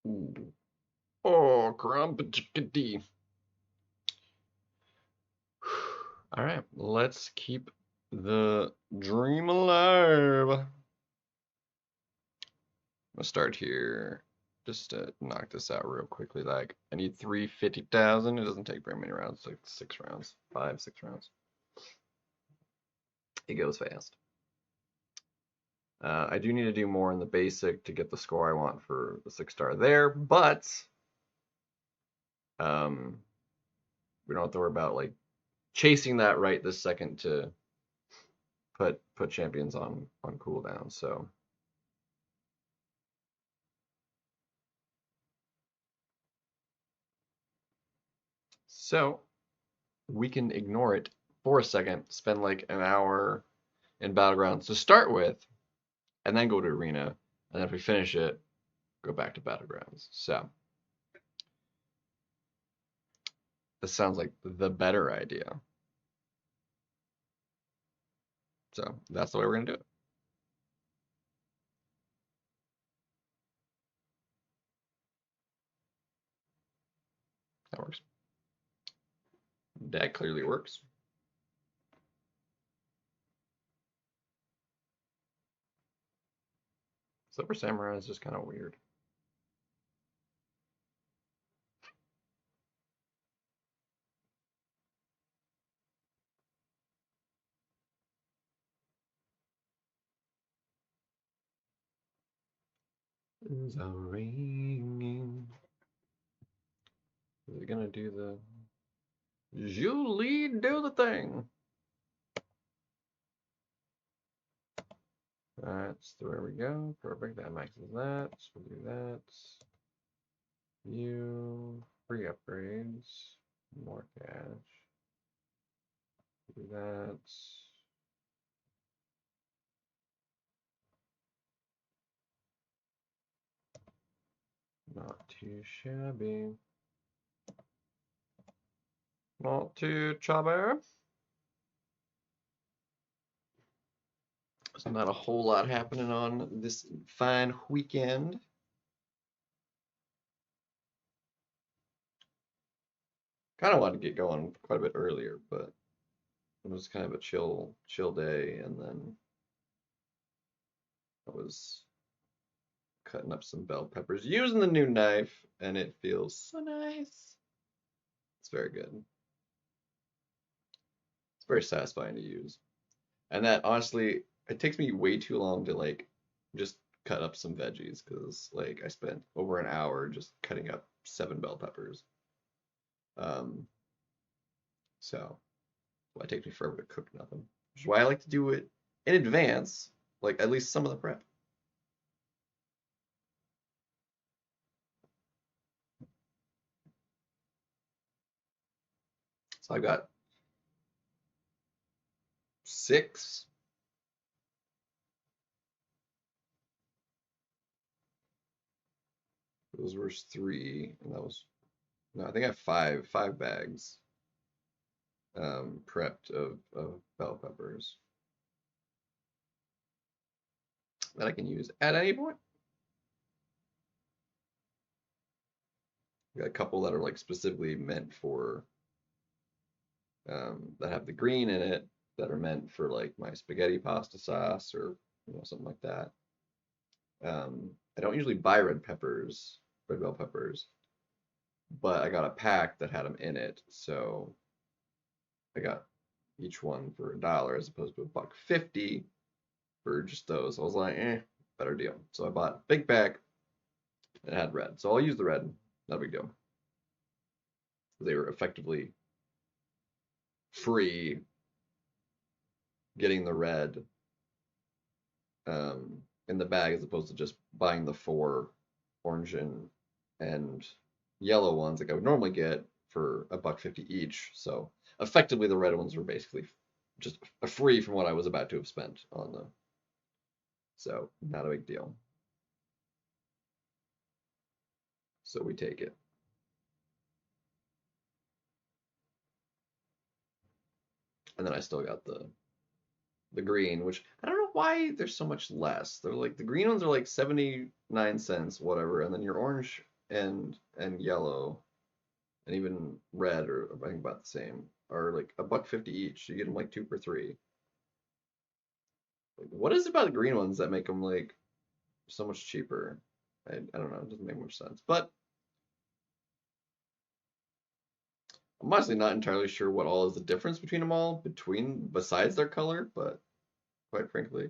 Ooh. Oh, grumpy. All right, let's keep the dream alive. I'm gonna start here just to knock this out real quickly. Like, I need 350,000. It doesn't take very many rounds, like 6 rounds, 5, 6 rounds. It goes fast. I do need to do more in the basic to get the score I want for the 6-star there, but we don't have to worry about like chasing that right this second to put champions on cooldown. So we can ignore it for a second, spend like an hour in Battlegrounds to start with, and then go to Arena, and if we finish it, go back to Battlegrounds. So this sounds like the better idea. So that's the way we're gonna do it. That works. That clearly works. Silver Samurai is just kind of weird. Is a ringing. Is it gonna do the Julie do the thing? That's where we go. Perfect. That maxes that. So we'll do that. You free upgrades. More cash. Do that. Not too shabby. Not too chubby. There's not a whole lot happening on this fine weekend. Kind of wanted to get going quite a bit earlier, but it was kind of a chill day, and then I was cutting up some bell peppers using the new knife, and it feels so nice. It's very good. It's very satisfying to use. And that honestly, it takes me way too long to like just cut up some veggies because like I spent over an hour just cutting up 7 bell peppers. Um, so well, it takes me forever to cook nothing, which is why I like to do it in advance, like at least some of the prep. So I got 6. Those were 3, and that was no, I think I have 5 bags prepped of bell peppers that I can use at any point. Got a couple that are like specifically meant for that have the green in it that are meant for like my spaghetti pasta sauce or something like that. I don't usually buy red bell peppers, but I got a pack that had them in it, so I got each one for $1 as opposed to $1.50 for just those. I was like, better deal. So I bought a big pack and it had red, so I'll use the red. Not a big deal. They were effectively free getting the red in the bag as opposed to just buying the 4 orange and yellow ones like I would normally get for $1.50 each. So effectively, the red ones were basically just free from what I was about to have spent on them. So not a big deal. So we take it. And then I still got the green, which I don't know why there's so much less. They're like the green ones are like 79 cents, whatever, and then your orange and yellow and even red are I think about the same are like $1.50 each. You get them like 2 for 3. Like, what is it about the green ones that make them like so much cheaper? I don't know. It doesn't make much sense. But I'm honestly not entirely sure what all is the difference between them all, besides their color, but quite frankly,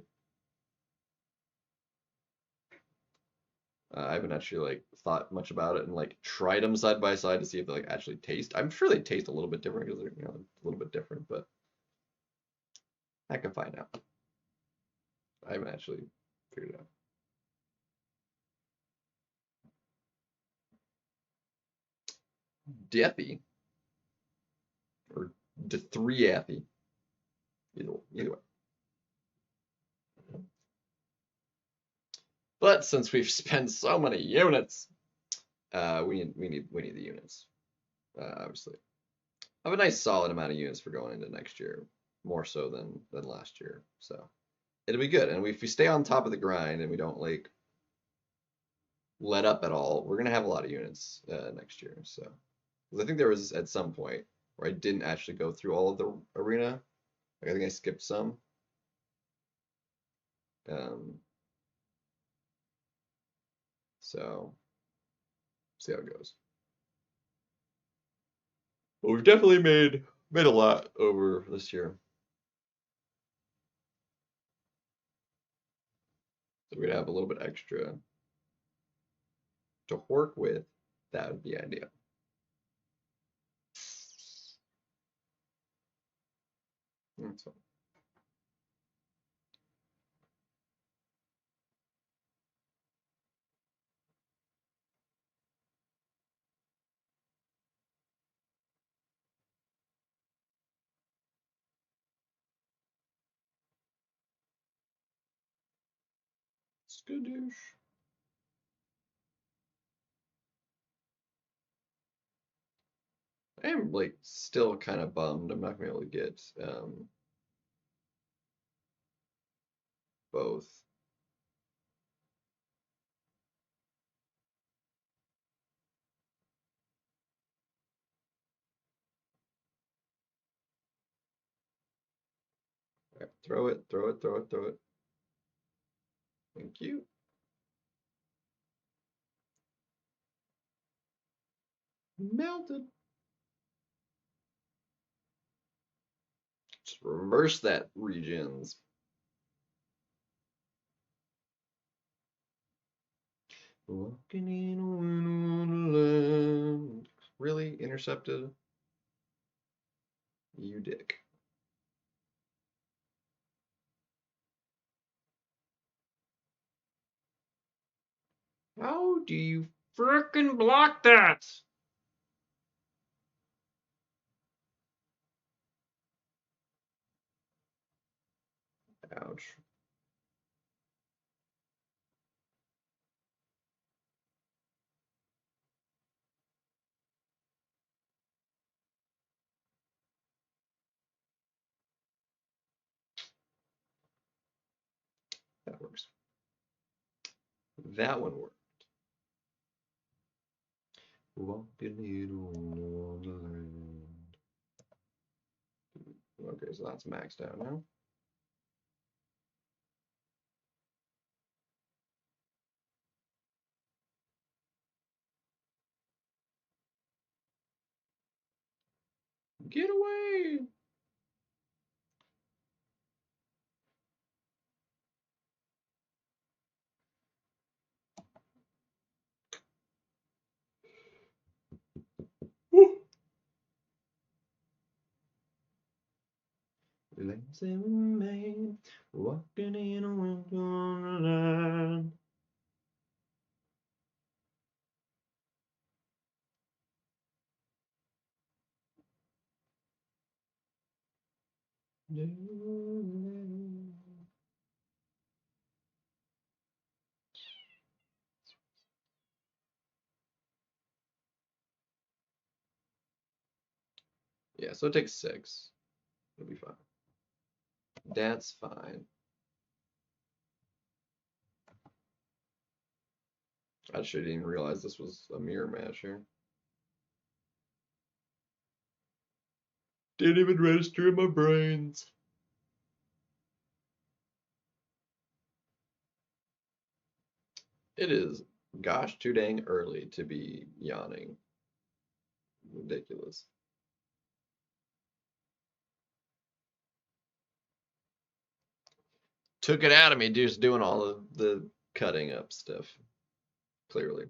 I haven't actually like thought much about it and like tried them side by side to see if they like actually taste. I'm sure they taste a little bit different because they're a little bit different, but I can find out. I haven't actually figured it out. Deathy or Dethreathy. Either way. But since we've spent so many units, we need the units. Obviously, I have a nice solid amount of units for going into next year, more so than last year. So it'll be good. And if we stay on top of the grind and we don't like let up at all, we're gonna have a lot of units next year. So because I think there was at some point where I didn't actually go through all of the arena. Like I think I skipped some. So see how it goes. But we've definitely made a lot over this year. So we'd have a little bit extra to work with. That would be ideal. So, skadoosh. I am like still kind of bummed. I'm not gonna be able to get both. Right, throw it, throw it, throw it, throw it. Thank you. Melted. Just reverse that, regions. Walking in a wonderland. Really? Intercepted? You dick. How do you frickin' block that? Ouch. That works. That one worked. Walking in wonderland. Okay, so that's maxed out now. Get away! Woo! Lanes that we made, walking in a wonderland. Yeah, so it takes 6. It'll be fine. That's fine. I actually didn't even realize this was a mirror match here. Didn't even register in my brains. It is, gosh, too dang early to be yawning. Ridiculous. Took it out of me just doing all of the cutting up stuff, clearly.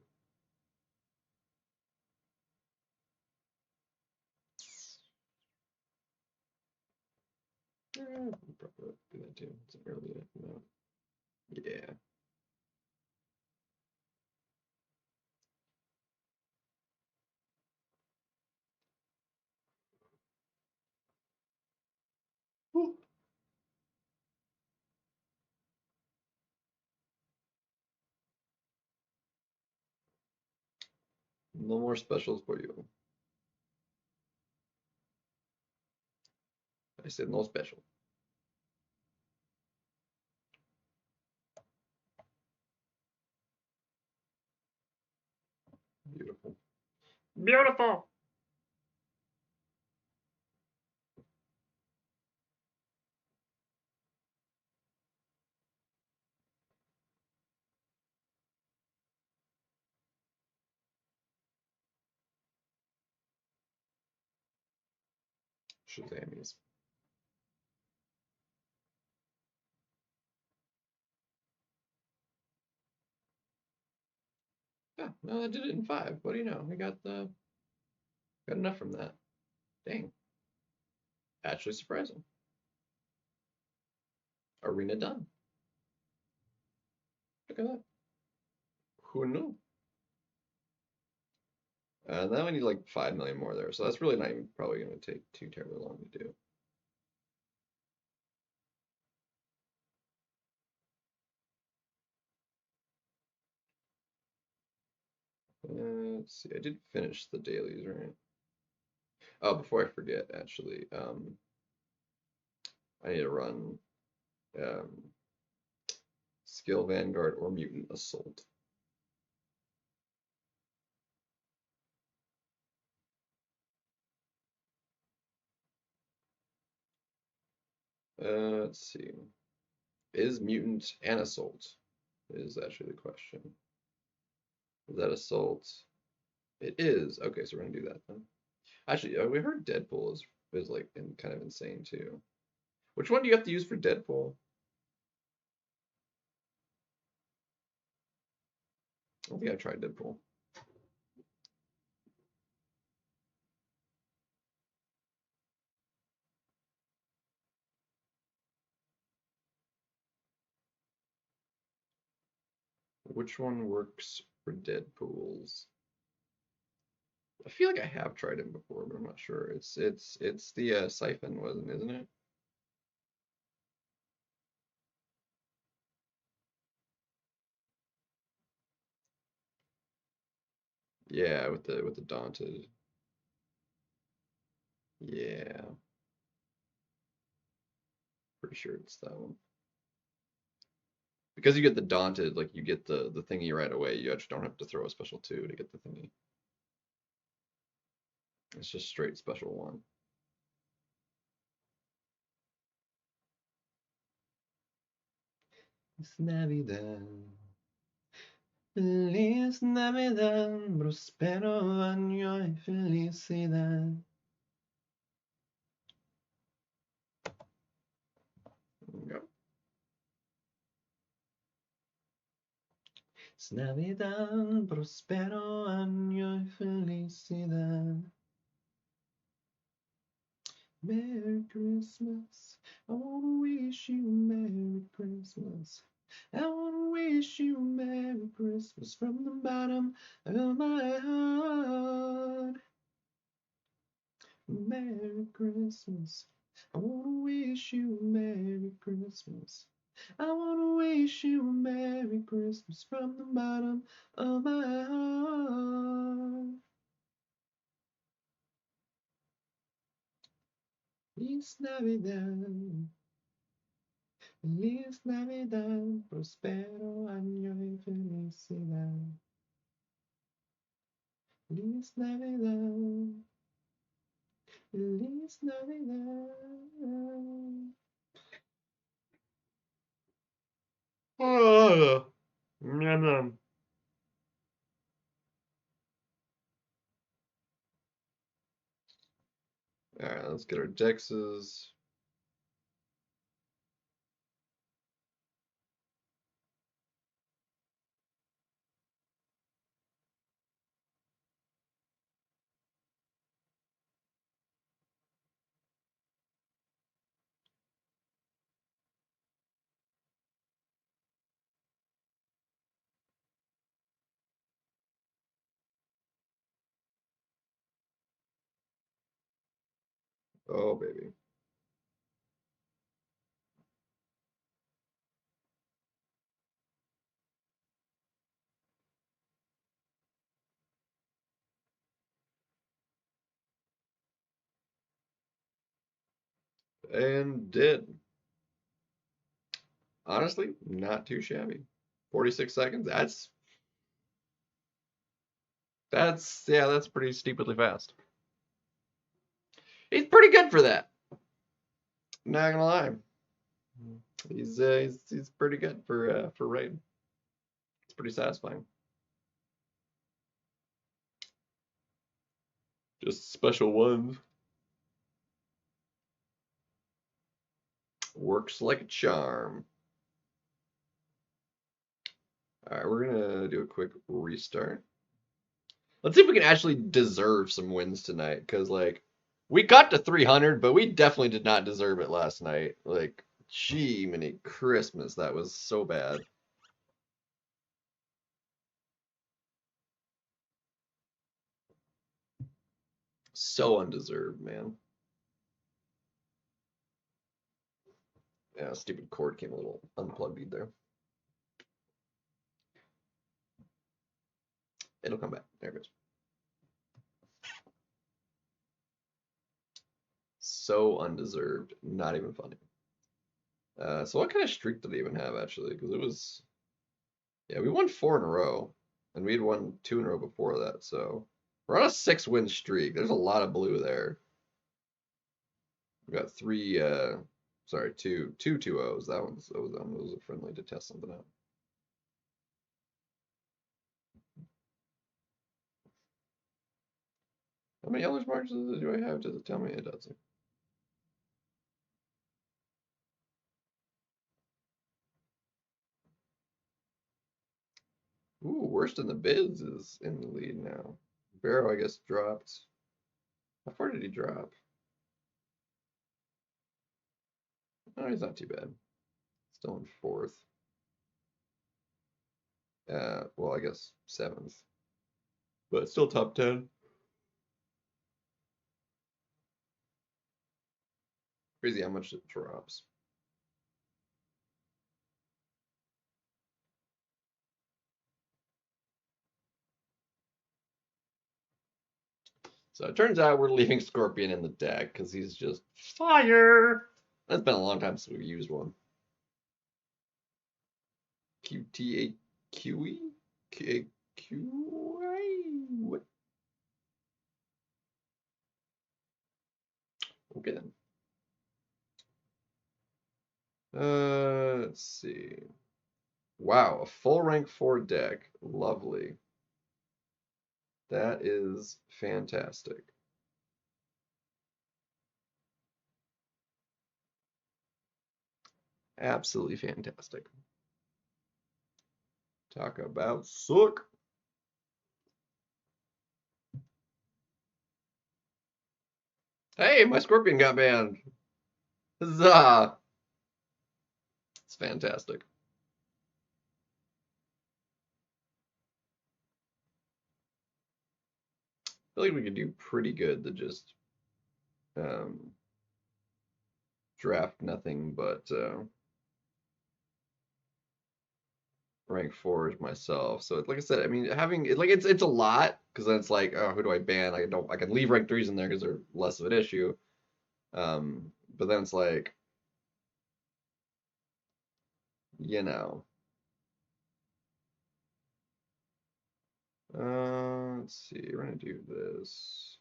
Probably do that too. It's early enough now. Yeah. Whew. No more specials for you. I said no special. Beautiful. Beautiful. Shazamies. Yeah, no, I did it in 5. What do you know? We got enough from that. Dang. Actually surprising. Arena done. Look at that. Who knew? Then we need like 5 million more there, so that's really not even probably going to take too terribly long to do. Let's see. I did finish the dailies, right? Oh, before I forget, actually, I need to run um, Skill Vanguard or Mutant Assault. Let's see. Is Mutant and Assault? Is actually the question. Is that Assault? It is. Okay, so we're gonna do that then. Actually, we heard Deadpool is like kind of insane too. Which one do you have to use for Deadpool? I don't think I tried Deadpool. Which one works for Deadpools? I feel like I have tried it before, but I'm not sure. It's the siphon, wasn't isn't it? Yeah, with the daunted. Yeah, pretty sure it's that one. Because you get the daunted, like you get the thingy right away. You actually don't have to throw a special 2 to get the thingy. It's just straight special 1. Es Navidad. Feliz Navidad, prospero año y felicidad. There we go. Es Navidad, prospero año y felicidad. Merry Christmas. I wanna wish you a Merry Christmas. I wanna wish you a Merry Christmas from the bottom of my heart. Merry Christmas. I wanna wish you a Merry Christmas. I wanna wish you a Merry Christmas from the bottom of my heart. Feliz Navidad. Feliz Navidad. Prospero año y felicidad. Feliz Navidad. Feliz Navidad. Oh, yum, yum. All right, let's get our dexes. Oh, baby. And did. Honestly, not too shabby. 46 seconds. That's pretty stupidly fast. He's pretty good for that. Not gonna lie. He's pretty good for raid. It's pretty satisfying. Just special ones. Works like a charm. All right, we're gonna do a quick restart. Let's see if we can actually deserve some wins tonight, because like we got to 300, but we definitely did not deserve it last night. Like, gee, many Christmas, that was so bad. So undeserved, man. Yeah, stupid cord came a little unplugged there. It'll come back. There it goes. So undeserved. Not even funny. So what kind of streak did he even have, actually? Because it was... Yeah, we won 4 in a row. And we'd won 2 in a row before that, so... We're on a 6-win streak. There's a lot of blue there. We got 3, sorry, two 2-0s. That one was a friendly to test something out. How many yellow marks do I have? Does it tell me? It doesn't. Ooh, worst in the biz is in the lead now. Barrow, I guess, dropped. How far did he drop? Oh, he's not too bad. Still in 4th. Well, I guess 7th. But still top 10. Crazy how much it drops. So it turns out we're leaving Scorpion in the deck because he's just fire. That's been a long time since we've used one. QTAQE? What? Okay then. Let's see. Wow, a full rank 4 deck. Lovely. That is fantastic. Absolutely fantastic. Talk about suck. Hey, my Scorpion got banned. Huzzah! It's fantastic. I feel like we could do pretty good to just draft nothing but rank 4s myself. So like I said, I mean, having it, like it's a lot because then it's like, oh, who do I ban? I can leave rank 3s in there because they're less of an issue. But then it's like, you know, Let's see. We're gonna do this,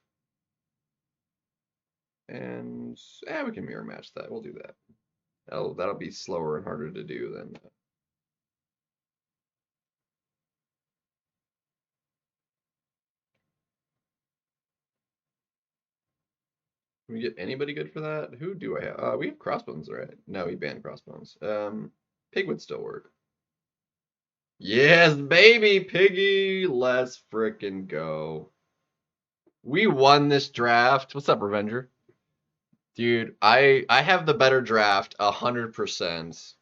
and we can mirror match that. We'll do that. That'll be slower and harder to do than. Can we get anybody good for that? Who do I have? We have Crossbones, right? No, we banned Crossbones. Pig would still work. Yes, baby, Piggy. Let's frickin' go. We won this draft. What's up, Revenger? Dude, I have the better draft 100%.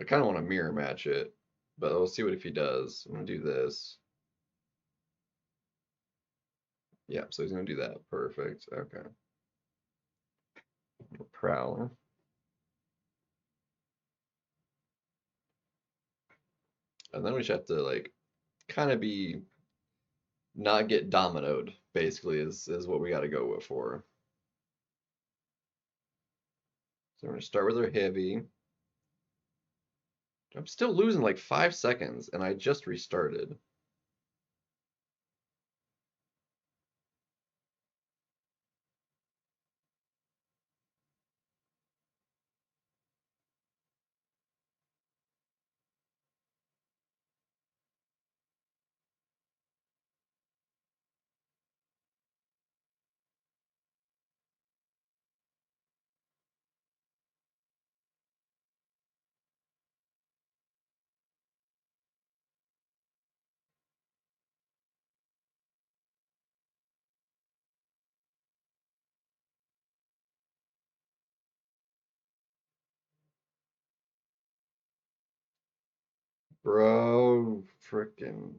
I kind of want to mirror match it, but we'll see what if he does. I'm gonna do this. Yeah, so he's gonna do that. Perfect. Okay. Prowler. And then we just have to like kind of be not get dominoed, basically, is what we got to go with for. So we're gonna start with our heavy. I'm still losing like 5 seconds, and I just restarted. Bro, frickin'.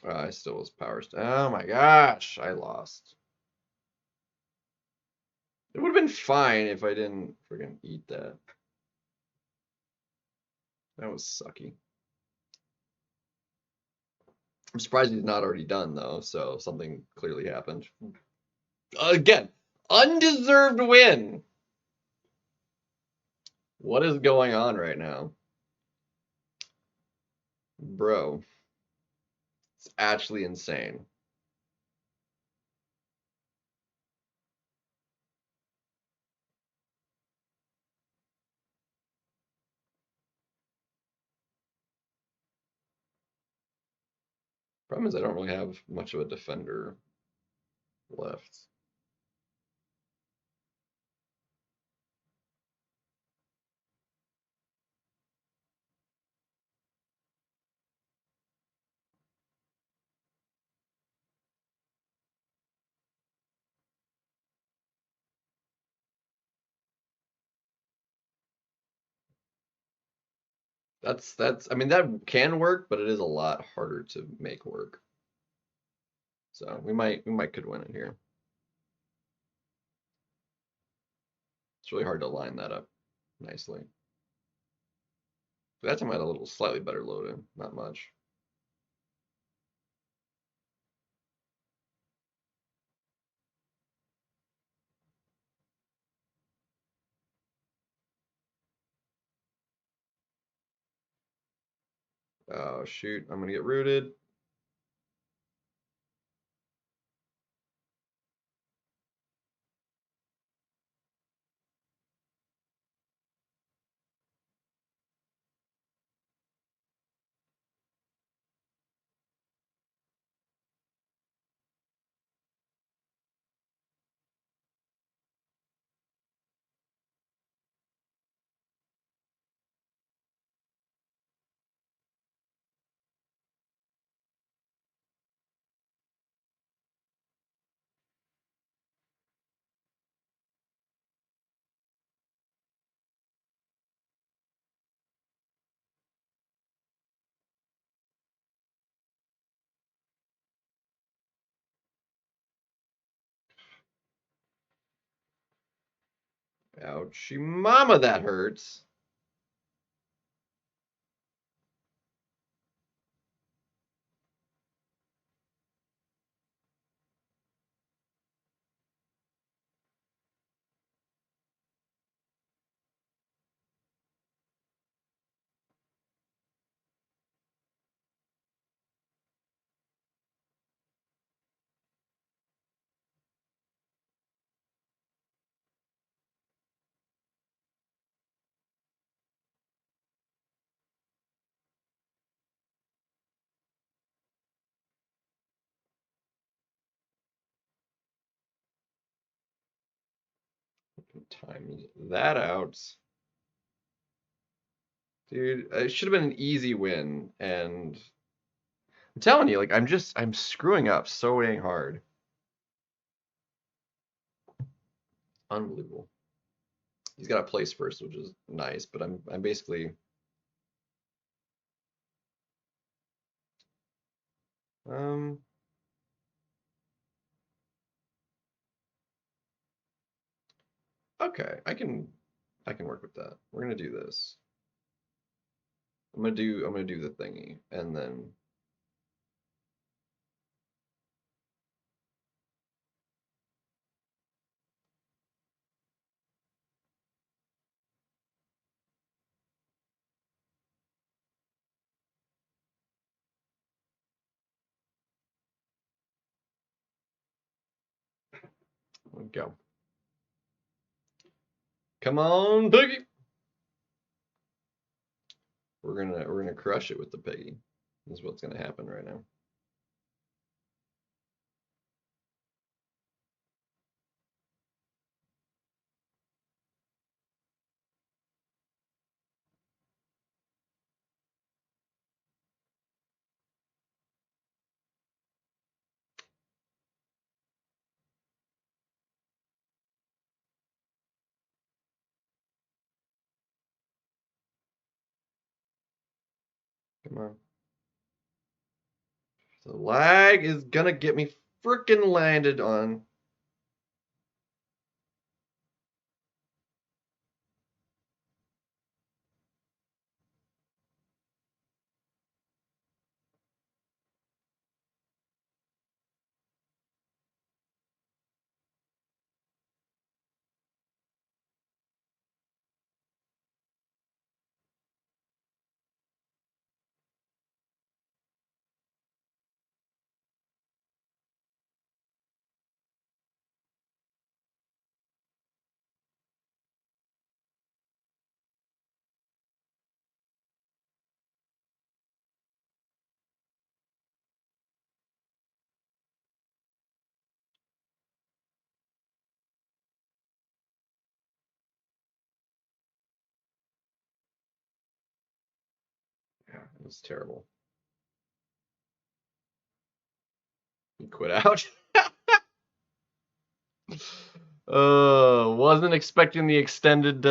I still was power. Oh my gosh, I lost. It would have been fine if I didn't friggin' eat that. That was sucky. I'm surprised he's not already done though, so something clearly happened. Again, undeserved win. What is going on right now? Bro, it's actually insane. Problem is I don't really have much of a defender left. That's I mean that can work, but it is a lot harder to make work. So we might could win it here. It's really hard to line that up nicely. That time I had a little slightly better load-in, not much. Oh shoot, I'm gonna get rooted. Ouchie mama, that hurts. times that out. Dude, it should have been an easy win, and I'm telling you, like I'm screwing up so dang hard. Unbelievable. He's got a place first, which is nice, but I'm basically um okay, I can work with that. We're gonna do this. I'm gonna do the thingy, and then we'll go. Come on, Piggy. We're gonna crush it with the Piggy. This is what's gonna happen right now. Come on. The lag is gonna get me frickin' landed on. Yeah, it was terrible. He quit out. Wasn't expecting the extended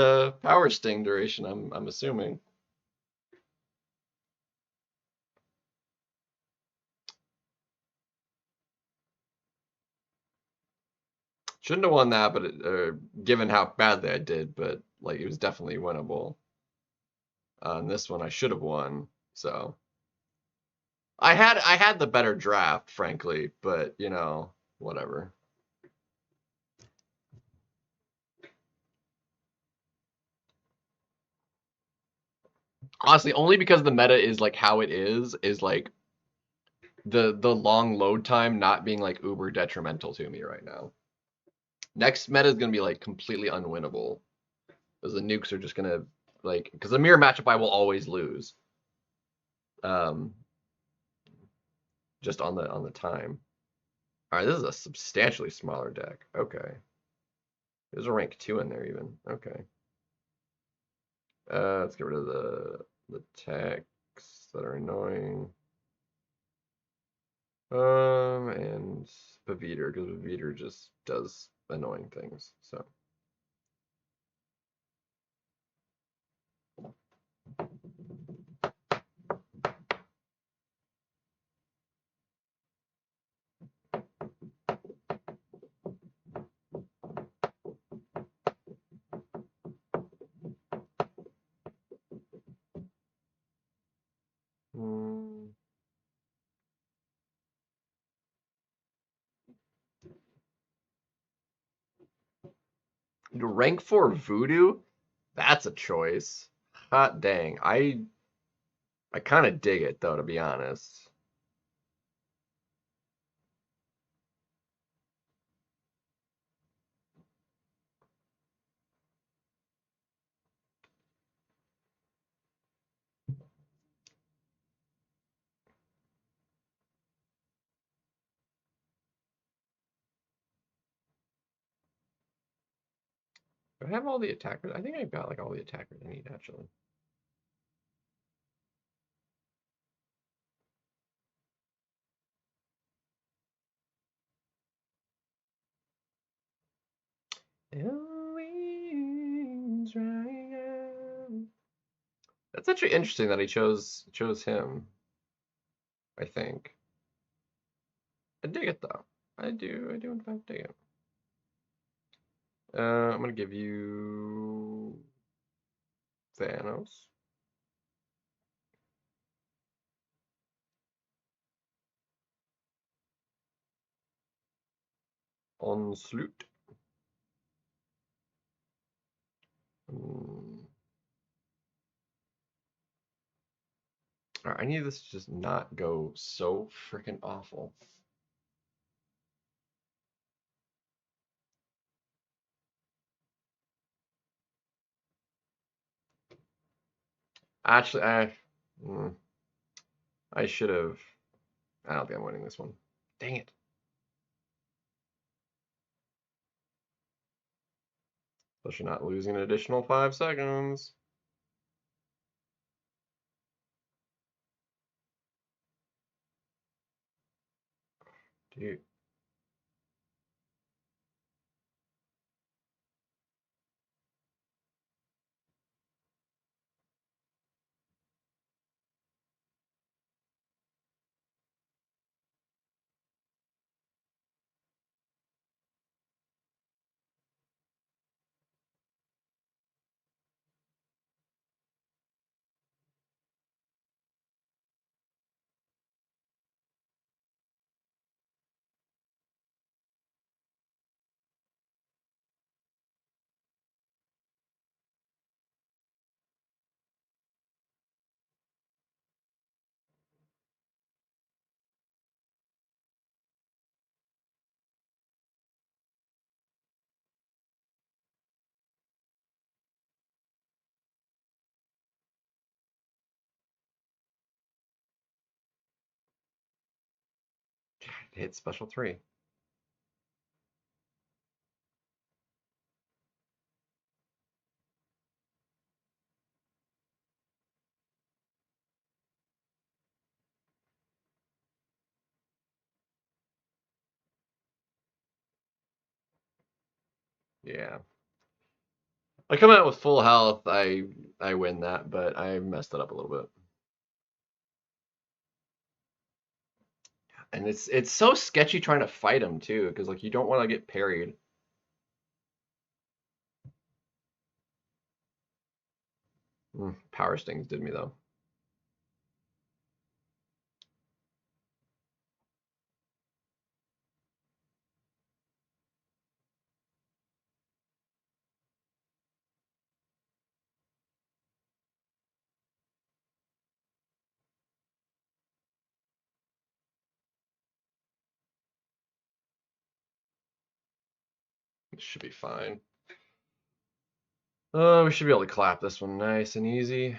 power sting duration. I'm assuming. Shouldn't have won that, but given how badly I did, but like it was definitely winnable. On this one, I should have won. So I had the better draft, frankly, but you know, whatever. Honestly, only because the meta is like how it is like the long load time not being like uber detrimental to me right now. Next meta is gonna be like completely unwinnable. Because the nukes are just gonna like because the mirror matchup I will always lose. Um just on the time. Alright, this is a substantially smaller deck. Okay. There's a rank 2 in there even. Okay. Let's get rid of the texts that are annoying. And Paviter, because Paviter just does annoying things. So hmm. Rank 4 Voodoo? That's a choice. Hot dang. I kind of dig it though, to be honest. Do I have all the attackers? I think I've got like all the attackers I need actually. Eloise Ryan. That's actually interesting that he chose him. I think. I dig it though. I do in fact dig it. I'm gonna give you Thanos. Onslaught. Hmm. Alright, I need this to just not go so freaking awful. Actually, I should have. I don't think I'm winning this one. Dang it. Especially not losing an additional 5 seconds. Dude. Hit special 3. Yeah. I come out with full health, I win that, but I messed it up a little bit. And it's so sketchy trying to fight him too, because like you don't want to get parried. Power stings did me though. It should be fine. Oh, we should be able to clap this one nice and easy.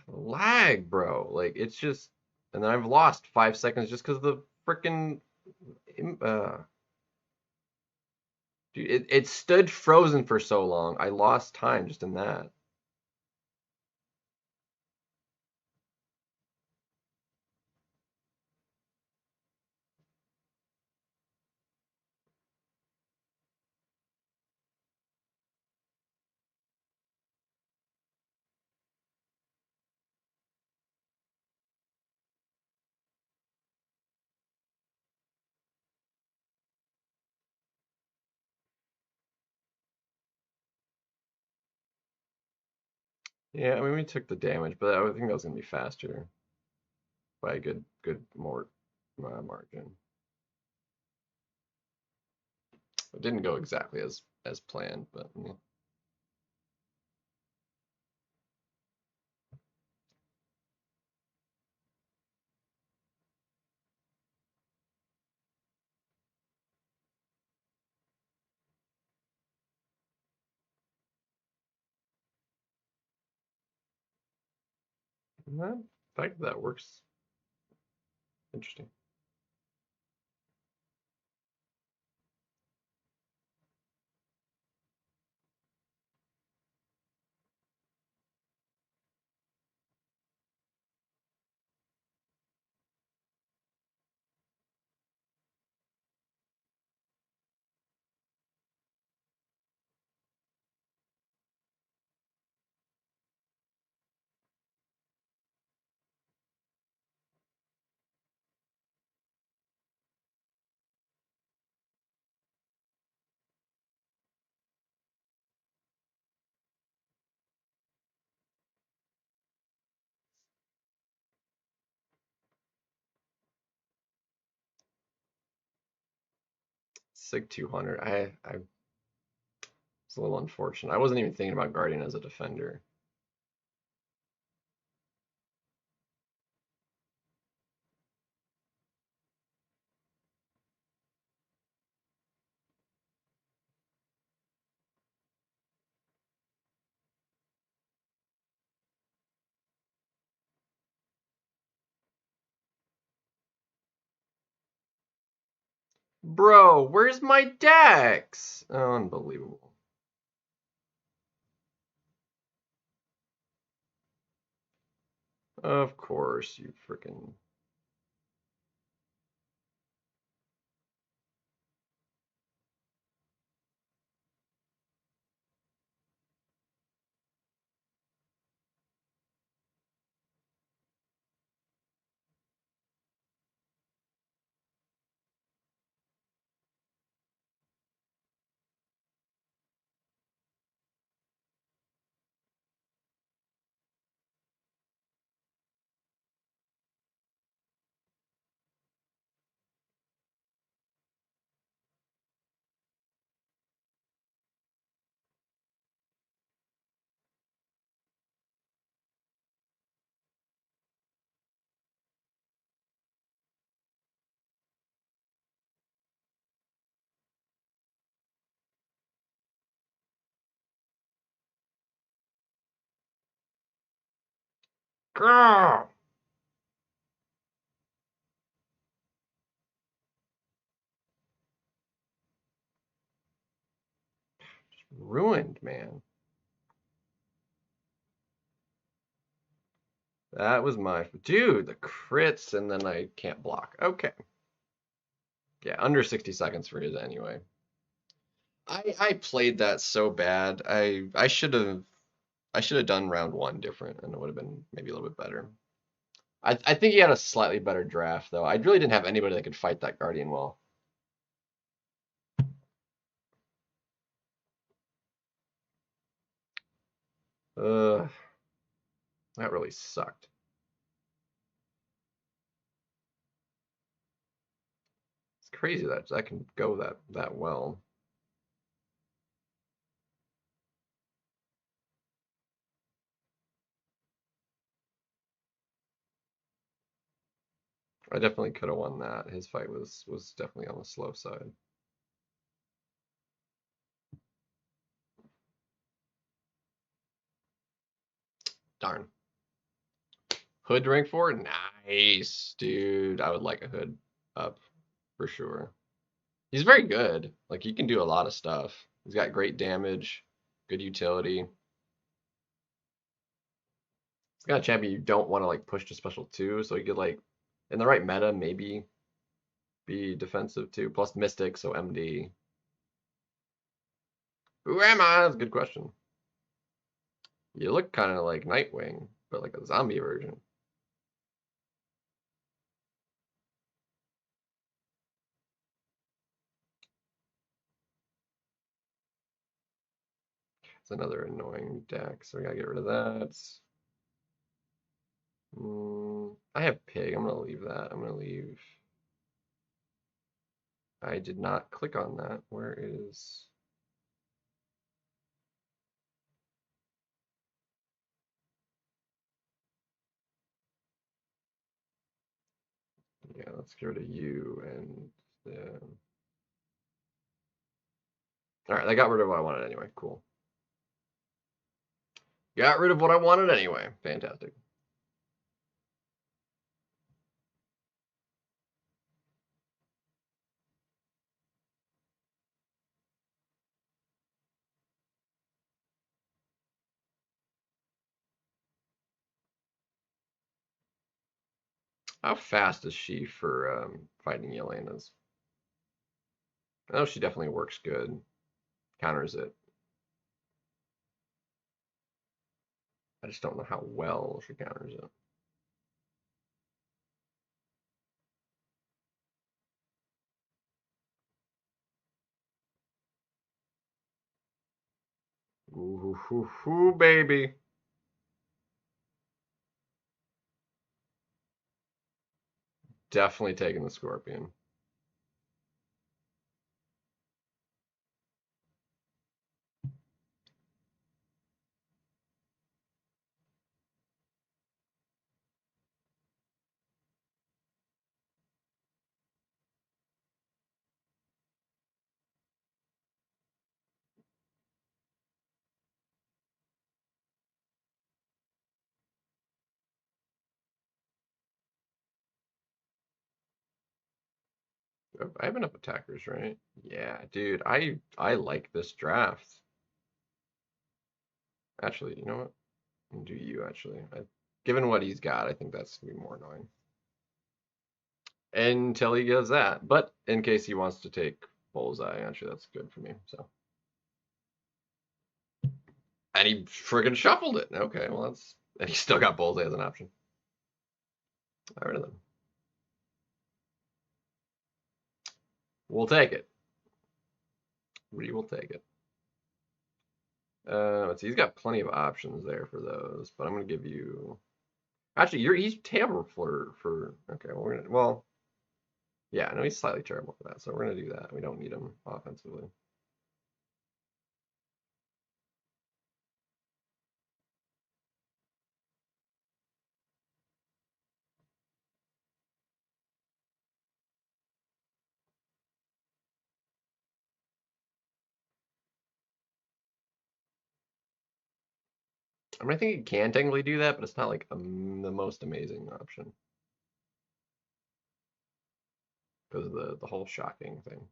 Lag, bro. Like it's just, and then I've lost 5 seconds just because the freaking, uh, dude, it stood frozen for so long. I lost time just in that. Yeah, I mean we took the damage, but I think that was gonna be faster by a good more margin. It didn't go exactly as planned, but yeah. The fact that works. Interesting. Sig 200. It's a little unfortunate. I wasn't even thinking about Guardian as a defender. Bro, where's my Dex? Oh, unbelievable. Of course, you freaking. Girl! Ruined, man. That was my. Dude, the crits, and then I can't block. Okay. Yeah, under 60 seconds for his anyway. I played that so bad. I should have done round one different, and it would have been maybe a little bit better. I think he had a slightly better draft though. I really didn't have anybody that could fight that Guardian well. Uh, that really sucked. It's crazy that that can go that well. I definitely could have won that. His fight was definitely on the slow side. Darn. Hood rank 4? Nice, dude. I would like a Hood up for sure. He's very good. Like he can do a lot of stuff. He's got great damage, good utility. He's got a champion you don't want to like push to special 2, so he could like in the right meta maybe be defensive too. Plus Mystic, so MD. Who am I? That's a good question. You look kind of like Nightwing, but like a zombie version. It's another annoying deck, so we gotta get rid of that. I have Pig. I'm gonna leave that. I'm gonna leave. I did not click on that. Where is? Yeah, let's get rid of you and the. All right, I got rid of what I wanted anyway. Cool. Got rid of what I wanted anyway. Fantastic. How fast is she for fighting Yelena's? I know she definitely works good. Counters it. I just don't know how well she counters it. Ooh, hoo, hoo, baby. Definitely taking the Scorpion. I have enough attackers, right? Yeah, dude, I like this draft. Actually, you know what? I'll do you actually. Given what he's got, I think that's gonna be more annoying. Until he does that. But in case he wants to take Bullseye, actually that's good for me. So and he friggin' shuffled it. Okay, well that's and he still got Bullseye as an option. Got rid of them. We'll take it. We will take it. Let's see. He's got plenty of options there for those, but I'm gonna give you. Actually, he's terrible for. Okay, well we're gonna yeah, no, he's slightly terrible for that, so we're gonna do that. We don't need him offensively. I mean, I think he can technically do that, but it's not like the most amazing option because of the whole shocking thing.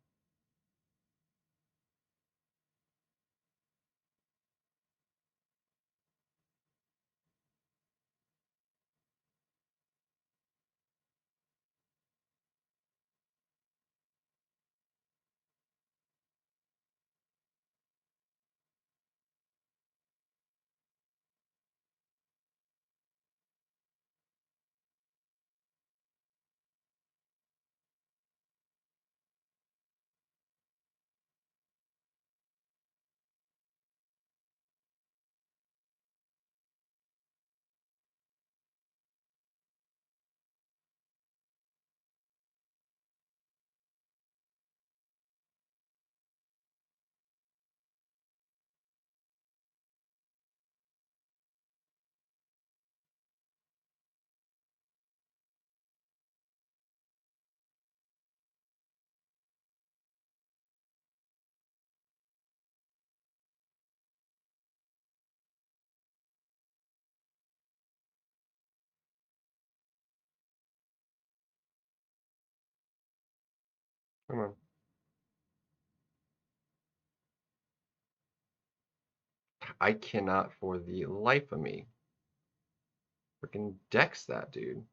Come on. I cannot for the life of me freaking dex that dude.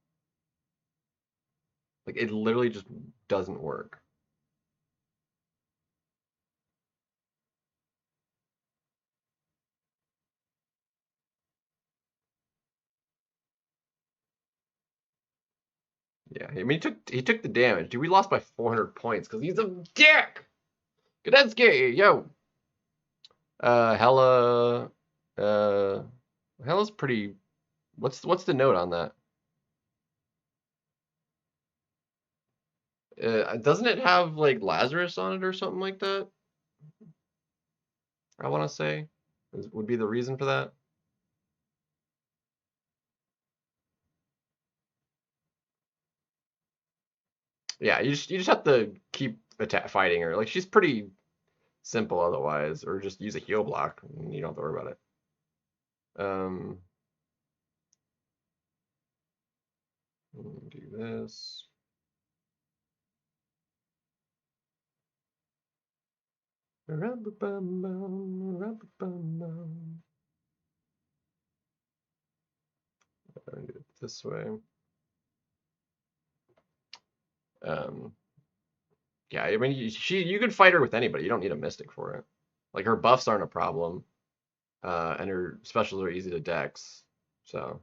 Like it literally just doesn't work. Yeah, I mean he took the damage. Dude, we lost by 400 points because he's a dick. Kadetsky, yo. Hella, uh, Hella's pretty. What's the note on that? Doesn't it have like Lazarus on it or something like that? I want to say would be the reason for that. Yeah, you just have to keep fighting her. Like she's pretty simple otherwise, or just use a heal block and you don't have to worry about it. Do this. Do it this way. Um, yeah, I mean, you can fight her with anybody. You don't need a Mystic for it. Like her buffs aren't a problem, and her specials are easy to dex. So,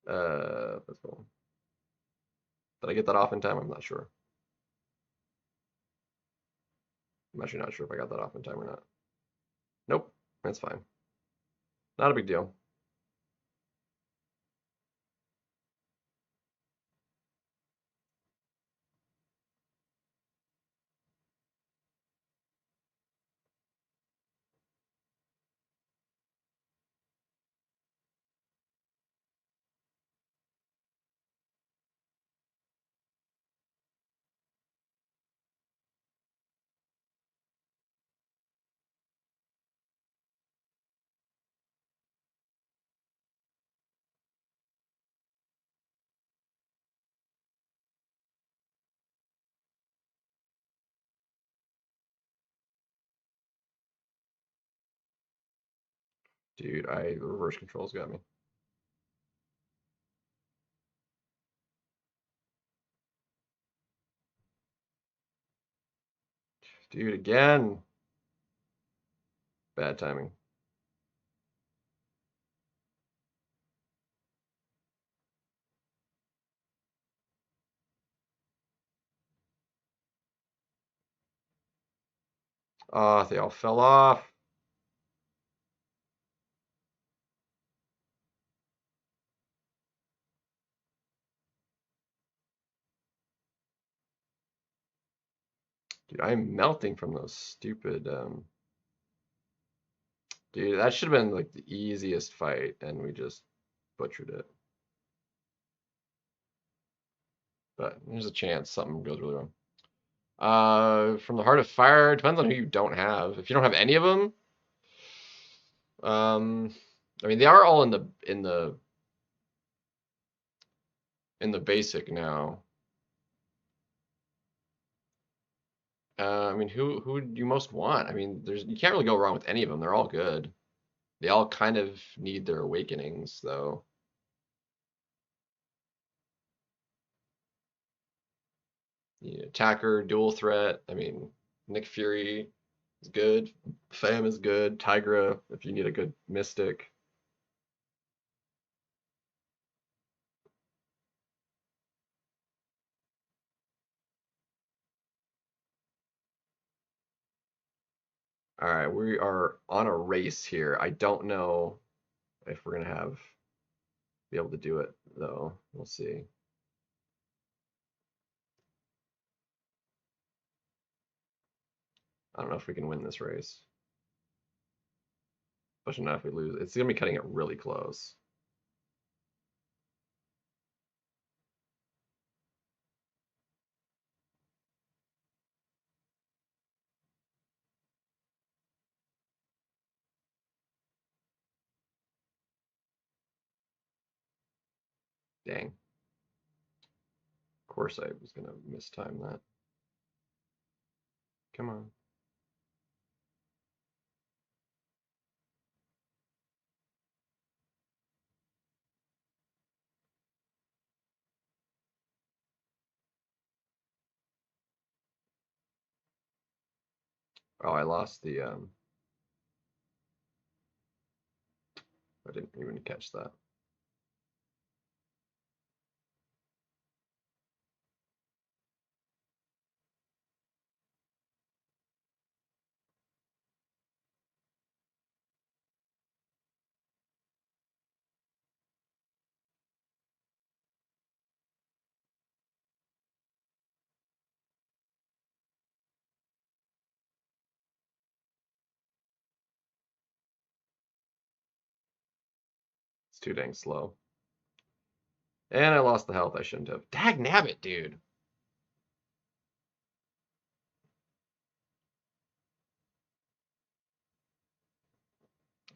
that's cool. Did I get that off in time? I'm not sure. I'm actually not sure if I got that off in time or not. Nope, that's fine. Not a big deal. Dude, the reverse controls got me. Dude, again. Bad timing. Oh, they all fell off. Dude, I'm melting from those stupid, dude, that should have been like the easiest fight, and we just butchered it. But there's a chance something goes really wrong. From the Heart of Fire, depends on who you don't have. If you don't have any of them, I mean, they are all in the basic now. I mean, who do you most want? I mean, you can't really go wrong with any of them. They're all good. They all kind of need their awakenings, though. Attacker, dual threat. I mean, Nick Fury is good. Fam is good. Tigra, if you need a good mystic. All right, we are on a race here. I don't know if we're gonna be able to do it though. We'll see. I don't know if we can win this race, especially not if we lose. It's gonna be cutting it really close. Dang. Of course I was gonna mistime that. Come on. Oh, I lost the I didn't even catch that. It's too dang slow. And I lost the health I shouldn't have. Dag nabbit, dude.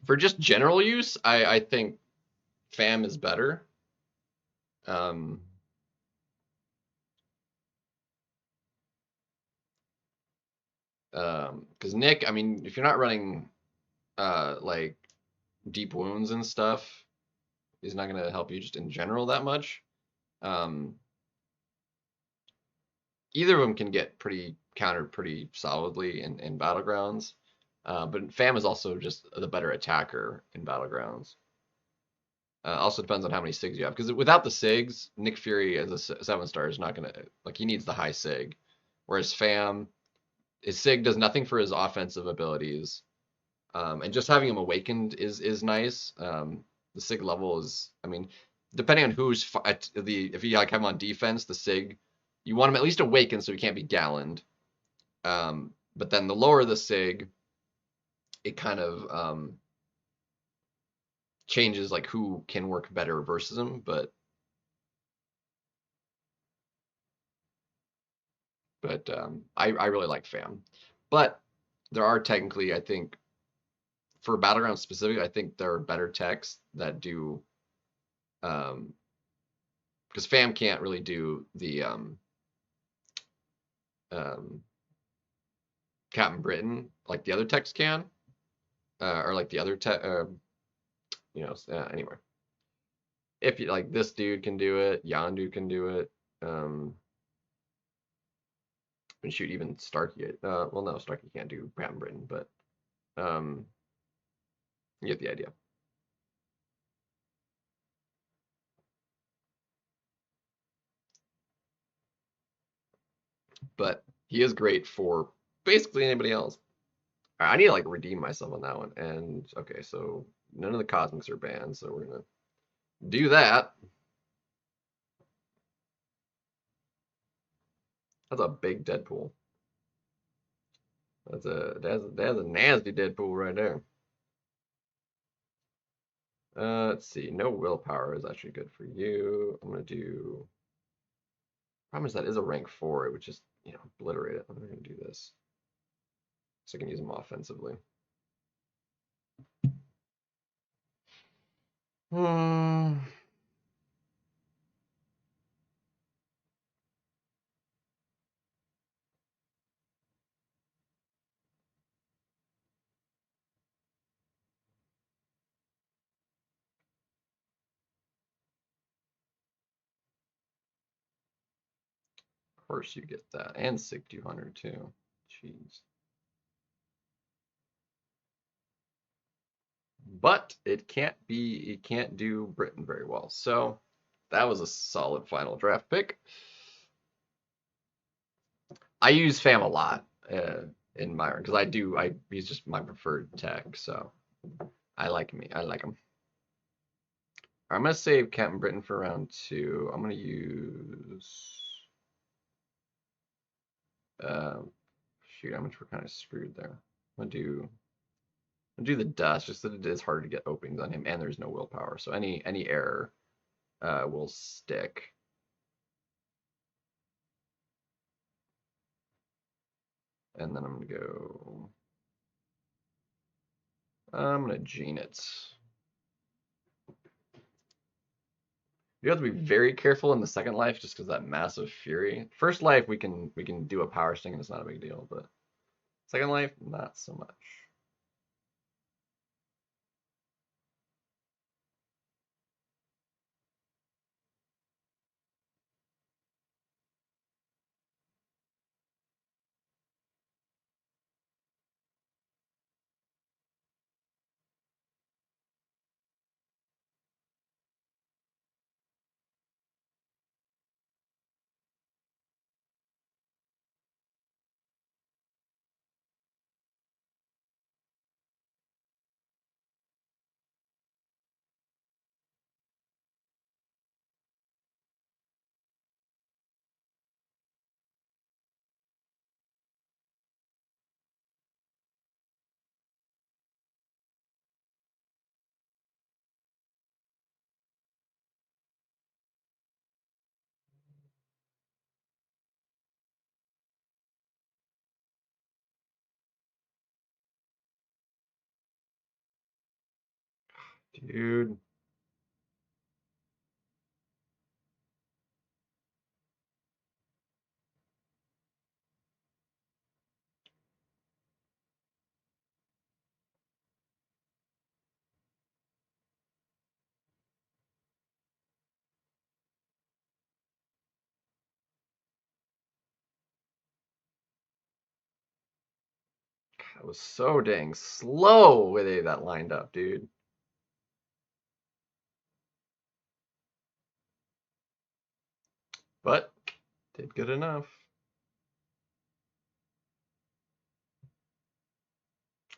For just general use, I think FAM is better. Um, because Nick, I mean, if you're not running like deep wounds and stuff, he's not gonna help you just in general that much. Um, either of them can get pretty countered pretty solidly in battlegrounds. But Fam is also just the better attacker in battlegrounds. Also depends on how many SIGs you have, because without the SIGs, Nick Fury as a 7-star is not gonna like he needs the high SIG, whereas Fam, his SIG does nothing for his offensive abilities, and just having him awakened is nice. The SIG level is, I mean, depending on who's if you like have him on defense, the SIG you want him at least awakened so he can't be galloned. But then the lower the SIG, it kind of changes like who can work better versus him. But I really like Fam. But there are technically, I think, for Battleground specific, I think there are better techs that do, because Fam can't really do the um, Captain Britain like the other techs can, or like the other tech, anyway. If you like, this dude can do it, Yondu can do it, and shoot, even Starkey. Well, no, Starkey can't do Captain Britain, but um, you get the idea. But he is great for basically anybody else. I need to like redeem myself on that one. And okay, so none of the cosmics are banned, so we're gonna do that. That's a big Deadpool. That's a nasty Deadpool right there. Let's see. No willpower is actually good for you. I'm gonna do. Problem is that is a rank 4. It would just obliterate it. I'm gonna do this, so I can use them offensively. Hmm. Of course you get that, and SIG 200 too. Jeez. But it can't do Britain very well. So that was a solid final draft pick. I use Fam a lot in Myron because he's just my preferred tech. So I like him. I'm gonna save Captain Britain for round 2. I'm gonna use shoot, how much we're kind of screwed there. I'm gonna do the dust, just that it is hard to get openings on him, and there's no willpower. So any error will stick. And then I'm gonna gene it. You have to be very careful in the second life just because that massive fury. First life we can do a power sting and it's not a big deal, but second life not so much. Dude. That was so dang slow the way that lined up, dude. But did good enough.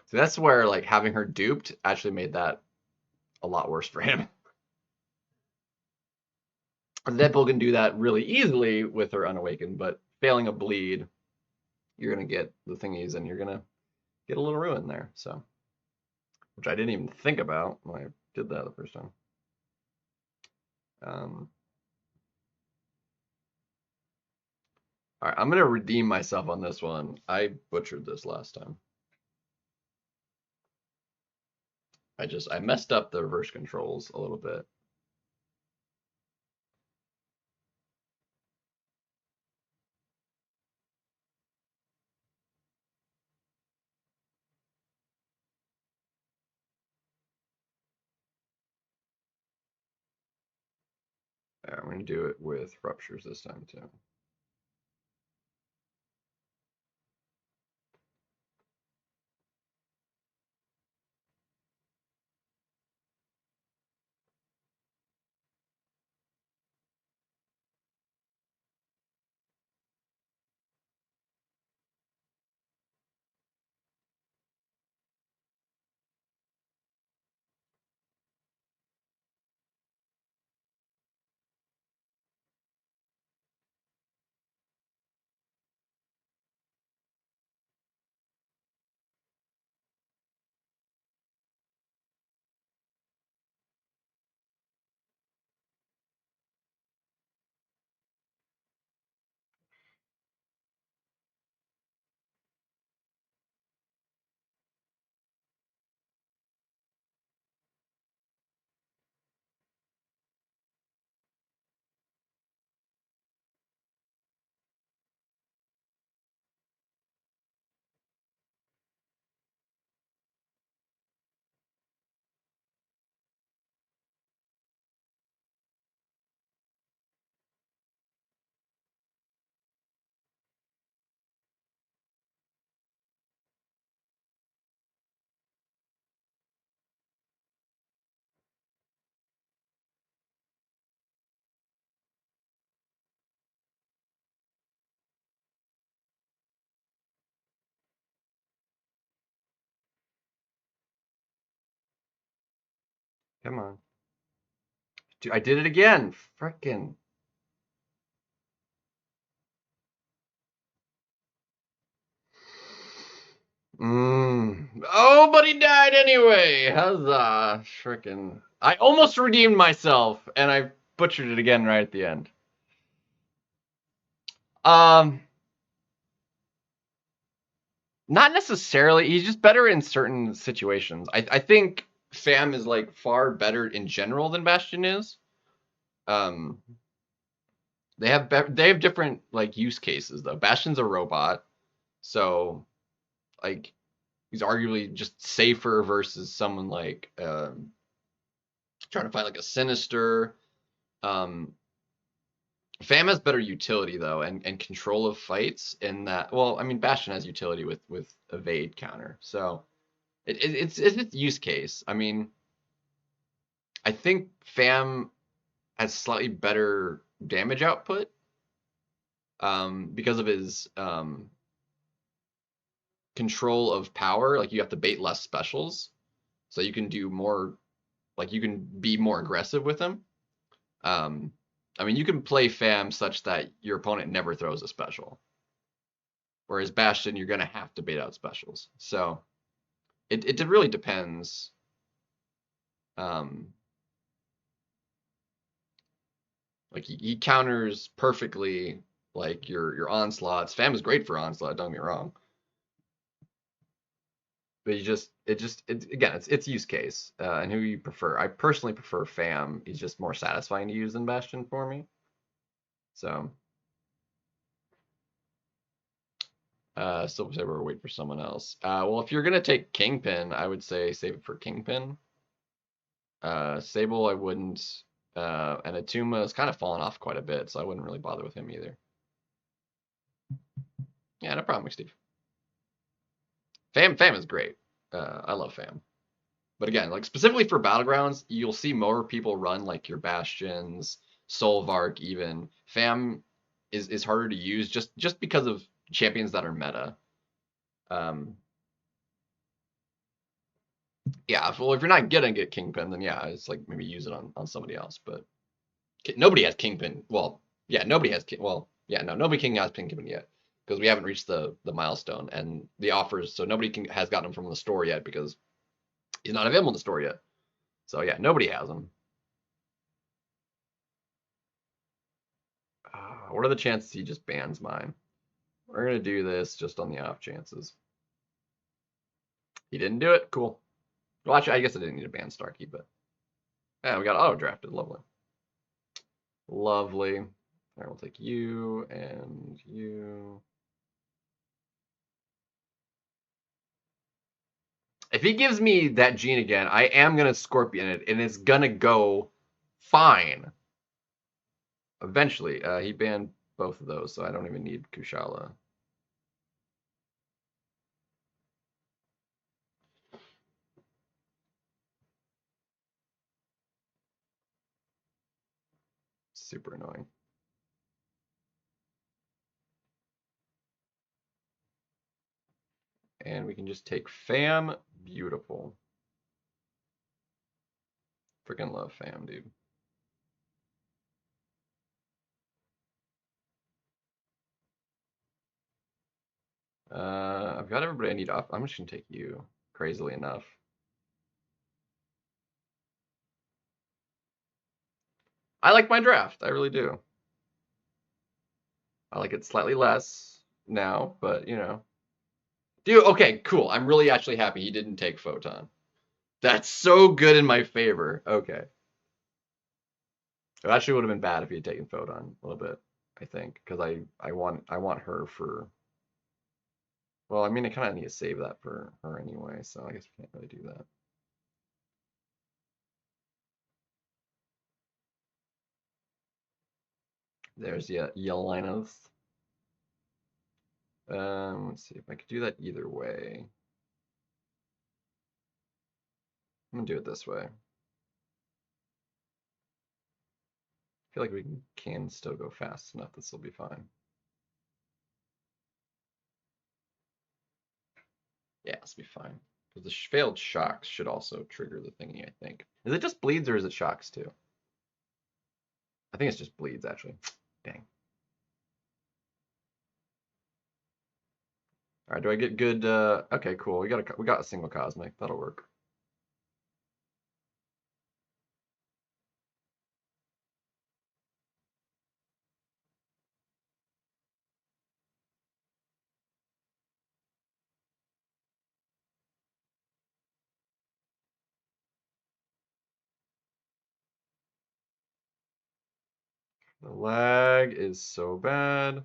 So that's where like having her duped actually made that a lot worse for him. Deadpool can do that really easily with her unawakened, but failing a bleed, you're gonna get the thingies and you're gonna get a little ruin there. So, which I didn't even think about when I did that the first time. All right, I'm gonna redeem myself on this one. I butchered this last time. I messed up the reverse controls a little bit. All right, I'm gonna do it with ruptures this time too. Come on. Dude, I did it again. Frickin'. Oh, but he died anyway. Huzzah. Frickin'. I almost redeemed myself, and I butchered it again right at the end. Not necessarily. He's just better in certain situations. I think Fam is like far better in general than Bastion is. Um, they have different like use cases though. Bastion's a robot, so like he's arguably just safer versus someone like trying to fight like a Sinister. Um, Fam has better utility though, and control of fights in that. Well, I mean Bastion has utility with evade counter, so it's its use case. I mean, I think Fam has slightly better damage output because of his control of power. Like you have to bait less specials, so you can do more. Like you can be more aggressive with him. I mean, you can play Fam such that your opponent never throws a special, whereas Bastion you're gonna have to bait out specials. So it really depends. Like he counters perfectly like your onslaughts. Fam is great for onslaught, don't get me wrong. But it's again it's use case and who you prefer. I personally prefer Fam. He's just more satisfying to use than Bastion for me. So Silver Saber, wait for someone else. Well, if you're gonna take Kingpin, I would say save it for Kingpin. Sable, I wouldn't. And Atuma has kind of fallen off quite a bit, so I wouldn't really bother with him either. Yeah, no problem, Steve. Fam is great. I love Fam. But again, like specifically for battlegrounds, you'll see more people run like your Bastions, Solvark even. Fam is harder to use just because of champions that are meta. Um, yeah, well, if you're not gonna get Kingpin, then yeah, it's like maybe use it on somebody else. But nobody has Kingpin. Well, yeah, nobody has King. Well, yeah, no, nobody King has Kingpin yet because we haven't reached the milestone and the offers. So nobody has gotten him from the store yet because he's not available in the store yet. So yeah, nobody has him. What are the chances he just bans mine? We're gonna do this just on the off chances. He didn't do it. Cool. Well, actually, I guess I didn't need to ban Starkey, but yeah, we got auto drafted. Lovely. Lovely. All right, we'll take you and you. If he gives me that gene again, I am gonna Scorpion it, and it's gonna go fine. Eventually, he banned both of those, so I don't even need Kushala. Super annoying. And we can just take Fam. Beautiful. Freaking love Fam, dude. I've got everybody I need off. I'm just gonna take you, crazily enough. I like my draft. I really do. I like it slightly less now, but you know. Dude, okay, cool. I'm really actually happy he didn't take Photon. That's so good in my favor. Okay. It actually would have been bad if he had taken Photon a little bit, I think, because I want her for. Well, I mean, I kind of need to save that for her anyway, so I guess we can't really do that. There's Yelena's. Let's see if I could do that either way. I'm gonna do it this way. I feel like we can still go fast enough. This will be fine. Yeah, this will be fine. Because the failed shocks should also trigger the thingy, I think. Is it just bleeds or is it shocks too? I think it's just bleeds, actually. Dang. All right, do I get good? Okay, cool. We got a single cosmic. That'll work. The lag is so bad.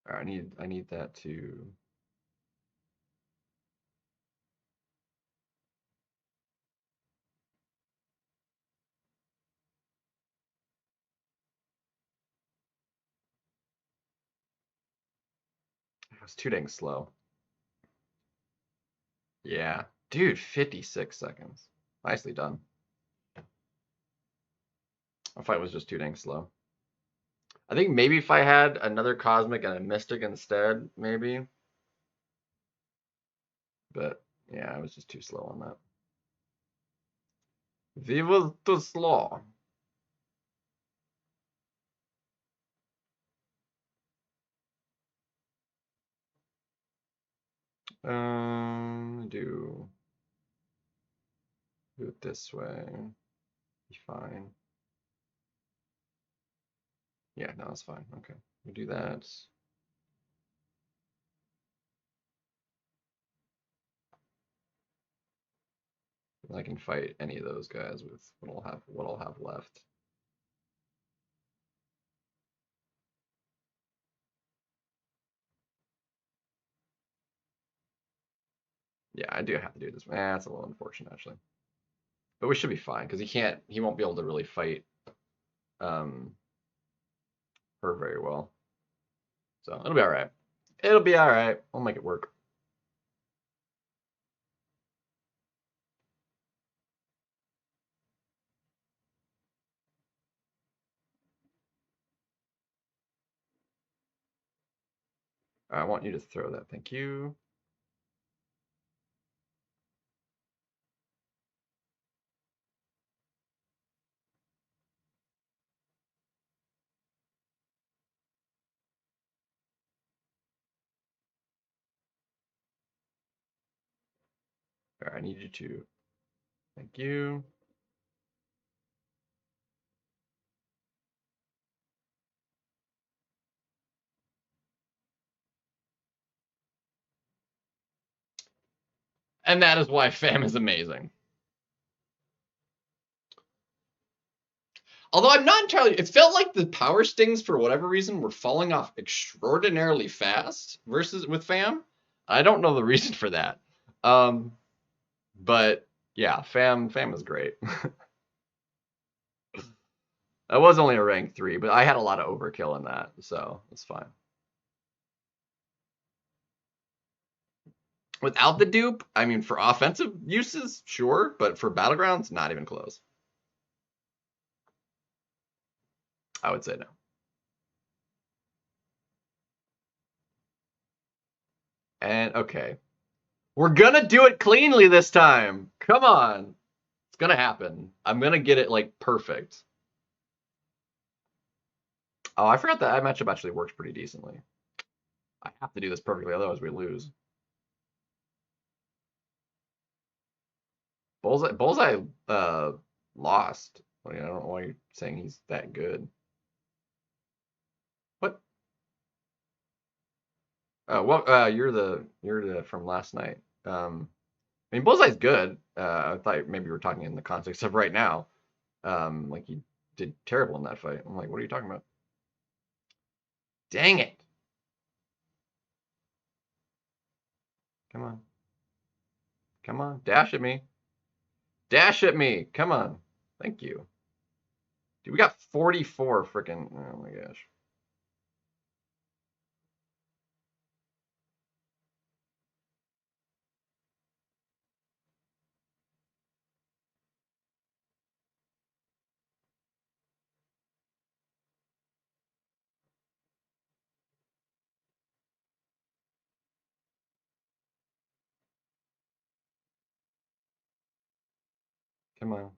All right, I need that to. It was too dang slow. Yeah, dude, 56 seconds. Nicely done. My fight was just too dang slow. I think maybe if I had another Cosmic and a Mystic instead, maybe. But yeah, I was just too slow on that. We was too slow. Do it this way. Be fine. Yeah, no, it's fine. Okay. We do that. I can fight any of those guys with what I'll have left. Yeah, I do have to do this. That's a little unfortunate actually. But we should be fine because he won't be able to really fight her very well. So it'll be all right. It'll be all right. We'll make it work. I want you to throw that. Thank you. All right, I need you to. Thank you. And that is why FAM is amazing. Although I'm not entirely, it felt like the power stings for whatever reason were falling off extraordinarily fast versus with FAM. I don't know the reason for that. But yeah, FAM is great. I was only a rank 3, but I had a lot of overkill in that, so it's fine. Without the dupe, I mean, for offensive uses, sure, but for battlegrounds, not even close. I would say no. And okay, we're gonna do it cleanly this time. Come on, it's gonna happen. I'm gonna get it like perfect. Oh, I forgot that matchup actually works pretty decently. I have to do this perfectly, otherwise we lose. Bullseye lost. I don't know why you're saying he's that good. What? Well, you're the from last night. I mean, Bullseye's good. I thought maybe you were talking in the context of right now. Like he did terrible in that fight. I'm like, what are you talking about? Dang it! Come on, come on, dash at me, dash at me. Come on, thank you. Dude, we got 44 freaking. Oh my gosh. Come on.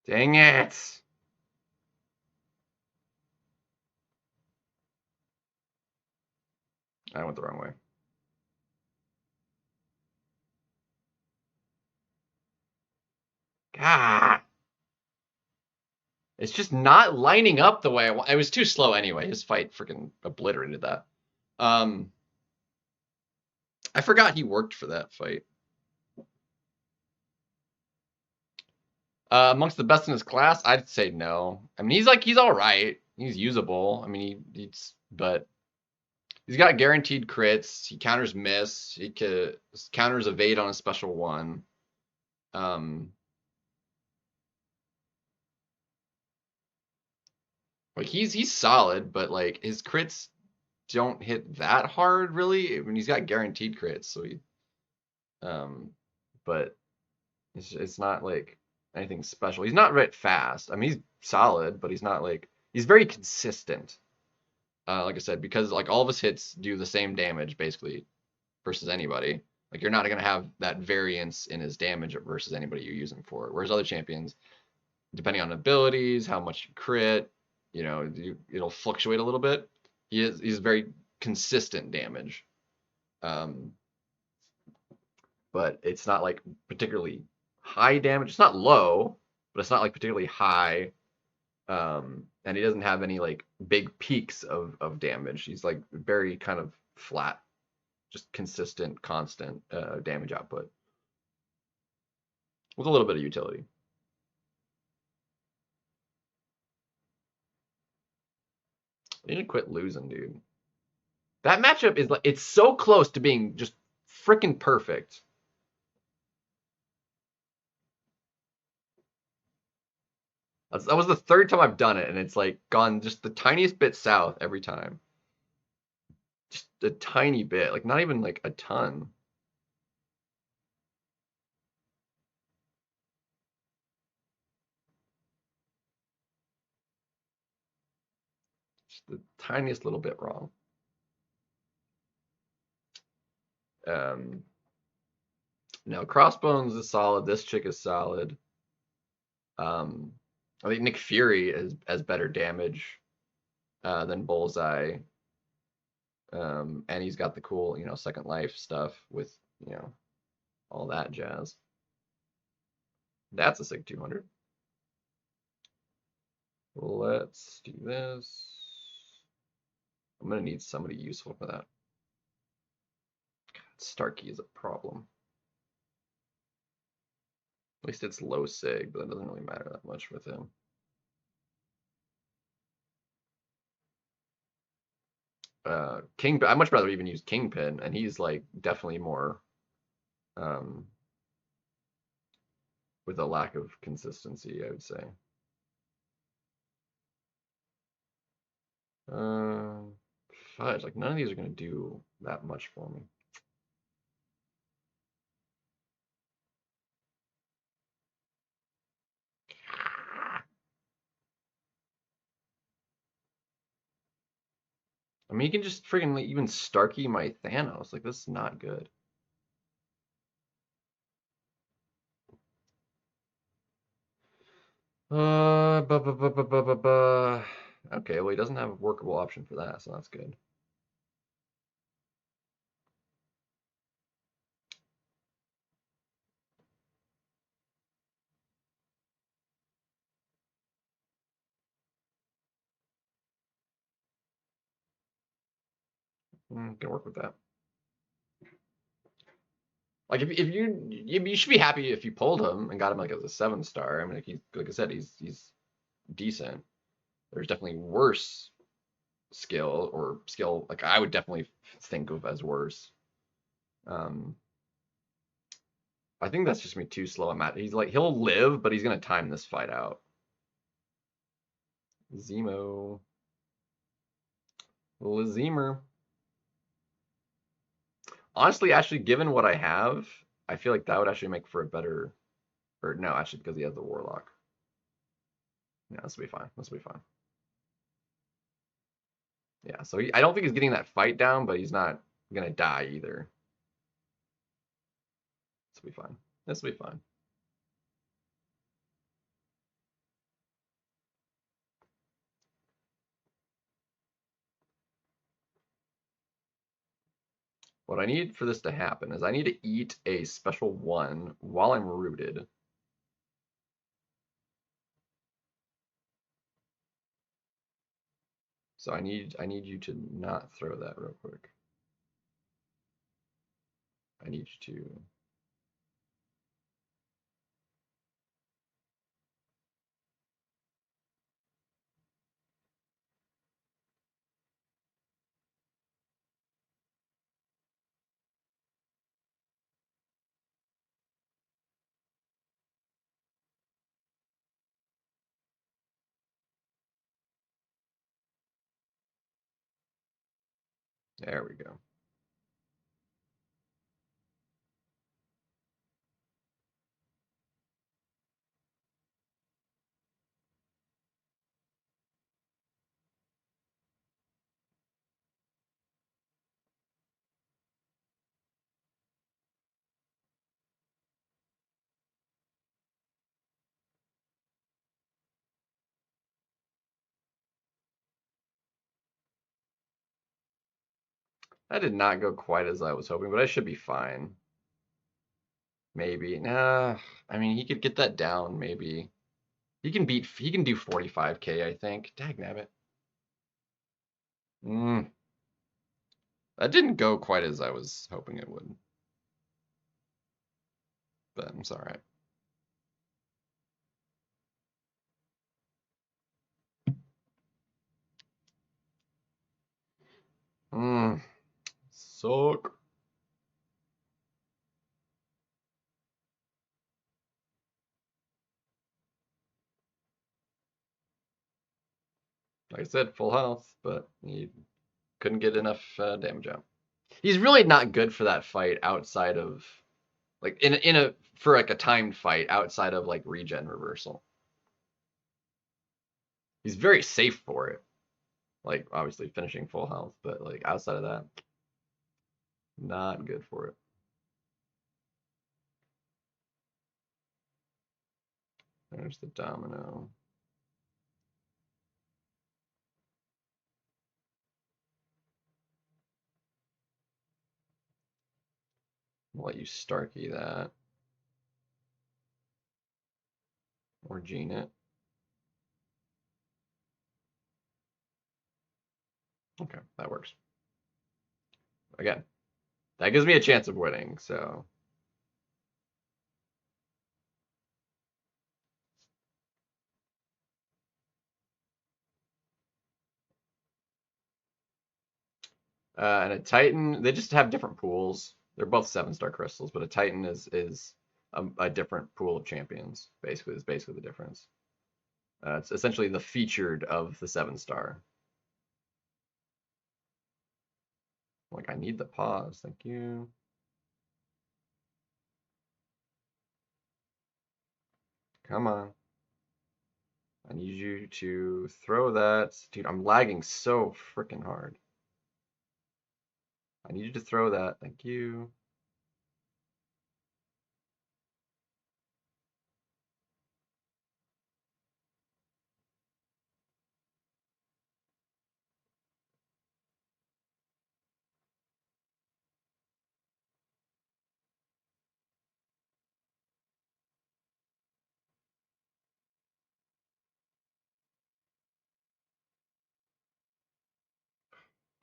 Dang it! I went the wrong way. God. It's just not lining up the way I want. It was too slow anyway. His fight freaking obliterated that. I forgot he worked for that fight. Amongst the best in his class, I'd say no. I mean, he's all right. He's usable. I mean, but he's got guaranteed crits. He counters miss. He counters evade on a special one. Like he's solid, but like his crits don't hit that hard really. I mean, he's got guaranteed crits, so but it's not like anything special. He's not right fast. I mean, he's solid, but he's not like he's very consistent. Like I said, because like all of his hits do the same damage basically versus anybody. Like you're not gonna have that variance in his damage versus anybody you use him for. Whereas other champions, depending on abilities, how much you crit, it'll fluctuate a little bit. He's very consistent damage. Um, but it's not like particularly high damage. It's not low, but it's not like particularly high. And he doesn't have any like big peaks of damage. He's like very kind of flat, just consistent, constant damage output with a little bit of utility. You need to quit losing, dude. That matchup is like it's so close to being just freaking perfect. That was the third time I've done it, and it's like gone just the tiniest bit south every time. Just a tiny bit, like not even like a ton. Just the tiniest little bit wrong. Um, now Crossbones is solid. This chick is solid. I think Nick Fury has better damage than Bullseye. And he's got the cool, Second Life stuff with, all that jazz. That's a SIG 200. Let's do this. I'm gonna need somebody useful for that. God, Starkey is a problem. At least it's low SIG, but that doesn't really matter that much with him. King, I'd much rather even use Kingpin, and he's like definitely more with a lack of consistency, I would say. Fudge, like none of these are gonna do that much for me. I mean, you can just freaking like, even Starkey my Thanos. Like, this is not good. Okay, well, he doesn't have a workable option for that, so that's good. Can work with that. Like, if you should be happy if you pulled him and got him like as a 7-star. I mean, like I said, he's decent. There's definitely worse skill like I would definitely think of as worse. I think that's just me too slow. He's like he'll live, but he's gonna time this fight out. Zemo, Lazimer. Honestly, actually, given what I have, I feel like that would actually make for a better. Or no, actually, because he has the Warlock. Yeah, this will be fine. This will be fine. Yeah, so I don't think he's getting that fight down, but he's not gonna die either. This will be fine. This will be fine. What I need for this to happen is I need to eat a special one while I'm rooted. So I need you to not throw that real quick. I need you to. There we go. That did not go quite as I was hoping, but I should be fine. Maybe. Nah, I mean, he could get that down, maybe. He can do 45k, I think. Dagnabbit. That didn't go quite as I was hoping it would. But it's all right. Suck. Like I said, full health, but he couldn't get enough damage out. He's really not good for that fight outside of like for like a timed fight outside of like regen reversal. He's very safe for it. Like obviously finishing full health, but like outside of that, not good for it. There's the domino. I'll let you Starkey that. Or Gene it. Okay, that works. Again, that gives me a chance of winning, so. And a Titan, they just have different pools. They're both 7-star crystals, but a Titan is a different pool of champions. Basically, is basically the difference. It's essentially the featured of the 7-star. Like, I need the pause. Thank you. Come on. I need you to throw that. Dude, I'm lagging so freaking hard. I need you to throw that. Thank you.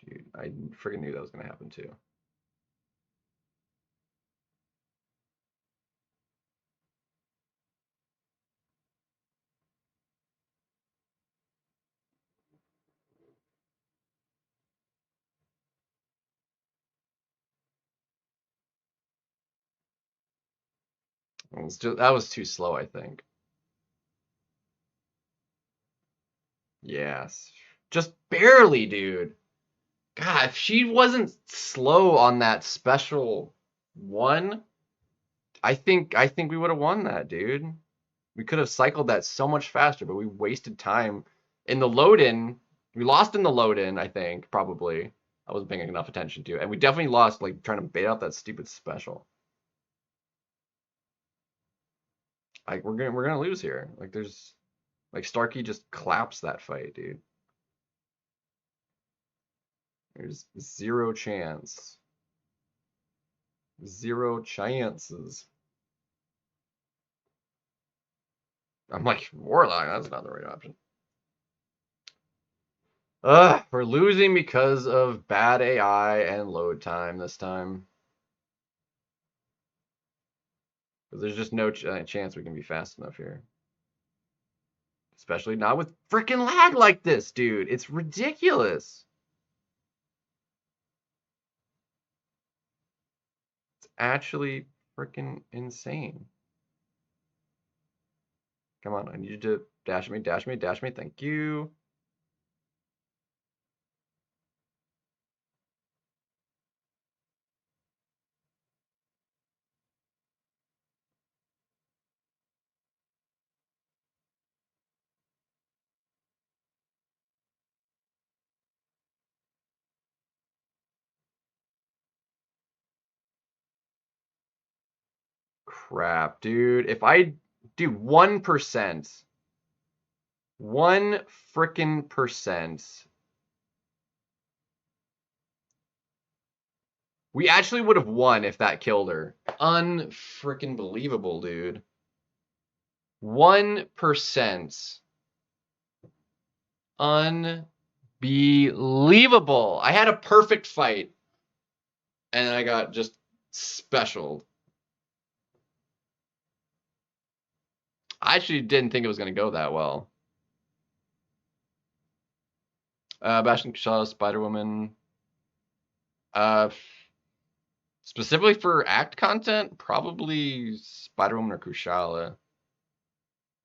Dude, I freaking knew that was going to happen too. That was too slow, I think. Yes. Just barely, dude. God, if she wasn't slow on that special one, I think we would have won that, dude. We could have cycled that so much faster, but we wasted time in the load-in. We lost in the load-in, I think, probably. I wasn't paying enough attention to it. And we definitely lost like trying to bait out that stupid special. Like we're gonna lose here. Like there's like Starkey just claps that fight, dude. There's zero chance. Zero chances. I'm like, Warlock, that's not the right option. Ugh, we're losing because of bad AI and load time this time. Because there's just no chance we can be fast enough here. Especially not with freaking lag like this, dude. It's ridiculous. It's actually freaking insane. Come on, I need you to dash me, dash me, dash me. Thank you. Crap, dude. If I do 1%, 1 frickin' percent We actually would have won if that killed her. Unfreaking believable, dude. 1%. Unbelievable. I had a perfect fight. And I got just specialed. I actually didn't think it was going to go that well. Bastion Shaw, Spider-Woman. Specifically for act content, probably Spider-Woman or Kushala.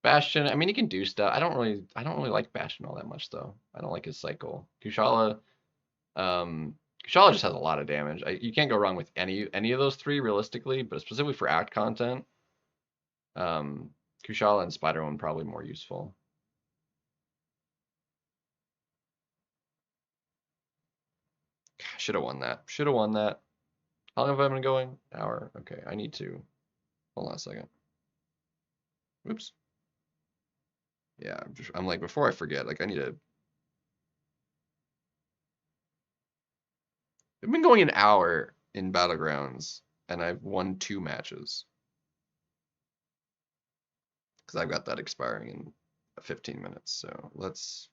Bastion, I mean, he can do stuff. I don't really like Bastion all that much though. I don't like his cycle. Kushala just has a lot of damage. You can't go wrong with any of those three realistically, but specifically for act content, Kushala and Spider-Woman probably more useful. Should have won that. Should have won that. How long have I been going? An hour. Okay, I need to. Hold on a second. Oops. Yeah, I'm like, before I forget, like I need to. I've been going an hour in Battlegrounds, and I've won 2 matches. Because I've got that expiring in 15 minutes, so let's.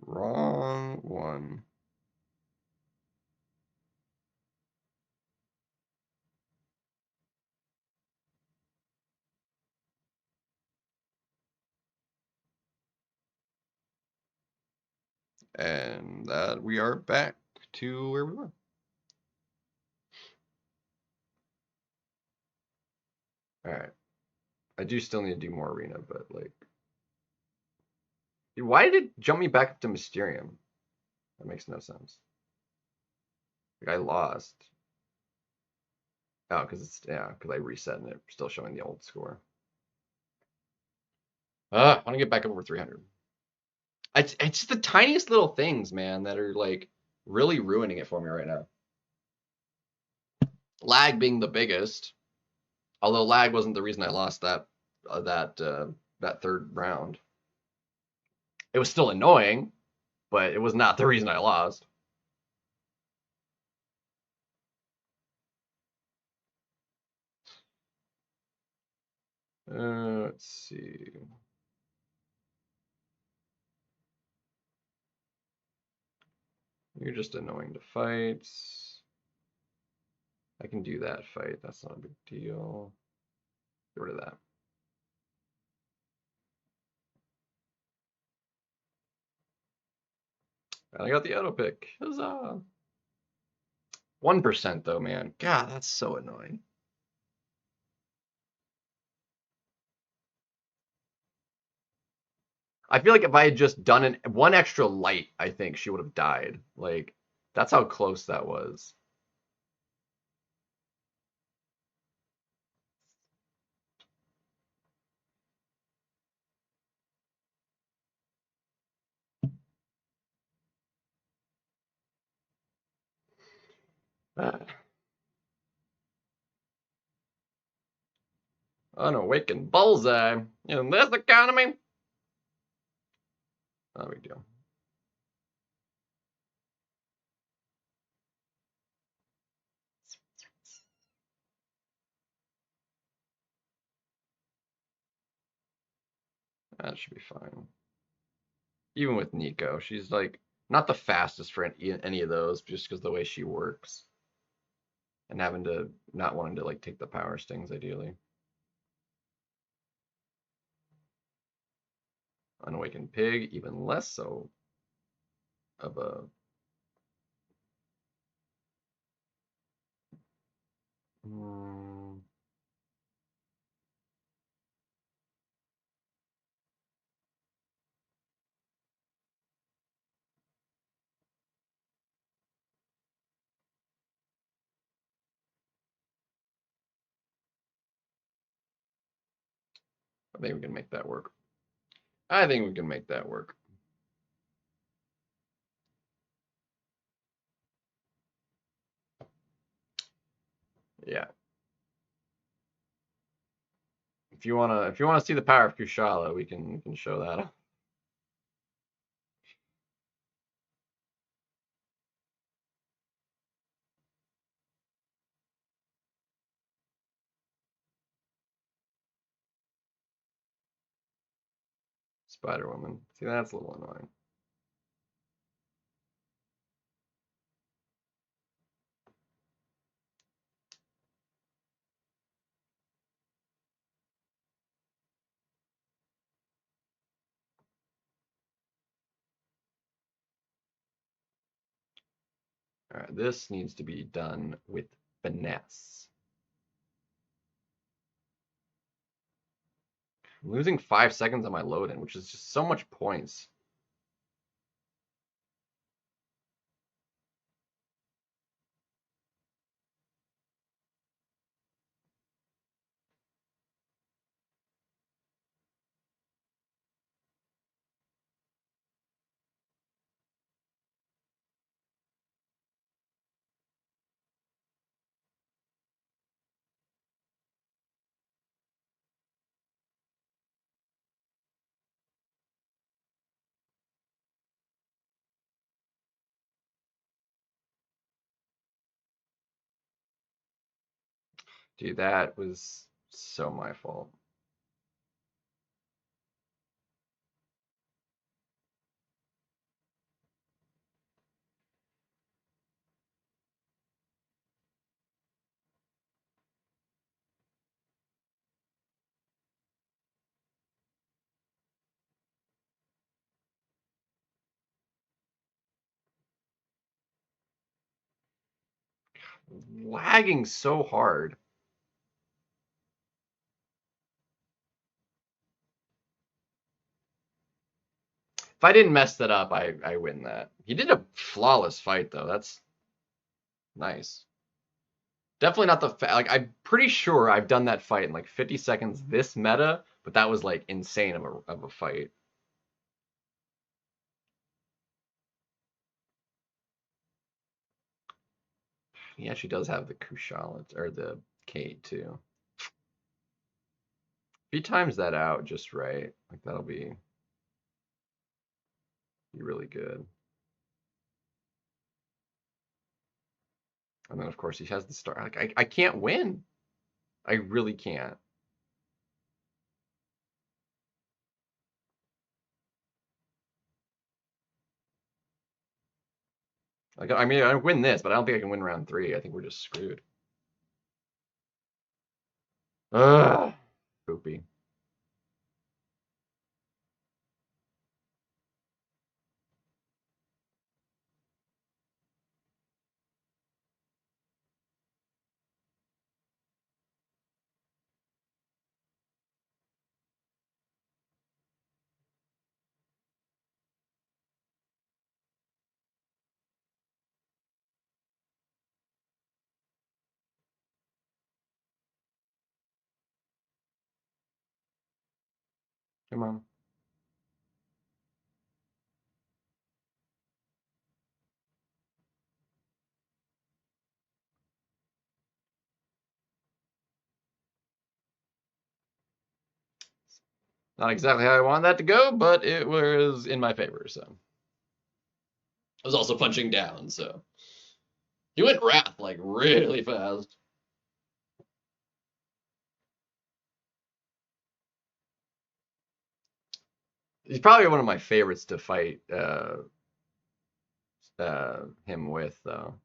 Wrong one. And that we are back to where we were. Alright. I do still need to do more arena, but like. Dude, why did it jump me back up to Mysterium? That makes no sense. Like I lost. Oh, because I reset and it's still showing the old score. I want to get back over 300. It's just the tiniest little things, man, that are like really ruining it for me right now. Lag being the biggest, although lag wasn't the reason I lost that third round. It was still annoying, but it was not the reason I lost. Let's see. You're just annoying to fight. I can do that fight. That's not a big deal. Get rid of that. And I got the auto pick. Huzzah! 1% though, man. God, that's so annoying. I feel like if I had just done one extra light, I think she would have died. Like, that's how close that was. Unawakened bullseye in this economy. No big deal. That should be fine. Even with Nico, she's like not the fastest for any of those, just because the way she works, and having to not wanting to like take the power stings ideally. Unawakened pig, even less so of a. I think we can make that work. I think we can make that work. Yeah. wanna see the power of Kushala, we can show that. Spider-Woman. See, that's a little annoying. All right, this needs to be done with finesse. I'm losing 5 seconds on my load-in, which is just so much points. Dude, that was so my fault. Lagging so hard. If I didn't mess that up, I win that. He did a flawless fight though. That's nice. Definitely not the like I'm pretty sure I've done that fight in like 50 seconds this meta, but that was like insane of a fight. He actually does have the Kushala or the Kate too. If he times that out just right, like that'll be really good. And then of course he has the star. Like I can't win. I really can't. Like I mean I win this, but I don't think I can win round 3. I think we're just screwed. Ugh, poopy. Come on. Not exactly how I wanted that to go, but it was in my favor, so. I was also punching down, so. He went Wrath, like, really fast. He's probably one of my favorites to fight him with, though.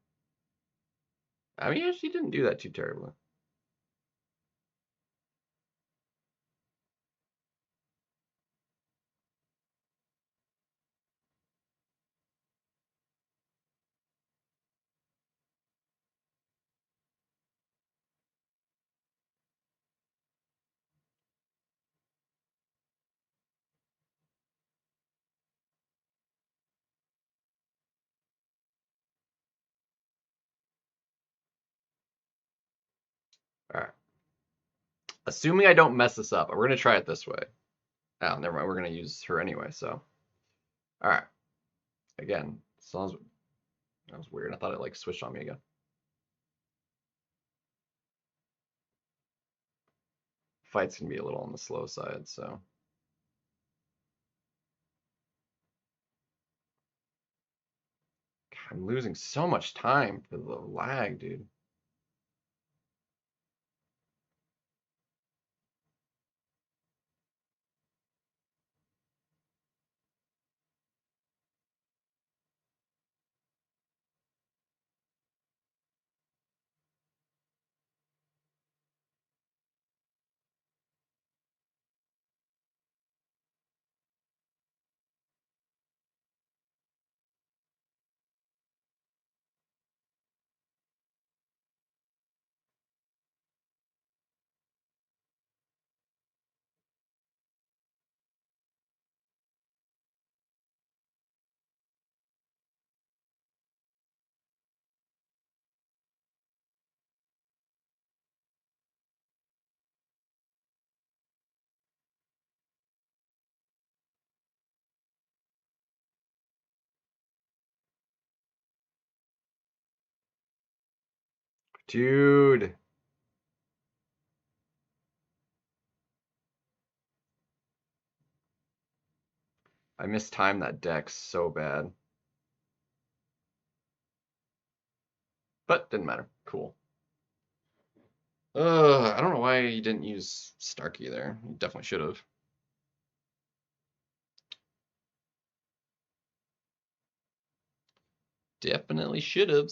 I mean, he actually didn't do that too terribly. All right. Assuming I don't mess this up, we're going to try it this way. Oh, never mind. We're going to use her anyway, so. All right. Again, that was weird. I thought it, like, switched on me again. fight's gonna be a little on the slow side, so. God, I'm losing so much time for the lag, dude. Dude. I mistimed that deck so bad. But didn't matter. Cool. I don't know why he didn't use Starkey there. He definitely should have. Definitely should have.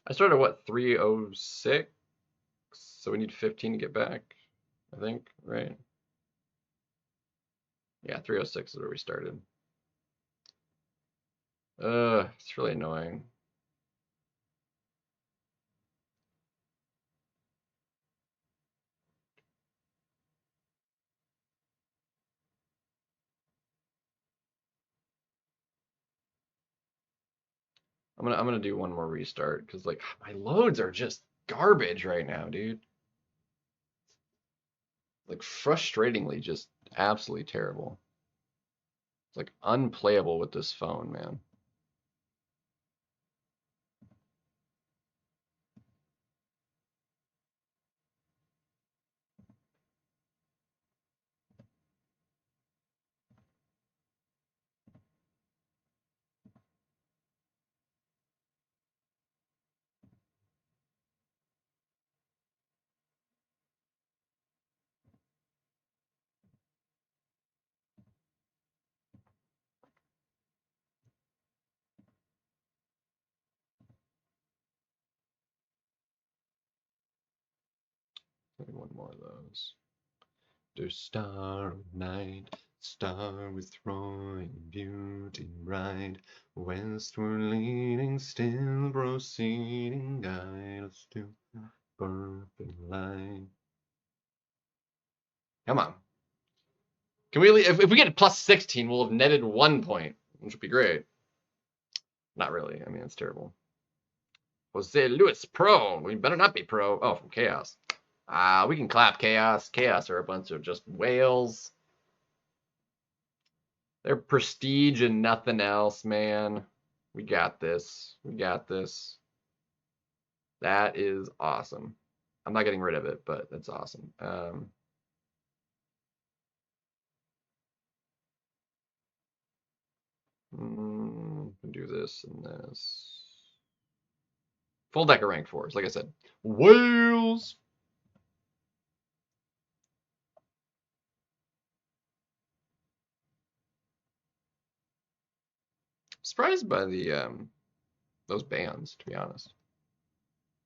I started what, 306? So we need 15 to get back, I think, right? Yeah, 306 is where we started. It's really annoying. I'm gonna do one more restart because like my loads are just garbage right now, dude. Like frustratingly just absolutely terrible. It's like unplayable with this phone, man. Maybe one more of those. The star of night, star withdrawing beauty bright, westward leading, still proceeding, guide us to perfect light. Come on. Can we, if we get plus 16, we'll have netted 1 point, which would be great. Not really. I mean, it's terrible. Jose Luis, pro. We better not be pro. Oh, from Chaos. We can clap Chaos. Chaos are a bunch of just whales. They're prestige and nothing else, man. We got this. We got this. That is awesome. I'm not getting rid of it, but that's awesome. Do this and this. Full deck of rank fours, like I said. Whales! Surprised by the those bans, to be honest.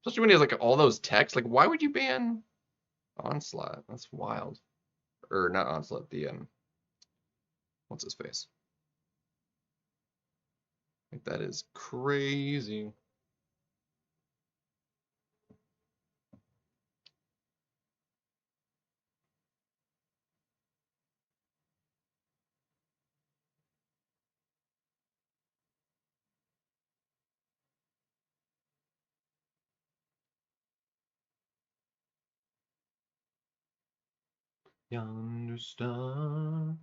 Especially when he has like all those texts. Like, why would you ban Onslaught? That's wild. Or not Onslaught, the what's his face? Like that is crazy. Yonder star.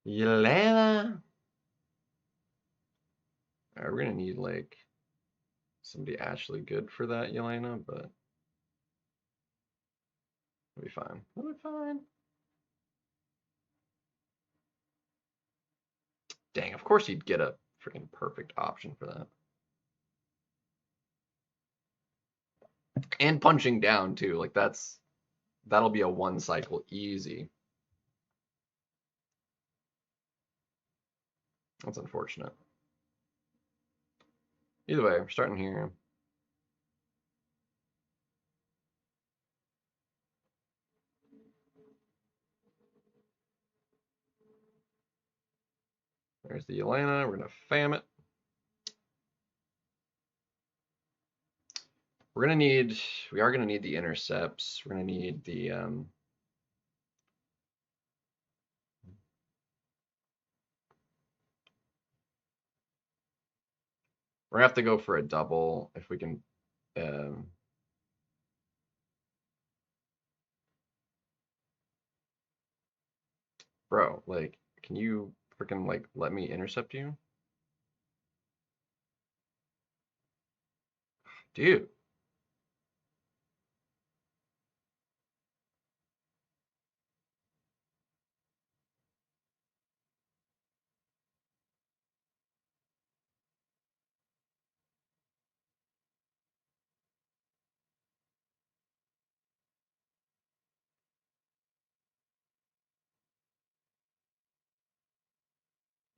Yelena. Alright, we're gonna need like somebody actually good for that Yelena, but it'll be fine. It'll be fine. Dang, of course you'd get a freaking perfect option for that. And punching down too. Like that'll be a one cycle easy. That's unfortunate. Either way, we're starting here. There's the Yelena. We're gonna fam it. We are gonna need the intercepts. We're gonna need the we're gonna have to go for a double if we can bro, like, can you freaking like let me intercept you? Dude.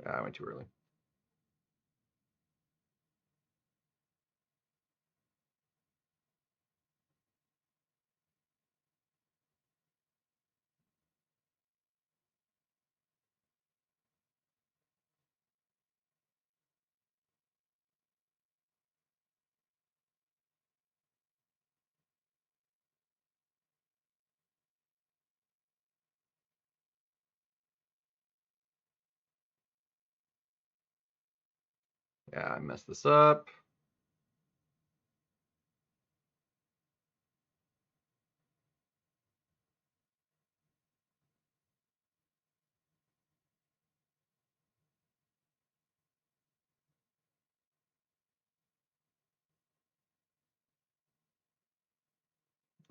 I went too early. Yeah, I messed this up.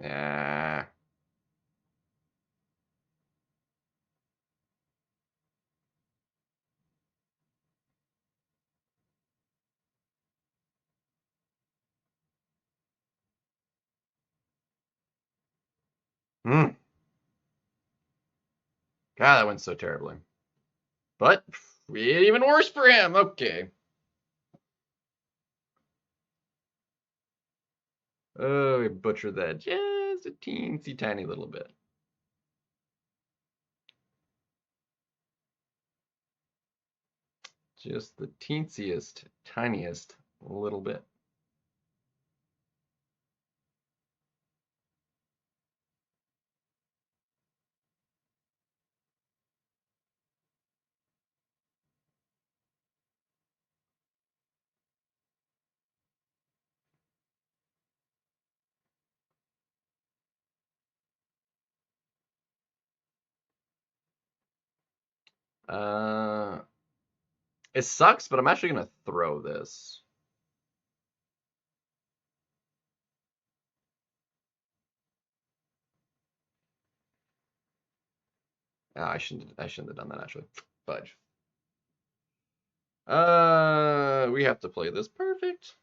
Yeah. Hmm. God, that went so terribly. But even worse for him. Okay. Oh, we butchered that just a teensy tiny little bit. Just the teensiest, tiniest little bit. Uh, it sucks, but I'm actually gonna throw this. I shouldn't have done that actually. Fudge. We have to play this perfect.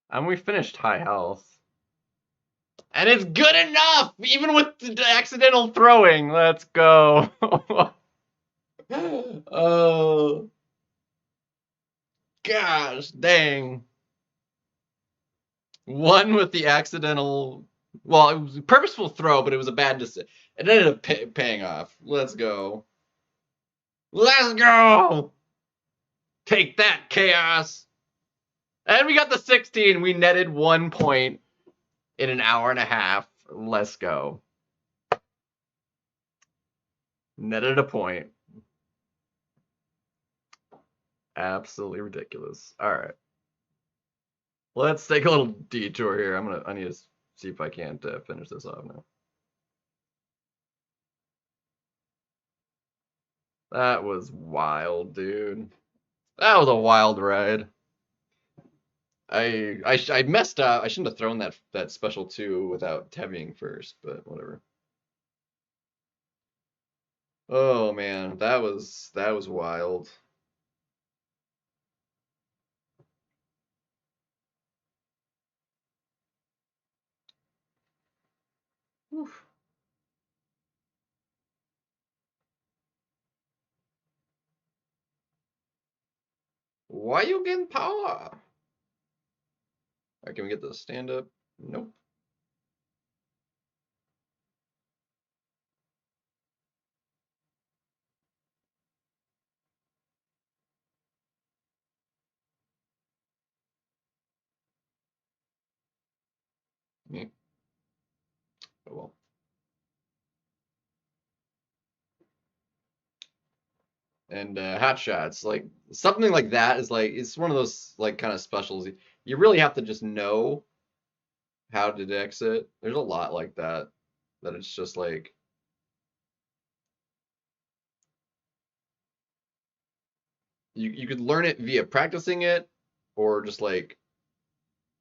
And we finished high health. And it's good enough, even with the accidental throwing. Let's go. Oh, gosh, dang. One with the accidental, well, it was a purposeful throw, but it was a bad decision. It ended up paying off. Let's go. Let's go. Take that, Chaos. And we got the 16. We netted 1 point in an hour and a half. Let's go. Netted a point. Absolutely ridiculous. All right. Let's take a little detour here. I need to see if I can't finish this off now. That was wild, dude. That was a wild ride. I messed up. I shouldn't have thrown that special 2 without heavying first, but whatever. Oh man, that was wild. Oof. Why you getting power? Alright, can we get the stand up? Nope. Me. Oh well. And hot shots, like something like that is like it's one of those like kind of specials. You really have to just know how to exit. There's a lot like that it's just like you could learn it via practicing it or just like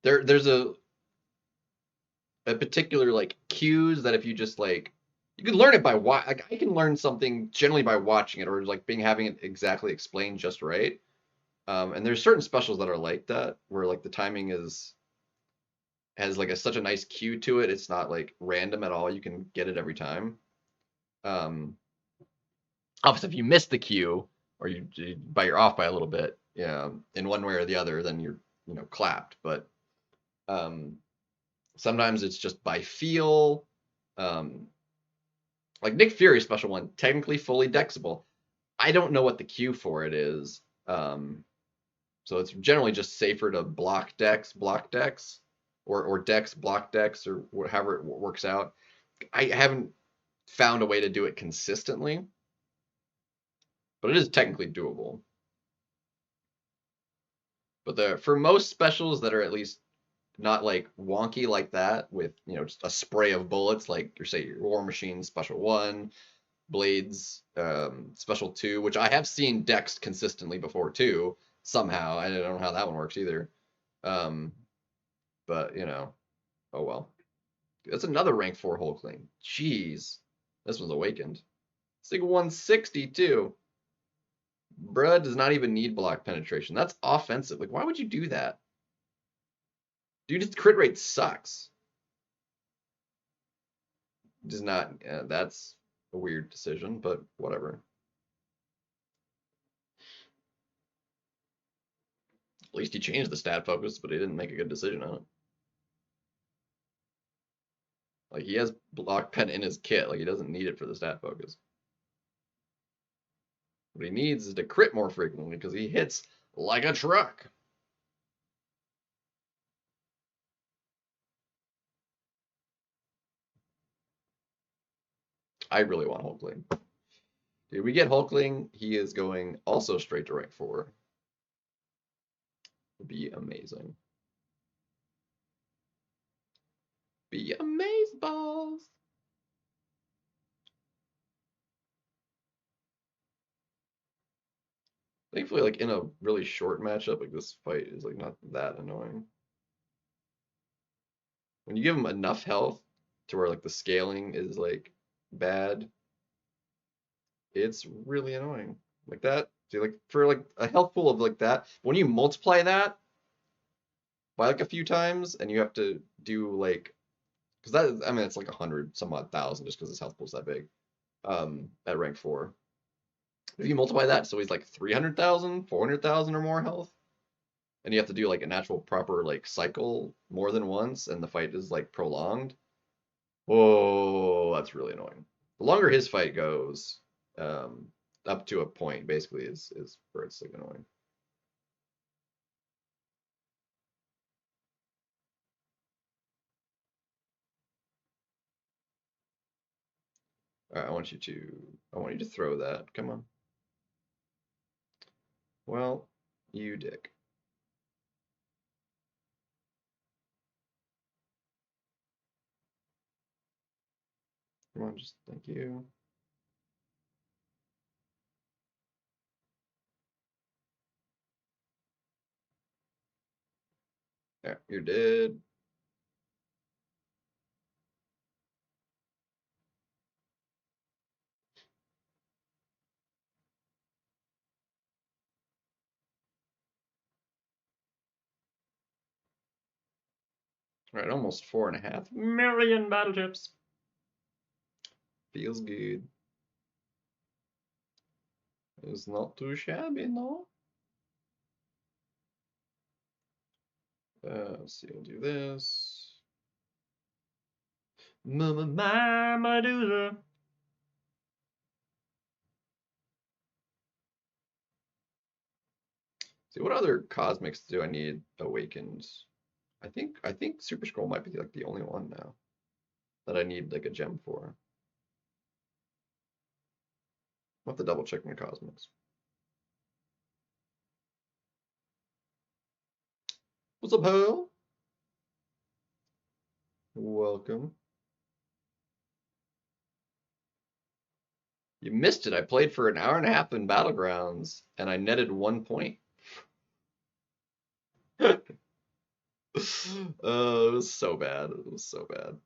there's a particular like cues that if you just like you can learn it by like I can learn something generally by watching it or like being having it exactly explained just right. And there's certain specials that are like that where like the timing has like such a nice cue to it. It's not like random at all. You can get it every time. Um, Obviously, if you miss the cue or you're off by a little bit, yeah, in one way or the other, then you're clapped. But um, sometimes it's just by feel. Um, like Nick Fury's special one, technically fully dexable. I don't know what the cue for it is. So it's generally just safer to block dex, or dex, block dex, or however it works out. I haven't found a way to do it consistently, but it is technically doable. But for most specials that are at least not like wonky like that, with just a spray of bullets, like your War Machine Special 1, Blades Special 2, which I have seen dexed consistently before too. Somehow I don't know how that one works either. Um, but oh well. That's another rank 4 Hulkling. Jeez, this one's awakened. Sig 160 too. Bruh does not even need block penetration. That's offensive. Like, why would you do that? Dude, his crit rate sucks. Does not. That's a weird decision, but whatever. At least he changed the stat focus, but he didn't make a good decision on it. Like, he has block pen in his kit. Like, he doesn't need it for the stat focus. What he needs is to crit more frequently because he hits like a truck. I really want Hulkling. Dude, we get Hulkling, he is going also straight to rank 4. Would be amazing. Be amazed balls. Thankfully, like in a really short matchup, like this fight is like not that annoying. When you give him enough health to where like the scaling is like bad, it's really annoying. Like that, see, like for like a health pool of like that, when you multiply that by like a few times, and you have to do like, because that, I mean, it's like 100 some odd thousand just because his health pool's that big. At rank 4. If you multiply that, so he's like 300,000, 400,000 or more health, and you have to do like an actual proper like cycle more than once, and the fight is like prolonged. Oh, that's really annoying. The longer his fight goes, um, up to a point, basically, is where it's like annoying. All right, I want you to throw that. Come on. Well, you dick. Come on, just thank you. Yeah, you're dead. All right, almost 4.5 million battle chips. Feels good. It's not too shabby, no. Let's see, we'll do this. Mama dooza. See, what other cosmics do I need awakened? I think Super Scroll might be like the only one now that I need like a gem for. I'll have to double check my cosmics. What's up, ho? Welcome. You missed it. I played for an hour and a half in Battlegrounds and I netted 1 point. Oh, it was so bad. It was so bad.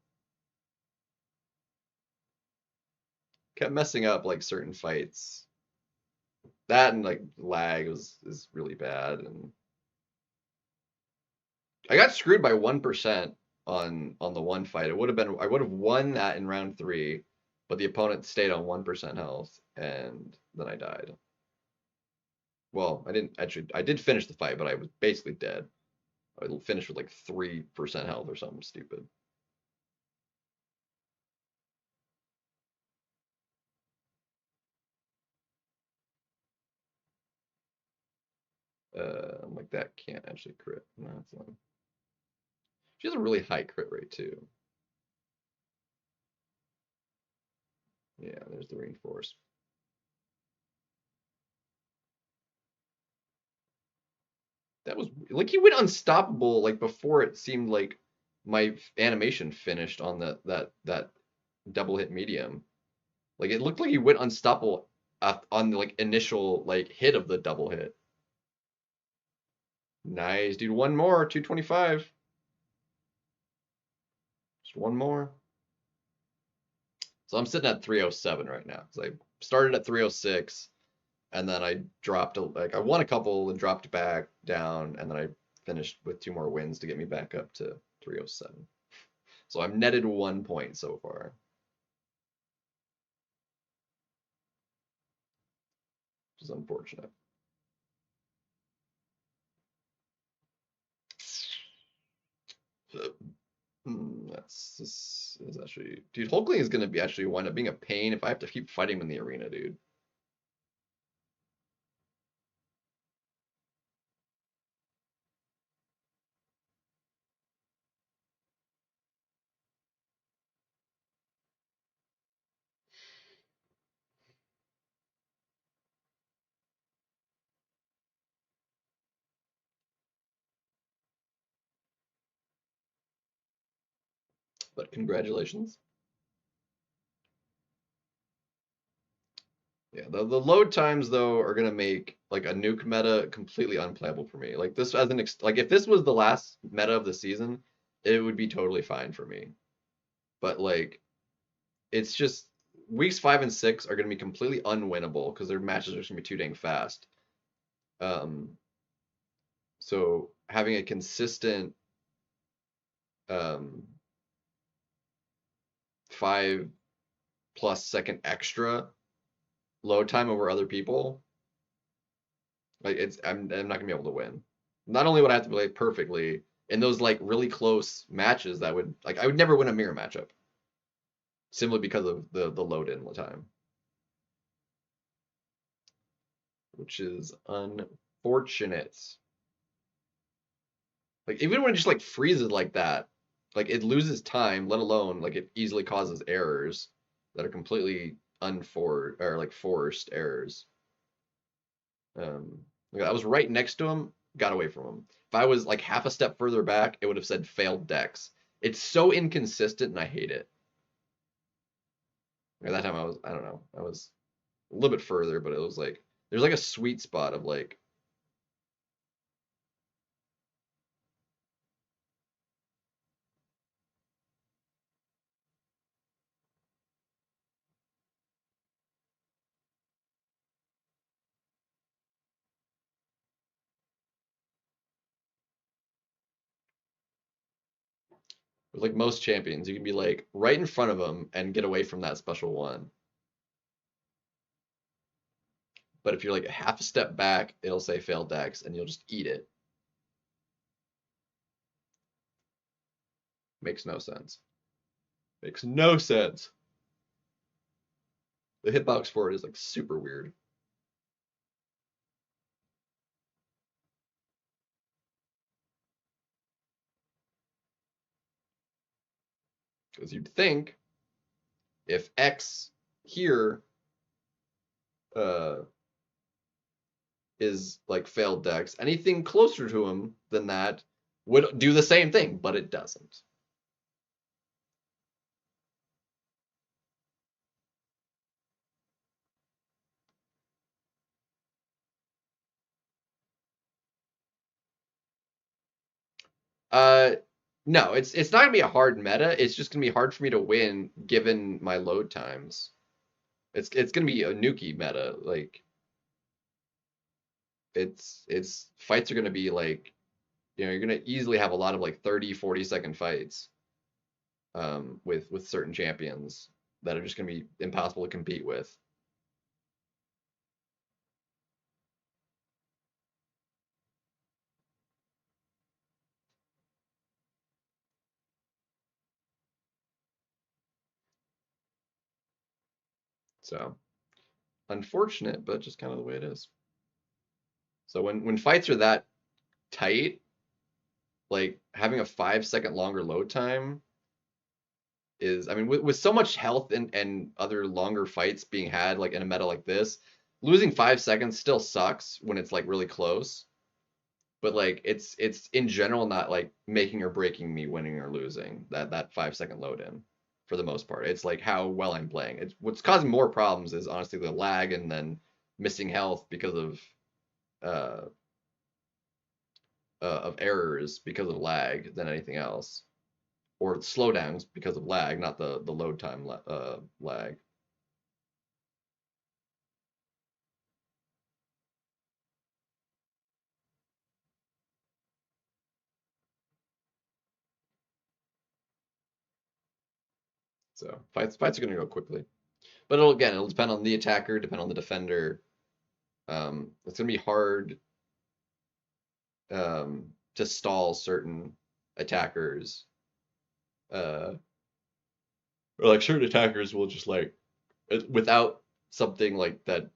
Kept messing up like certain fights. That and like lag is really bad, and I got screwed by 1% on the one fight. It would have been I would have won that in round 3, but the opponent stayed on 1% health, and then I died. Well, I didn't actually. I did finish the fight, but I was basically dead. I finished with like 3% health or something stupid. I'm like that can't actually crit. No, it's not. She has a really high crit rate too. Yeah, there's the reinforce. That was like he went unstoppable like before it seemed like my animation finished on that double hit medium. Like it looked like he went unstoppable on the like initial like hit of the double hit. Nice, dude. One more, 225. Just one more. So I'm sitting at 307 right now. So I started at 306 and then I dropped like I won a couple and dropped back down and then I finished with 2 more wins to get me back up to 307. So I'm netted 1 point so far, which is unfortunate. This is actually, dude. Hulkling is gonna be actually wind up being a pain if I have to keep fighting him in the arena, dude. But congratulations. Yeah, the load times though are gonna make like a nuke meta completely unplayable for me. Like this as an like if this was the last meta of the season, it would be totally fine for me. But like it's just weeks 5 and 6 are gonna be completely unwinnable because their matches are just gonna be too dang fast. Um, so having a consistent um 5+ second extra load time over other people, like I'm not gonna be able to win. Not only would I have to play perfectly in those like really close matches, that would like I would never win a mirror matchup simply because of the load in time, which is unfortunate. Like even when it just like freezes like that, like it loses time, let alone like it easily causes errors that are completely unfor or like forced errors. Like I was right next to him, got away from him. If I was like half a step further back, it would have said failed Dex. It's so inconsistent and I hate it. At that time I don't know, I was a little bit further, but it was like there's like a sweet spot of like with like most champions, you can be like right in front of them and get away from that special one. But if you're like half a step back, it'll say failed Dex and you'll just eat it. Makes no sense. Makes no sense. The hitbox for it is like super weird. Because you'd think if X here uh, is like failed Dex, anything closer to him than that would do the same thing, but it doesn't. Uh, no, it's not gonna be a hard meta. It's just gonna be hard for me to win given my load times. It's gonna be a nuki meta. Like it's fights are gonna be like you're gonna easily have a lot of like 30, 40 second fights with certain champions that are just gonna be impossible to compete with. So unfortunate, but just kind of the way it is. So when fights are that tight, like having a 5 second longer load time is, I mean, with so much health and other longer fights being had like in a meta like this, losing 5 seconds still sucks when it's like really close. But like it's in general not like making or breaking me winning or losing that 5 second load in for the most part. It's like how well I'm playing. It's what's causing more problems is honestly the lag and then missing health because uh, of errors because of lag than anything else, or slowdowns because of lag, not the load time lag. So fights are gonna go quickly, but it'll depend on the attacker, depend on the defender. It's gonna be hard to stall certain attackers, uh, or like certain attackers will just like without something like that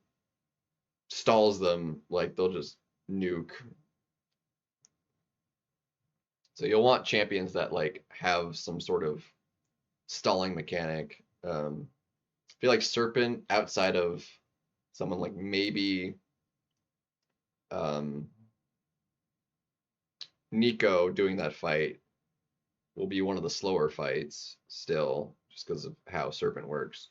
stalls them, like they'll just nuke. So you'll want champions that like have some sort of stalling mechanic. I feel like Serpent outside of someone like maybe um, Nico doing that fight will be one of the slower fights still, just because of how Serpent works.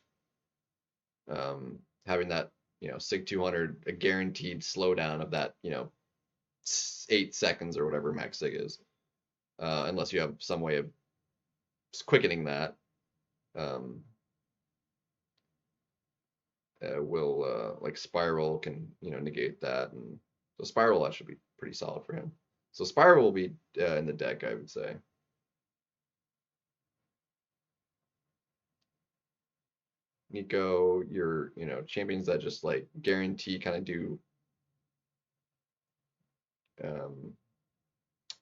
Having that, Sig 200, a guaranteed slowdown of that, 8 seconds or whatever max Sig is, unless you have some way of quickening that. Um, will like Spiral can negate that, and so Spiral that should be pretty solid for him. So Spiral will be in the deck, I would say. Nico, your, champions that just like guarantee kind of do. I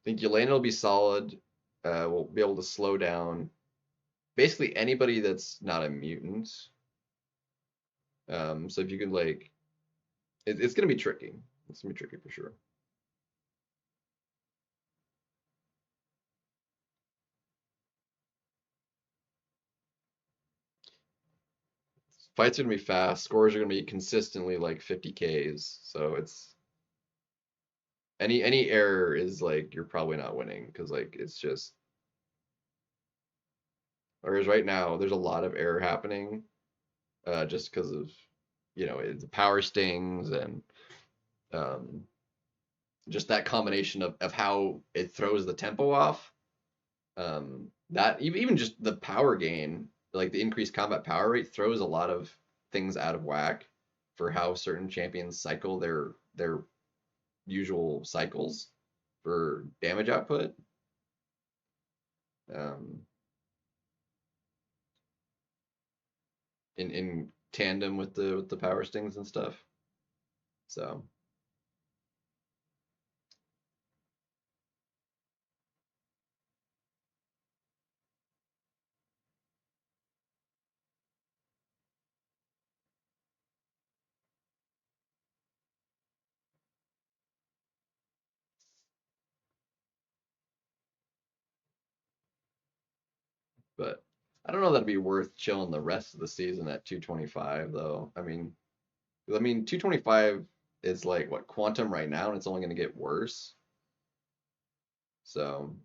think Yelena will be solid. We'll be able to slow down basically anybody that's not a mutant. So if you can like, it's gonna be tricky. It's gonna be tricky for sure. Fights are gonna be fast. Scores are gonna be consistently like 50 Ks. So it's any error is like you're probably not winning because like it's just. Whereas right now there's a lot of error happening, just because of the power stings and um, just that combination of how it throws the tempo off. That even just the power gain, like the increased combat power rate, throws a lot of things out of whack for how certain champions cycle their usual cycles for damage output. Um, in tandem with the power stings and stuff. So but I don't know that'd be worth chilling the rest of the season at 225 though. I mean 225 is like what quantum right now, and it's only going to get worse. So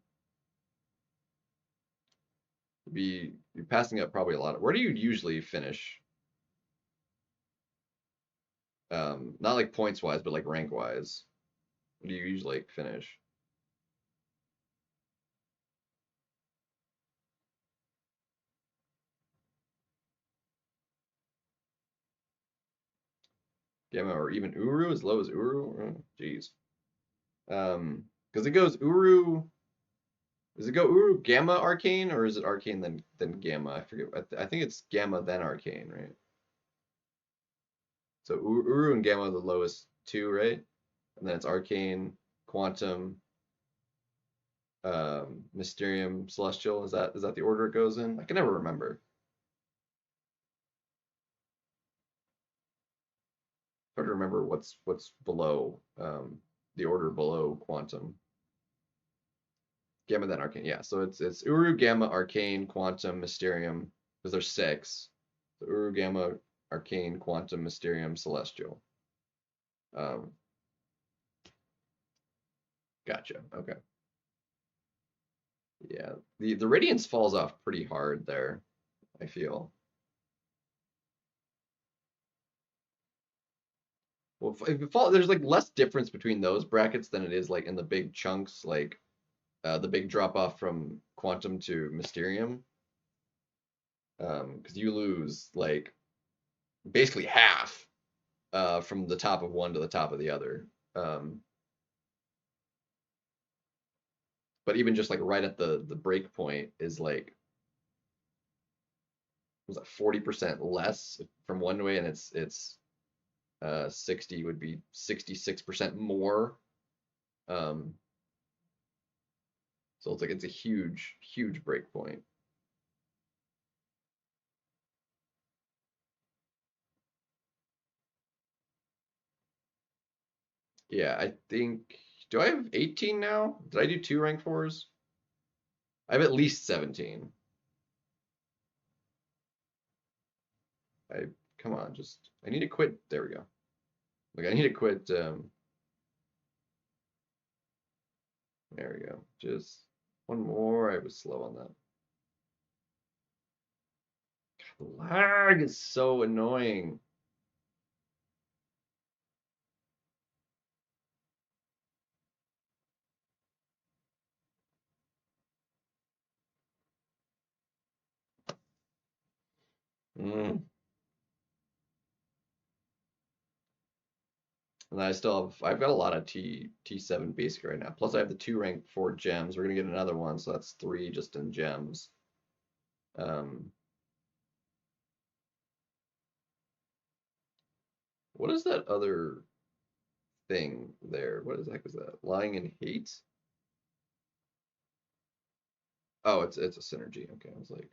you're passing up probably a lot. Where do you usually finish? Not like points wise, but like rank wise. Where do you usually like finish? Gamma or even Uru, as low as Uru? Oh, jeez. Because it goes Uru. Does it go Uru Gamma Arcane, or is it Arcane then Gamma? I forget. I think it's Gamma then Arcane, right? So Uru and Gamma are the lowest two, right? And then it's Arcane, Quantum, Mysterium, Celestial. Is that the order it goes in? I can never remember. Hard to remember what's below the order below Quantum. Gamma then Arcane. Yeah, so it's Uru, Gamma, Arcane, Quantum, Mysterium, because there's six. So Uru, Gamma, Arcane, Quantum, Mysterium, Celestial. Um, gotcha. Okay. Yeah, the Radiance falls off pretty hard there, I feel. Well, if it fall, there's like less difference between those brackets than it is like in the big chunks, like the big drop off from Quantum to Mysterium. Because you lose like basically half from the top of one to the top of the other. Um, but even just like right at the break point is like was that 40% less from one way, and it's 60 would be 66% more. Um, so it's a huge break point. Yeah, I think. Do I have 18 now? Did I do two rank fours? I have at least 17. I Come on, just I need to quit. There we go. Like I need to quit. There we go. Just one more. I was slow on that. The lag is so annoying. Mm. And I've got a lot of T7 basic right now. Plus I have the two rank four gems. We're gonna get another one, so that's three just in gems. Um, What is that other thing there? What the heck is that? Lying in hate? Oh, it's a synergy. Okay, I was like,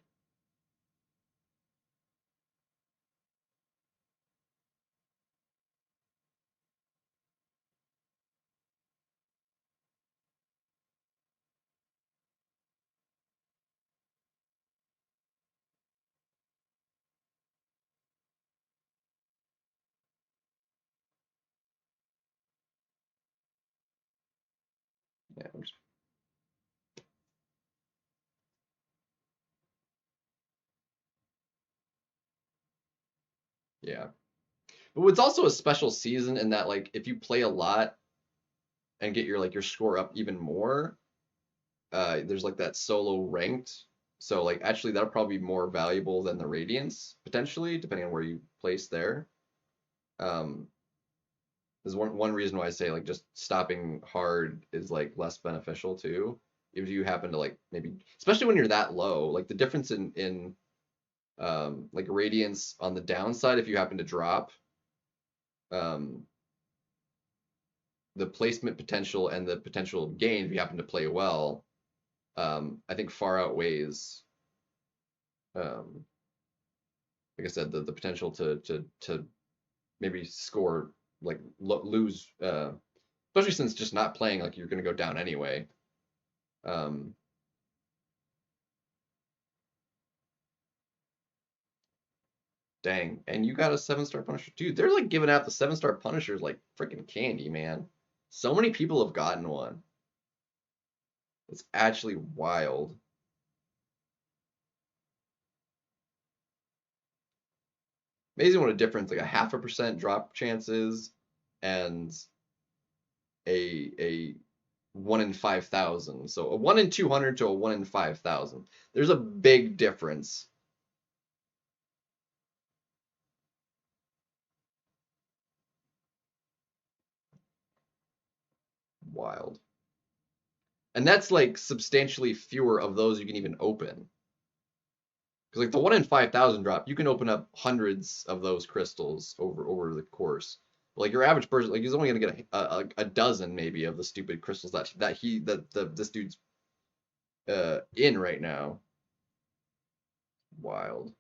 yeah, yeah. But it's also a special season in that like if you play a lot and get your score up even more, there's like that solo ranked. So like actually that'll probably be more valuable than the Radiance potentially, depending on where you place there. Um, there's one reason why I say like just stopping hard is like less beneficial too. If you happen to like maybe, especially when you're that low, like the difference in like Radiance on the downside, if you happen to drop, um, the placement potential and the potential gain if you happen to play well, I think far outweighs, um, like I said, the potential to maybe score like lose, especially since just not playing like you're going to go down anyway. Um, Dang, and you got a 7-star Punisher, dude. They're like giving out the 7-star Punishers like freaking candy, man. So many people have gotten one. It's actually wild. Amazing what a difference like a 0.5% drop chances and a 1 in 5,000. So a 1 in 200 to a 1 in 5,000. There's a big difference. Wild. And that's like substantially fewer of those you can even open. Because like the 1 in 5,000 drop, you can open up hundreds of those crystals over the course. But like your average person, like he's only gonna get a dozen maybe of the stupid crystals that this dude's in right now. Wild.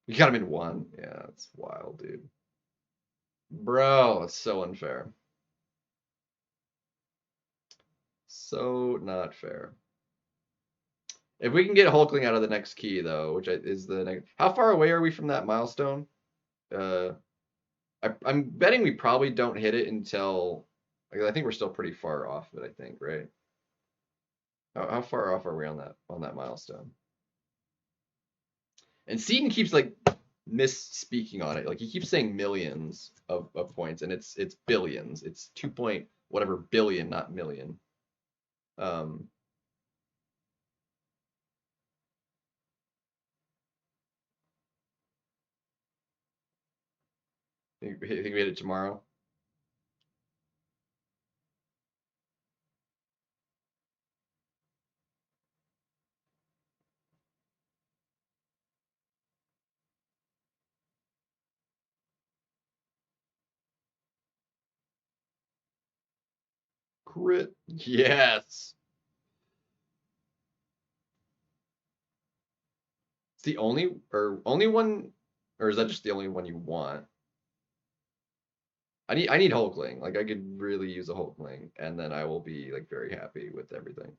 You got him in one. Yeah, it's wild, dude. Bro, it's so unfair. So not fair. If we can get Hulkling out of the next key though, is the next. How far away are we from that milestone? Uh, I'm betting we probably don't hit it until. Like, I think we're still pretty far off of it. I think, right? How far off are we on that milestone? And Seaton keeps like misspeaking on it. Like he keeps saying millions of points, and it's billions. It's 2 point whatever billion, not million. Um, think we hit it tomorrow. Crit. Yes. It's the only one, or is that just the only one you want? I need Hulkling. Like I could really use a Hulkling, and then I will be like very happy with everything.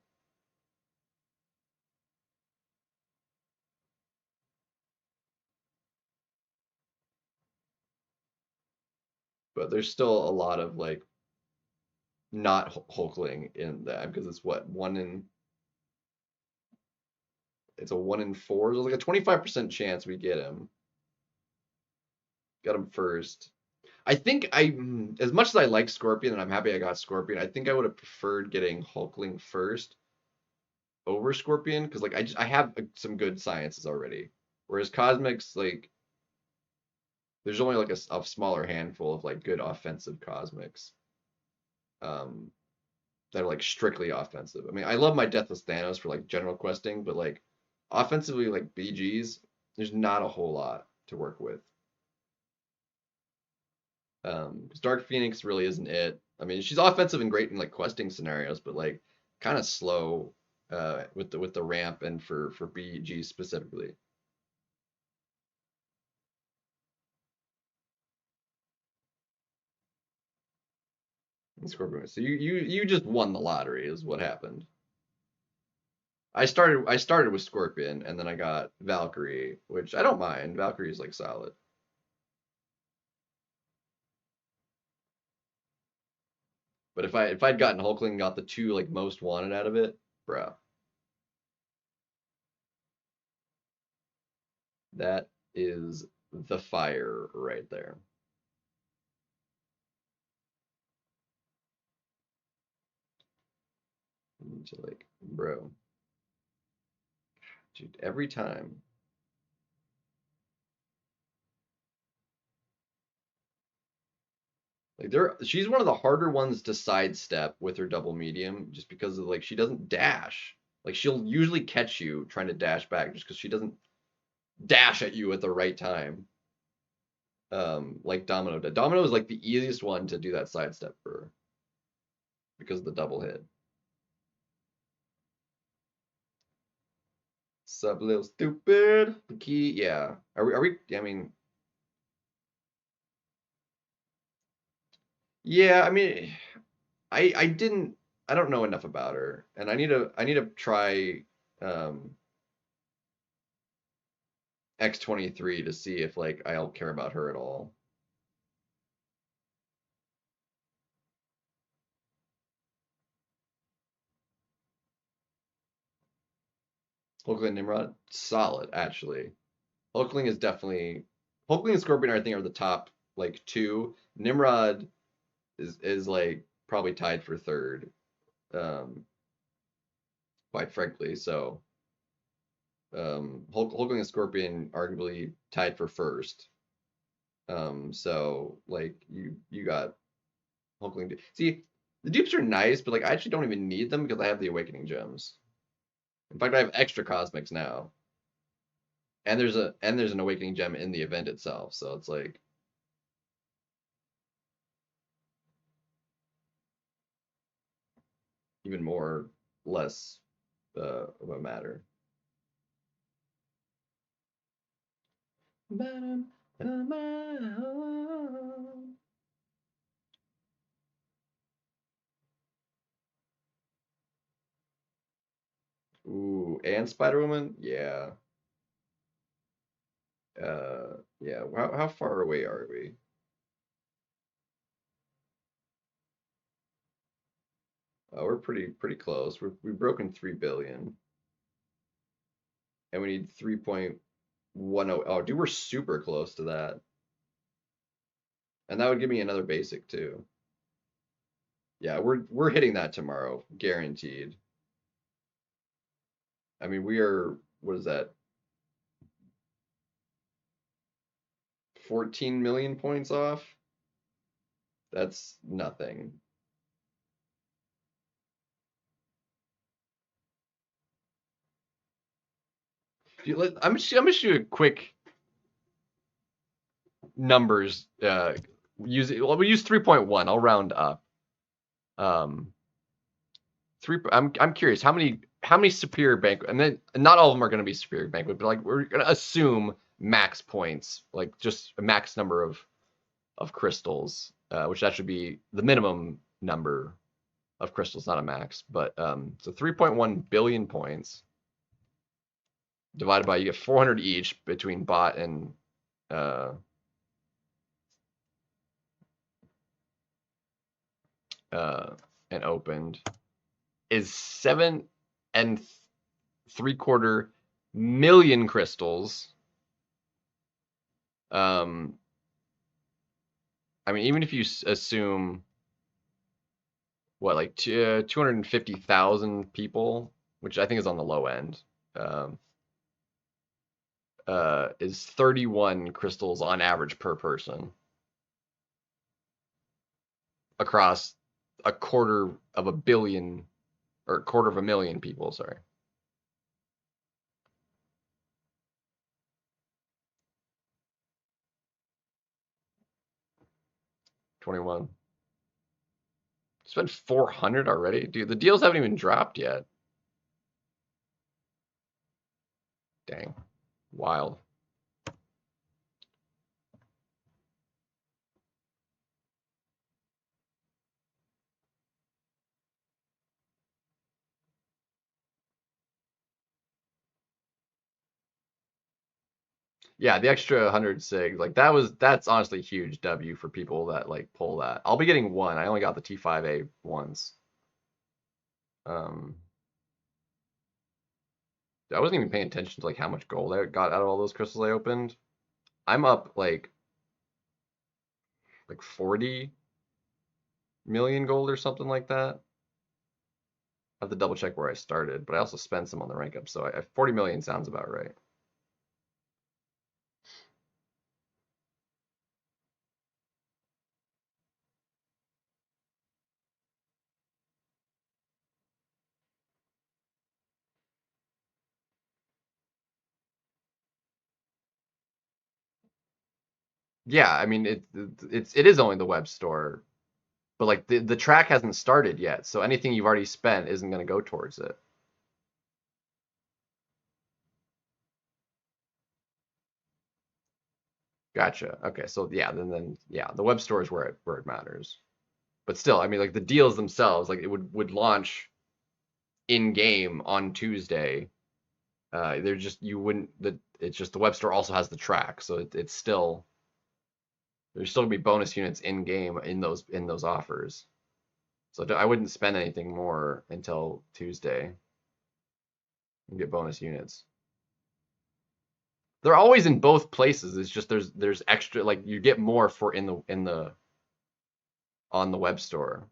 But there's still a lot of like not Hulkling in that because it's what it's a 1 in 4. So it's like a 25% chance we get him. Got him first. I think as much as I like Scorpion and I'm happy I got Scorpion, I think I would have preferred getting Hulkling first over Scorpion because like I have some good sciences already. Whereas Cosmics like there's only like a smaller handful of like good offensive Cosmics um that are like strictly offensive. I mean, I love my Deathless Thanos for like general questing, but like offensively like BGs, there's not a whole lot to work with. Because Dark Phoenix really isn't it. I mean, she's offensive and great in like questing scenarios, but like kind of slow with the ramp and for BG specifically. And Scorpion. So you just won the lottery is what happened. I started with Scorpion and then I got Valkyrie, which I don't mind. Valkyrie is like solid. But if I'd gotten Hulkling and got the two like most wanted out of it, bruh, that is the fire right there. So like, bro, dude, every time. Like she's one of the harder ones to sidestep with her double medium, just because of like she doesn't dash. Like she'll usually catch you trying to dash back, just because she doesn't dash at you at the right time. Like Domino did. Domino is like the easiest one to do that sidestep for, because of the double hit. Sub little stupid. The key, yeah. Are we? I mean, yeah. I mean, I didn't. I don't know enough about her, and I need to try um X23 to see if like I'll care about her at all. Hulkling Nimrod, solid actually. Hulkling is definitely Hulkling and Scorpion I think are the top like two. Nimrod is like probably tied for third, um, quite frankly. So Hulkling and Scorpion arguably tied for first. So like you got Hulkling. See, the dupes are nice, but like I actually don't even need them because I have the Awakening gems. In fact, I have extra cosmics now, and there's an Awakening gem in the event itself. So it's like even more less of a matter. Ooh, and Spider Woman, yeah, yeah. How far away are we? We're pretty close. We've broken 3 billion, and we need 3.10. Oh, dude, we're super close to that, and that would give me another basic too. Yeah, we're hitting that tomorrow, guaranteed. I mean, we are. What is that? 14 million points off. That's nothing. I'm gonna shoot a quick numbers. Well, we use 3.1. I'll round up. Um, I'm curious how many superior banquet, and then not all of them are going to be superior banquet, but like we're going to assume max points, like just a max number of crystals, which that should be the minimum number of crystals, not a max. But so 3.1 billion points divided by, you get 400 each between bot uh, and opened, is 7.75 million crystals. I mean, even if you assume what, like 250,000 people, which I think is on the low end, is 31 crystals on average per person across a quarter of a billion, or a quarter of a million people. Sorry. 21. Spent 400 already? Dude, the deals haven't even dropped yet. Dang. Wild. Yeah, the extra 100 sig, like that's honestly a huge W for people that like pull that. I'll be getting one. I only got the T5A once. Um, I wasn't even paying attention to like how much gold I got out of all those crystals I opened. I'm up like 40 million gold or something like that. I have to double check where I started, but I also spent some on the rank up, so 40 million sounds about right. Yeah, I mean it is only the web store, but like the track hasn't started yet, so anything you've already spent isn't going to go towards it. Gotcha. Okay, so yeah, then yeah, the web store is where it matters. But still, I mean, like the deals themselves, like it would launch in game on Tuesday. They're just you wouldn't the it's just the web store also has the track, so it's still there's still gonna be bonus units in game in those offers. So I wouldn't spend anything more until Tuesday and get bonus units. They're always in both places. It's just there's extra like you get more for in the on the web store.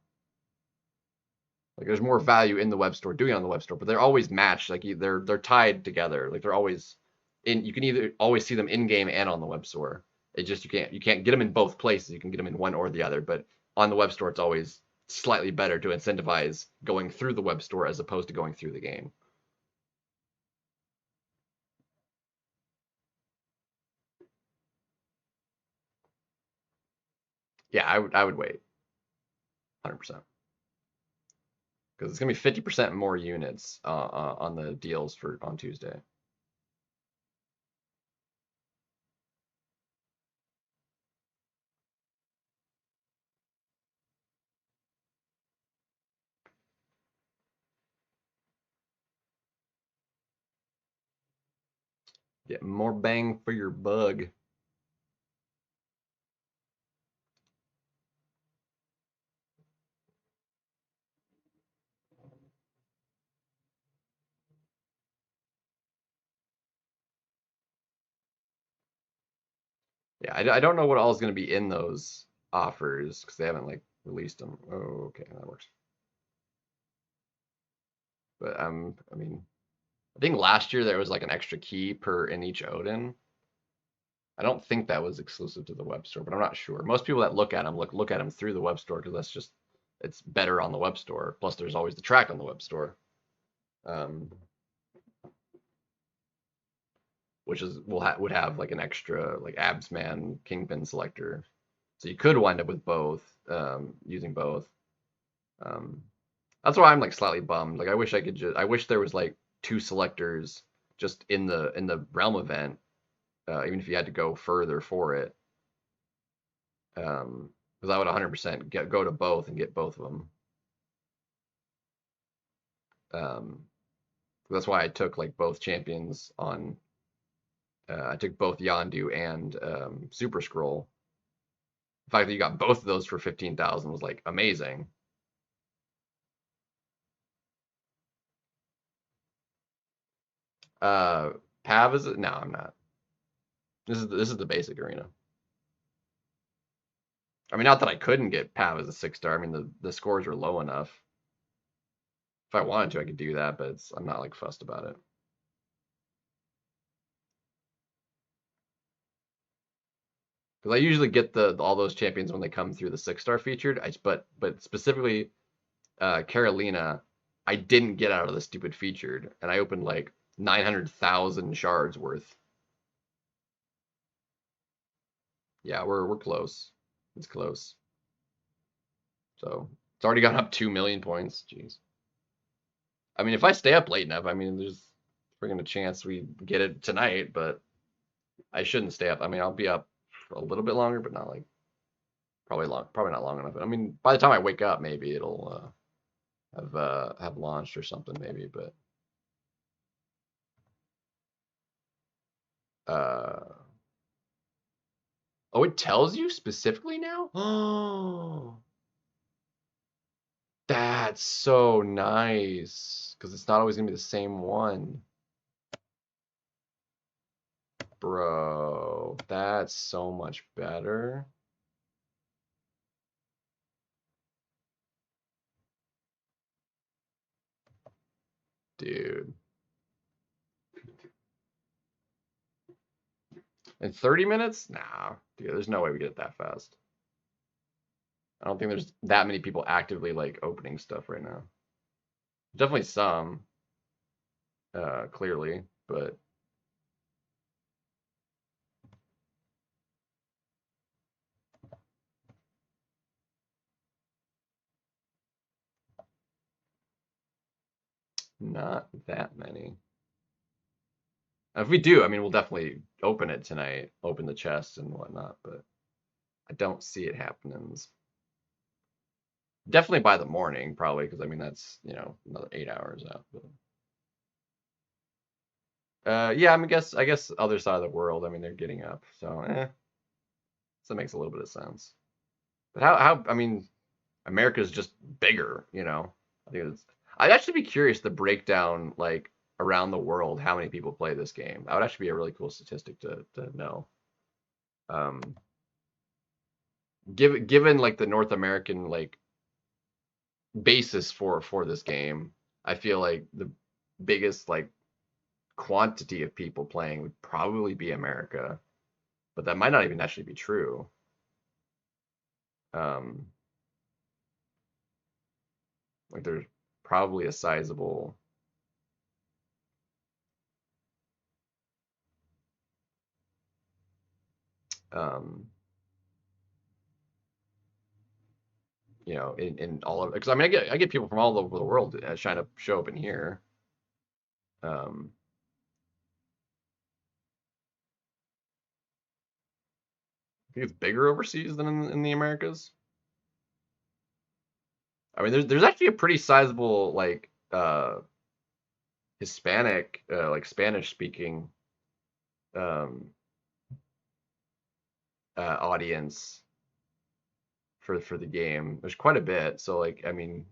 Like there's more value in the web store doing it on the web store, but they're always matched. Like they're tied together. Like they're always in. You can either always see them in game and on the web store. It just you can't get them in both places. You can get them in one or the other. But on the web store, it's always slightly better to incentivize going through the web store as opposed to going through the game. Yeah, I would wait 100% because it's gonna be 50% more units on the deals for on Tuesday. Get more bang for your bug. Yeah, I don't know what all is going to be in those offers because they haven't like released them. Oh, okay, that works. But I mean, I think last year there was like an extra key per in each Odin. I don't think that was exclusive to the web store, but I'm not sure. Most people that look at them look at them through the web store because that's just it's better on the web store. Plus, there's always the track on the web store, um, which is would have like an extra like Absman Kingpin selector, so you could wind up with both using both. Um, That's why I'm like slightly bummed. Like I wish I could just I wish there was like two selectors just in the realm event, even if you had to go further for it. Because I would 100% go to both and get both of them. Um, that's why I took like both champions on. I took both Yondu and Super Scroll. The fact that you got both of those for 15,000 was like amazing. Uh, Pav is it? No, I'm not. This is the basic arena. I mean, not that I couldn't get Pav as a 6-star. I mean, the scores were low enough. If I wanted to, I could do that, but I'm not like fussed about it. Because I usually get all those champions when they come through the 6-star featured. But specifically Carolina, I didn't get out of the stupid featured, and I opened like 900,000 shards worth. Yeah, we're close. It's close. So it's already gone up 2 million points. Jeez. I mean, if I stay up late enough, I mean, there's freaking a chance we get it tonight, but I shouldn't stay up. I mean, I'll be up for a little bit longer, but not like probably not long enough. I mean, by the time I wake up, maybe it'll have launched or something, maybe. But oh, it tells you specifically now. Oh, that's so nice because it's not always gonna be the same one. Bro, that's so much better. Dude. In 30 minutes? Nah, dude, there's no way we get it that fast. I don't think there's that many people actively like opening stuff right now. Definitely some, clearly, but not that many. If we do, I mean, we'll definitely open it tonight, open the chest and whatnot, but I don't see it happening. Definitely by the morning, probably, because I mean that's another 8 hours out. But yeah, I mean, I guess other side of the world. I mean, they're getting up, so so it makes a little bit of sense. But how I mean, America's just bigger, I think I'd actually be curious to break down like around the world how many people play this game. That would actually be a really cool statistic to know. Um, given like the North American like basis for this game, I feel like the biggest like quantity of people playing would probably be America, but that might not even actually be true. Um, like there's probably a sizable um, in all of it. Because I mean, I get people from all over the world trying to show up in here. Um, I think it's bigger overseas than in the Americas. I mean, there's actually a pretty sizable like Hispanic, like Spanish speaking um, audience for the game. There's quite a bit. So like, I mean,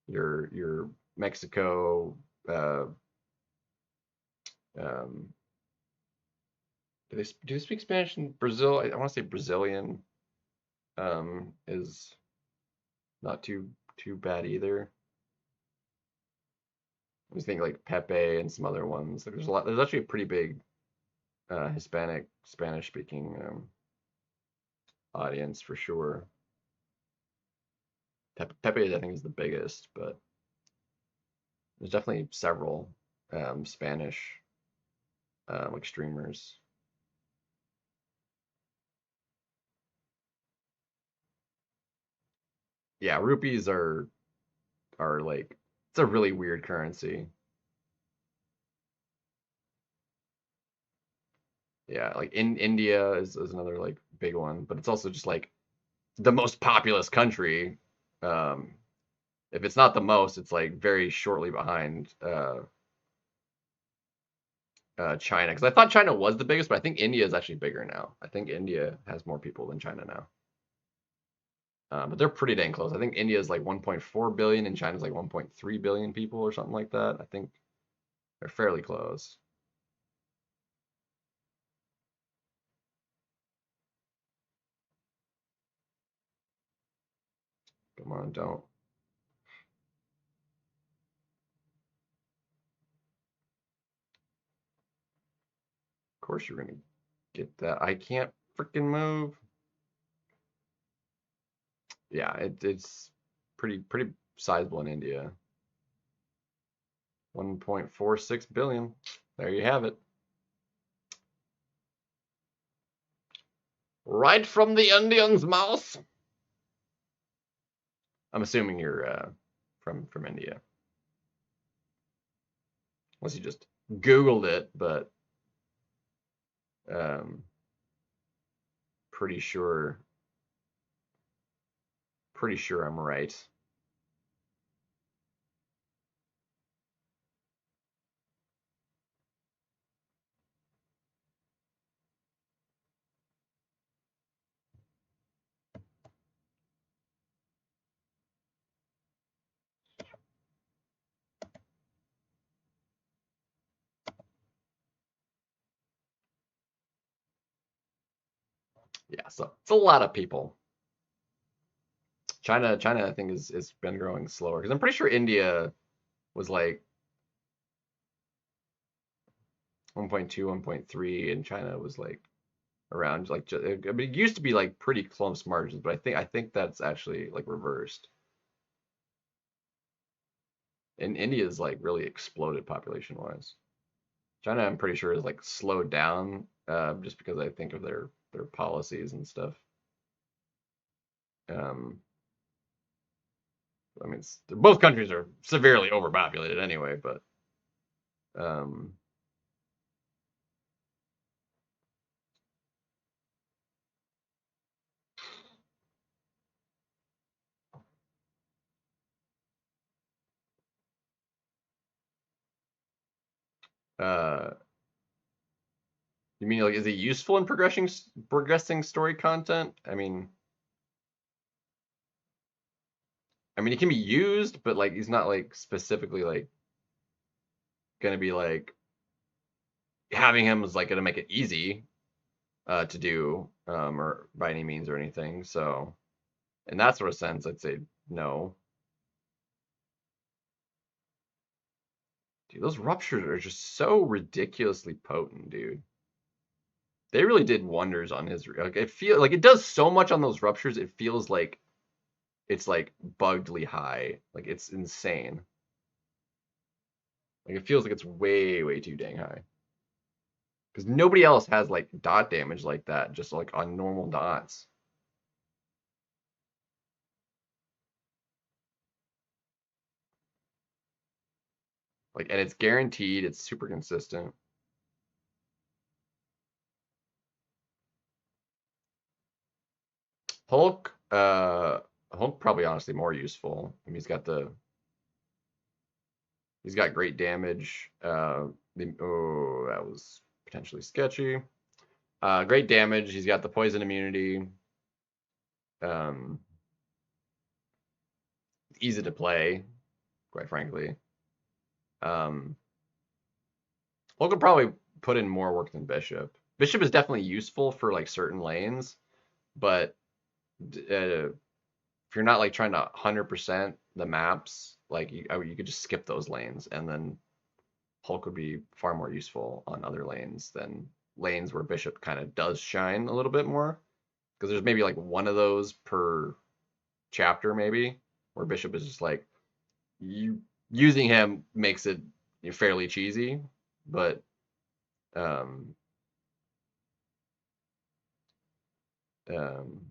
your Mexico, uh, um, do they speak Spanish in Brazil? I want to say Brazilian is not too bad either. I was thinking like Pepe and some other ones. There's a lot. There's actually a pretty big Hispanic Spanish speaking audience for sure. Pepe I think is the biggest, but there's definitely several Spanish like streamers. Yeah, rupees are like it's a really weird currency. Yeah, like in India is another like big one, but it's also just like the most populous country. Um, if it's not the most, it's like very shortly behind China. Because I thought China was the biggest, but I think India is actually bigger now. I think India has more people than China now. But they're pretty dang close. I think India is like 1.4 billion and China's like 1.3 billion people or something like that. I think they're fairly close. Come on, don't. Of course you're gonna get that. I can't freaking move. Yeah, it's pretty sizable in India. 1.46 billion. There you have it. Right from the Indian's mouth. I'm assuming you're from India, unless you just Googled it, but um, pretty sure I'm right. Yeah, so it's a lot of people. China, I think is been growing slower because I'm pretty sure India was like 1.2, 1.3, and China was like around like I mean, it used to be like pretty close margins, but I think that's actually like reversed. And India's like really exploded population wise. China, I'm pretty sure is like slowed down just because I think of their policies and stuff. Um, I mean, both countries are severely overpopulated anyway, but um, uh, you mean like is it useful in progressing story content? I mean, it can be used, but like he's not like specifically like gonna be like having him is like gonna make it easy to do or by any means or anything. So in that sort of sense, I'd say no. Dude, those ruptures are just so ridiculously potent, dude. They really did wonders on his. Like, it feel like it does so much on those ruptures. It feels like it's like bugedly high. Like it's insane. Like it feels like it's way, way too dang high. Because nobody else has like dot damage like that, just like on normal dots. Like, and it's guaranteed. It's super consistent. Hulk, Hulk probably honestly more useful. I mean, he's got great damage. Oh, that was potentially sketchy. Great damage. He's got the poison immunity. Um, easy to play, quite frankly. Um, Hulk could probably put in more work than Bishop. Bishop is definitely useful for like certain lanes, but if you're not like trying to 100% the maps, like you could just skip those lanes, and then Hulk would be far more useful on other lanes than lanes where Bishop kind of does shine a little bit more. Because there's maybe like one of those per chapter, maybe, where Bishop is just like you using him makes it fairly cheesy, but um, um,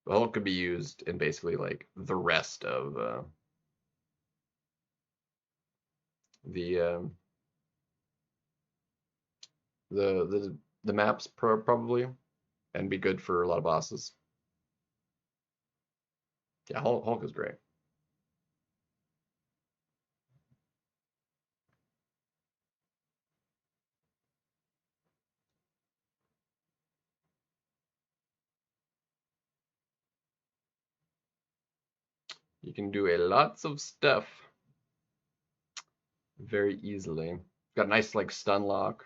Hulk could be used in basically like the rest of the the maps probably, and be good for a lot of bosses. Yeah, Hulk is great. You can do a lots of stuff very easily. Got a nice like stun lock.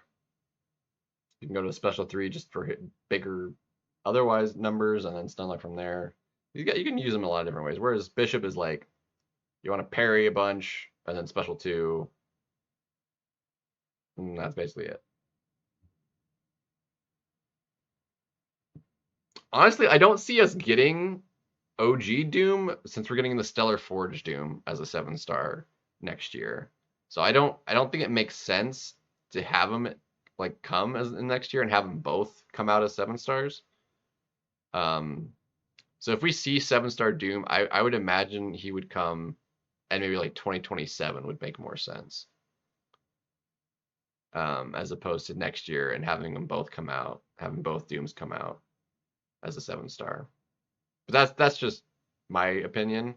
You can go to a special 3 just for bigger otherwise numbers and then stun lock from there. You can use them in a lot of different ways. Whereas Bishop is like you want to parry a bunch and then special 2, and that's basically it. Honestly, I don't see us getting OG Doom since we're getting the Stellar Forge Doom as a 7-star next year. So I don't think it makes sense to have them like come as the next year and have them both come out as 7 stars. So if we see 7-star Doom, I would imagine he would come, and maybe like 2027 would make more sense, as opposed to next year and having them both come out, having both Dooms come out as a 7-star. But that's just my opinion.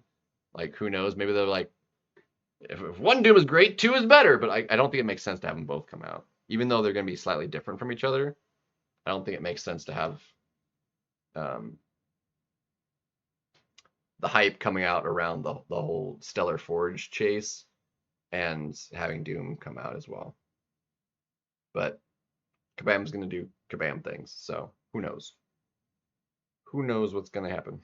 Like, who knows? Maybe they're like, if one Doom is great, two is better. But I don't think it makes sense to have them both come out, even though they're going to be slightly different from each other. I don't think it makes sense to have um, the hype coming out around the whole Stellar Forge chase and having Doom come out as well. But Kabam's going to do Kabam things, so who knows? Who knows what's going to happen?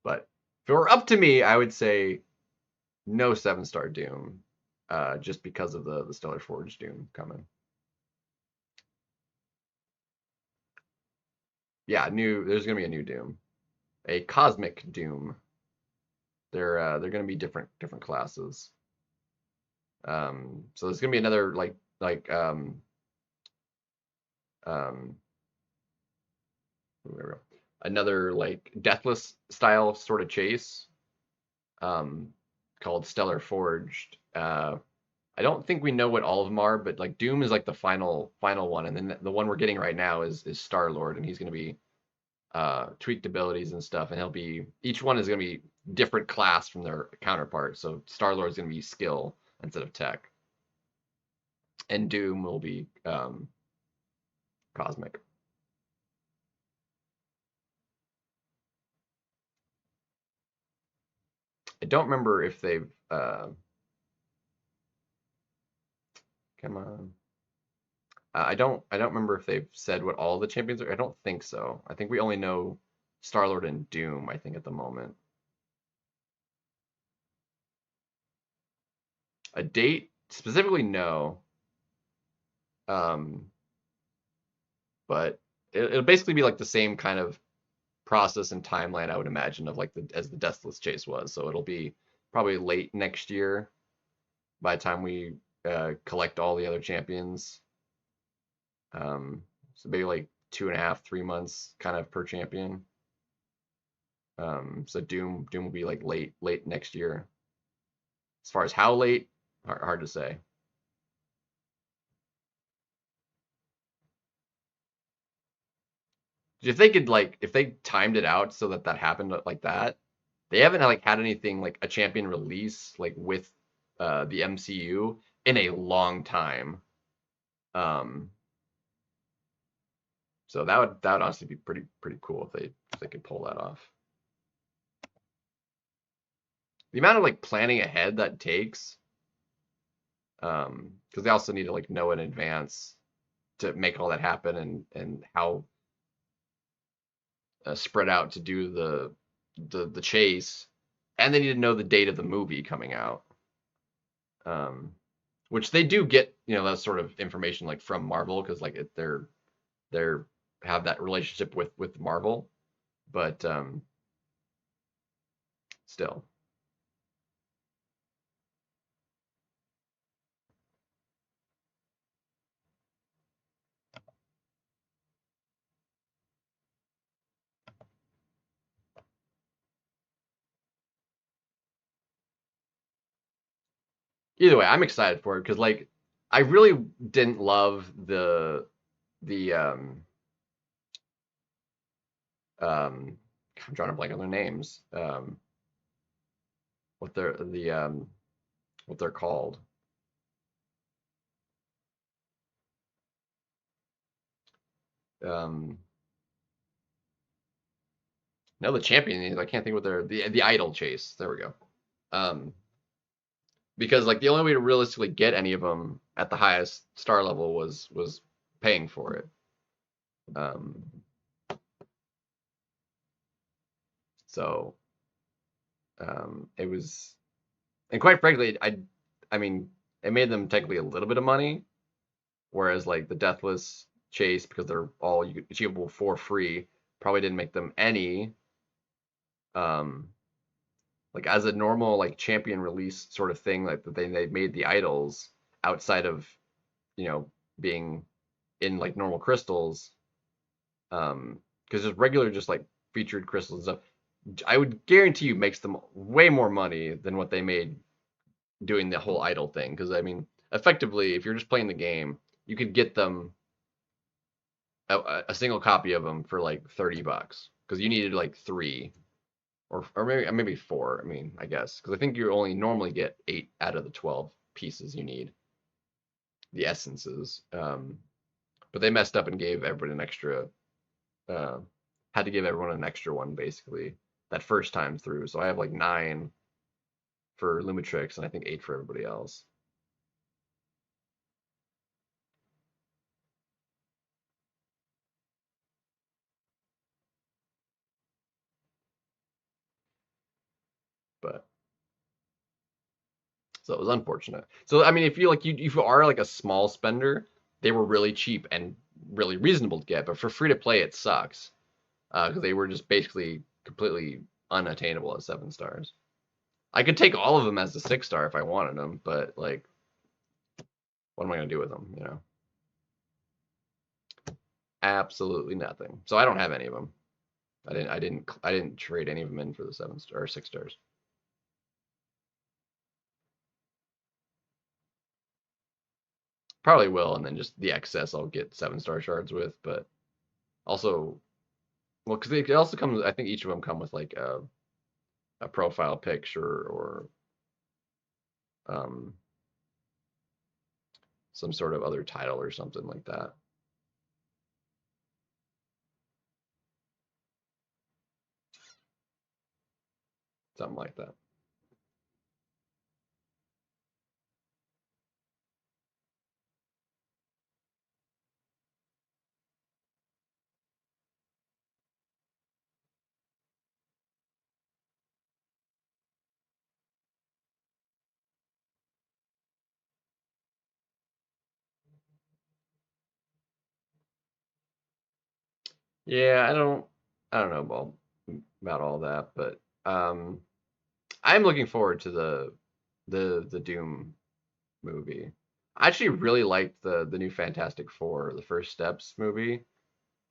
But if it were up to me, I would say no 7-star Doom, just because of the Stellar Forge Doom coming. Yeah, there's going to be a new Doom, a Cosmic Doom. They're going to be different classes. So there's going to be another another like Deathless style sort of chase, called Stellar Forged. I don't think we know what all of them are, but like Doom is like the final one, and then the one we're getting right now is Star Lord, and he's going to be tweaked abilities and stuff, and each one is going to be different class from their counterpart. So Star Lord is going to be skill instead of tech, and Doom will be cosmic. I don't remember if they've come on. I don't remember if they've said what all the champions are. I don't think so. I think we only know Star-Lord and Doom, I think, at the moment. A date specifically, no. But it'll basically be like the same kind of process and timeline, I would imagine, of like as the Deathless Chase was. So it'll be probably late next year by the time we collect all the other champions. So maybe like 2.5, 3 months kind of per champion. So Doom will be like late next year. As far as how late, hard to say. If they could if they timed it out so that happened like that, they haven't like had anything like a champion release like with the MCU in a long time. So that would honestly be pretty cool if they could pull that off. The amount of like planning ahead that takes, because they also need to like know in advance to make all that happen, and how spread out to do the chase, and they need to know the date of the movie coming out, which they do get, that sort of information like from Marvel, because like they're have that relationship with Marvel, but still. Either way, I'm excited for it because like I really didn't love the I'm drawing a blank on their names. What they're called. No, the champion. I can't think what they're the idol chase. There we go. Because like the only way to realistically get any of them at the highest star level was paying for it. So it was, and quite frankly, I mean, it made them technically a little bit of money, whereas like the Deathless Chase, because they're all achievable for free, probably didn't make them any. Like as a normal like champion release sort of thing, like they made the idols outside of, being in like normal crystals. because just regular, just like featured crystals and stuff, I would guarantee you makes them way more money than what they made doing the whole idol thing. Because I mean, effectively, if you're just playing the game, you could get them a single copy of them for like $30 because you needed like three or maybe four. I mean, I guess because I think you only normally get 8 out of the 12 pieces you need, the essences. But they messed up and gave everybody an extra. Uh, had to give everyone an extra one basically that first time through. So I have like 9 for Lumitrix and I think 8 for everybody else. But so it was unfortunate. So I mean, if you are like a small spender, they were really cheap and really reasonable to get. But for free to play, it sucks because they were just basically completely unattainable at 7 stars. I could take all of them as a 6-star if I wanted them, but like, what am I gonna do with them? You know, absolutely nothing. So I don't have any of them. I didn't trade any of them in for the 7-star or 6 stars. Probably will, and then just the excess I'll get 7-star shards with. But also, well, because it also comes. I think each of them come with like a profile picture or um, some sort of other title or something like that. Something like that. Yeah, I don't know about all that, but I'm looking forward to the Doom movie. I actually really liked the new Fantastic Four, the First Steps movie.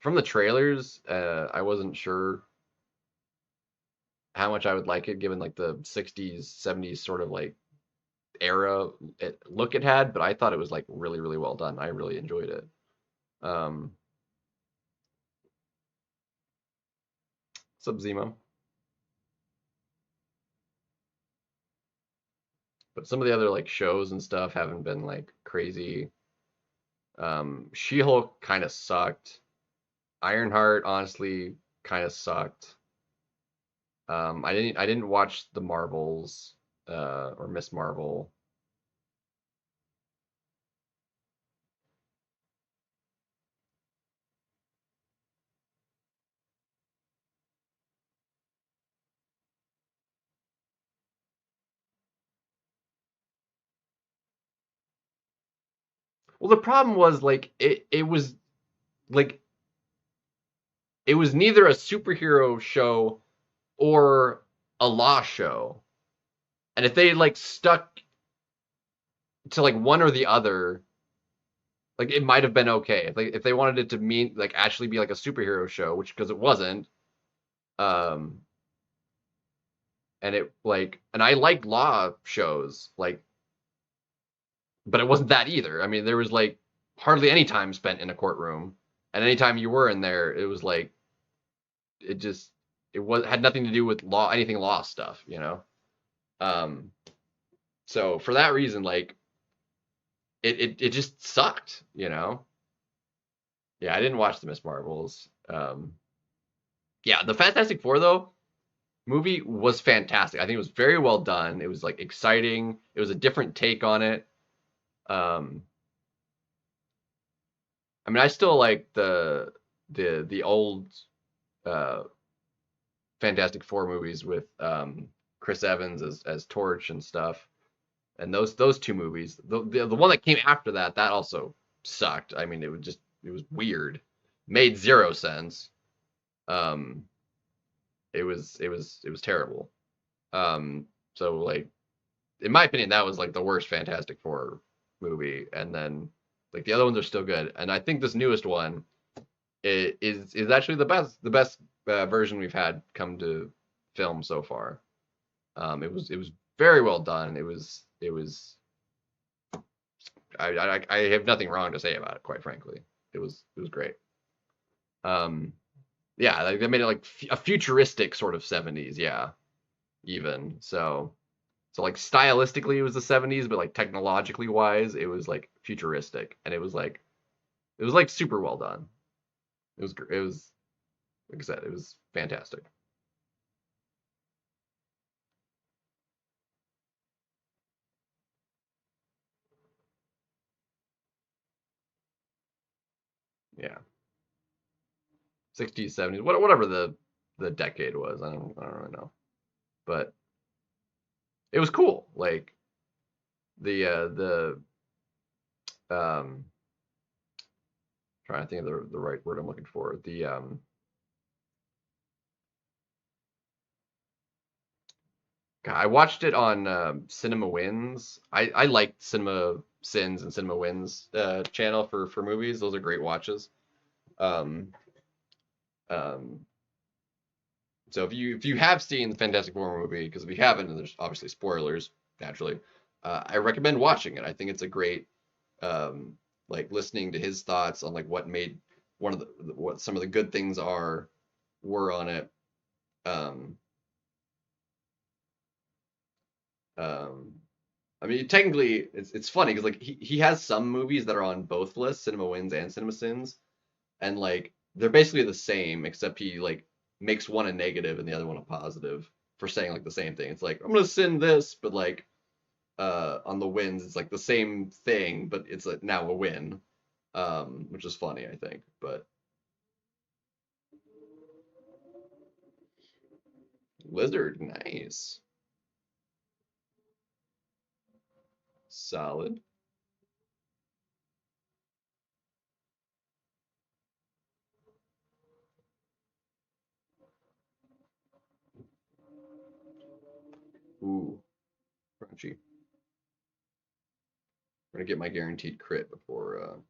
From the trailers, I wasn't sure how much I would like it, given like the '60s, '70s sort of like look it had, but I thought it was like really, really well done. I really enjoyed it. Um, Sub Zemo, but some of the other like shows and stuff haven't been like crazy. She-Hulk kind of sucked. Ironheart honestly kind of sucked. I didn't watch the Marvels or Miss Marvel. Well, the problem was like like it was neither a superhero show or a law show. And if they like stuck to like one or the other, like it might have been okay. If they wanted it to mean like actually be like a superhero show, which because it wasn't, um, and it like and I like law shows like, but it wasn't that either. I mean, there was like hardly any time spent in a courtroom, and anytime you were in there, it was like it just it was had nothing to do with law anything law stuff, you know. Um, so for that reason, like it just sucked, you know. Yeah, I didn't watch the Miss Marvels. Yeah, the Fantastic Four though movie was fantastic. I think it was very well done. It was like exciting. It was a different take on it. Um, I mean, I still like the old uh, Fantastic Four movies with Chris Evans as Torch and stuff. And those two movies, the one that came after that, that also sucked. I mean, it was weird, made zero sense. Um, it was terrible. So like in my opinion, that was like the worst Fantastic Four movie. And then like the other ones are still good. And I think this newest one, it is actually the best version we've had come to film so far. It was very well done. I have nothing wrong to say about it, quite frankly. It was great. Um, yeah, like they made it like a futuristic sort of 70s, yeah, even. So like stylistically it was the 70s, but like technologically wise, it was like futuristic, and it was like super well done. It was like I said, it was fantastic. Yeah, 60s, 70s, whatever the decade was. I don't really know, but it was cool. Like the trying to think of the right word I'm looking for. I watched it on Cinema Wins. I liked Cinema Sins and Cinema Wins channel for movies. Those are great watches. Um, um, so if you have seen the Fantastic Four movie, because if you haven't, and there's obviously spoilers naturally, I recommend watching it. I think it's a great um, like listening to his thoughts on like what made one of the what some of the good things were on it. Um, um, I mean, technically, it's funny because like he has some movies that are on both lists, Cinema Wins and Cinema Sins, and like they're basically the same, except he like makes one a negative and the other one a positive for saying like the same thing. It's like I'm gonna sin this, but like on the wins, it's like the same thing, but it's like now a win, which is funny, I think. But Lizard, nice, solid. Ooh, crunchy. I'm gonna get my guaranteed crit before.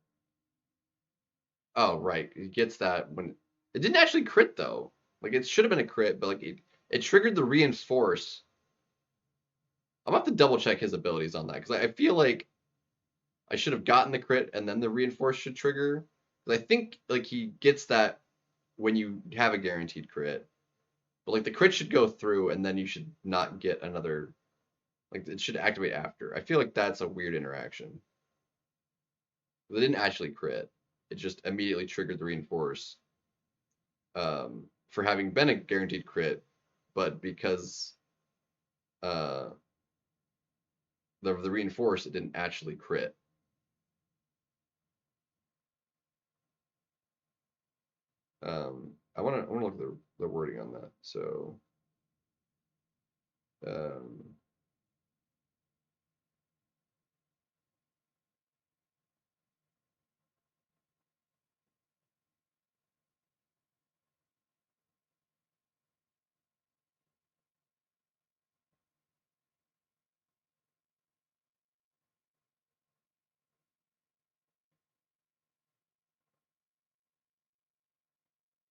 Oh, right. He gets that when it didn't actually crit though. Like it should have been a crit, but like it triggered the reinforce. I'm gonna have to double check his abilities on that because I feel like I should have gotten the crit and then the reinforce should trigger. 'Cause I think like he gets that when you have a guaranteed crit, but like the crit should go through and then you should not get another. Like it should activate after. I feel like that's a weird interaction. They didn't actually crit. It just immediately triggered the reinforce for having been a guaranteed crit, but because uh, the reinforce it didn't actually crit. I wanna look at the wording on that. So um,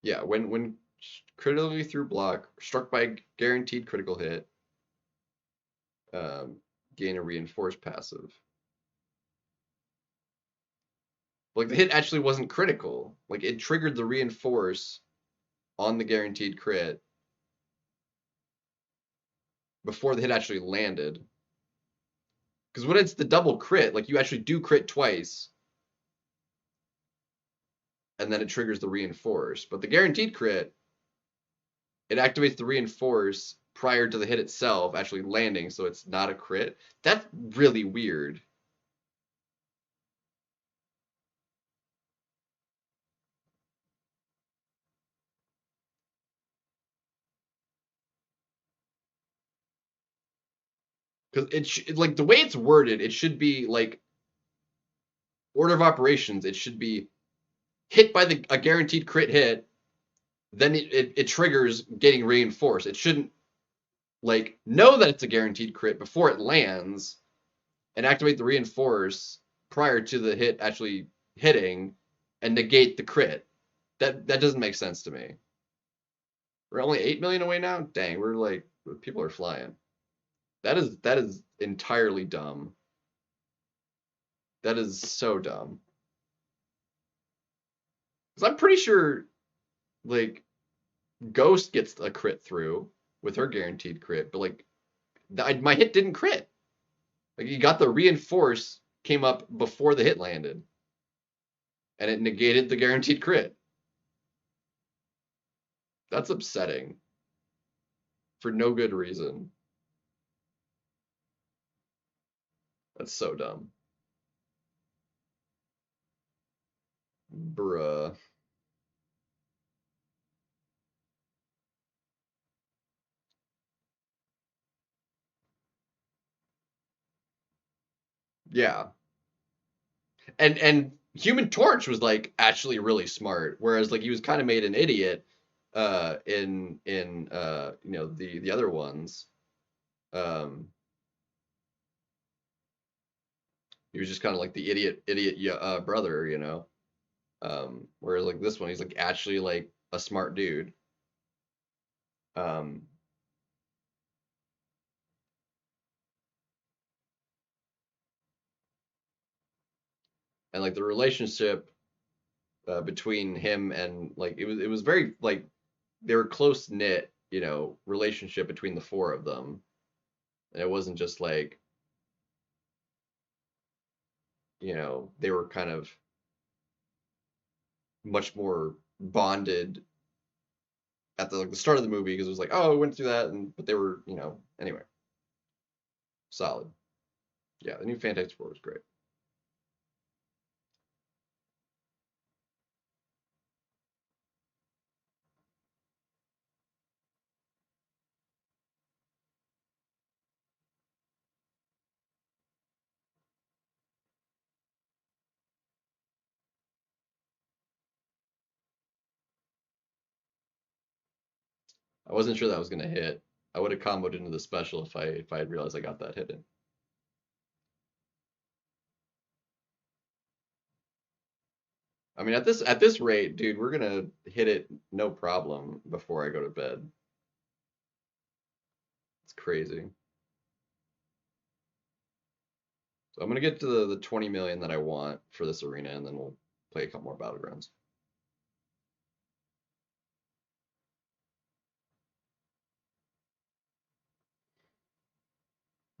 yeah, when critically through block, struck by a guaranteed critical hit, um, gain a reinforced passive. Like the hit actually wasn't critical. Like it triggered the reinforce on the guaranteed crit before the hit actually landed. Because when it's the double crit, like you actually do crit twice, and then it triggers the reinforce. But the guaranteed crit, it activates the reinforce prior to the hit itself actually landing, so it's not a crit. That's really weird. Because like the way it's worded, it should be like order of operations. It should be hit by a guaranteed crit hit, then it triggers getting reinforced. It shouldn't like know that it's a guaranteed crit before it lands and activate the reinforce prior to the hit actually hitting and negate the crit. That doesn't make sense to me. We're only 8 million away now. Dang, we're like people are flying. That is entirely dumb. That is so dumb. Because I'm pretty sure like Ghost gets a crit through with her guaranteed crit, but like my hit didn't crit. Like you got the reinforce came up before the hit landed, and it negated the guaranteed crit. That's upsetting for no good reason. That's so dumb. Bruh. Yeah. And Human Torch was like actually really smart, whereas like he was kind of made an idiot in the other ones. Um he was just kind of like the idiot brother, you know. Whereas like this one, he's like actually like a smart dude. Um, and like the relationship between him and like it was very like they were close knit, you know, relationship between the four of them. And it wasn't just like, you know, they were kind of much more bonded at the like the start of the movie because it was like, oh, we went through that, and but they were, you know, anyway, solid. Yeah, the new Fantastic Four was great. I wasn't sure that was gonna hit. I would have comboed into the special if I had realized I got that hit in. I mean, at this rate, dude, we're gonna hit it no problem before I go to bed. It's crazy. So I'm gonna get to the 20 million that I want for this arena, and then we'll play a couple more battlegrounds.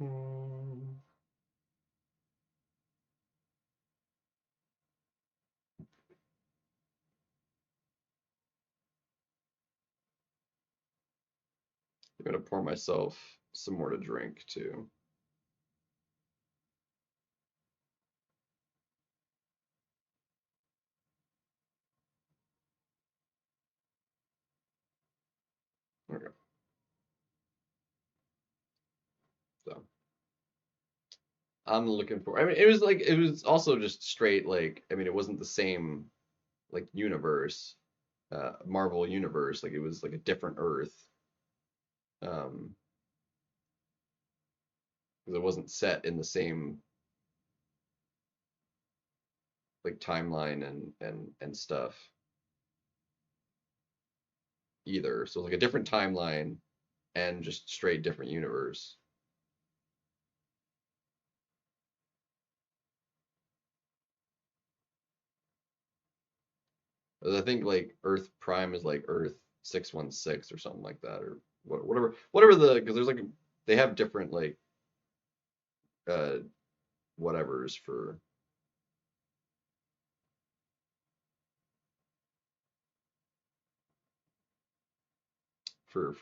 I'm gonna pour myself some more to drink too. Okay, so I'm looking for. I mean, it was also just straight like I mean, it wasn't the same like universe, Marvel universe. Like it was like a different Earth. Um, because it wasn't set in the same like timeline and stuff either. So like a different timeline and just straight different universe. I think like Earth Prime is like Earth 616 or something like that, or whatever the because there's like they have different like uh whatevers for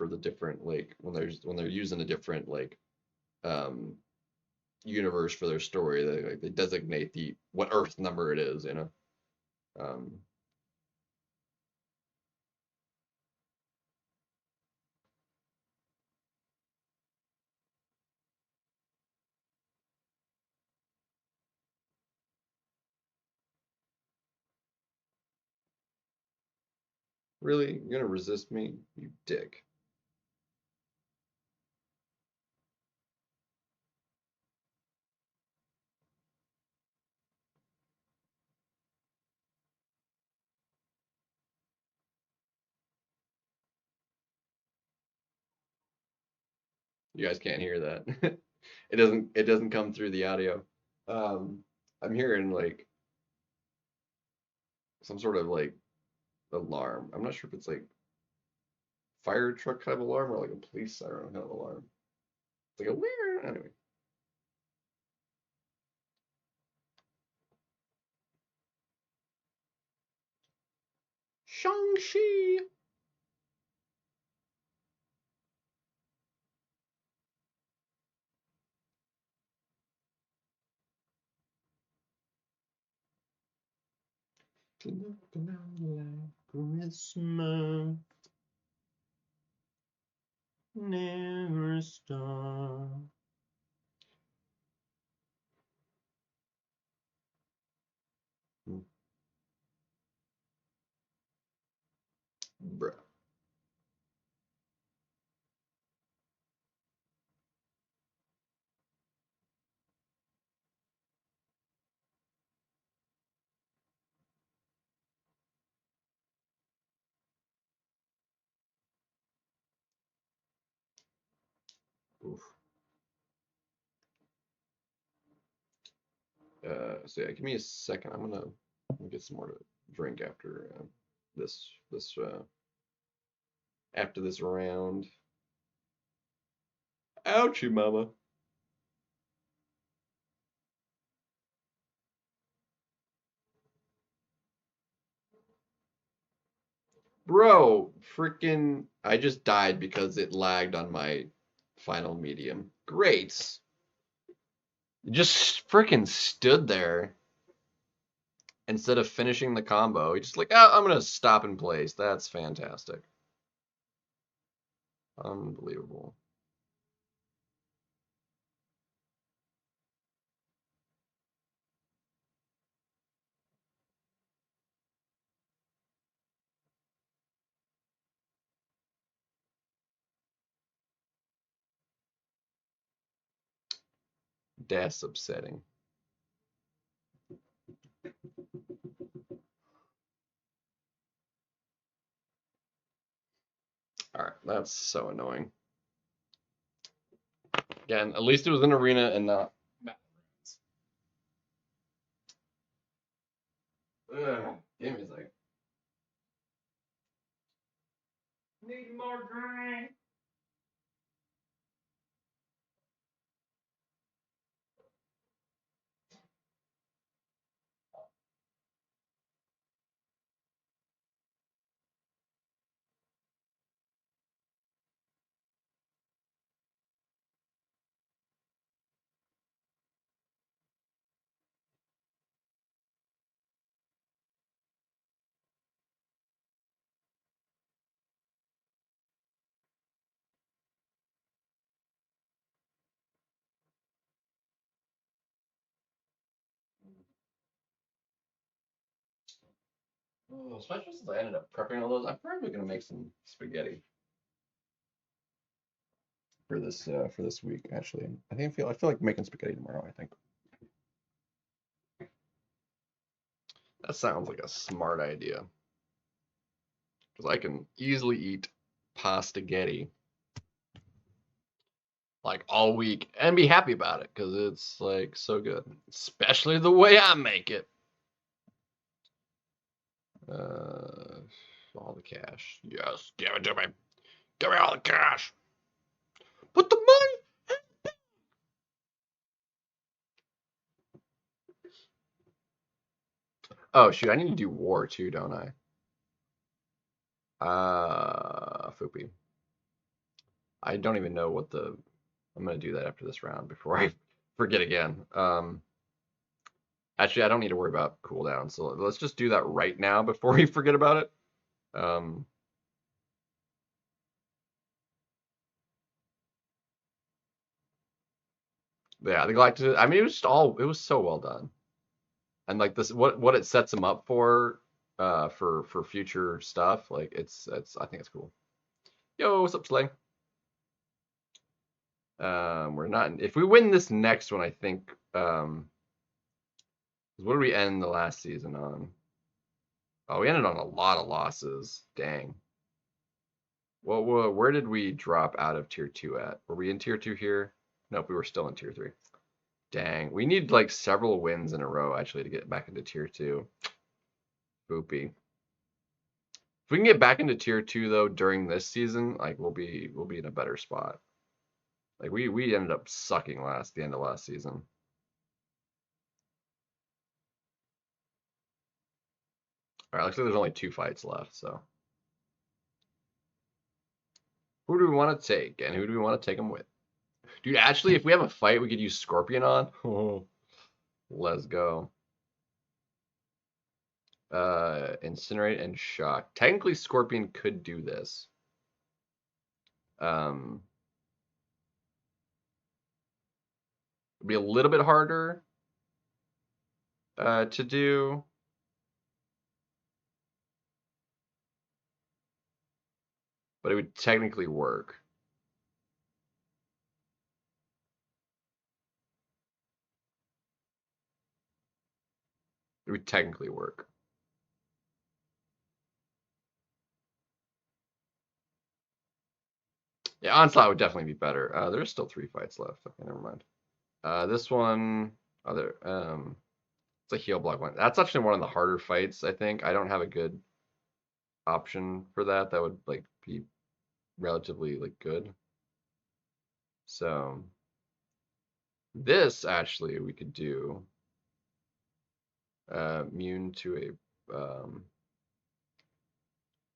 the different like when they're using a different like um universe for their story, they designate the what Earth number it is, you know. Um, really, you're gonna resist me, you dick. You guys can't hear that. It doesn't come through the audio. I'm hearing like some sort of like alarm. I'm not sure if it's like fire truck kind of alarm or like a police siren kind of alarm. It's like a weird anyway. Shang-Chi. Christmas never stop. Bruh. Oof. So yeah, give me a second. I'm gonna get some more to drink after this after this round. Ouchie, mama. Bro, freaking, I just died because it lagged on my final medium. Great. Just freaking stood there instead of finishing the combo. He just like, oh, I'm gonna stop in place. That's fantastic. Unbelievable. That's upsetting. Alright, that's so annoying. Again, at least it was an arena and not Ugh, give me a second. Need more drink. Oh, especially since I ended up prepping all those, I'm probably gonna make some spaghetti for this week. Actually, I feel like making spaghetti tomorrow. I think that sounds like a smart idea because I can easily eat pasta-getti like all week and be happy about it because it's like so good, especially the way I make it. All the cash. Yes, give it to me. Give me all the cash. Put the money. Oh shoot, I need to do war too, don't I? Foopy. I don't even know what the. I'm gonna do that after this round before I forget again. Actually, I don't need to worry about cooldown, so let's just do that right now before we forget about it. Yeah, the Galactus. I mean, it was so well done, and like this, what it sets them up for future stuff. Like I think it's cool. Yo, what's up, Slang? We're not. If we win this next one, I think. What did we end the last season on? Oh, we ended on a lot of losses. Dang. Well, where did we drop out of tier 2 at? Were we in tier 2 here? Nope, we were still in tier 3. Dang, we need like several wins in a row actually to get back into tier 2. Boopy. If we can get back into tier 2 though during this season, like we'll be in a better spot. Like we ended up sucking the end of last season. All right, looks like there's only 2 fights left, so who do we want to take and who do we want to take them with? Dude, actually, if we have a fight we could use Scorpion on. Oh, let's go. Incinerate and Shock. Technically, Scorpion could do this. It'd be a little bit harder to do. But it would technically work. It would technically work. Yeah, Onslaught would definitely be better. There's still 3 fights left. Okay, never mind. This one, it's a heal block one. That's actually one of the harder fights, I think. I don't have a good option for that. That would like be relatively like good. So this actually we could do immune to a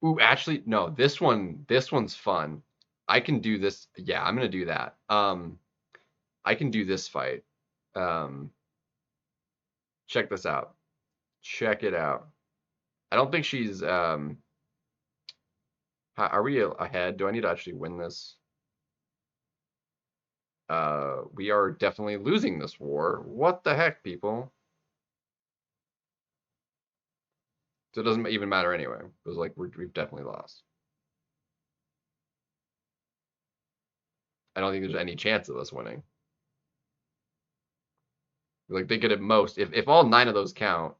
ooh, actually no, this one's fun. I can do this. Yeah, I'm gonna do that. I can do this fight. Check this out. Check it out. I don't think she's are we ahead? Do I need to actually win this? We are definitely losing this war. What the heck, people? So it doesn't even matter anyway. It was like we've definitely lost. I don't think there's any chance of us winning. Like they could at most, if all 9 of those count,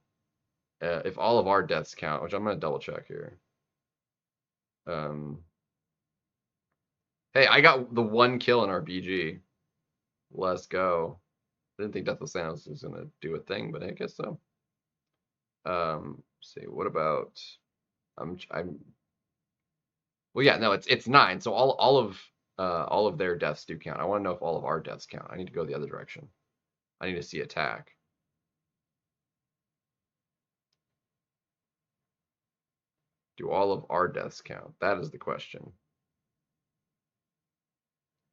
if all of our deaths count, which I'm gonna double check here. Hey, I got the 1 kill in our BG. Let's go. Didn't think Deathless Thanos was gonna do a thing, but I guess so. See, what about I'm well, yeah, no, it's 9. So all of their deaths do count. I want to know if all of our deaths count. I need to go the other direction. I need to see attack. Do all of our deaths count? That is the question.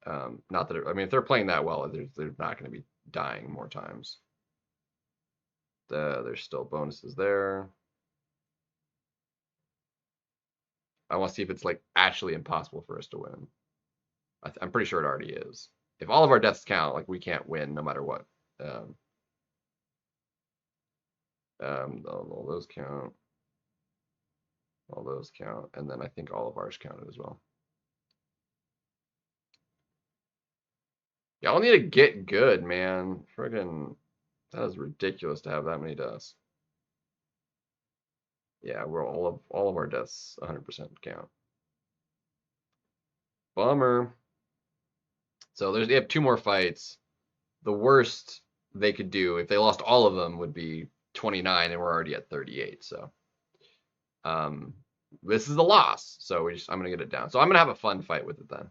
Not that I mean, if they're playing that well, they're not going to be dying more times. There's still bonuses there. I want to see if it's like actually impossible for us to win. I'm pretty sure it already is. If all of our deaths count, like we can't win no matter what. All those count. All those count, and then I think all of ours counted as well. Y'all need to get good, man. Friggin', that is ridiculous to have that many deaths. Yeah, we're all of our deaths 100% count. Bummer. So they have 2 more fights. The worst they could do if they lost all of them would be 29, and we're already at 38. So, this is a loss. So I'm gonna get it down. So I'm gonna have a fun fight with it then.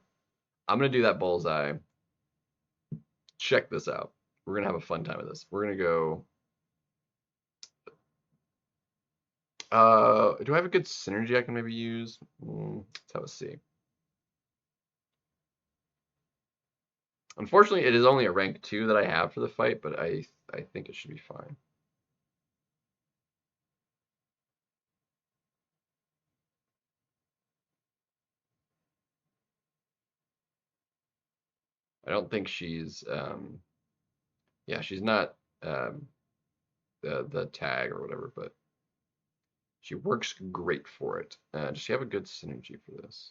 I'm gonna do that bullseye. Check this out. We're gonna have a fun time with this. We're gonna go. Do I have a good synergy I can maybe use? Let's have a see. Unfortunately, it is only a rank 2 that I have for the fight, but I think it should be fine. I don't think she's yeah, she's not the tag or whatever, but she works great for it. Does she have a good synergy for this?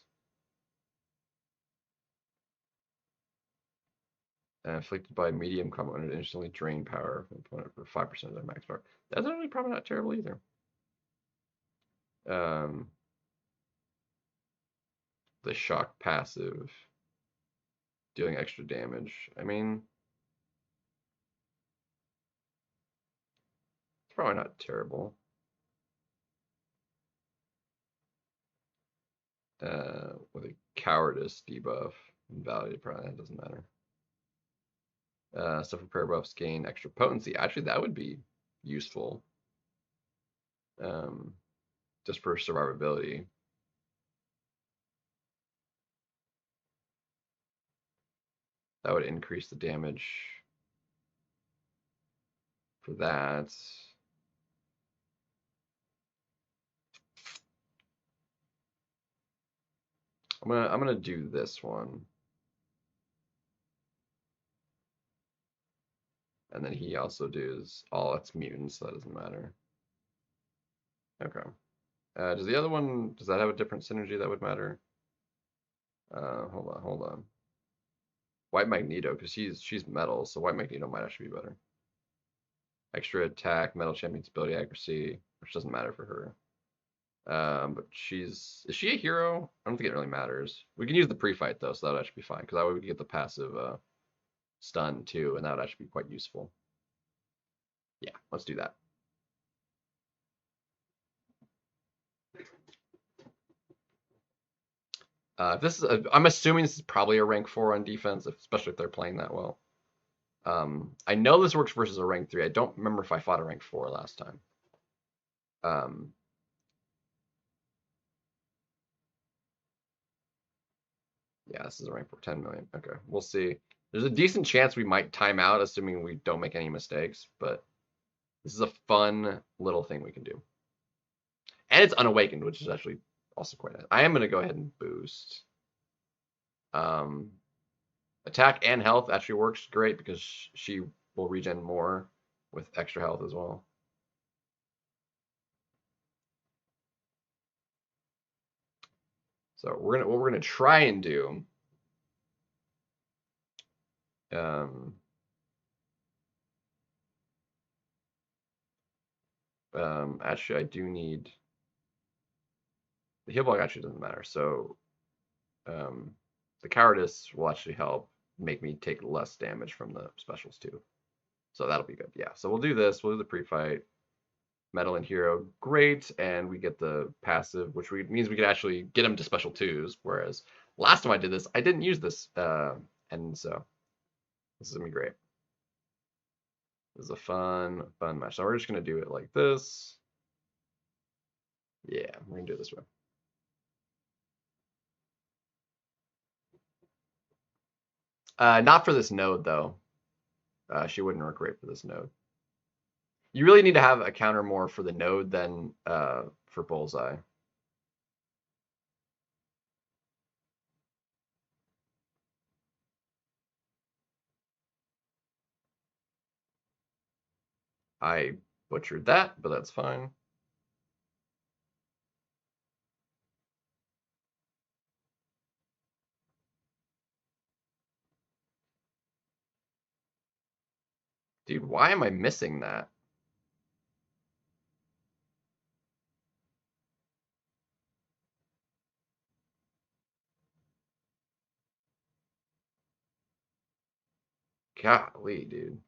Afflicted by medium combat and instantly drain power from opponent for 5% of their max power. That's actually probably not terrible either. the shock passive, dealing extra damage. I mean, it's probably not terrible. With a cowardice debuff, invalid, probably that doesn't matter. Stuff repair buffs gain extra potency. Actually, that would be useful. Just for survivability. That would increase the damage for that. I'm gonna do this one. And then he also does all its mutants, so that doesn't matter. Okay. Does the other one, does that have a different synergy that would matter? Hold on. White Magneto, because she's metal, so White Magneto might actually be better. Extra attack, metal champion's ability accuracy, which doesn't matter for her. But is she a hero? I don't think it really matters. We can use the pre-fight though, so that would actually be fine, because that way we can get the passive stun too, and that would actually be quite useful. Yeah, let's do that. I'm assuming this is probably a rank 4 on defense, especially if they're playing that well. I know this works versus a rank 3. I don't remember if I fought a rank 4 last time. Yeah, this is a rank 4, 10 million. Okay, we'll see. There's a decent chance we might time out, assuming we don't make any mistakes, but this is a fun little thing we can do. And it's unawakened, which is actually also quite nice. I am going to go ahead and boost. Attack and health actually works great because she will regen more with extra health as well. So what we're gonna try and do. Actually, I do need the heal block. Actually, doesn't matter. So, the cowardice will actually help make me take less damage from the specials too. So that'll be good. Yeah. So we'll do this. We'll do the pre-fight. Metal and hero, great, and we get the passive, which means we can actually get them to special 2s. Whereas last time I did this, I didn't use this, and so this is gonna be great. This is a fun match. So we're just gonna do it like this. Yeah, we're gonna do it this way. Not for this node though. She wouldn't work great for this node. You really need to have a counter more for the node than for bullseye. I butchered that, but that's fine. Dude, why am I missing that? Golly, dude.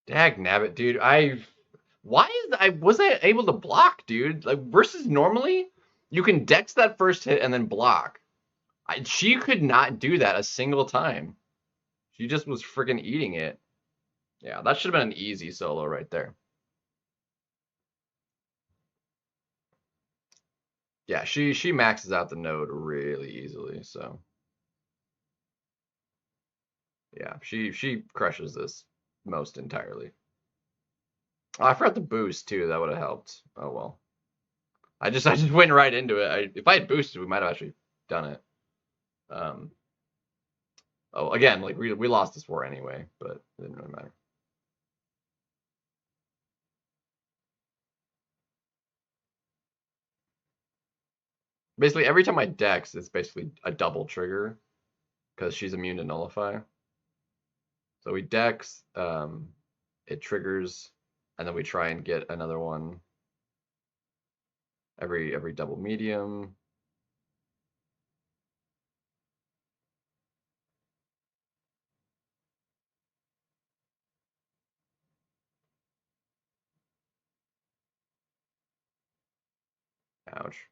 Dag nabbit, dude. I wasn't able to block, dude? Like versus normally, you can dex that first hit and then block. She could not do that a single time. She just was freaking eating it. Yeah, that should have been an easy solo right there. Yeah, she maxes out the node really easily, so yeah, she crushes this most entirely. Oh, I forgot the boost too. That would have helped. Oh well. I just went right into it. If I had boosted, we might have actually done it. Um. Oh, again, like we lost this war anyway, but it didn't really matter. Basically, every time I dex, it's basically a double trigger because she's immune to nullify. So we dex, it triggers, and then we try and get another one every double medium. Ouch.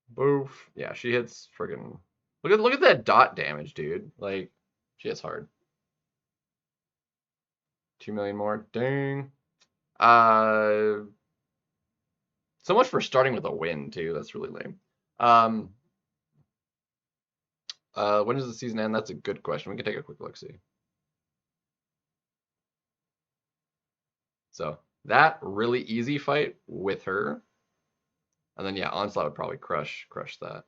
Boof. Yeah, she hits friggin' look at that dot damage, dude. Like she hits hard. 2 million more. Dang. Uh so much for starting with a win too. That's really lame. Um when does the season end? That's a good question. We can take a quick look see. So that really easy fight with her. And then yeah, Onslaught would probably crush that.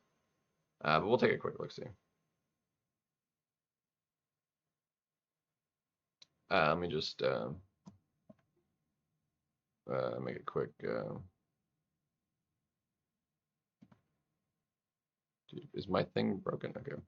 But we'll take a quick look see. Let me just make it quick. Dude, is my thing broken? Okay.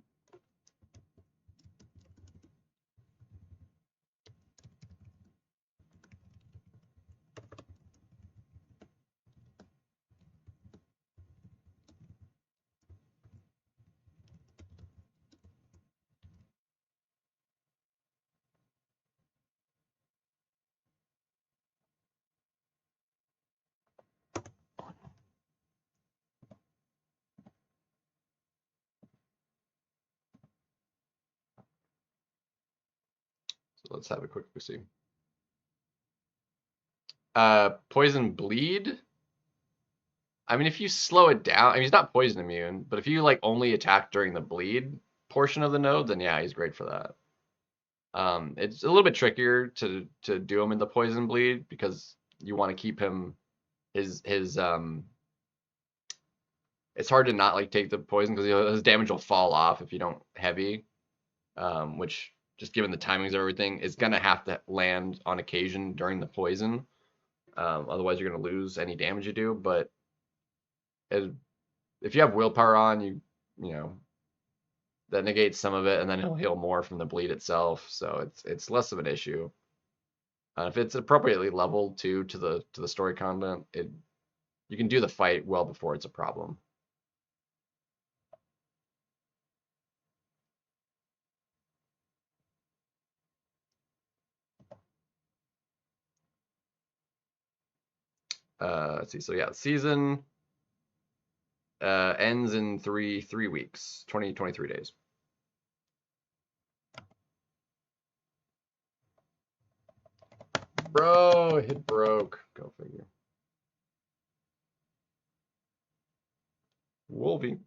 So let's have a quick look see. Poison bleed. I mean, if you slow it down, I mean, he's not poison immune, but if you like only attack during the bleed portion of the node, then yeah, he's great for that. It's a little bit trickier to do him in the poison bleed because you want to keep him his it's hard to not like take the poison because his damage will fall off if you don't heavy, which just given the timings of everything is gonna have to land on occasion during the poison. Otherwise, you're gonna lose any damage you do. But if you have willpower on, you know that negates some of it, and then he'll heal more from the bleed itself. So it's less of an issue. If it's appropriately leveled to the story content, you can do the fight well before it's a problem. Let's see. So yeah, season ends in three weeks, 23 days. Bro, it broke. Go figure. Wolvie,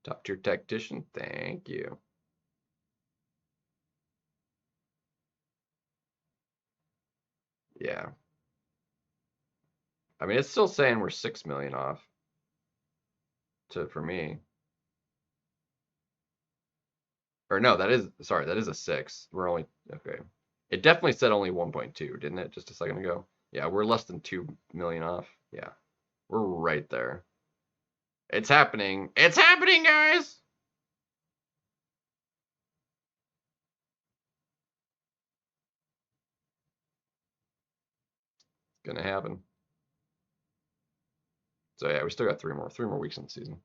top tier tactician. Thank you. Yeah. I mean, it's still saying we're 6 million off. For me. Or no, that is a 6. We're only okay. It definitely said only 1.2, didn't it? Just a second ago. Yeah, we're less than 2 million off. Yeah. We're right there. It's happening. It's happening, guys. It's gonna happen. So yeah, we still got three more weeks in the season.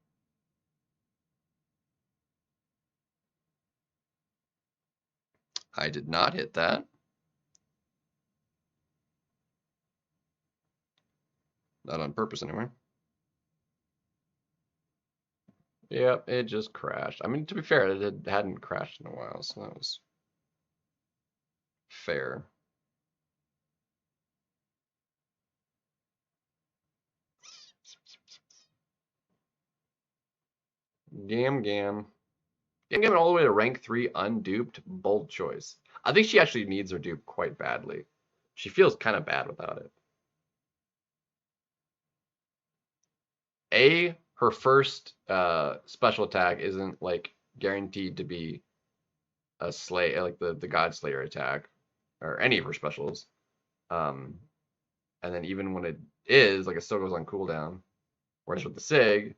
I did not hit that. Not on purpose anyway. Yep, it just crashed. I mean, to be fair, it hadn't crashed in a while, so that was fair. Gam Gam. Gam Gam all the way to rank 3 unduped. Bold choice. I think she actually needs her dupe quite badly. She feels kind of bad without it. Her first special attack isn't like guaranteed to be a slay, like the God Slayer attack, or any of her specials. And then even when it is, like, it still goes on cooldown. Whereas with the Sig,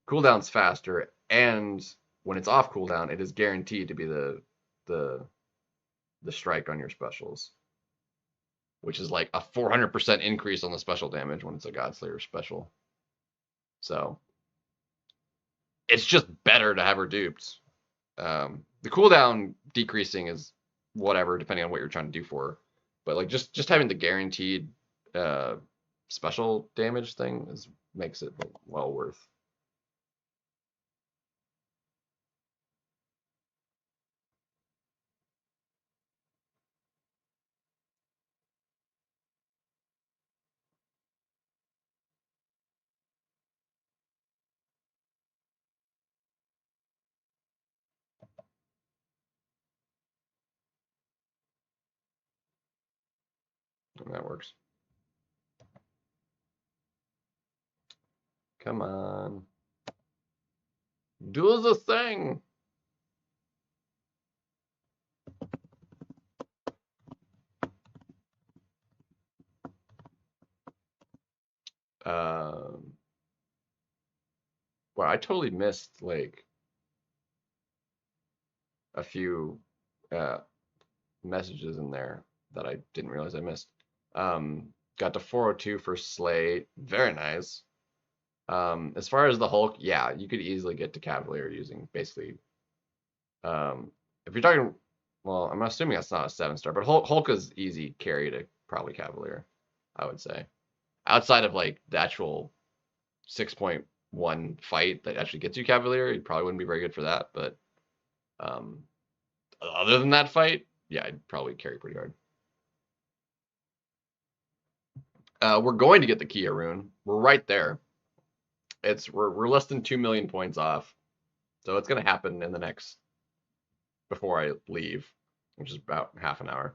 cooldown's faster, and when it's off cooldown, it is guaranteed to be the strike on your specials, which is like a 400% increase on the special damage when it's a God Slayer special. So it's just better to have her duped. The cooldown decreasing is whatever, depending on what you're trying to do for her. But like just having the guaranteed special damage thing makes it well worth. And that works. Come on. Do the thing. Well, I totally missed like a few messages in there that I didn't realize I missed. Got to 402 for Slay. Very nice. As far as the Hulk, yeah, you could easily get to Cavalier using basically. If you're talking, well, I'm assuming that's not a 7-star, but Hulk is easy carry to probably Cavalier, I would say. Outside of like the actual 6.1 fight that actually gets you Cavalier, you probably wouldn't be very good for that. But other than that fight, yeah, I'd probably carry pretty hard. We're going to get the Kia rune. We're right there. We're less than 2 million points off, so it's gonna happen in the next before I leave, which is about half an hour.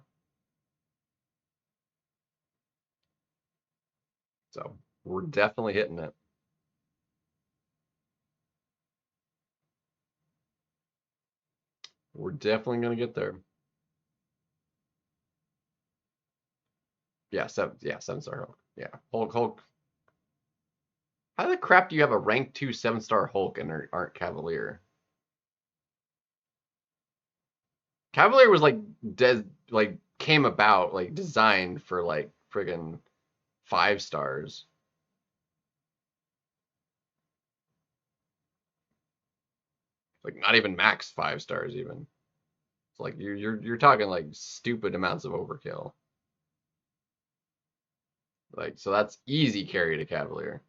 So we're definitely hitting it. We're definitely gonna get there. Yeah, 7-star Hulk. Yeah, Hulk. How the crap do you have a rank 2 7-star Hulk and aren't Cavalier? Cavalier was like came about like designed for like friggin' 5 stars. Like not even max 5 stars even. It's like you're talking like stupid amounts of overkill. Like so that's easy carry to Cavalier.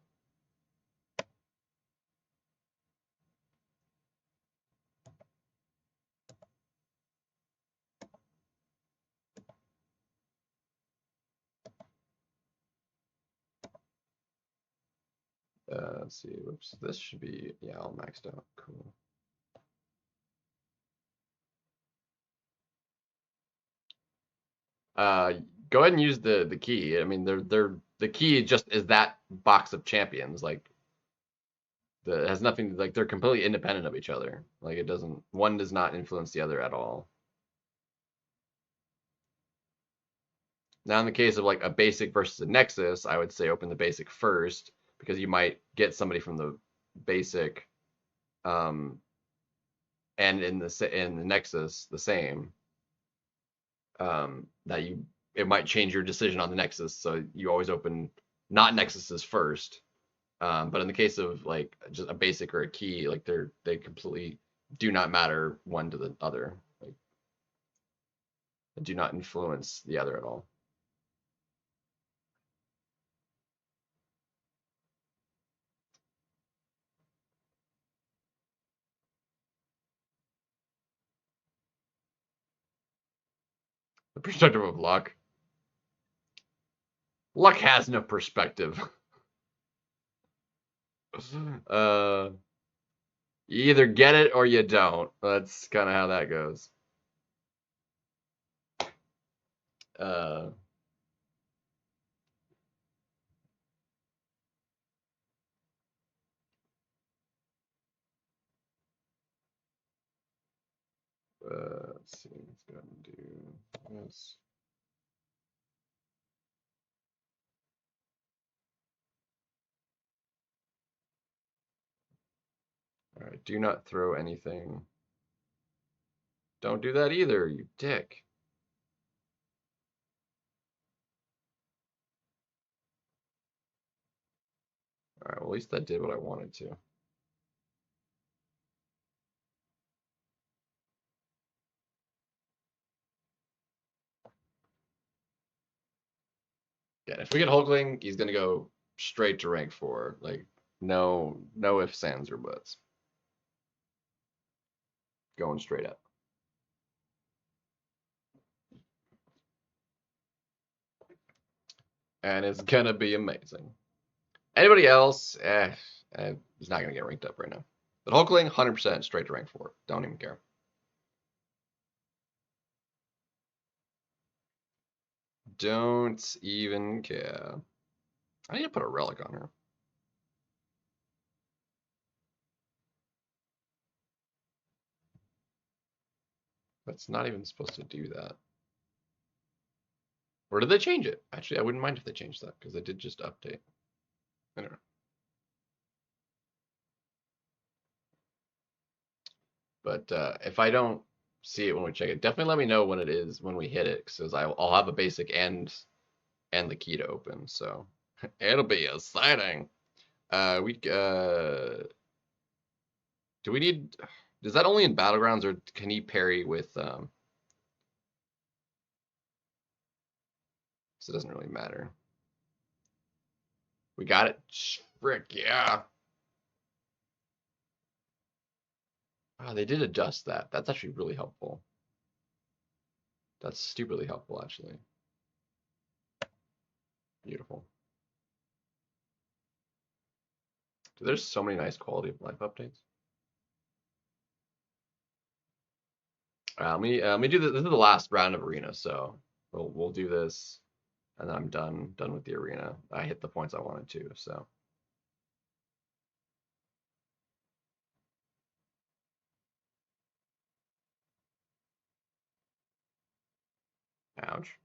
Let's see. Whoops. This should be, yeah, all maxed out. Cool. Go ahead and use the key. I mean, the key just is that box of champions. Like, it has nothing, like, they're completely independent of each other. Like, one does not influence the other at all. Now, in the case of like a basic versus a Nexus, I would say open the basic first because you might get somebody from the basic, and in the Nexus the same. It might change your decision on the Nexus, so you always open not Nexuses first. But in the case of like just a basic or a key, like they completely do not matter one to the other. Like, that do not influence the other at all. The perspective of luck. Luck has no perspective. You either get it or you don't. That's kind of how that goes. Let's see. Let's go ahead and do this. All right. Do not throw anything. Don't do that either, you dick. All right. Well, at least that did what I wanted to. Yeah. If we get Hulkling, he's gonna go straight to rank 4. Like no ifs, ands, or buts. Going straight up. And it's gonna be amazing. Anybody else, he's not gonna get ranked up right now. But Hulkling, 100% straight to rank 4. Don't even care. Don't even care. I need to put a relic on her. That's not even supposed to do that. Or did they change it? Actually, I wouldn't mind if they changed that, because they did just update. I don't know. But if I don't see it when we check it, definitely let me know when it is, when we hit it, because I'll have a basic and the key to open, so it'll be exciting. Do we need, is that only in Battlegrounds, or can he parry with, so it doesn't really matter. We got it. Frick, yeah. Oh, they did adjust that. That's actually really helpful. That's stupidly helpful, actually. Beautiful. Dude, there's so many nice quality of life updates. Let me do this. This is the last round of arena, so we'll do this, and then I'm done with the arena. I hit the points I wanted to, so. Ouch.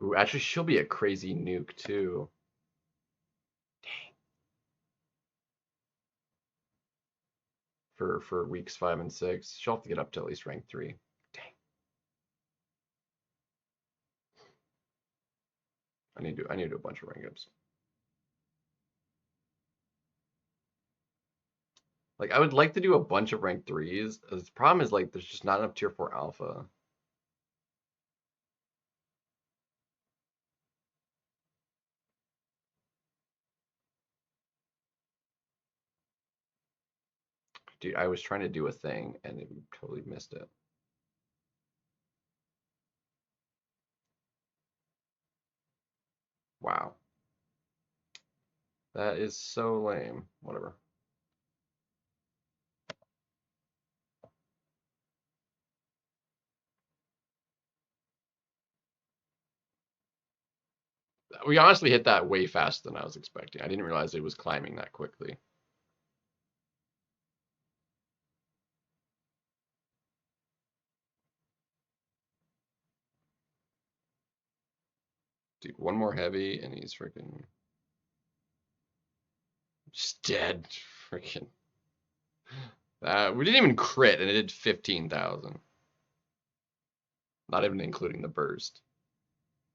Ooh, actually, she'll be a crazy nuke too. Dang. For weeks 5 and 6, she'll have to get up to at least rank 3. Dang. I need to do a bunch of rank ups. Like, I would like to do a bunch of rank 3s. The problem is, like, there's just not enough tier 4 alpha. Dude, I was trying to do a thing and it totally missed it. Wow. That is so lame. Whatever. We honestly hit that way faster than I was expecting. I didn't realize it was climbing that quickly. Dude, one more heavy and he's freaking just dead. Freaking. We didn't even crit and it did 15,000. Not even including the burst,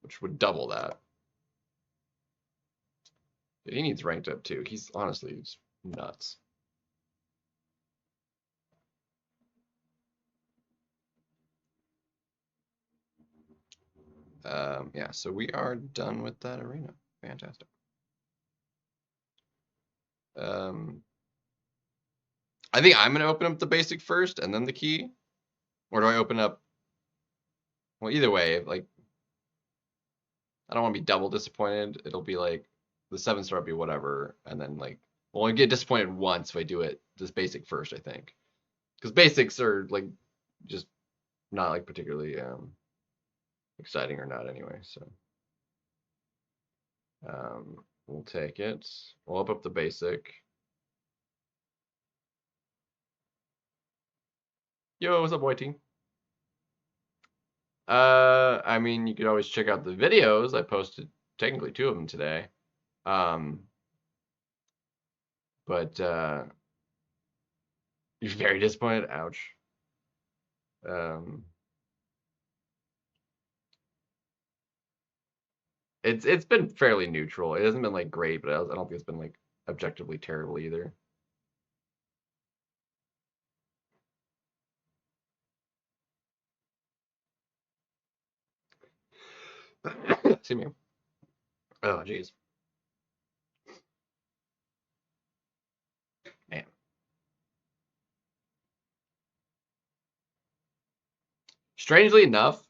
which would double that. He needs ranked up too. He's honestly just nuts. Yeah, so we are done with that arena. Fantastic. I think I'm gonna open up the basic first and then the key, or do I open up? Well, either way, like I don't want to be double disappointed. It'll be like the 7-star will be whatever, and then like well, I get disappointed once if I do it this basic first. I think because basics are like just not like particularly exciting or not anyway. So we'll take it. We'll open up the basic. Yo, what's up, Whitey? I mean, you could always check out the videos. I posted technically 2 of them today. Um, but you're very disappointed. Ouch. Um, it's been fairly neutral. It hasn't been like great, but I don't think it's been like objectively terrible either. See me. Oh, jeez. Man. Strangely enough,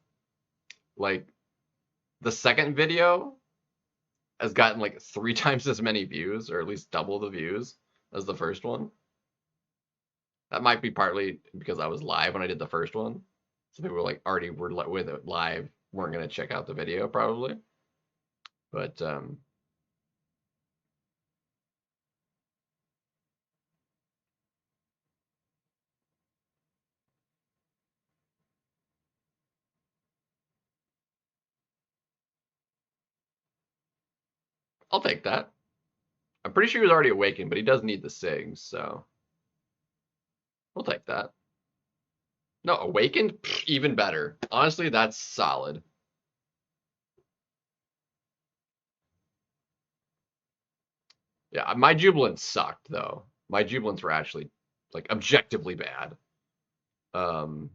like the second video has gotten like 3 times as many views, or at least double the views as the first one. That might be partly because I was live when I did the first one. So people like already were with it live, weren't gonna check out the video probably. But I'll take that. I'm pretty sure he was already awakened, but he does need the SIGs, so we'll take that. No, awakened, even better. Honestly, that's solid. Yeah, my jubilants sucked though. My jubilants were actually like objectively bad. Um,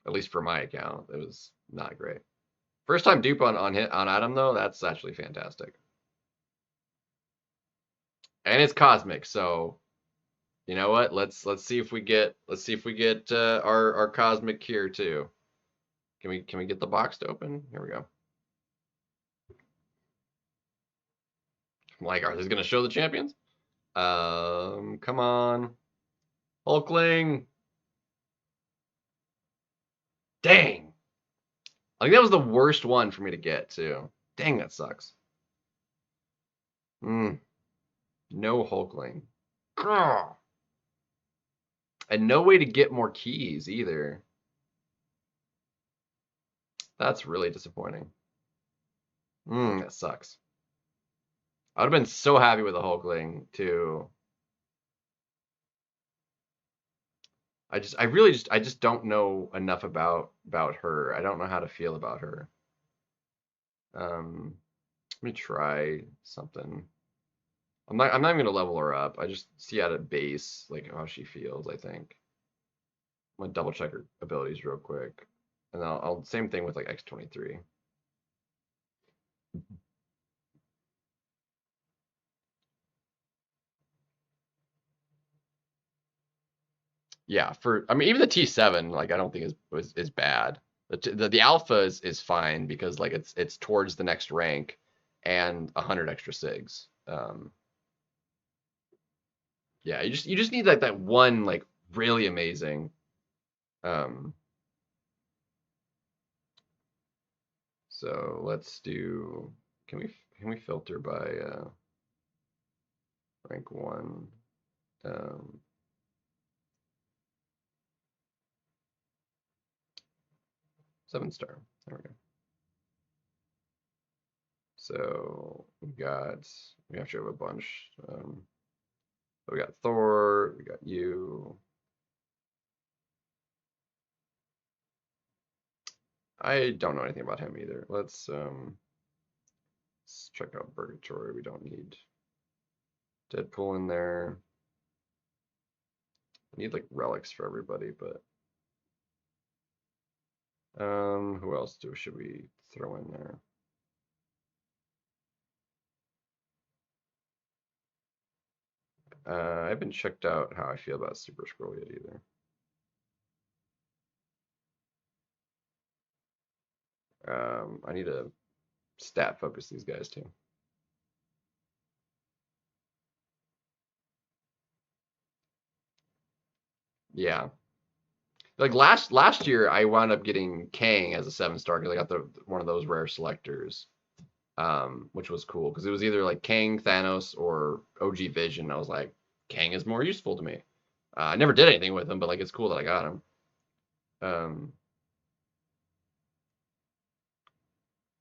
at least for my account, it was not great. First time dupe on Adam though, that's actually fantastic. And it's cosmic, so you know what? Let's see if we get our cosmic here too. Can we get the box to open? Here we go. I'm like, are these gonna show the champions? Come on, Hulkling. Dang. I think that was the worst one for me to get too. Dang, that sucks. No Hulkling. Grr. And no way to get more keys either. That's really disappointing. That sucks. I would have been so happy with a Hulkling too. I just don't know enough about her. I don't know how to feel about her. Let me try something. I'm not even gonna level her up. I just see at a base like how she feels, I think. I'm gonna double check her abilities real quick. And I'll same thing with like X23. Yeah, I mean even the T7 like I don't think is bad. The alpha is fine because like it's towards the next rank and 100 extra SIGs. Yeah, you just need like that one like really amazing. So let's do. Can we filter by rank 1? 7-star. There we go. So we actually have a bunch. We got Thor, we got you. I don't know anything about him either. Let's check out Purgatory. We don't need. Deadpool in there. I need like relics for everybody, but who else should we throw in there? I haven't checked out how I feel about Super Scroll yet either. I need to stat focus these guys too. Yeah. Like last year, I wound up getting Kang as a 7-star because I got the one of those rare selectors, which was cool because it was either like Kang, Thanos, or OG Vision. I was like, Kang is more useful to me. I never did anything with him, but like it's cool that I got him. Um,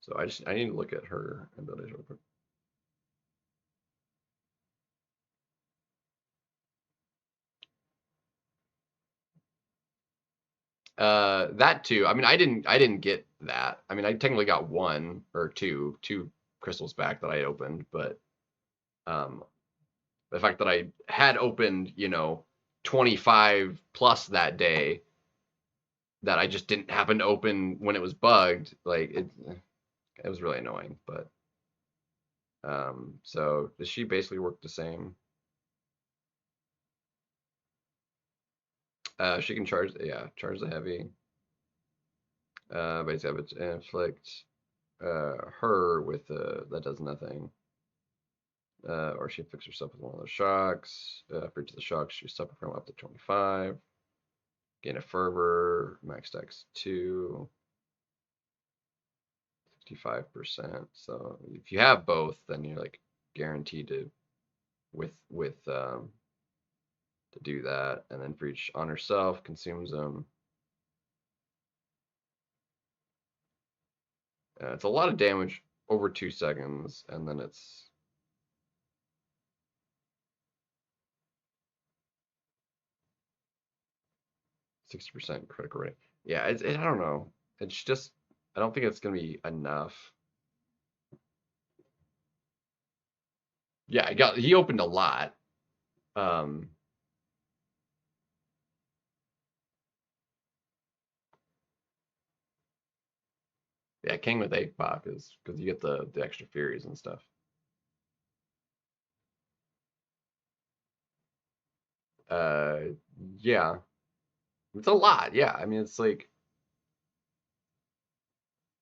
so I need to look at her abilities real quick. That too. I mean, I didn't get that. I mean, I technically got one or two crystals back that I opened, but um, the fact that I had opened, 25 plus that day that I just didn't happen to open when it was bugged, like it was really annoying. But so does she basically work the same? She can charge, yeah, charge the heavy. Base habits inflict her with that does nothing. Or she afflicts herself with one of those shocks. For each of the shocks, she suffer from up to 25. Gain a fervor, max dex 2, 65%. So if you have both, then you're like guaranteed to to do that. And then for each on herself, consumes them. It's a lot of damage over 2 seconds, and then it's 60% critical rate. Yeah, I don't know. It's just I don't think it's gonna be enough. Yeah, he opened a lot. Um, yeah, King with 8 pop is because you get the extra Furies and stuff. Uh, yeah, it's a lot. Yeah, I mean it's like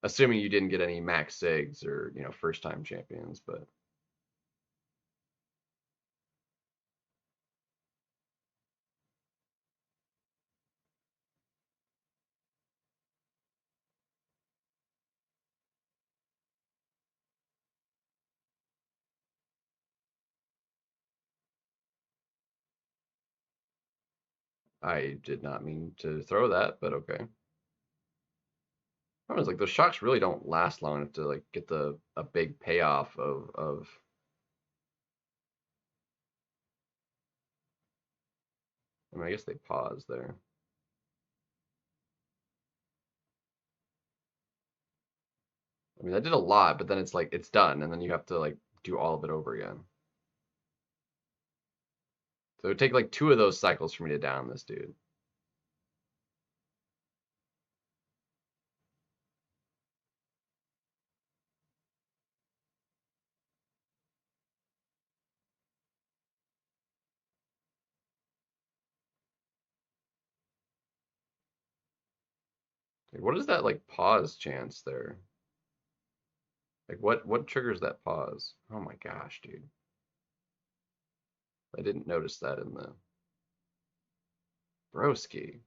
assuming you didn't get any max sigs or first time champions, but I did not mean to throw that, but okay. I was like, those shocks really don't last long enough to like get a big payoff of. I mean, I guess they pause there. I mean, I did a lot, but then it's like it's done, and then you have to like do all of it over again. So it would take like 2 of those cycles for me to down this dude. Like, what is that like pause chance there? Like what triggers that pause? Oh my gosh, dude. I didn't notice that in the broski.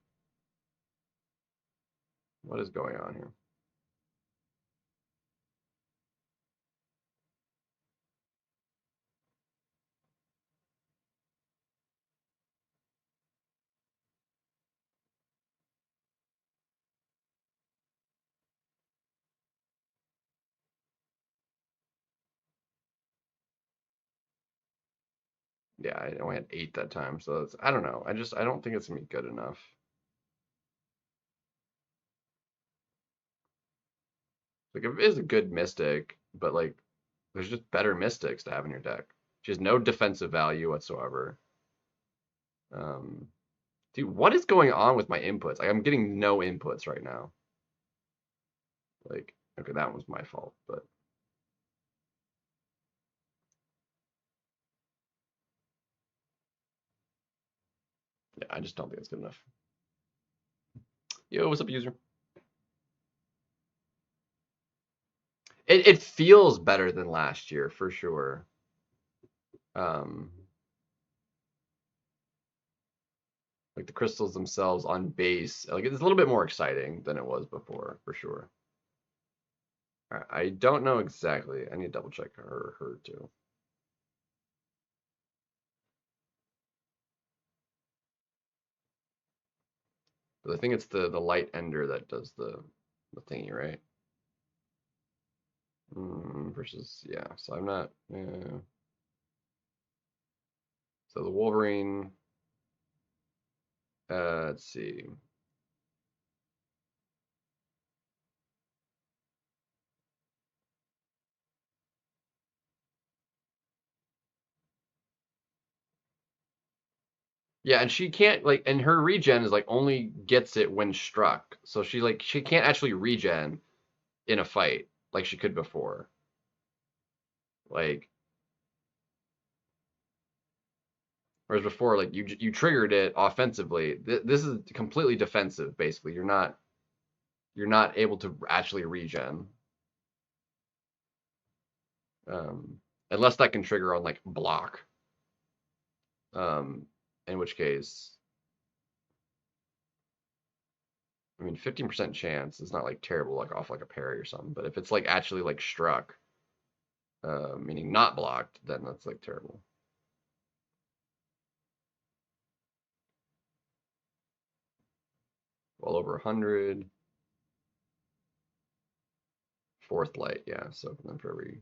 What is going on here? Yeah, I only had 8 that time, so I don't know. I don't think it's gonna be good enough. Like it is a good mystic, but like there's just better mystics to have in your deck. She has no defensive value whatsoever. Dude, what is going on with my inputs? Like, I'm getting no inputs right now. Like, okay, that was my fault, but yeah, I just don't think it's good enough. Yo, what's up, user? It feels better than last year for sure. Like the crystals themselves on base, like it's a little bit more exciting than it was before for sure. I don't know exactly. I need to double check her too. But I think it's the light ender that does the thingy, right? Versus yeah. So I'm not. So the Wolverine. Let's see. Yeah, and she can't like, and her regen is like only gets it when struck. So she can't actually regen in a fight like she could before. Like whereas before, like you triggered it offensively. This is completely defensive. Basically, you're not able to actually regen, unless that can trigger on like block. Um, in which case, I mean, 15% chance is not like terrible, like off like a parry or something. But if it's like actually like struck, meaning not blocked, then that's like terrible. Well over 100. Fourth light, yeah. So then for every.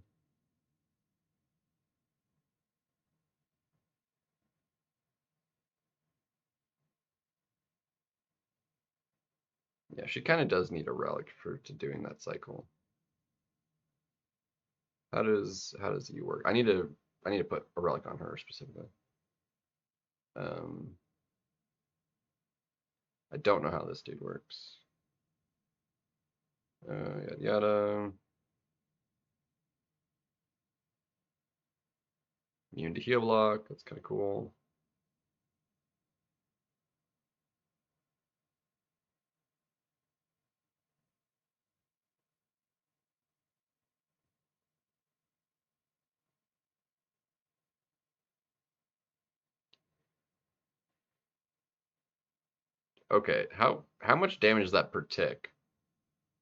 Yeah, she kind of does need a relic to doing that cycle. How does you work? I need to put a relic on her specifically. Um, I don't know how this dude works. Yada yada. Immune to heal block. That's kind of cool. Okay, how much damage is that per tick?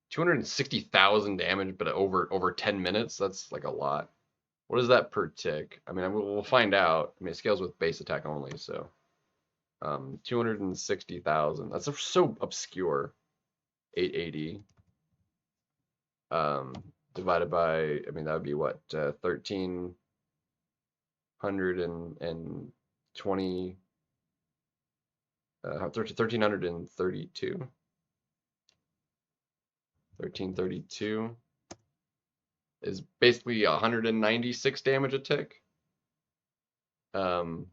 260,000 damage, but over 10 minutes. That's like a lot. What is that per tick? I mean, we'll find out. I mean, it scales with base attack only, so 260,000. That's so obscure. 880 divided by, I mean, that would be what, 1320, 1332. 1332 is basically 196 damage a tick. For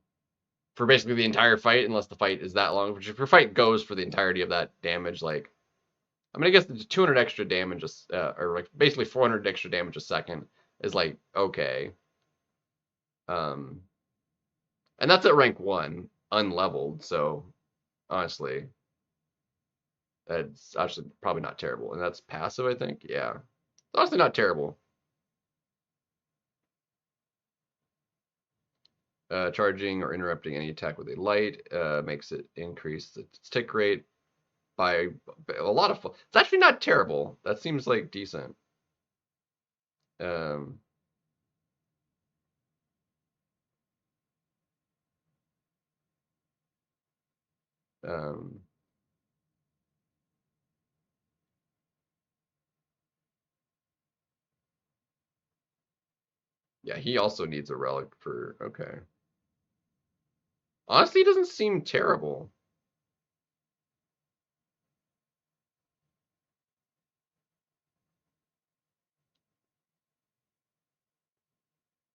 basically the entire fight, unless the fight is that long. Which if your fight goes for the entirety of that damage, like I mean, I guess the 200 extra damage, or like basically 400 extra damage a second is like okay. And that's at rank 1, unleveled. So honestly, that's actually probably not terrible. And that's passive, I think. Yeah, it's honestly not terrible. Charging or interrupting any attack with a light makes it increase its tick rate by a lot of. It's actually not terrible. That seems like decent. Um, um, yeah, he also needs a relic for. Okay. Honestly, it doesn't seem terrible.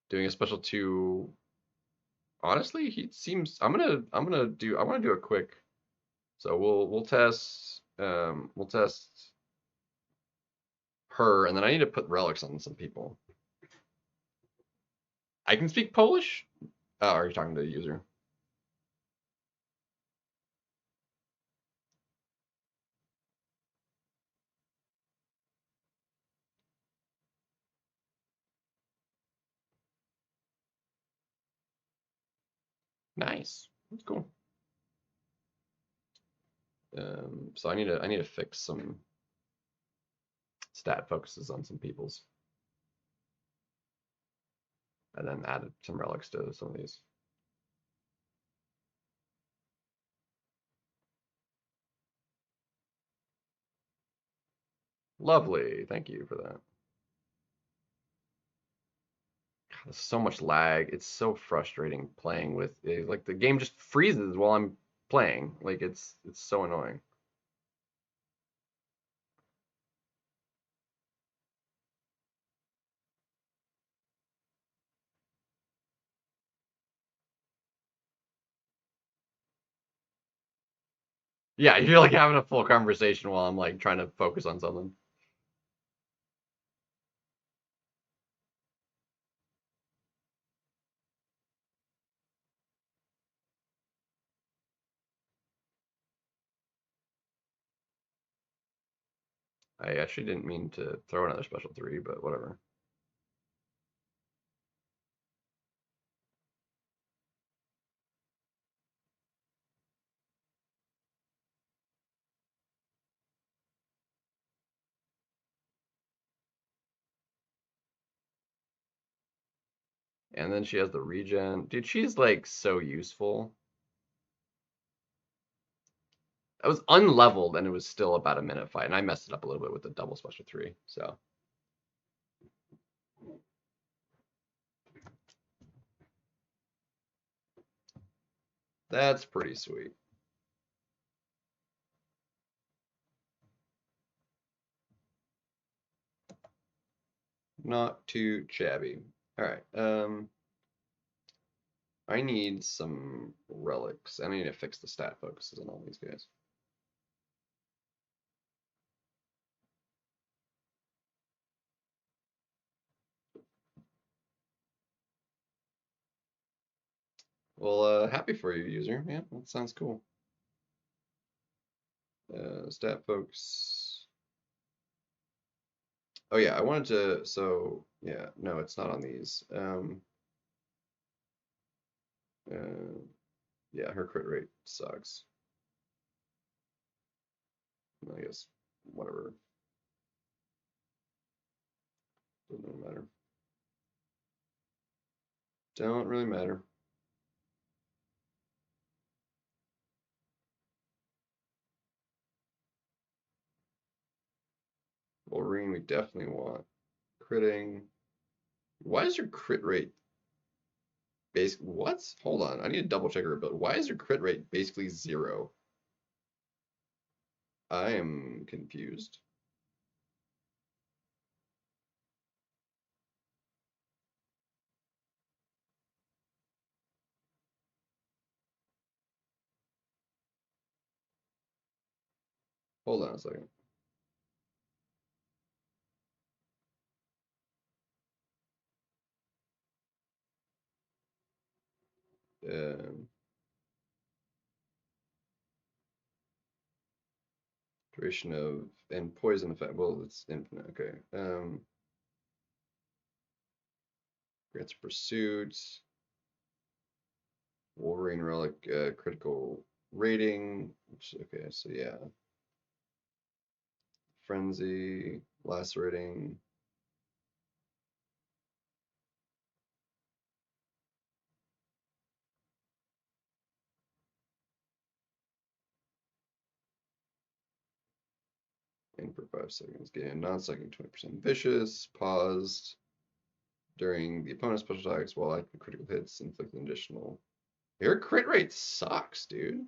doing a special 2. Honestly, he seems. I want to do a quick. So we'll test her, and then I need to put relics on some people. I can speak Polish. Oh, are you talking to the user? Nice. That's cool. So I need to fix some stat focuses on some people's, and then add some relics to some of these. Lovely. Thank you for that. God, there's so much lag. It's so frustrating playing with it. Like the game just freezes while I'm playing. Like it's so annoying. Yeah, you're like having a full conversation while I'm like trying to focus on something. I actually didn't mean to throw another special 3, but whatever. And then she has the regen. Dude, she's like so useful. I was unleveled and it was still about a minute fight, and I messed it up a little bit with the double special 3. So that's pretty sweet. Not too shabby. All right. I need some relics. I need to fix the stat focuses on all these guys. Well, happy for you, user. Yeah, that sounds cool. Stat focus. Oh yeah, I wanted to. So yeah, no, it's not on these. Uh, yeah, her crit rate sucks. I guess whatever. Doesn't really matter. Don't really matter. Wolverine, we definitely want. Critting. Why is your crit rate basically what? Hold on, I need to double check her ability. Why is your crit rate basically 0? I am confused. Hold on a second. Um, Duration of and poison effect. Well, it's infinite. Okay. Grants pursuit. Wolverine relic critical rating. Okay, so yeah. Frenzy, lacerating. In for 5 seconds. Gain non-sucking 20% vicious. Paused during the opponent's special attacks while active critical hits inflict an additional. Your crit rate sucks, dude.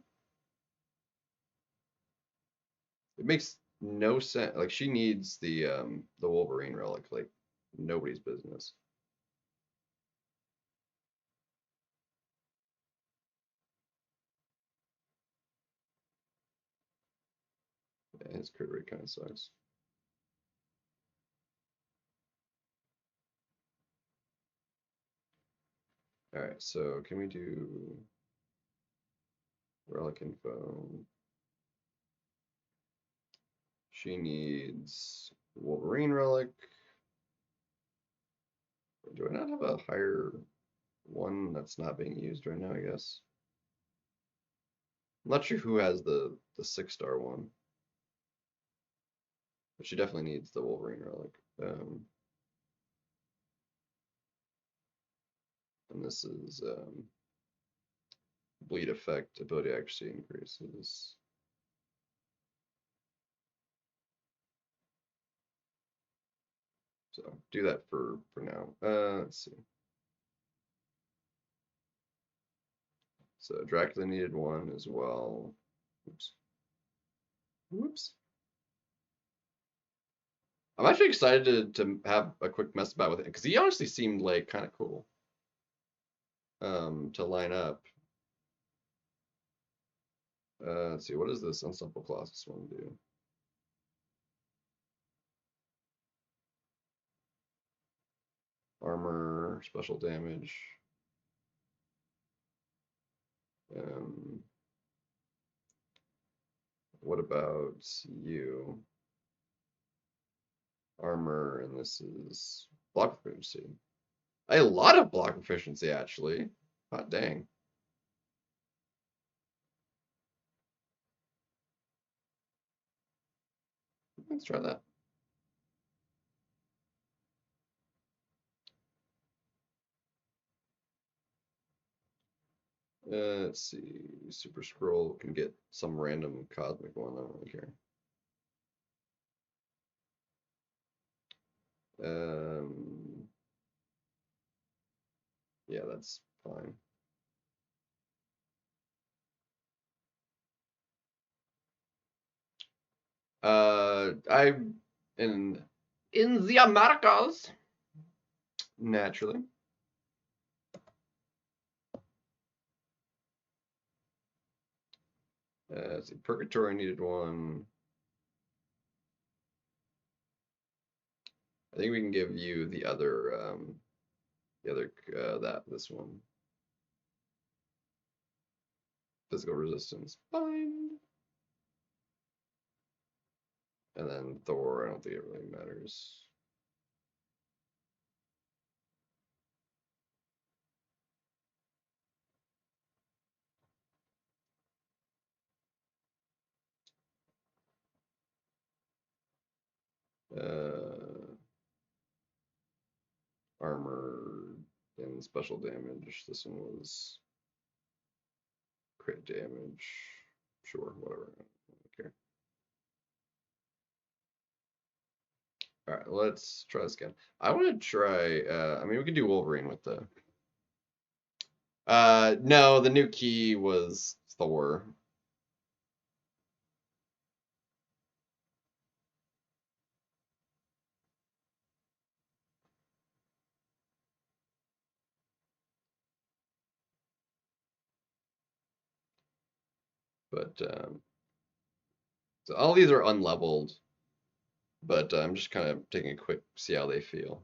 It makes no sense. Like she needs the Wolverine relic like nobody's business. his crit rate kind of sucks. All right, so can we do relic info? She needs Wolverine relic. Do I not have a higher one that's not being used right now, I guess? I'm not sure who has the 6-star one. But she definitely needs the Wolverine relic. And this is bleed effect, ability accuracy increases. So do that for now. Let's see. So Dracula needed one as well. Oops. Whoops. I'm actually excited to have a quick mess about with it because he honestly seemed like kind of cool to line up. Let's see, what does this Unstoppable Colossus one do? Armor, special damage. What about you? Armor, and this is block proficiency. A lot of block proficiency, actually. Hot dang. Let's try that. Let's see. Super Scroll can get some random cosmic one. I don't really care. Yeah, that's fine. I'm in the Americas, naturally. See, Purgatory needed one. I think we can give you the other this one. Physical resistance, fine. And then Thor, I don't think it really matters. Armor and special damage. This one was crit damage. Sure, whatever. I don't care. All right, let's try this again. I want to try. I mean, we can do Wolverine with the. No, the new key was Thor. But so all these are unleveled, but I'm just kind of taking a quick see how they feel.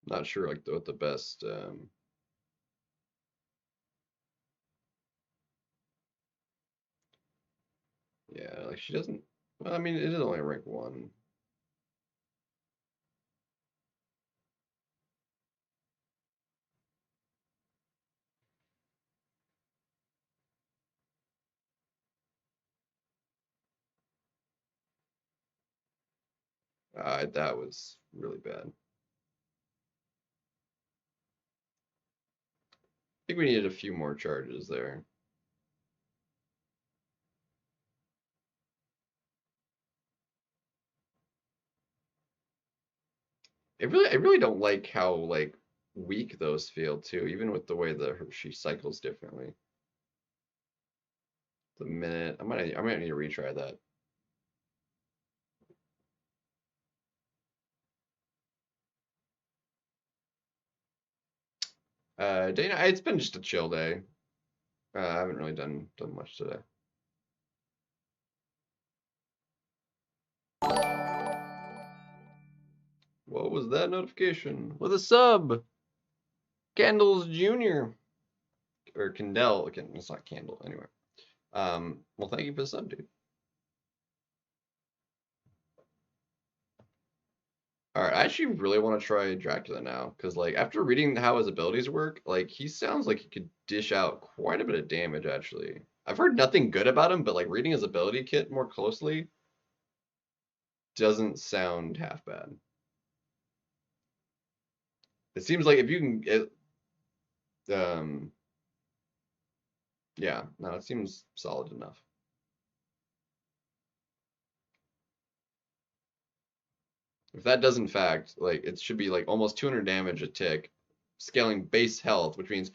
Not sure like what the best. Yeah, like she doesn't. Well, I mean, it is only rank 1. That was really bad. I think we needed a few more charges there. I really don't like how like weak those feel too, even with the way that she cycles differently. The minute I might need to retry that. Dana, it's been just a chill day. I haven't really done much today. What was that notification? With a sub, Candles Jr. or Kendall. It's not Candle anyway. Well, thank you for the sub, dude. All right, I actually really want to try Dracula now because, like, after reading how his abilities work, like, he sounds like he could dish out quite a bit of damage. Actually, I've heard nothing good about him, but like reading his ability kit more closely doesn't sound half bad. It seems like if you can get, yeah, no, it seems solid enough. If that does in fact, like, it should be like almost 200 damage a tick, scaling base health, which means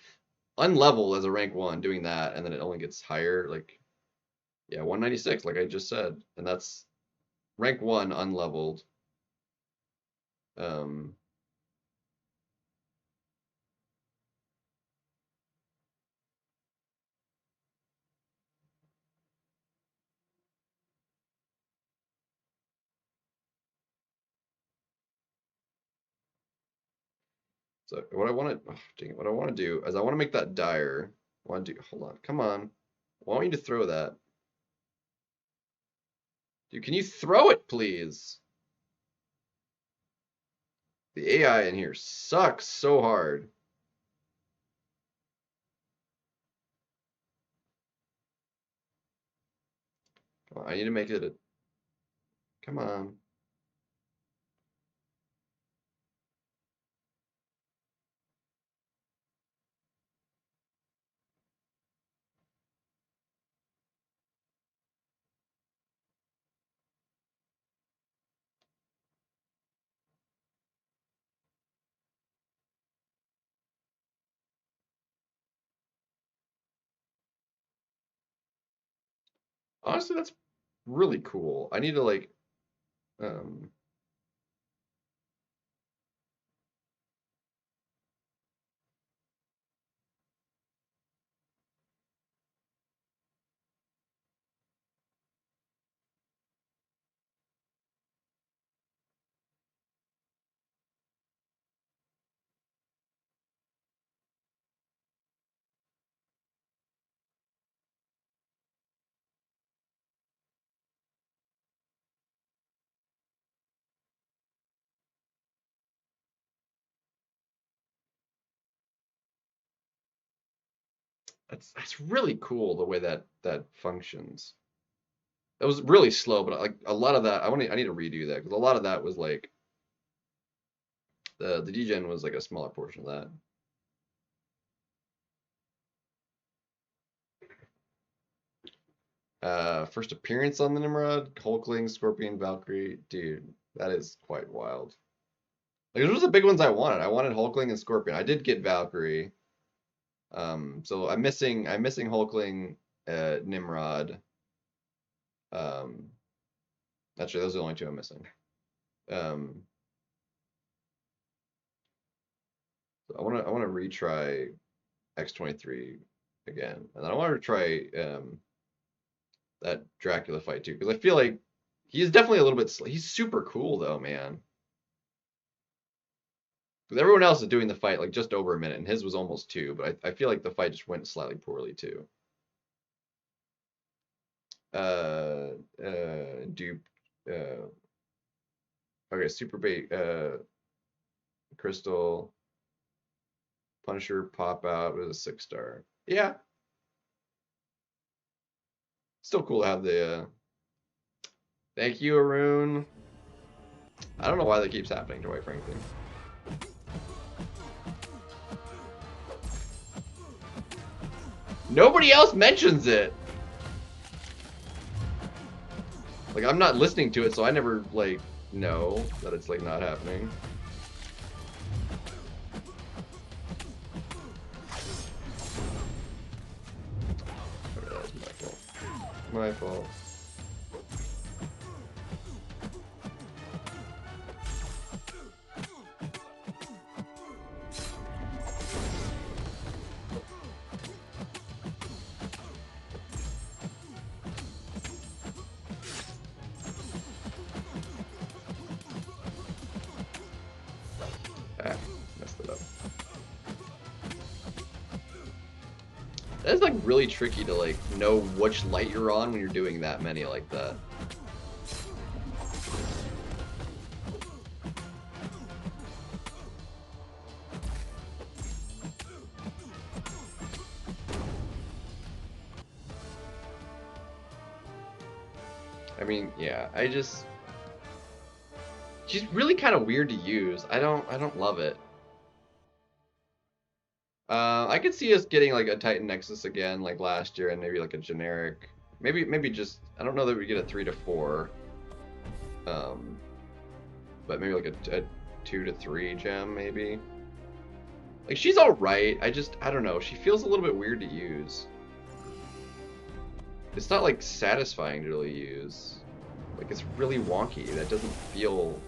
unlevel as a rank 1 doing that, and then it only gets higher, like, yeah, 196, like I just said, and that's rank 1 unleveled. Um, so what I want to, oh, dang it, what I want to do is I want to make that dire. I want to do, hold on, come on. I want you to throw that. Dude, can you throw it, please? The AI in here sucks so hard. Come on, I need to make it a, come on. Honestly, that's really cool. I need to like, um, that's really cool the way that that functions. That was really slow, but like a lot of that, I need to redo that because a lot of that was like the degen was like a smaller portion of that. First appearance on the Nimrod, Hulkling, Scorpion, Valkyrie, dude, that is quite wild. Like those were the big ones I wanted. I wanted Hulkling and Scorpion. I did get Valkyrie. So I'm missing Hulkling, Nimrod. Um, actually, those are the only two I'm missing. Um, so I wanna retry X-23 again, and then I want to try that Dracula fight too, because I feel like he's definitely a little bit. He's super cool though, man. Because everyone else is doing the fight like just over a minute, and his was almost 2. But I feel like the fight just went slightly poorly too. Dupe. Uh, okay, Super Bait. Crystal. Punisher pop out with a 6-star. Yeah, still cool to have the. Thank you, Arun. I don't know why that keeps happening, quite frankly. Nobody else mentions it. Like, I'm not listening to it, so I never, like, know that it's, like, not happening. Okay, that was my fault. My fault. Ah, messed it up. That's like really tricky to like know which light you're on when you're doing that many like that. I mean, yeah, she's really kind of weird to use. I don't love it. I could see us getting like a Titan Nexus again, like last year, and maybe like a generic, maybe just I don't know that we get a 3 to 4, but maybe like a 2 to 3 gem, maybe. Like she's all right. I don't know. She feels a little bit weird to use. It's not like satisfying to really use. Like it's really wonky. That doesn't feel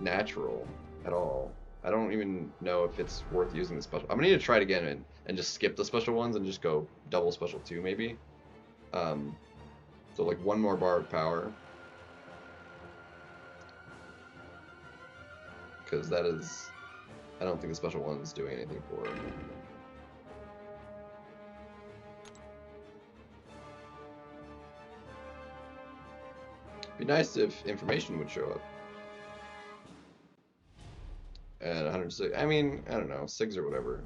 natural at all. I don't even know if it's worth using the special. I'm gonna need to try it again and just skip the special ones and just go double special 2 maybe. So like one more bar of power. Because that is, I don't think the special one's doing anything for it. Be nice if information would show up. And 106, I mean, I don't know, 6 or whatever.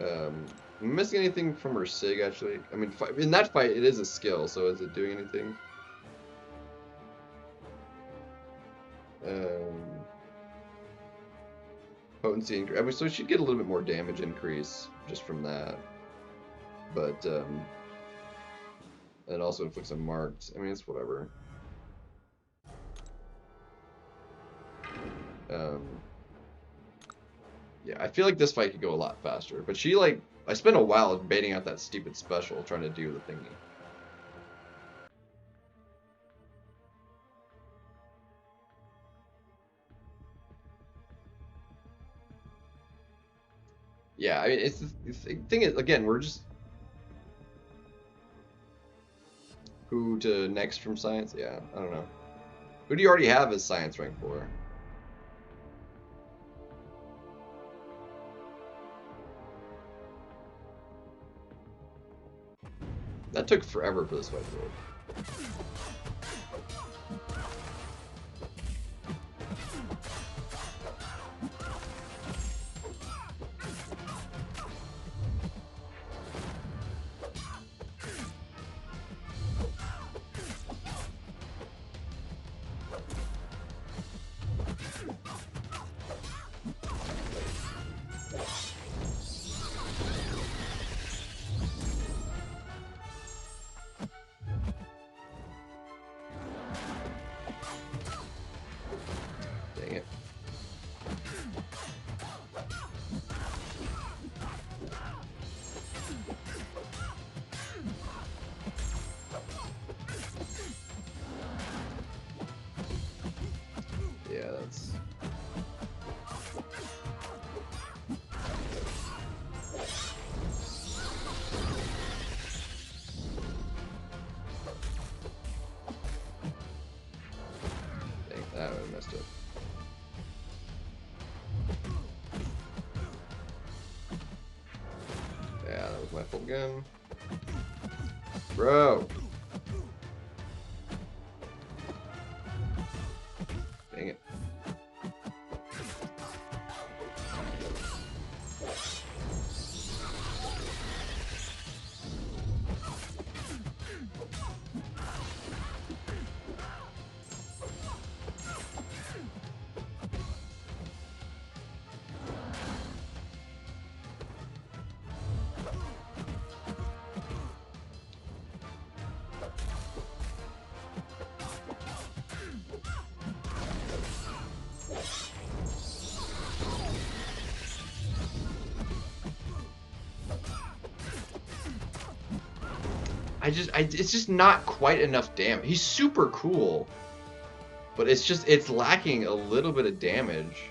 Am I missing anything from her SIG, actually? I mean, in that fight, it is a skill, so is it doing anything? Potency increase. I mean, so she'd get a little bit more damage increase just from that. But, and also inflicts a marked. I mean, it's whatever. Yeah, I feel like this fight could go a lot faster. But she, like, I spent a while baiting out that stupid special trying to do the thingy. Yeah, I mean, it's the thing is, again, we're just... Who to next from science? Yeah, I don't know. Who do you already have as science rank 4? That took forever for this fight to work. Dang it. Yeah, that's... Dang, that would have messed up. Yeah, that was my fault again. Bro! Dang it. it's just not quite enough damage. He's super cool, but it's lacking a little bit of damage.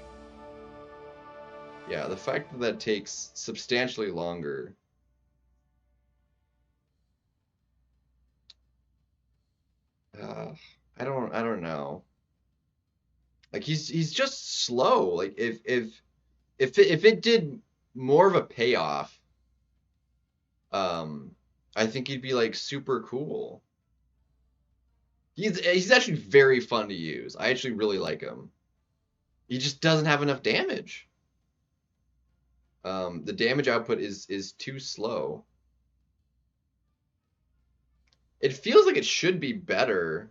Yeah, the fact that that takes substantially longer. I don't know. Like he's just slow. Like if it did more of a payoff, I think he'd be like super cool. He's actually very fun to use. I actually really like him. He just doesn't have enough damage. The damage output is too slow. It feels like it should be better,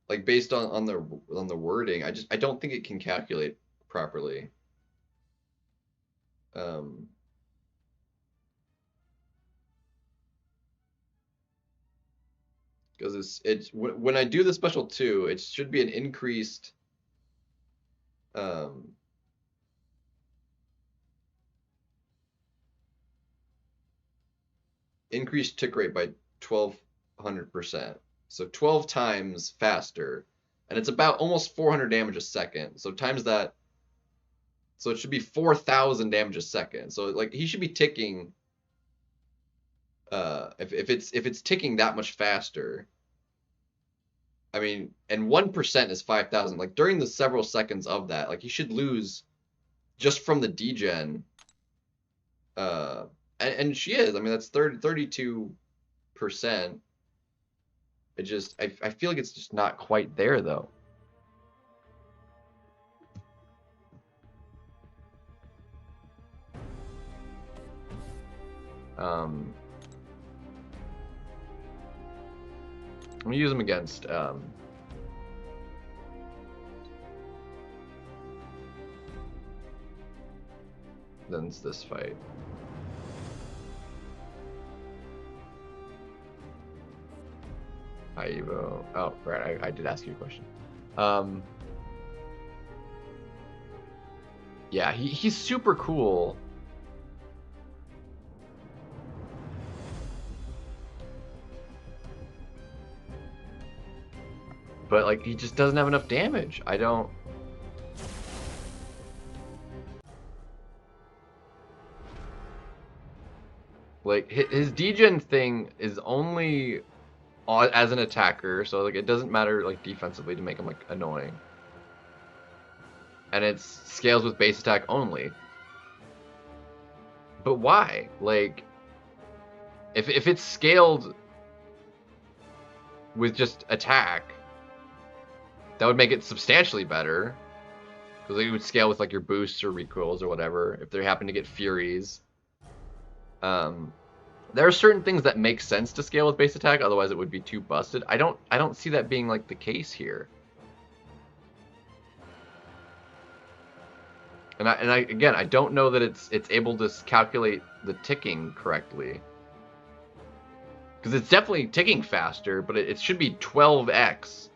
like based on the wording. I don't think it can calculate properly. Because it's when I do the special 2, it should be an increased increased tick rate by 1200%. So 12 times faster, and it's about almost 400 damage a second. So times that, so it should be 4,000 damage a second. So like he should be ticking. If it's ticking that much faster, I mean, and 1% is 5,000. Like during the several seconds of that, like he should lose just from the degen. And she is. I mean, that's 32%. I feel like it's just not quite there though. I'm gonna use them against then it's this fight. Hi Evo. Oh, right, I did ask you a question. Yeah, he's super cool. But like he just doesn't have enough damage. I don't. Like his degen thing is only as an attacker, so like it doesn't matter like defensively to make him like annoying. And it scales with base attack only. But why? Like if it's scaled with just attack, that would make it substantially better. Because it would scale with like your boosts or recoils or whatever, if they happen to get furies. There are certain things that make sense to scale with base attack, otherwise it would be too busted. I don't see that being like the case here. And I again, I don't know that it's able to calculate the ticking correctly. Because it's definitely ticking faster, but it should be 12x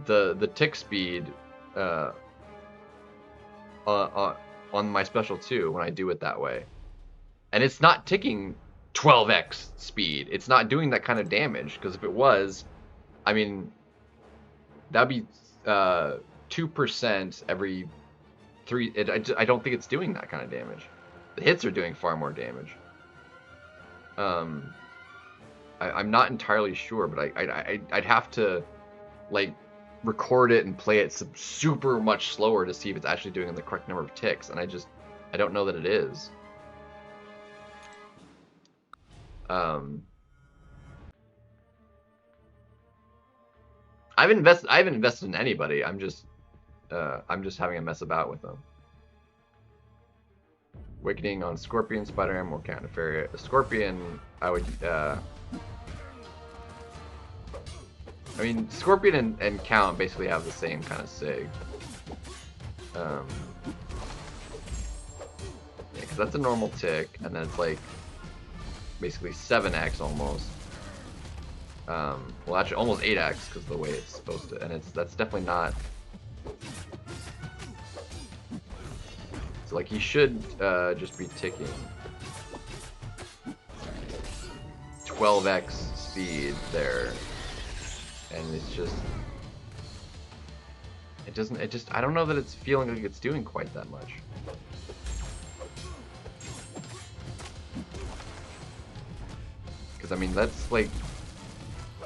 the tick speed on my special 2 when I do it that way. And it's not ticking 12x speed. It's not doing that kind of damage, because if it was, I mean, that'd be 2% every 3. I don't think it's doing that kind of damage. The hits are doing far more damage. I'm not entirely sure, but I'd have to like record it and play it super much slower to see if it's actually doing the correct number of ticks, and I don't know that it is. I haven't invested in anybody. I'm just having a mess about with them. Awakening on Scorpion, Spider-Man, or Count Fairy. Scorpion, I would. I mean, Scorpion and Count basically have the same kind of sig. Yeah, because that's a normal tick, and then it's like basically 7x almost. Well, actually, almost 8x because of the way it's supposed to, and that's definitely not. So like he should just be ticking. 12x speed there, and it's just, I don't know that it's feeling like it's doing quite that much. Because I mean, that's like,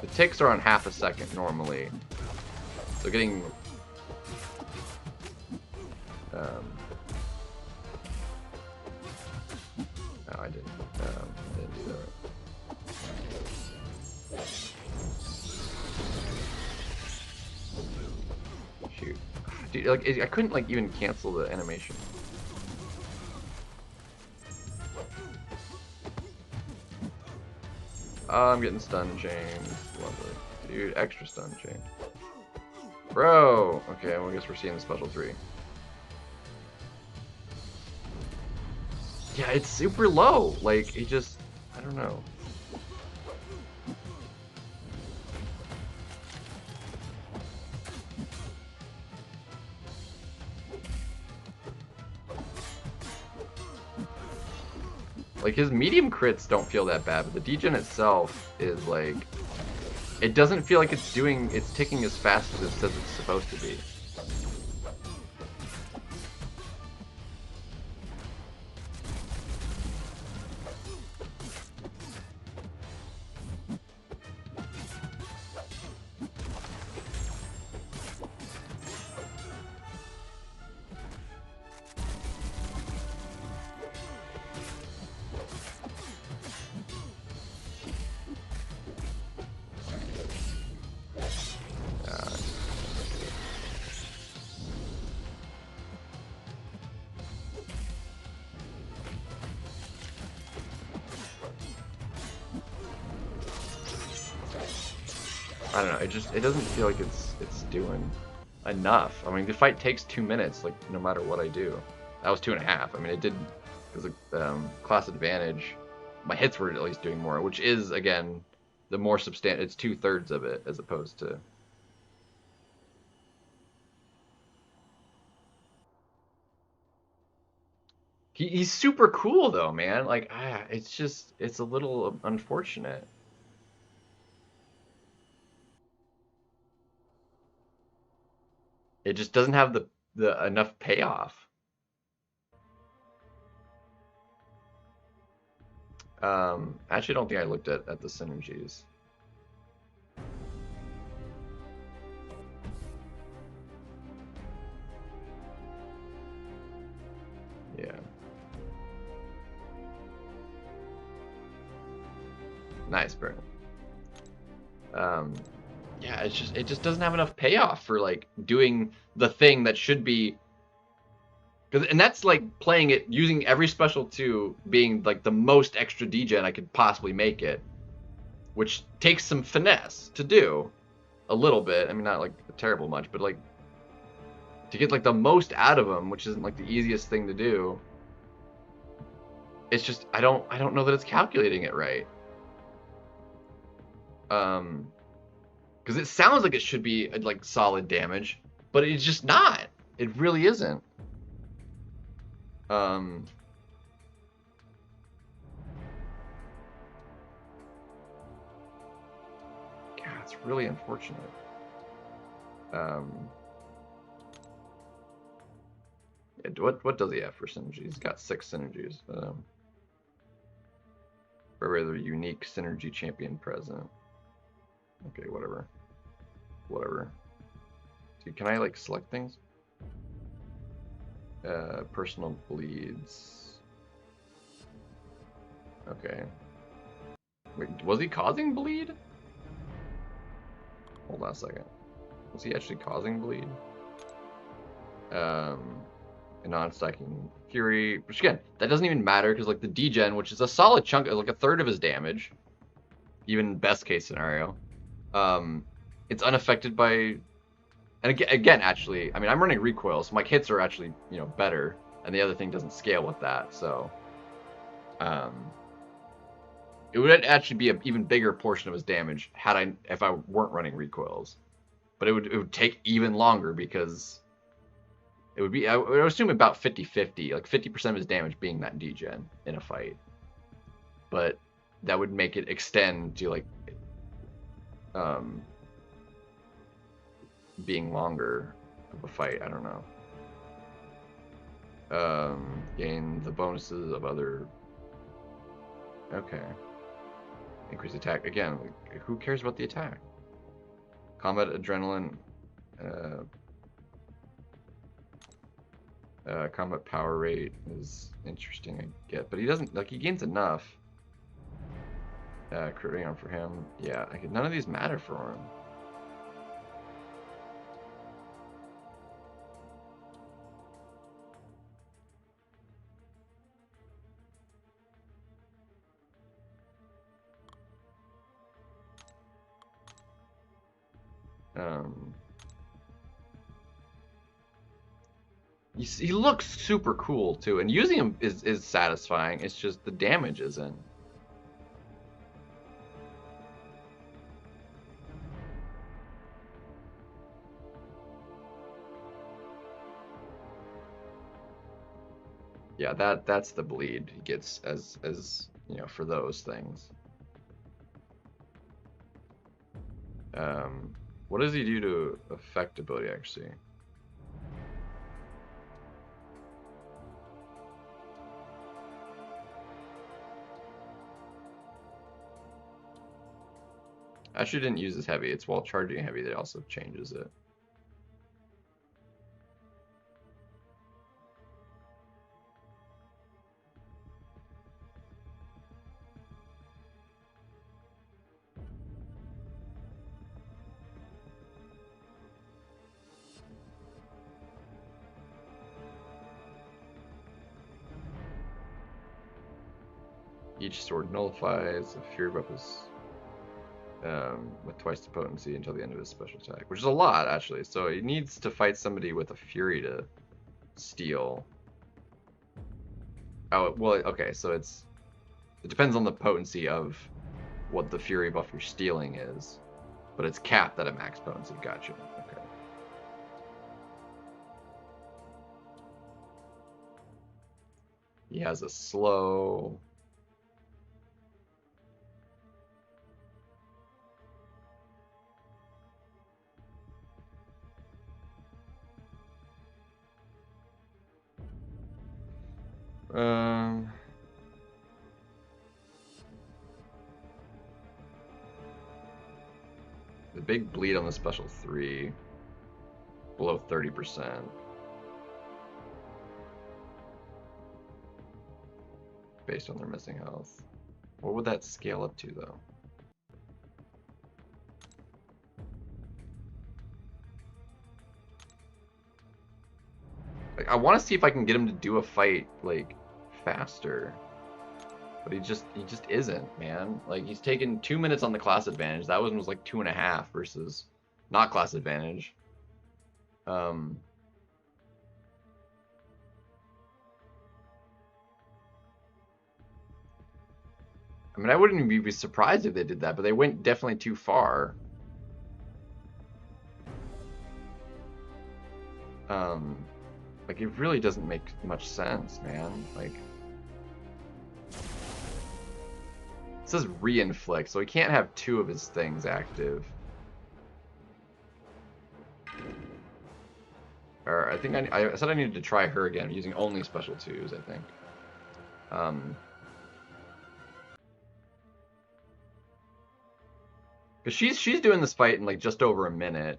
the ticks are on half a second normally, so getting no, I didn't do that. Shoot. Dude, like, I couldn't, like, even cancel the animation. Oh, I'm getting stun chained. Lovely. Dude, extra stun chain. Bro! Okay, well, I guess we're seeing the special 3. Yeah, it's super low. Like, it just, I don't know. Like, his medium crits don't feel that bad, but the degen itself is like, it doesn't feel like it's ticking as fast as it says it's supposed to be. I don't know, it doesn't feel like it's doing enough. I mean, the fight takes 2 minutes, like, no matter what I do. That was 2.5. I mean, it was a class advantage. My hits were at least doing more, which is, again, the more substantial, it's 2/3 of it, as opposed to... He's super cool, though, man. Like, it's a little unfortunate. It just doesn't have the enough payoff. Actually, I don't think I looked at the synergies. Yeah. Nice, Burn. Yeah, it just doesn't have enough payoff for like doing the thing that should be. And that's like playing it using every special 2 being like the most extra degen I could possibly make it, which takes some finesse to do, a little bit. I mean, not like terrible much, but like to get like the most out of them, which isn't like the easiest thing to do. It's just I don't know that it's calculating it right. Because it sounds like it should be like solid damage, but it's just not. It really isn't. Yeah, it's really unfortunate. What does he have for synergy? He's got 6 synergies. For a rather unique synergy champion present. Okay, whatever. Dude, can I like select things? Personal bleeds. Okay. Wait, was he causing bleed? Hold on a second. Was he actually causing bleed? A non-stacking fury, which again, that doesn't even matter because like the degen, which is a solid chunk, like a third of his damage, even best case scenario, it's unaffected by. And again, actually, I mean, I'm running recoil, so my hits are actually, you know, better, and the other thing doesn't scale with that, so it would actually be an even bigger portion of his damage if I weren't running recoils, but it would take even longer because it would be, I would assume about 50-50, like 50% of his damage being that degen in a fight, but that would make it extend to like being longer of a fight. I don't know. Gain the bonuses of other. Okay. Increase attack again. Who cares about the attack? Combat adrenaline. Combat power rate is interesting, I get, but he doesn't like. He gains enough. Crit rate on for him. Yeah, none of these matter for him. He looks super cool too, and using him is satisfying. It's just the damage isn't. Yeah, that's the bleed he gets as you know, for those things. What does he do to affect ability actually? Actually didn't use this heavy. It's while charging heavy that also changes it. Each sword nullifies a fury buff is with twice the potency until the end of his special attack, which is a lot actually. So he needs to fight somebody with a fury to steal. Oh well, okay. So it depends on the potency of what the fury buff you're stealing is, but it's capped at a max potency. Gotcha. Okay. He has a slow. The big bleed on the special 3, below 30%. Based on their missing health. What would that scale up to though? Like, I want to see if I can get him to do a fight like faster. But he just isn't, man. Like, he's taken 2 minutes on the class advantage. That one was like 2.5 versus not class advantage. I mean, I wouldn't be surprised if they did that, but they went definitely too far. Like, it really doesn't make much sense, man. Like, it says re-inflict, so he can't have 2 of his things active. Or I think I said I needed to try her again, using only special 2s, I think. Because she's doing this fight in like just over a minute.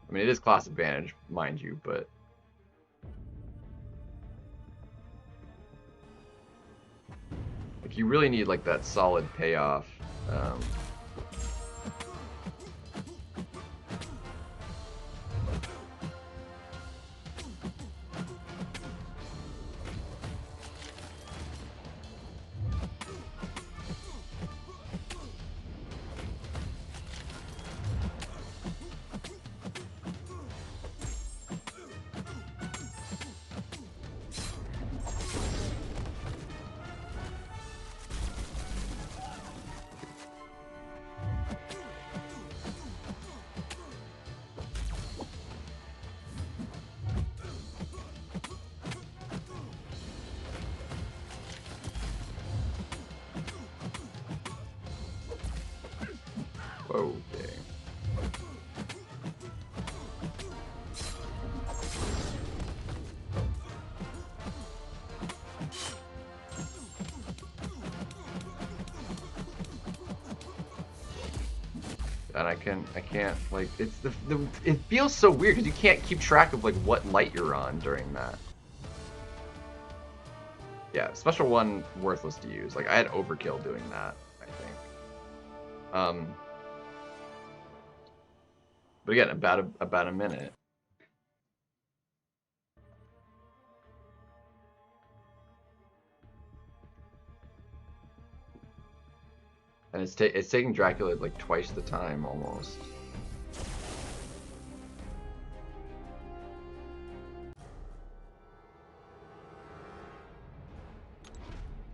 I mean, it is class advantage, mind you, but like, you really need like that solid payoff. Okay. And I can't, like, it's it feels so weird because you can't keep track of, like, what light you're on during that. Yeah, special one, worthless to use. Like, I had overkill doing that, I think. But again, about a minute. And it's taking Dracula, like, twice the time, almost.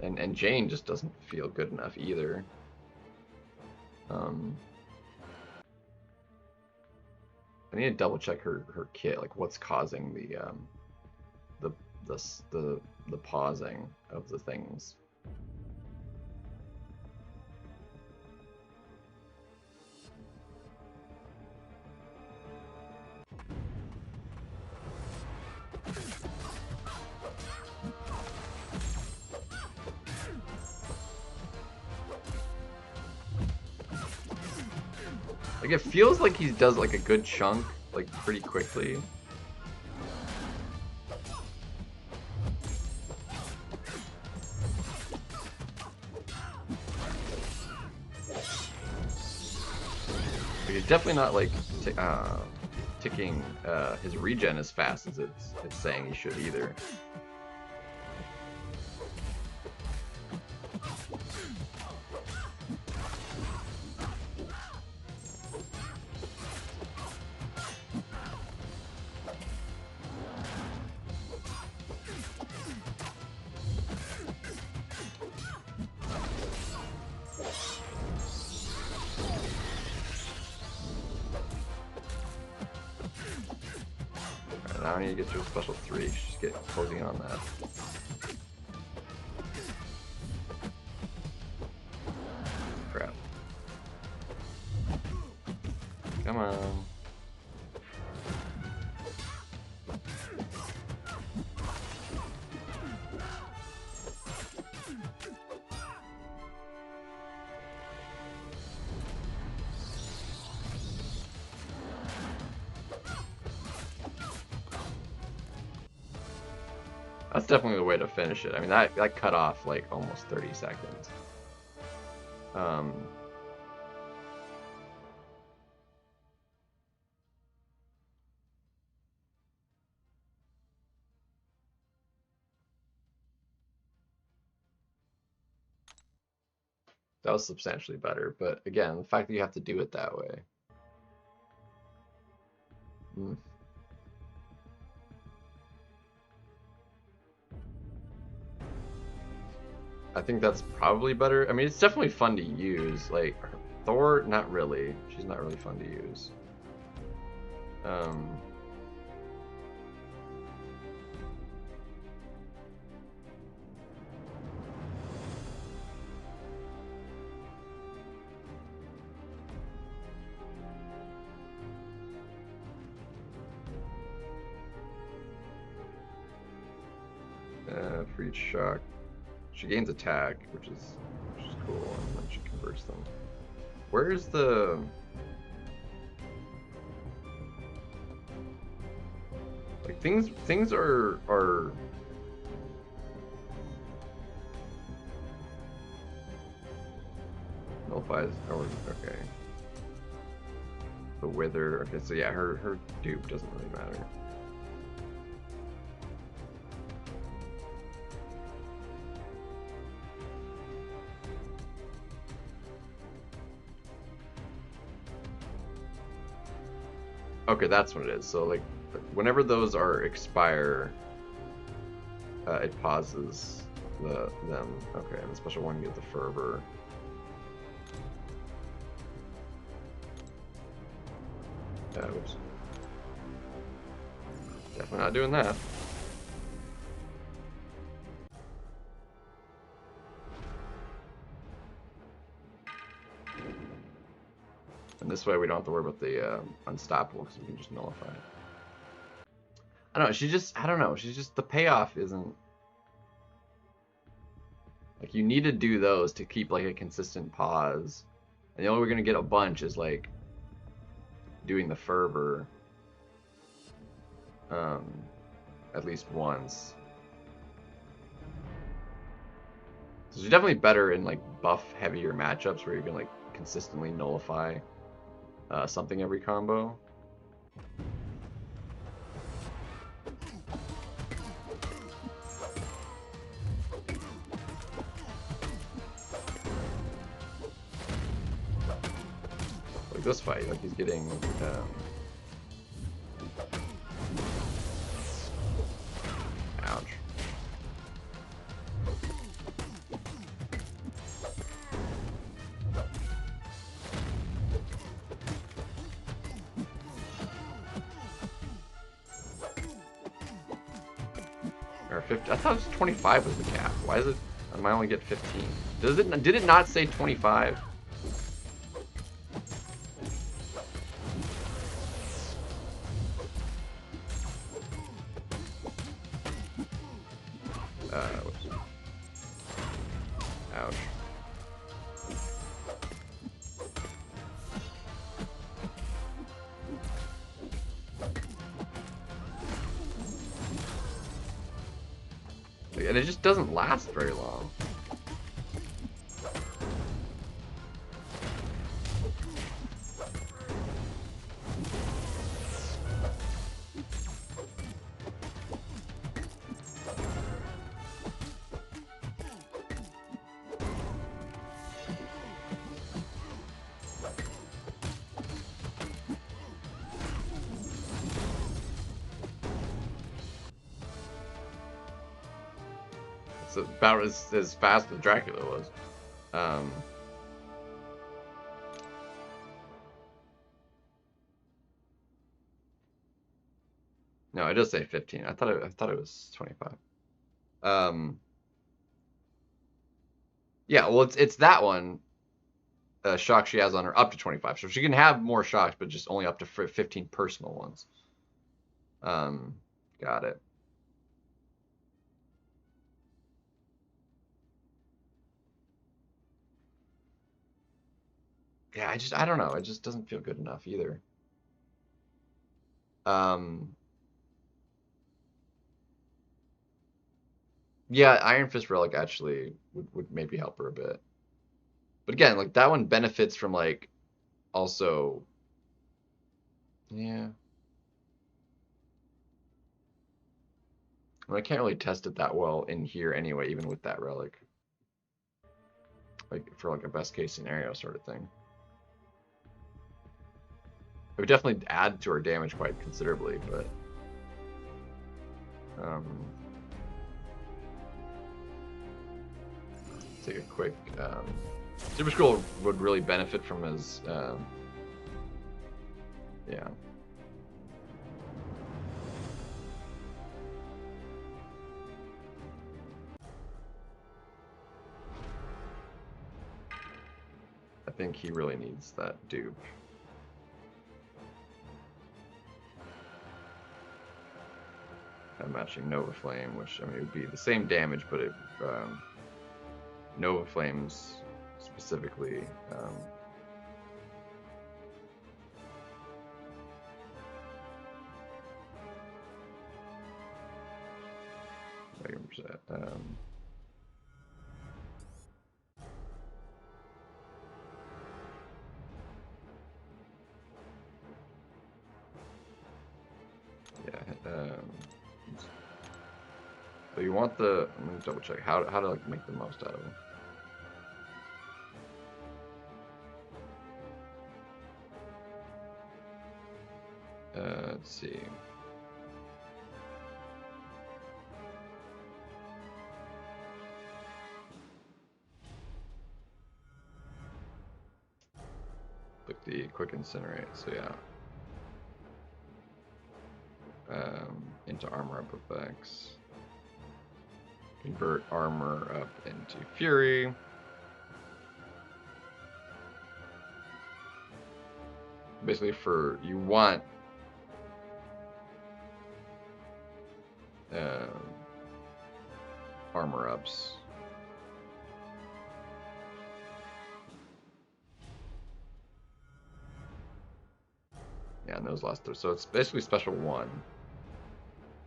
And Jane just doesn't feel good enough either. I need to double check her kit, like what's causing the pausing of the things. Like, it feels like he does, like, a good chunk, like, pretty quickly. But he's definitely not, like, ticking his regen as fast as it's saying he should either. Now I need to get to a special 3. Just get closing on that. Crap. Come on. That's definitely the way to finish it. I mean, that cut off like almost 30 seconds. That was substantially better, but again, the fact that you have to do it that way. I think that's probably better. I mean, it's definitely fun to use. Like, Thor, not really. She's not really fun to use. For each shock, she gains attack, which is cool, and then she converts them. Where is the... Like, things are nullifies. Oh, okay. The wither. Okay, so yeah, her dupe doesn't really matter. Okay, that's what it is. So, like, whenever those expire, it pauses them. Okay, and the special one, you get the fervor. Oops. Definitely not doing that. And this way we don't have to worry about the unstoppable because we can just nullify it. I don't know, I don't know, she's just, the payoff isn't, like, you need to do those to keep, like, a consistent pause. And the only way we're going to get a bunch is, like, doing the fervor at least once. So she's definitely better in, like, buff heavier matchups where you can, like, consistently nullify something every combo. Like this fight, like he's getting ouch. Or 50. I thought it was 25 was the cap. Why is it? I only get 15. Did it not say 25? Whoops. Ouch. And it just doesn't last very long. It's about as fast as Dracula was. No, it does say 15. I thought it was 25. Yeah, well, it's that one. Shock she has on her up to 25, so she can have more shocks, but just only up to 15 personal ones. Got it. Yeah, I don't know. It just doesn't feel good enough either. Yeah, Iron Fist Relic actually would maybe help her a bit. But again, like that one benefits from like also, yeah. I can't really test it that well in here anyway, even with that relic. Like for like a best case scenario sort of thing. It would definitely add to our damage quite considerably, but take a quick Super Scroll would really benefit from his yeah. I think he really needs that dupe. I'm matching Nova Flame, which I mean it would be the same damage, but it Nova Flames specifically so you want the, I'm gonna double check how to like make the most out of them. Let's see. Click the quick incinerate, so yeah. Into armor up effects. Convert armor up into fury. basically for you want armor ups. Yeah, and those last three. So it's basically special 1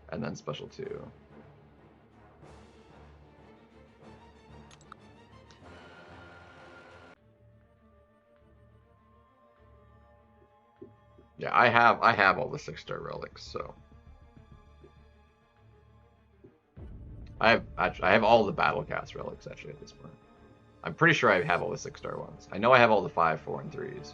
and then special 2. Yeah, I have all the 6-star relics, so I have all the battle cast relics actually at this point. I'm pretty sure I have all the 6-star ones. I know I have all the 5, 4, and 3s.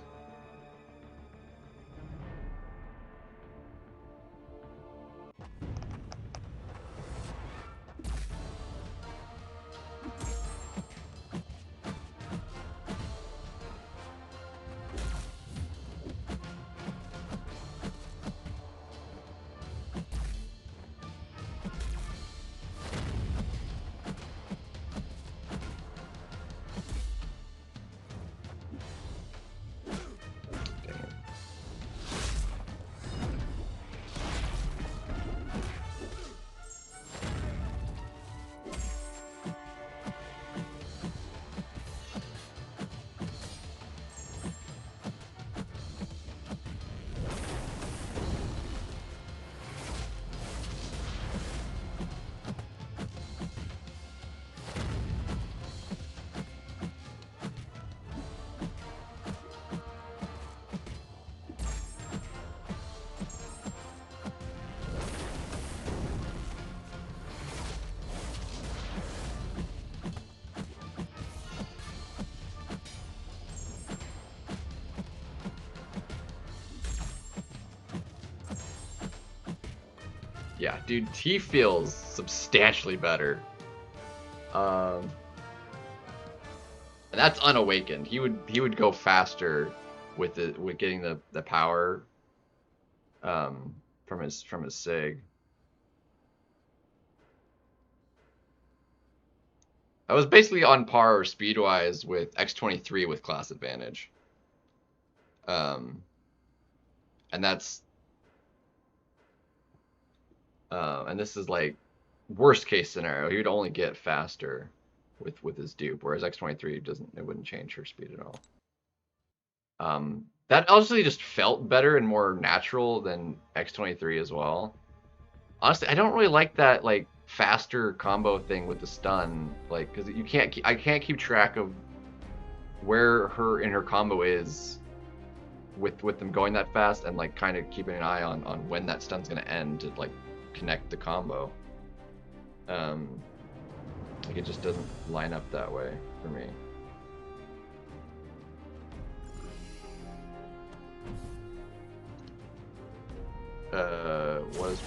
Yeah, dude, he feels substantially better. And that's unawakened. He would go faster with getting the power from his sig. I was basically on par speed wise with X23 with class advantage. And that's and this is like worst case scenario. He would only get faster with his dupe, whereas X23 wouldn't change her speed at all. That honestly just felt better and more natural than X23 as well. Honestly, I don't really like that like faster combo thing with the stun, like because I can't keep track of where her combo is with them going that fast, and like kind of keeping an eye on when that stun's gonna end to like connect the combo. Like it just doesn't line up that way for me.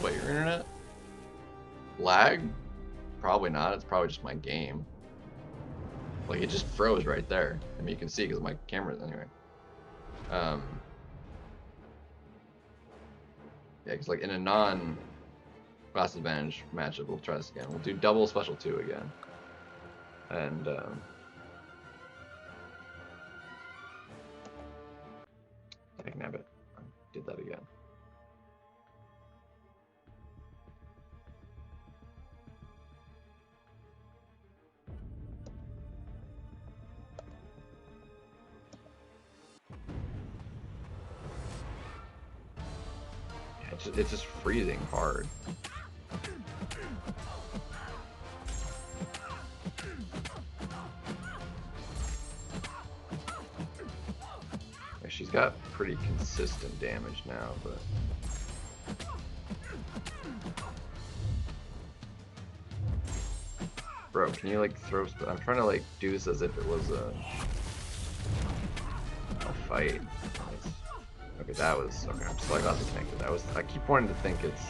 What your internet? Lag? Probably not. It's probably just my game. Like it just froze right there. I mean, you can see because my camera anyway. Yeah, because like in a non-class advantage matchup, we'll try this again. We'll do double special 2 again, and heck nabbit, did that again. It's just freezing hard. Yeah, she's got pretty consistent damage now, but bro, can you like throw? I'm trying to like do this as if it was a fight. Okay, that was okay. I'm still got disconnected. I keep wanting to think it's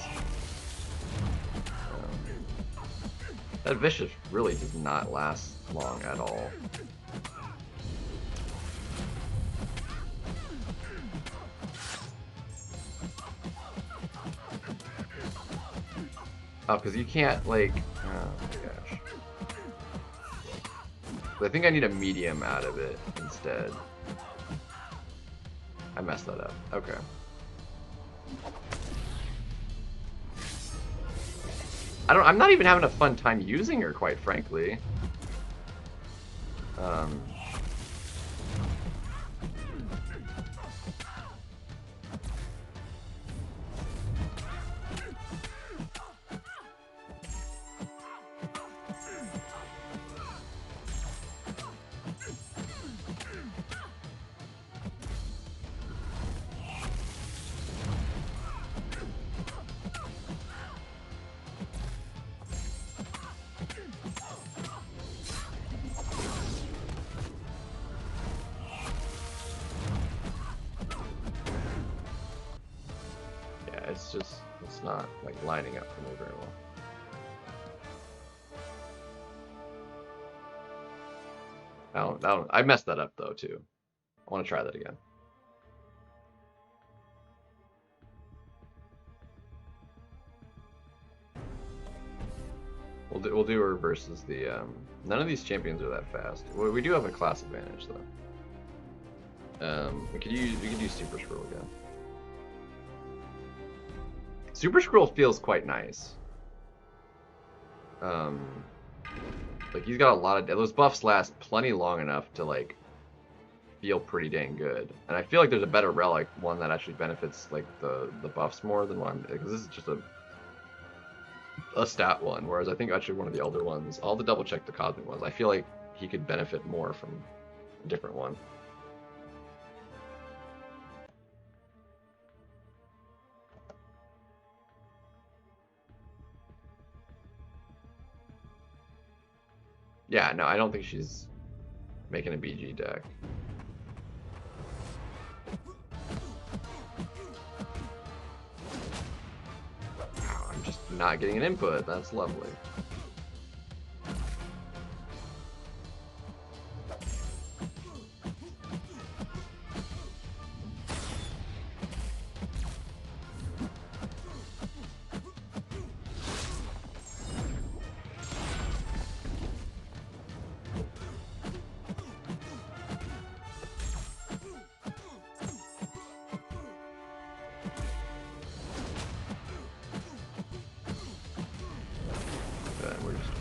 that vicious really does not last long at all. Oh, because you can't like. Oh my gosh. I think I need a medium out of it instead. I messed that up. Okay. I'm not even having a fun time using her, quite frankly. It's not like lining up for me very well. I messed that up though too. I want to try that again. We'll do her versus the none of these champions are that fast. We do have a class advantage though. We could use Super Scroll again. Super Scroll feels quite nice. Like he's got a lot of those buffs last plenty long enough to like feel pretty dang good. And I feel like there's a better relic one that actually benefits like the buffs more than one, because this is just a stat one, whereas I think actually one of the older ones, I'll have to double check the cosmic ones. I feel like he could benefit more from a different one. Yeah, no, I don't think she's making a BG deck. Wow, I'm just not getting an input. That's lovely.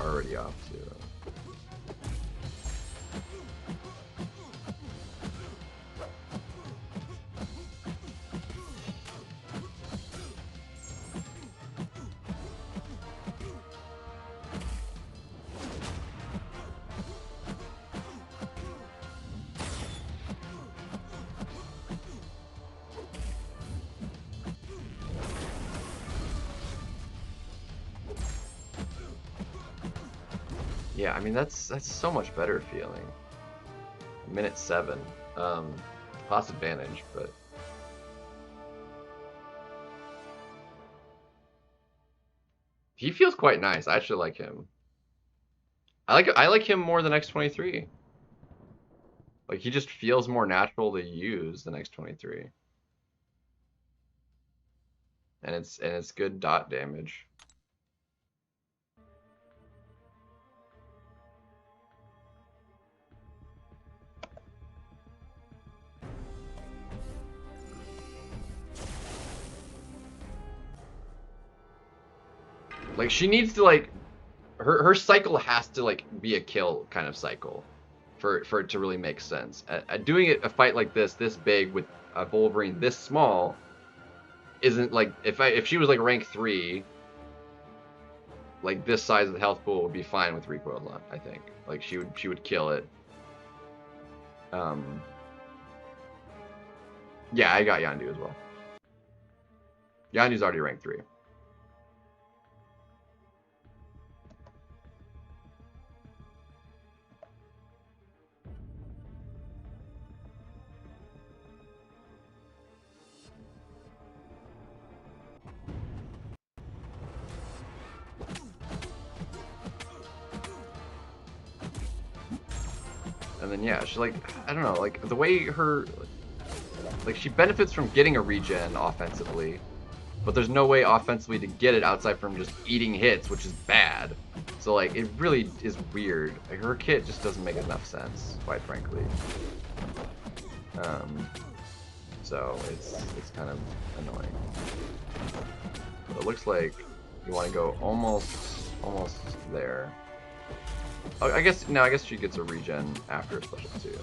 Already off to yeah, I mean that's so much better feeling. Minute 7, cost advantage, but he feels quite nice. I actually like him. I like him more than X-23. Like he just feels more natural to use than X-23, and it's good dot damage. Like she needs to like her cycle has to like be a kill kind of cycle for it to really make sense. Doing a fight like this big with a Wolverine this small isn't like if she was like rank 3, like this size of the health pool would be fine with recoil on, I think. Like she would kill it. Yeah, I got Yondu as well. Yondu's already rank 3. And then yeah, she like I don't know, like the way her like she benefits from getting a regen offensively, but there's no way offensively to get it outside from just eating hits, which is bad. So like it really is weird. Like, her kit just doesn't make enough sense, quite frankly. so it's kind of annoying. But it looks like you want to go almost there. Oh, I guess she gets a regen after special 2.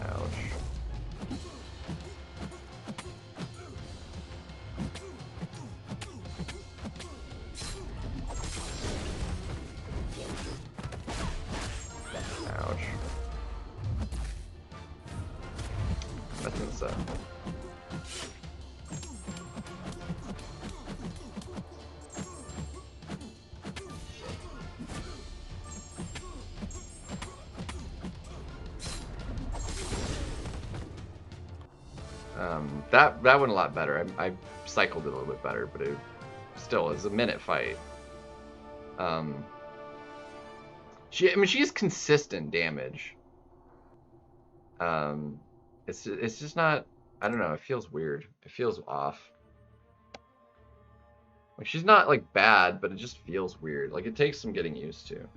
Ouch. Ouch. That's insane. That went a lot better. I cycled it a little bit better, but it still is a minute fight. I mean, she has consistent damage. It's just not. I don't know. It feels weird. It feels off. Like she's not like bad, but it just feels weird. Like it takes some getting used to.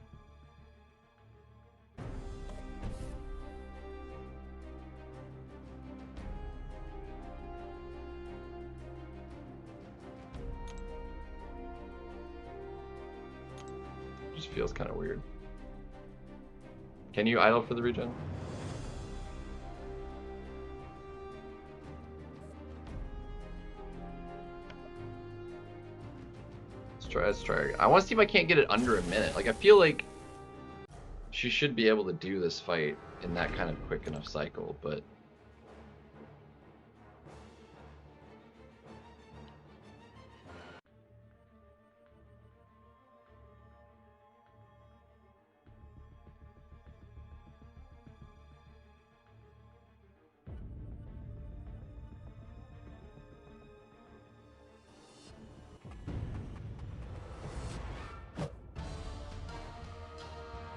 Just feels kind of weird. Can you idle for the regen? Let's try. I want to see if I can't get it under a minute. Like I feel like she should be able to do this fight in that kind of quick enough cycle, but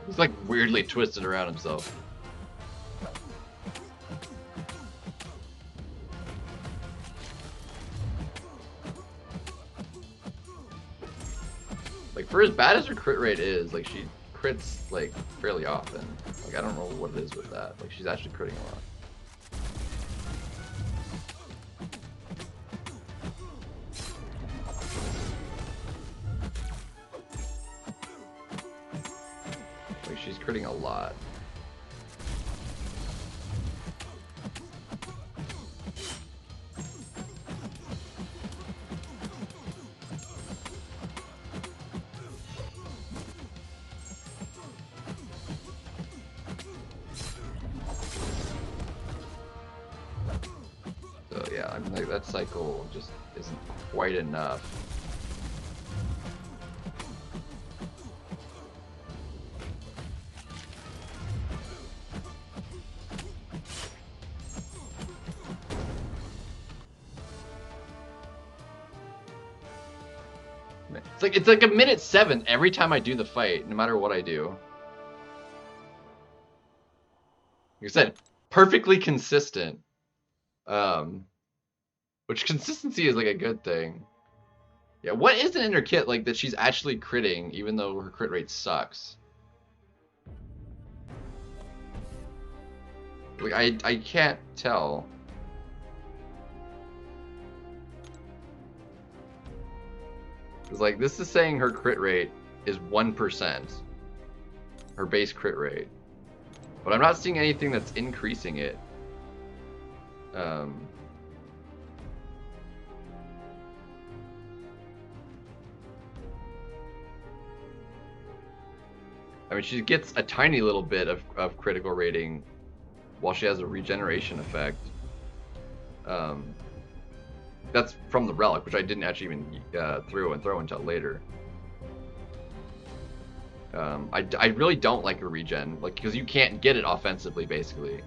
he's like weirdly twisted around himself. Like for as bad as her crit rate is, like she crits like fairly often. Like I don't know what it is with that. Like she's actually critting a lot. Like she's critting a lot. Yeah, I mean, like, that cycle just isn't quite enough. It's like a minute 7 every time I do the fight, no matter what I do. Like I said, perfectly consistent. Which consistency is like a good thing. Yeah, what is it in her kit like that she's actually critting even though her crit rate sucks? Like I can't tell. Cause like this is saying her crit rate is 1%. Her base crit rate. But I'm not seeing anything that's increasing it. I mean, she gets a tiny little bit of critical rating while she has a regeneration effect. That's from the relic, which I didn't actually even throw until later. I really don't like her regen, like because you can't get it offensively, basically.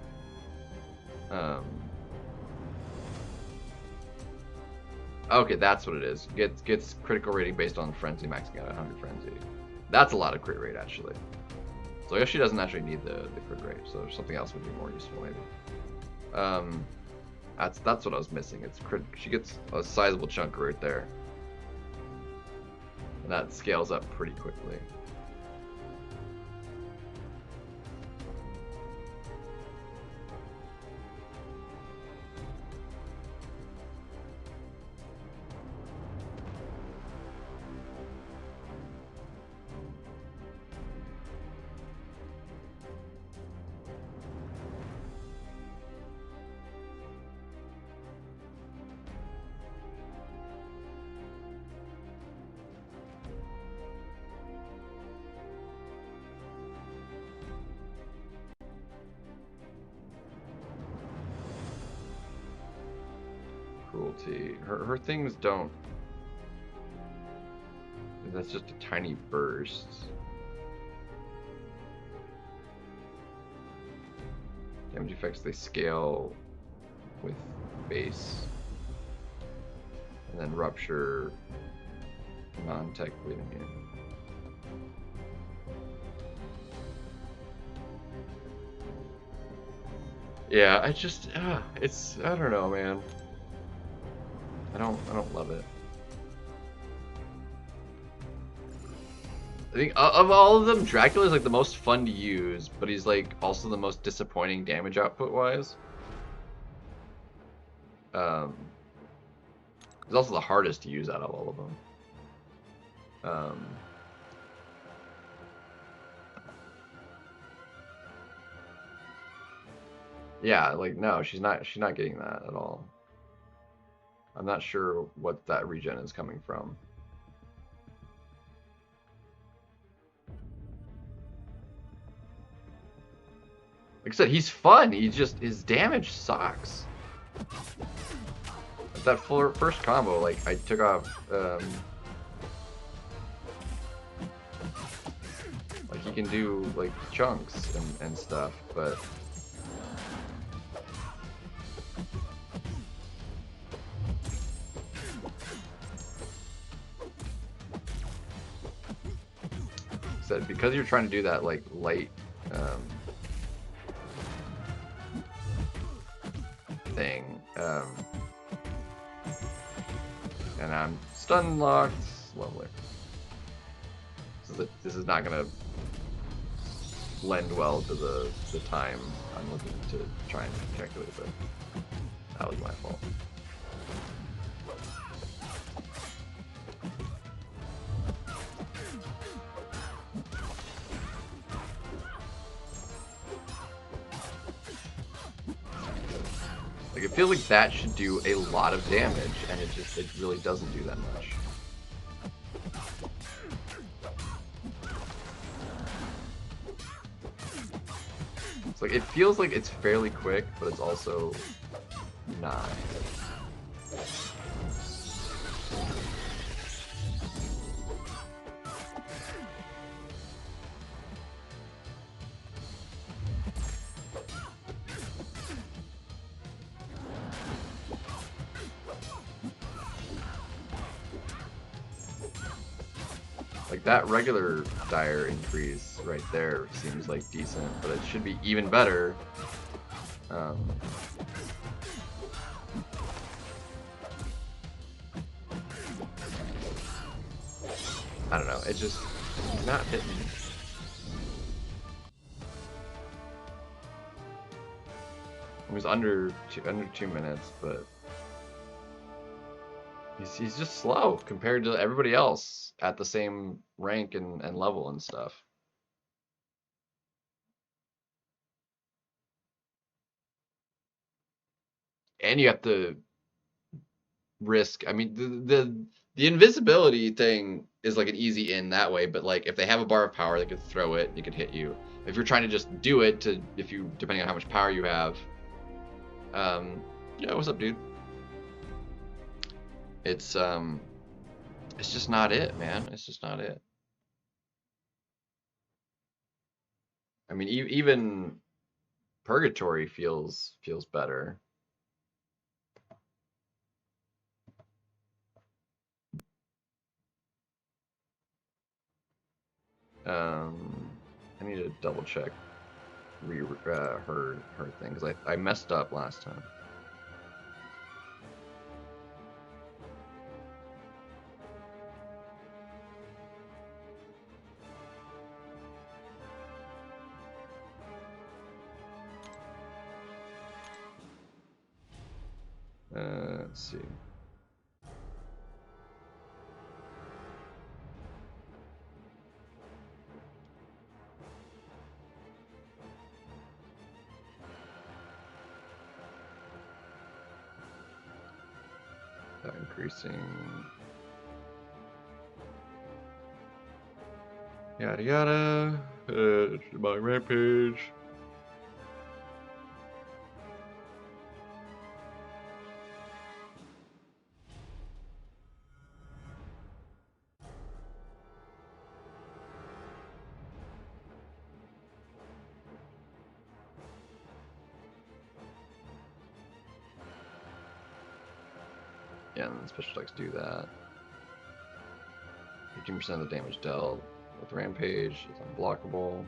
Okay, that's what it is. Gets critical rating based on frenzy, maxing out at 100 frenzy. That's a lot of crit rate, actually. So I guess she doesn't actually need the crit rate, so something else would be more useful, maybe. That's what I was missing. It's crit. She gets a sizable chunk right there, and that scales up pretty quickly. difficulty. Her things don't. That's just a tiny burst. Damage effects, they scale with base. And then rupture, non-tech bleeding in. Yeah, I just, it's, I don't know, man. I don't love it. I think of all of them, Dracula's like the most fun to use, but he's like also the most disappointing damage output wise. He's also the hardest to use out of all of them. Yeah, like no, she's not getting that at all. I'm not sure what that regen is coming from. Like I said, he's fun. He just, his damage sucks. That first combo, like I took off, like he can do like chunks and stuff, but said because you're trying to do that like light thing, and I'm stun locked. Lovely. This is not gonna lend well to the time I'm looking to try and calculate, but that was my fault. Like, it feels like that should do a lot of damage, and it really doesn't do that much. It's like, it feels like it's fairly quick, but it's also not. Like, that regular dire increase right there seems like decent, but it should be even better. I don't know, it just, he's not hitting. It was under 2 minutes, but he's just slow compared to everybody else at the same rank and level and stuff. And you have to risk, I mean, the invisibility thing is like an easy in that way, but like if they have a bar of power, they could throw it, it could hit you. If you're trying to just do it to, if you, depending on how much power you have, yeah, what's up, dude? It's just not it, man. It's just not it. I mean, even Purgatory feels better. I need to double check her thing because I messed up last time. Let's see. Increasing. Yada yada. My rampage. degen special attacks do that. 15% of the damage dealt with Rampage is unblockable.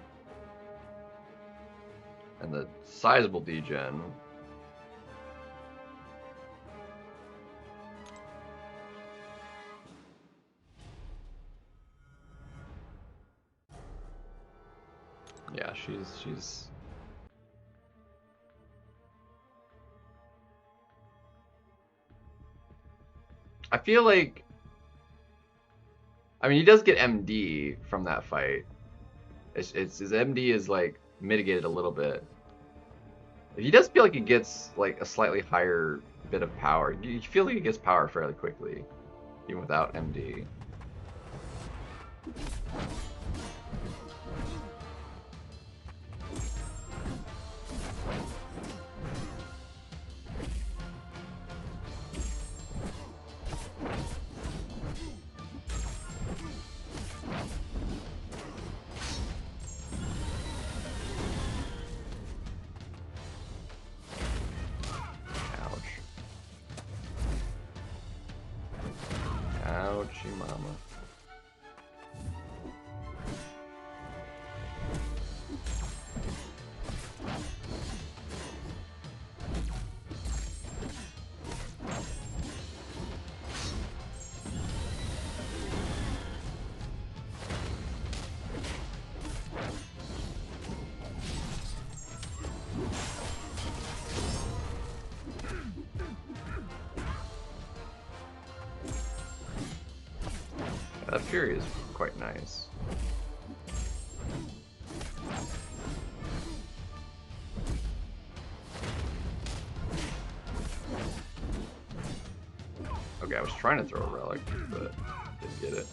And the sizable degen yeah, she's I feel like, I mean, he does get MD from that fight. His MD is like mitigated a little bit. He does feel like he gets like a slightly higher bit of power. You feel like he gets power fairly quickly, even without MD. Ouchie mama. That Fury is quite nice. Okay, I was trying to throw a relic, but didn't get it.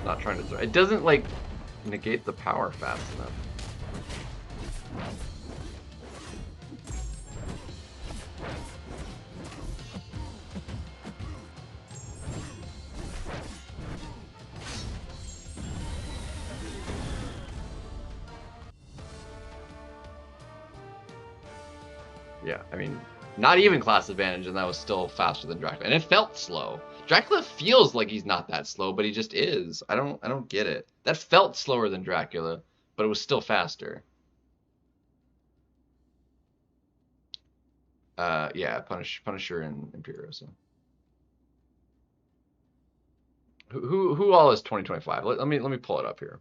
Not trying to throw. It doesn't like negate the power fast enough. Yeah, I mean, not even class advantage, and that was still faster than Dracula, and it felt slow. Dracula feels like he's not that slow, but he just is. I don't get it. That felt slower than Dracula, but it was still faster. Yeah, Punisher and Imperiosa. Who all is 2025? Let me pull it up here.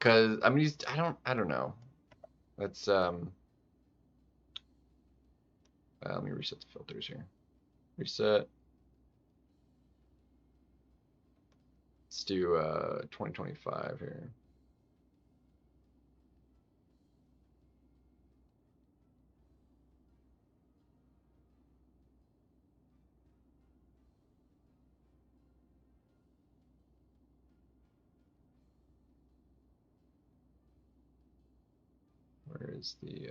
Cause I mean I don't know. Let's let me reset the filters here. Reset. Let's do 2025 here. Where is the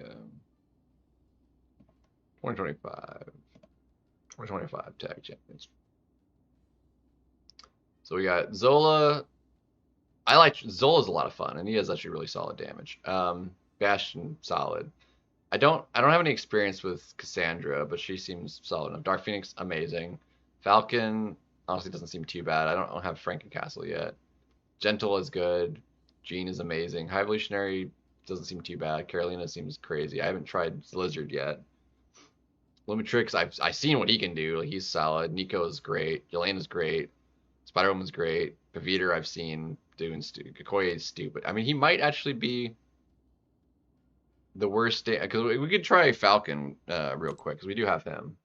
2025 tag champions? So we got Zola. I like Zola's a lot of fun, and he has actually really solid damage. Bastion solid. I don't have any experience with Cassandra, but she seems solid enough. Dark Phoenix amazing. Falcon honestly doesn't seem too bad. I don't have Frankencastle yet. Gentle is good. Jean is amazing. High Evolutionary doesn't seem too bad. Carolina seems crazy. I haven't tried Lizard yet. Limitrix, I've seen what he can do. Like, he's solid. Nico is great. Yelena's great. Spider-Woman's great. Paviter I've seen doing Kokoye is stupid. I mean, he might actually be the worst. Because we could try Falcon real quick, because we do have him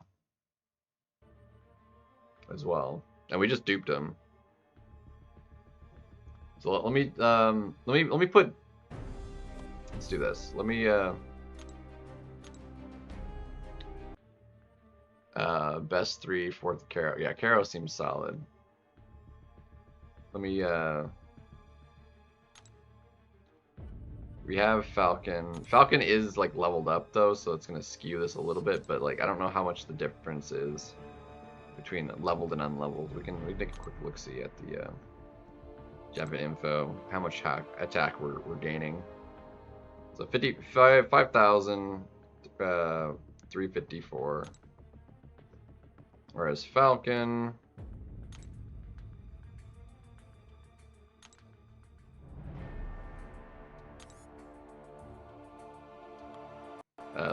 as well, and we just duped him. So let me put. Let's do this. Let me best 3, 4th Caro. Yeah, Caro seems solid. Let me we have Falcon. Falcon is like leveled up though, so it's gonna skew this a little bit, but like I don't know how much the difference is between leveled and unleveled. We can make a quick look see at the Java info, how much attack we're gaining. So 5,000, 354. Whereas Falcon,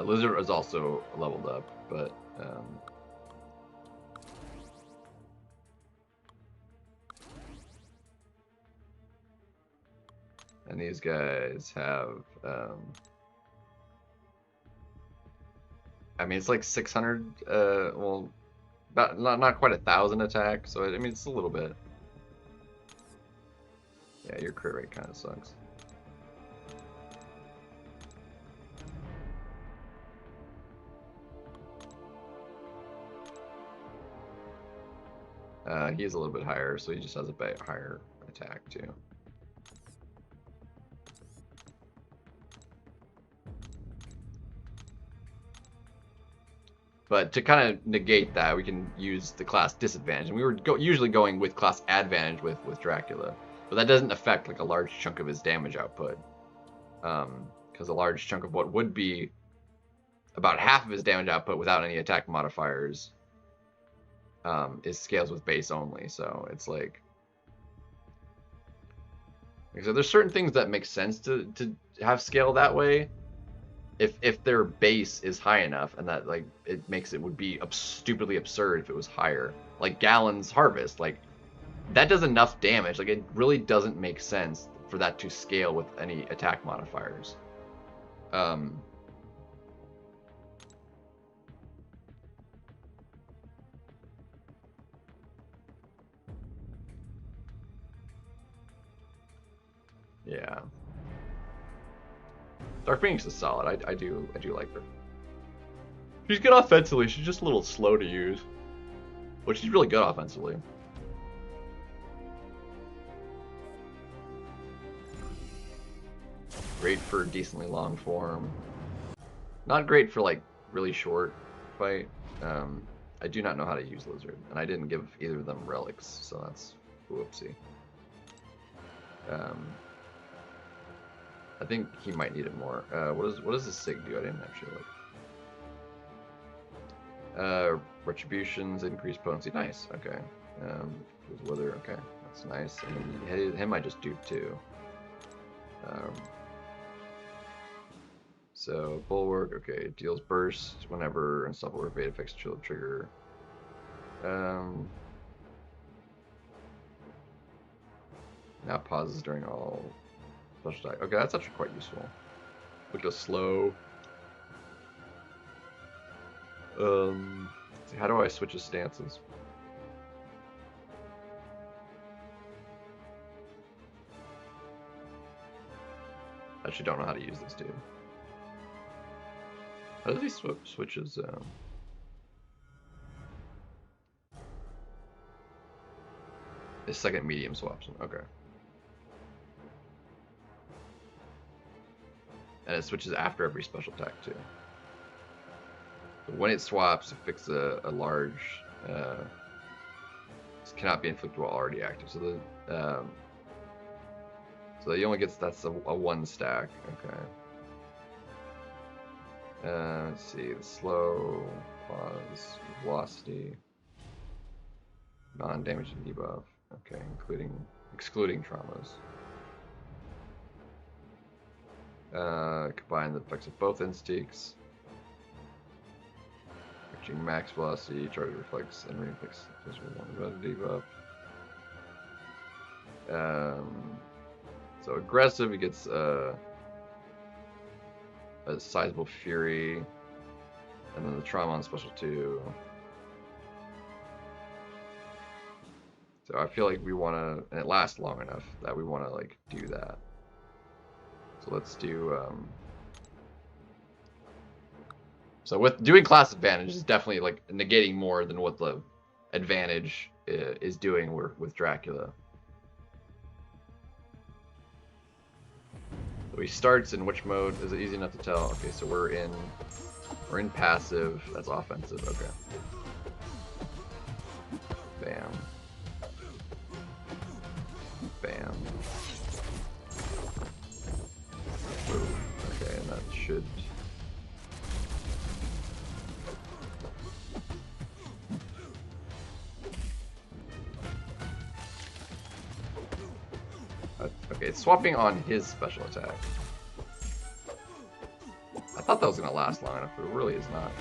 Lizard is also leveled up, but and these guys have, I mean, it's like 600, well, about not quite 1,000 attack, so I mean, it's a little bit. Yeah, your crit rate kind of sucks. He's a little bit higher, so he just has a bit higher attack too. But to kind of negate that, we can use the class disadvantage. And we were usually going with class advantage with Dracula. But that doesn't affect like a large chunk of his damage output. Because a large chunk of what would be about half of his damage output without any attack modifiers is scales with base only. So it's like so there's certain things that make sense to have scale that way. If their base is high enough, and that like it makes it would be stupidly absurd if it was higher. Like Gallon's Harvest, like that does enough damage. Like it really doesn't make sense for that to scale with any attack modifiers. Yeah. Dark Phoenix is solid. I do like her. She's good offensively. She's just a little slow to use, but she's really good offensively. Great for decently long form. Not great for like really short fight. I do not know how to use Lizard, and I didn't give either of them relics, so that's whoopsie. I think he might need it more. What does the Sig do? I didn't actually look. Retributions, increased potency. Nice. Okay. Wither. Okay, that's nice. And him I just duped too. So Bulwark. Okay, deals burst whenever unstoppable evade affects shield trigger. Now pauses during all special attack. Okay, that's actually quite useful. Look at slow. How do I switch his stances? I actually don't know how to use this dude. How does he switch his? His second medium swaps him. Okay. And it switches after every special attack too. So when it swaps, it fixes a large. This cannot be inflicted while already active. So he only gets that's a 1 stack. Okay. Let's see, the slow, pause, velocity, non-damage and debuff. Okay, excluding traumas. Combine the effects of both instincts. Reaching max velocity, charge reflex, and reflex physical debuff. So aggressive, he gets a sizable fury, and then the trauma on special 2. So I feel like we want to, and it lasts long enough that we want to like do that. So let's do. So with doing class advantage is definitely like negating more than what the advantage is doing with Dracula. So he starts in which mode? Is it easy enough to tell? Okay, so we're in passive. That's offensive. Okay. Bam. Bam. Boom. Okay, and that should... Okay, it's swapping on his special attack. I thought that was going to last long enough, but it really is not.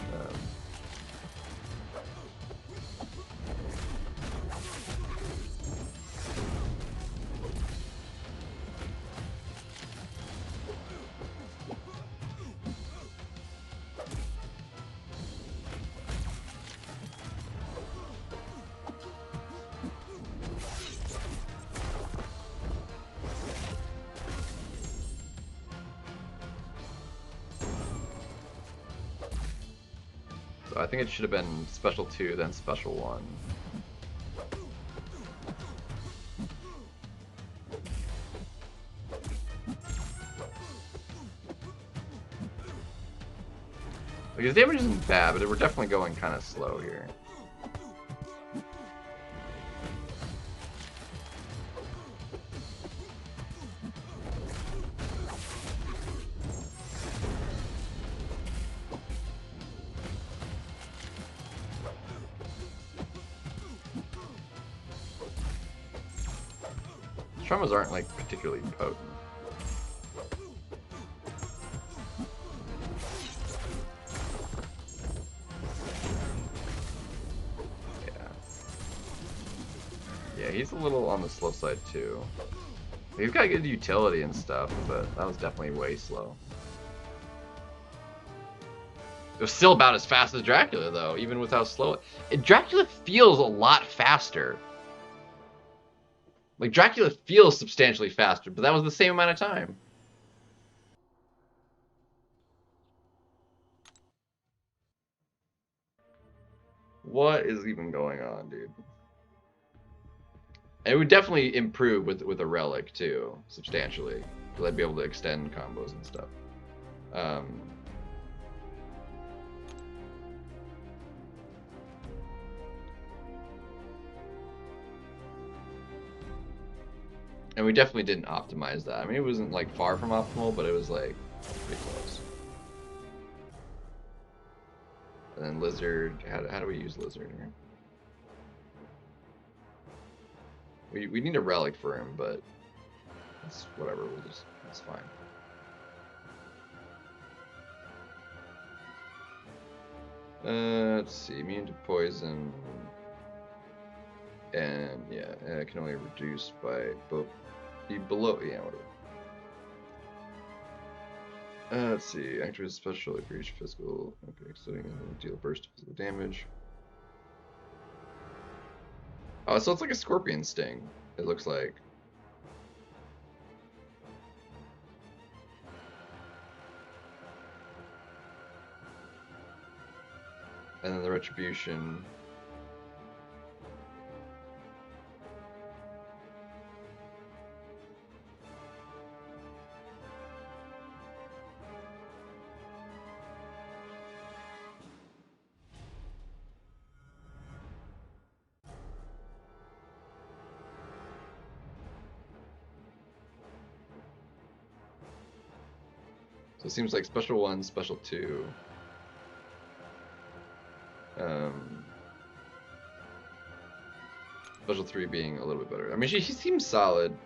So I think it should have been special 2, then special 1. Like, his damage isn't bad, but we're definitely going kind of slow here. Traumas aren't like particularly potent. Yeah, he's a little on the slow side too. He's got good utility and stuff, but that was definitely way slow. It was still about as fast as Dracula though, even with how slow Dracula feels a lot faster. Like, Dracula feels substantially faster, but that was the same amount of time. What is even going on, dude? And it would definitely improve with a relic, too, substantially. Because I'd be able to extend combos and stuff. And we definitely didn't optimize that. I mean, it wasn't like far from optimal, but it was like pretty close. And then Lizard, how do we use Lizard here? We need a relic for him, but it's whatever. It's fine. Let's see, immune to poison, and yeah, it can only reduce by below, yeah, whatever. Let's see, activate special if you reach physical, okay, extending and deal a burst of physical damage. Oh, so it's like a scorpion sting, it looks like. And then the retribution. So it seems like special 1, special 2. Special 3 being a little bit better. I mean, she seems solid.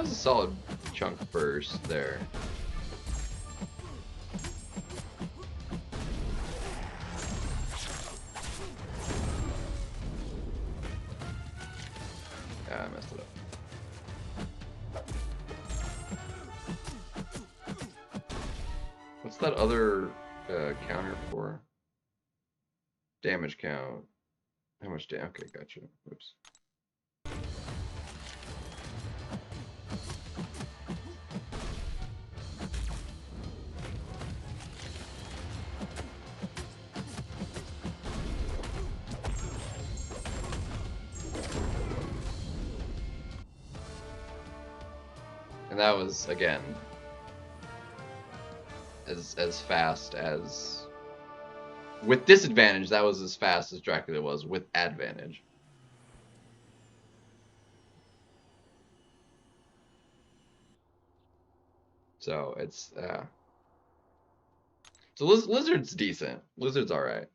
that was a solid chunk burst there. Yeah, I messed it up. What's that other counter for? Damage count. How much damage? Okay, gotcha. Oops. And that was, again, as fast as... With disadvantage, that was as fast as Dracula was with advantage. So it's, So Lizard's decent. Lizard's alright.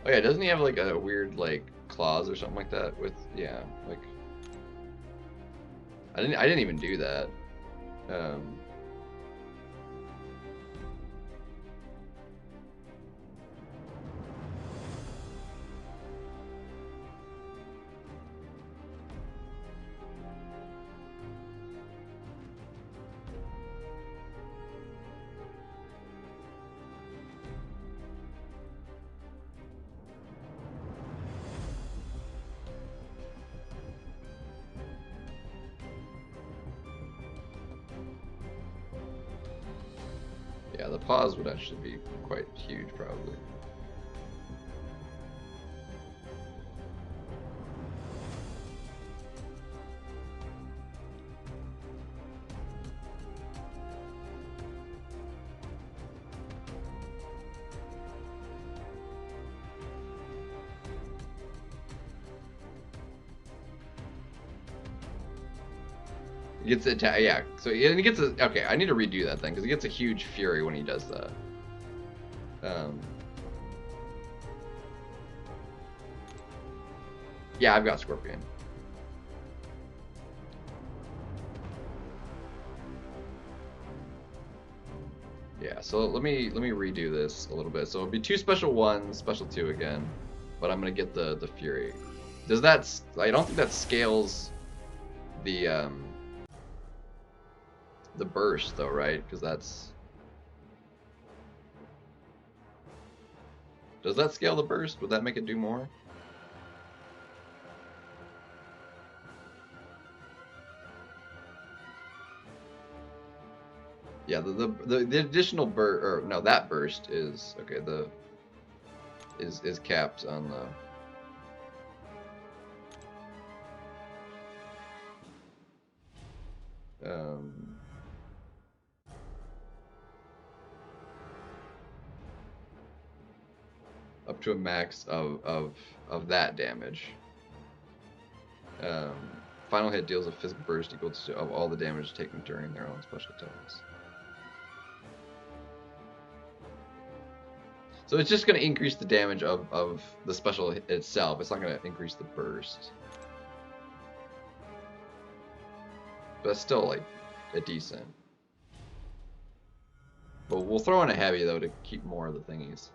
Oh yeah, doesn't he have like a weird like claws or something like that with, yeah, like I didn't even do that. Yeah, the pause would actually be quite huge, probably. He gets attack, yeah. So he gets a, okay. I need to redo that thing because he gets a huge fury when he does that. Yeah, I've got Scorpion. Yeah, so let me redo this a little bit. So it'll be 2 special 1, special 2 again, but I'm gonna get the fury. Does that? I don't think that scales the burst though, right? Because that's. Does that scale the burst? Would that make it do more? Yeah, the additional burst, or no, that burst is okay. Is capped on the up to a max of that damage. Final hit deals a physical burst equal to of all the damage taken during their own special attacks. So it's just going to increase the damage of the special itself. It's not going to increase the burst. But that's still like a decent. But we'll throw in a heavy though to keep more of the thingies.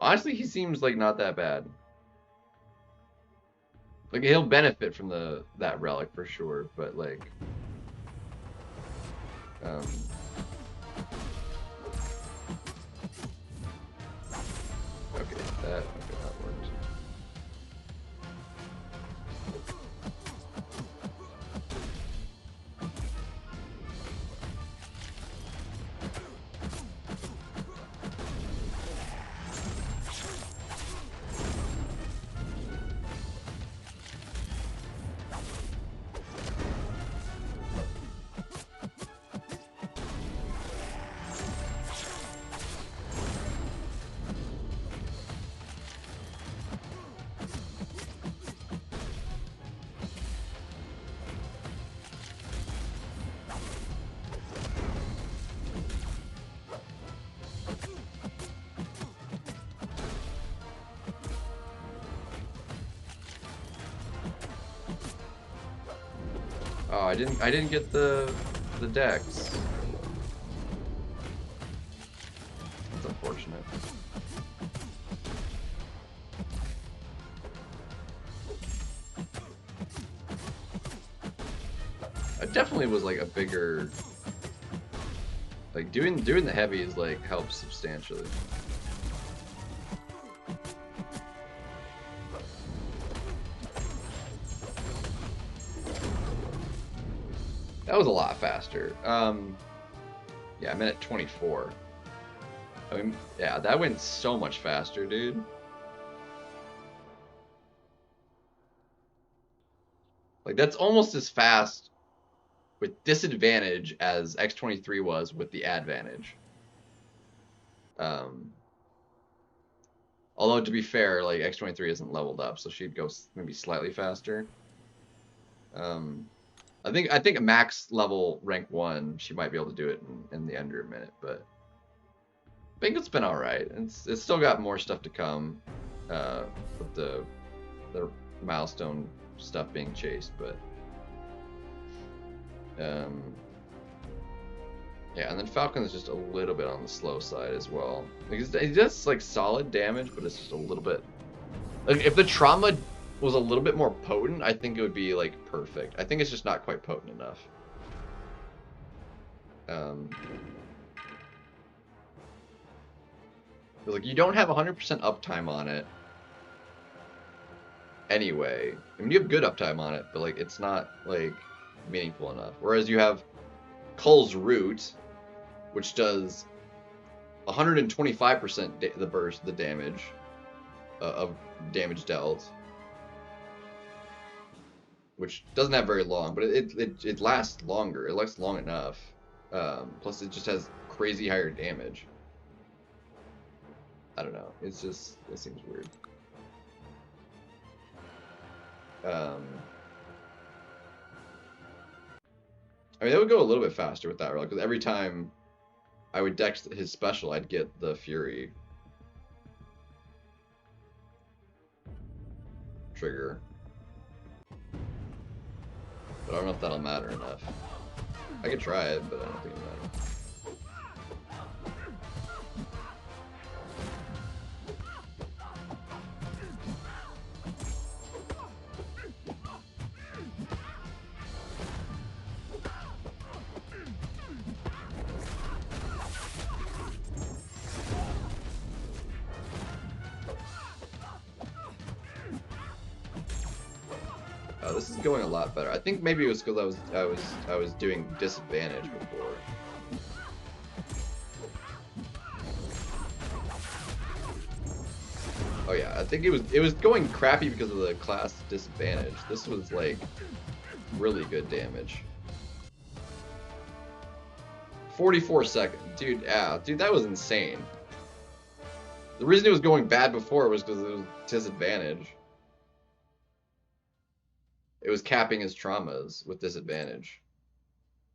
Honestly, he seems like not that bad. Like he'll benefit from that relic for sure, but like okay, that works. Oh, I didn't get the dex. That's unfortunate. It definitely was like a bigger, like doing the heavies like helps substantially. That was a lot faster. Yeah, I'm at 24. I mean, yeah, that went so much faster, dude. Like that's almost as fast with disadvantage as X23 was with the advantage. Um, although to be fair, like X23 isn't leveled up, so she'd go maybe slightly faster. I think a max level rank 1, she might be able to do it in the under a minute, but I think it's been all right. It's still got more stuff to come with the milestone stuff being chased, but yeah, and then Falcon is just a little bit on the slow side as well. Like he does like solid damage, but it's just a little bit. Like if the trauma was a little bit more potent, I think it would be like perfect. I think it's just not quite potent enough. Like you don't have 100% uptime on it. Anyway, I mean you have good uptime on it, but like it's not like meaningful enough. Whereas you have Cull's Root, which does 125% the burst, the damage of damage dealt, which doesn't have very long, but it lasts longer. It lasts long enough. Plus, it just has crazy higher damage. I don't know. It seems weird. I mean, that would go a little bit faster with that, right? Because every time I would dex his special, I'd get the Fury trigger. But I don't know if that'll matter enough. I could try it, but I don't think it'll matter. This is going a lot better. I think maybe it was because I was doing disadvantage before. Oh yeah, I think it was going crappy because of the class disadvantage. This was like really good damage. 44 seconds, dude. Yeah, dude, that was insane. The reason it was going bad before was because it was disadvantage. It was capping his traumas with disadvantage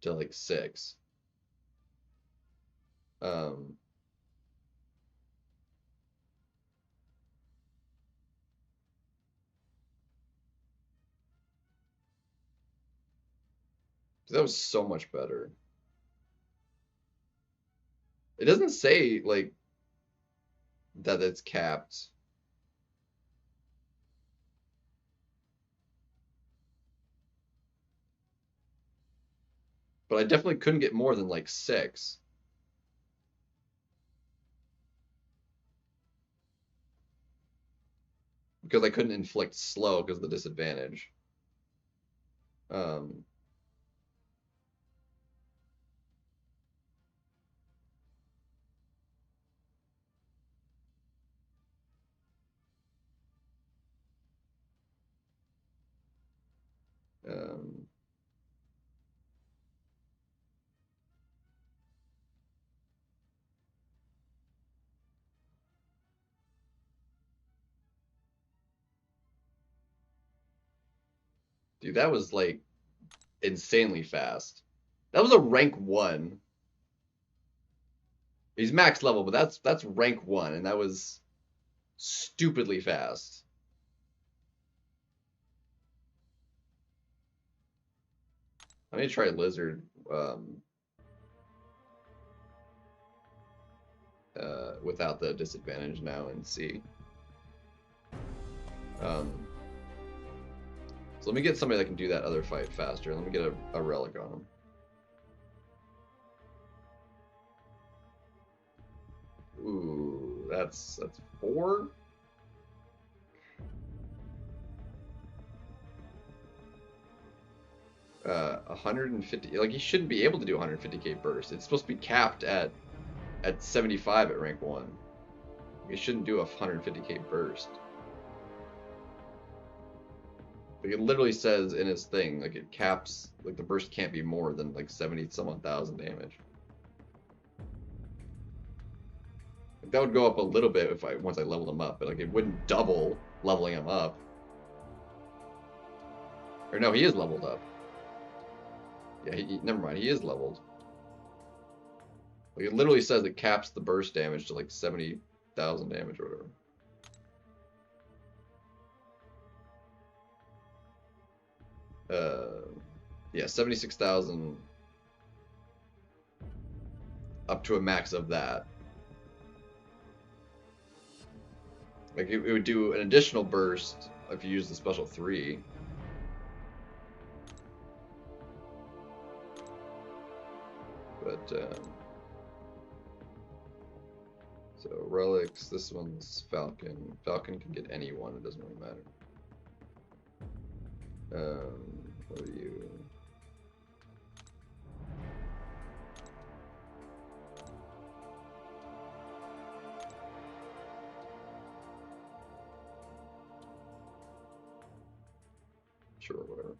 to like 6. That was so much better. It doesn't say like that it's capped. But I definitely couldn't get more than like 6. Because I couldn't inflict slow because of the disadvantage. Dude, that was like insanely fast. That was a rank 1. He's max level, but that's rank 1, and that was stupidly fast. I need to try Lizard without the disadvantage now and see. So let me get somebody that can do that other fight faster. Let me get a relic on him. Ooh, that's 4. Uh, 150. Like, he shouldn't be able to do 150k burst. It's supposed to be capped at 75 at rank 1. He shouldn't do a 150k burst. Like, it literally says in his thing, like, it caps, like, the burst can't be more than like 70 some odd thousand damage. Like, that would go up a little bit if once I leveled him up, but like, it wouldn't double leveling him up. Or no, he is leveled up. Yeah, never mind, he is leveled. Like, it literally says it caps the burst damage to like 70,000 damage or whatever. Yeah, 76,000 up to a max of that. Like, it would do an additional burst if you use the special 3. But, so relics, this one's Falcon. Falcon can get any one, it doesn't really matter. What are you? Sure, whatever.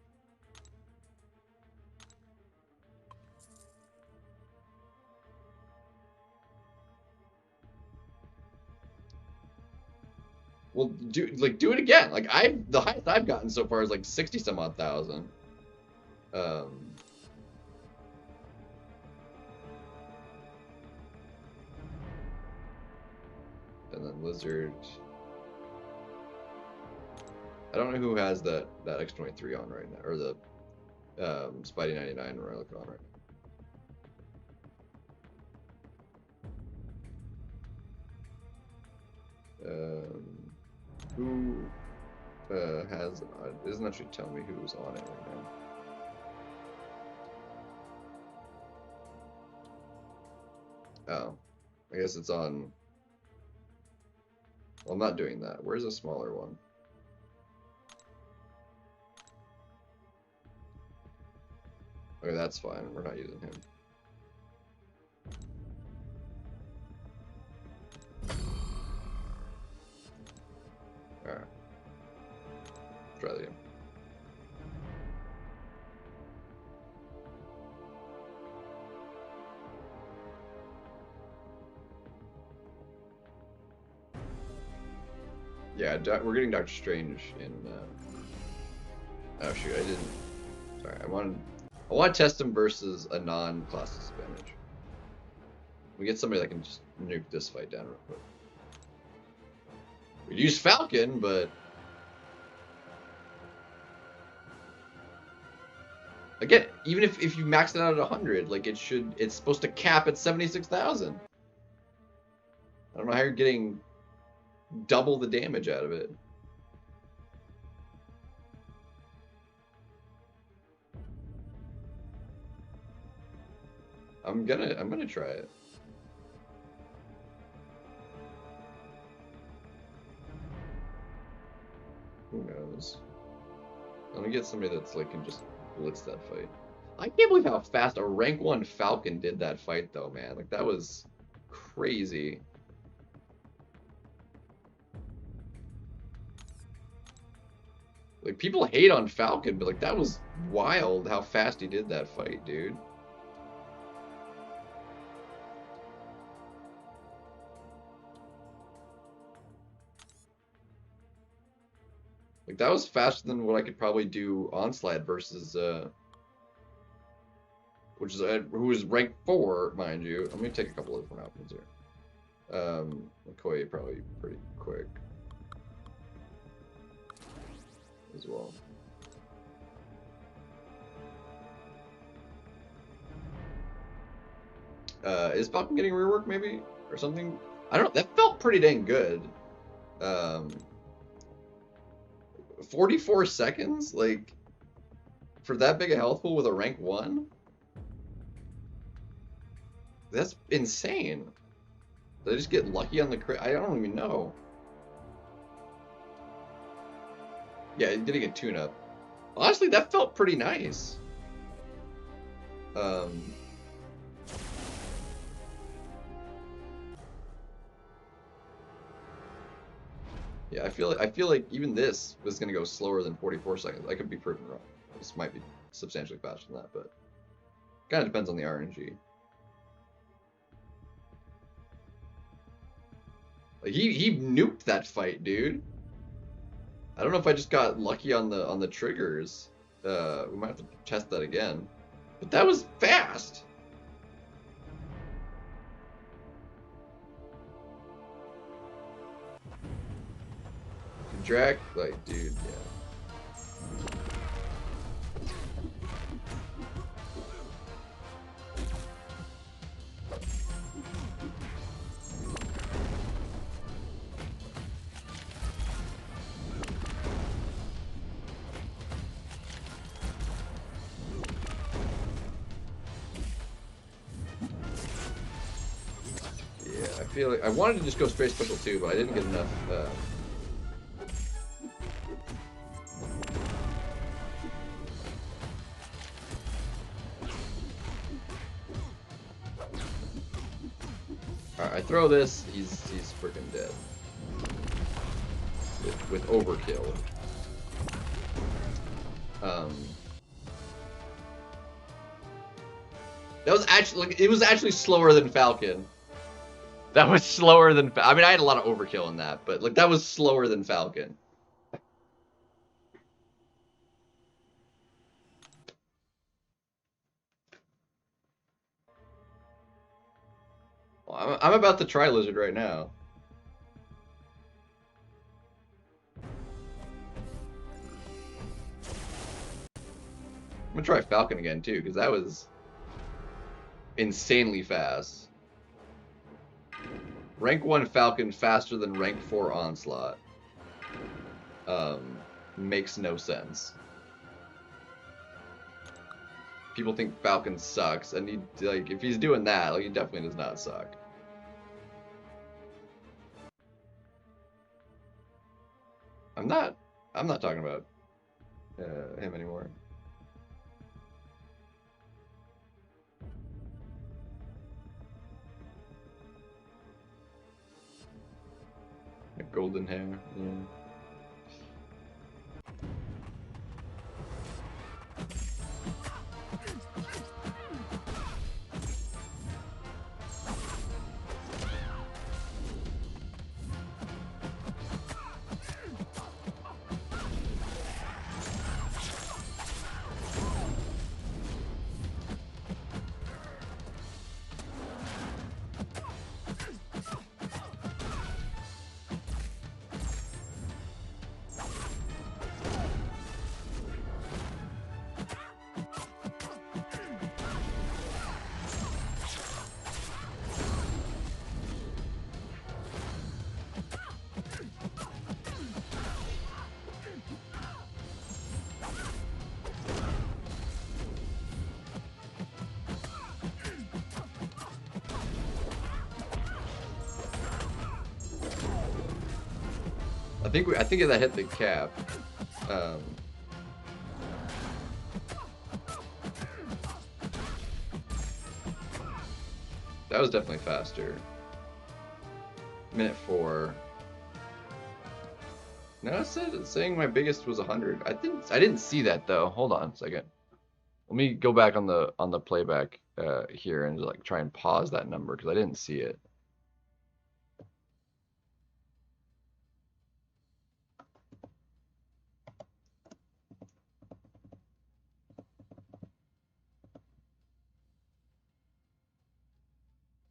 Well, do it again. Like, the highest I've gotten so far is like 60 some odd thousand. And then Lizard. I don't know who has that X23 on right now, or the Spidey 99 relic on right now. Who has? It doesn't actually tell me who's on it right now. Oh, I guess it's on. Well, I'm not doing that. Where's a smaller one? Okay, that's fine. We're not using him. Alright. Try that again. Yeah, we're getting Doctor Strange in. Oh shoot, I didn't. Sorry, I want to test him versus a non-class disadvantage. We get somebody that can just nuke this fight down real quick. We use Falcon, but again, even if you max it out at 100, like it's supposed to cap at 76,000. I don't know how you're getting double the damage out of it. I'm gonna try it. Who knows? Let me get somebody that's like can just blitz that fight. I can't believe how fast a rank 1 Falcon did that fight though, man. Like, that was crazy. Like, people hate on Falcon, but like, that was wild how fast he did that fight, dude. Like, that was faster than what I could probably do Onslaught versus who is rank 4, mind you. Let me take a couple of different options here. McCoy probably pretty quick as well. Is Falcon getting rework maybe or something? I don't know. That felt pretty dang good. 44 seconds, like for that big a health pool with a rank 1. That's insane. Did I just get lucky on the crit? I don't even know. Yeah, getting a tune-up. Honestly, that felt pretty nice. Yeah, I feel like even this was gonna go slower than 44 seconds. I could be proven wrong. This might be substantially faster than that, but kind of depends on the RNG. Like he nuked that fight, dude. I don't know if I just got lucky on the triggers. We might have to test that again. But that was fast. Drac, like, dude, yeah. Yeah, I feel like I wanted to just go straight special 2, but I didn't get enough. Alright, I throw this, he's freaking dead. With overkill. That was actually like, it was actually slower than Falcon. That was slower than I mean I had a lot of overkill in that, but like that was slower than Falcon. Well, I'm about to try Lizard right now. I'm gonna try Falcon again too, because that was insanely fast. Rank 1 Falcon faster than rank 4 Onslaught. Makes no sense. People think Falcon sucks, and he like if he's doing that, like he definitely does not suck. I'm not talking about him anymore. Golden hair, yeah. I think that hit the cap. That was definitely faster. Minute 4. No, it's saying my biggest was 100. I didn't see that though. Hold on a second. Let me go back on the playback here and like try and pause that number because I didn't see it.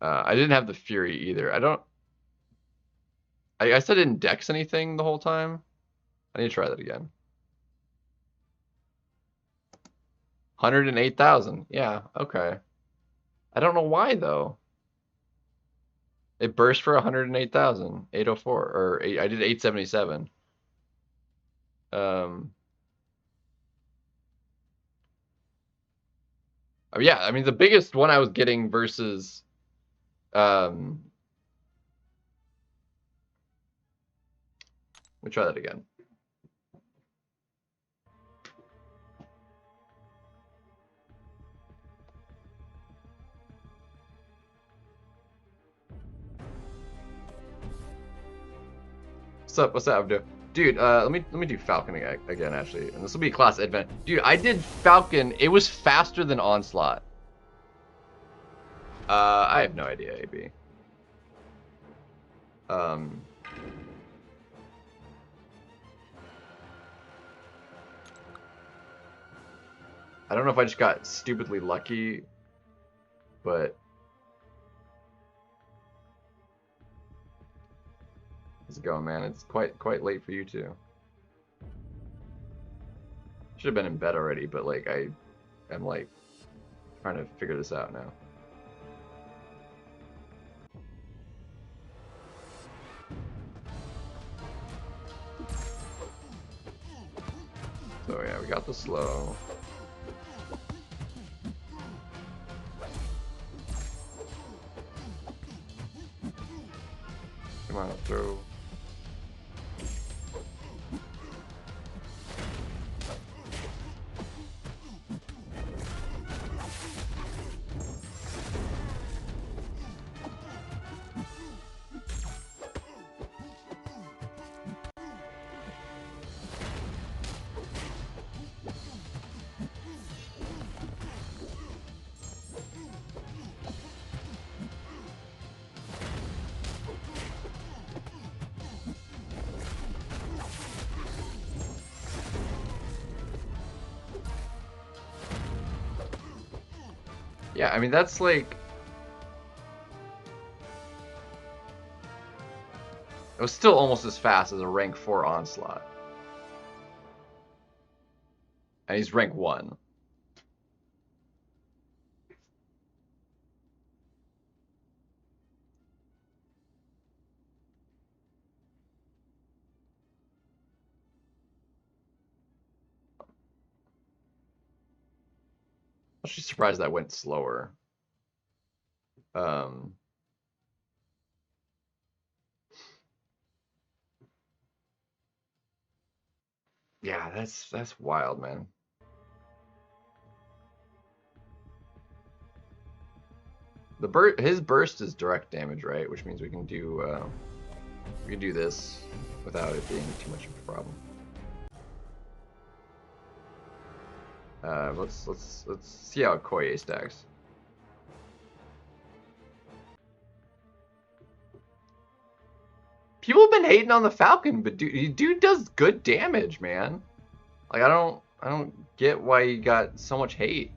I didn't have the Fury either. I guess I didn't dex anything the whole time. I need to try that again. 108,000. Yeah, okay. I don't know why though. It burst for 108,000, 804, or I did 877. Yeah, I mean the biggest one I was getting versus let me try that again. What's up? What's up, Abdu? Dude, let me do Falcon again actually, and this will be class advent. Dude, I did Falcon. It was faster than Onslaught. I have no idea, AB. I don't know if I just got stupidly lucky, but how's it going, man? It's quite late for you too. Should have been in bed already, but like I'm like trying to figure this out now. So yeah, we got the slow. Come on, throw. Yeah, I mean that's like it was still almost as fast as a rank 4 Onslaught. And he's rank 1. I'm actually surprised that went slower. Yeah, that's wild, man. His burst is direct damage, right? Which means we can do this without it being too much of a problem. Let's see how Koye stacks. People have been hating on the Falcon, but dude does good damage, man. Like I don't get why he got so much hate.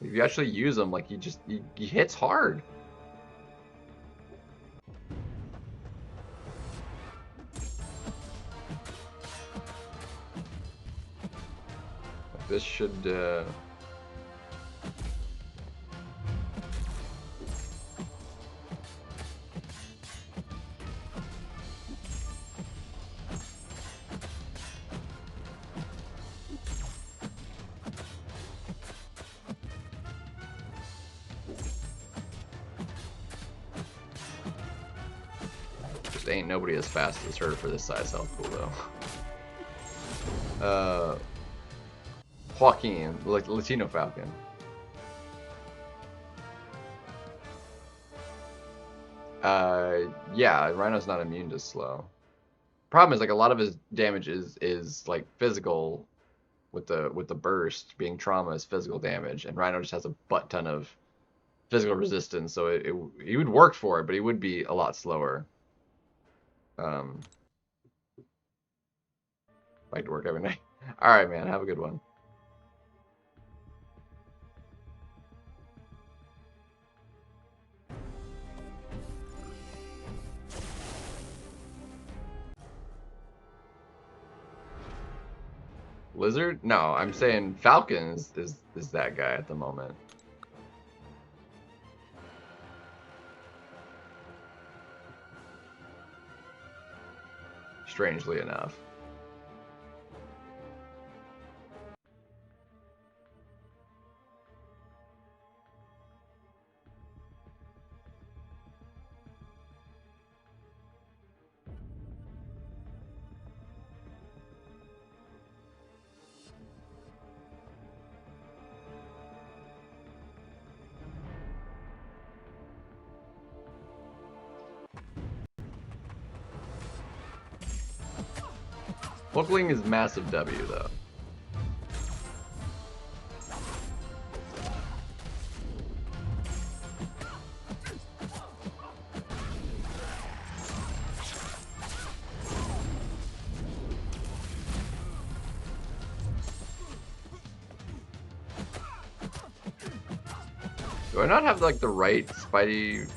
If you actually use him, like he hits hard. This should just ain't nobody as fast as her for this size health pool though. Joaquin, like Latino Falcon. Yeah, Rhino's not immune to slow. Problem is like a lot of his damage is like physical with the burst being trauma is physical damage, and Rhino just has a butt ton of physical resistance, so he would work for it, but he would be a lot slower. Like to work every night. All right, man. Have a good one. Lizard? No, I'm saying Falcon is that guy at the moment. strangely enough. Hookling is massive W though. Do I not have like the right Spidey?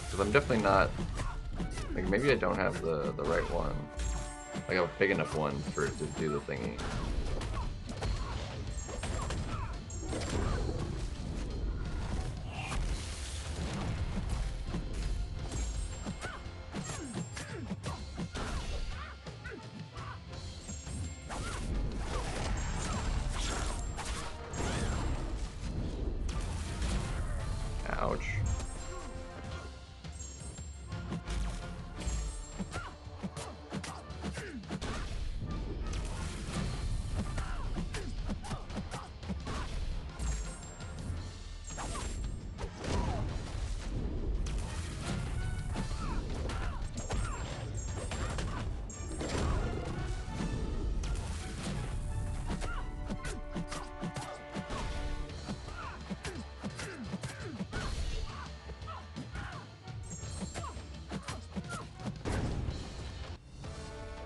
Because I'm definitely not. Like maybe I don't have the right one. Like a big enough one for it to do the thingy. Ouch.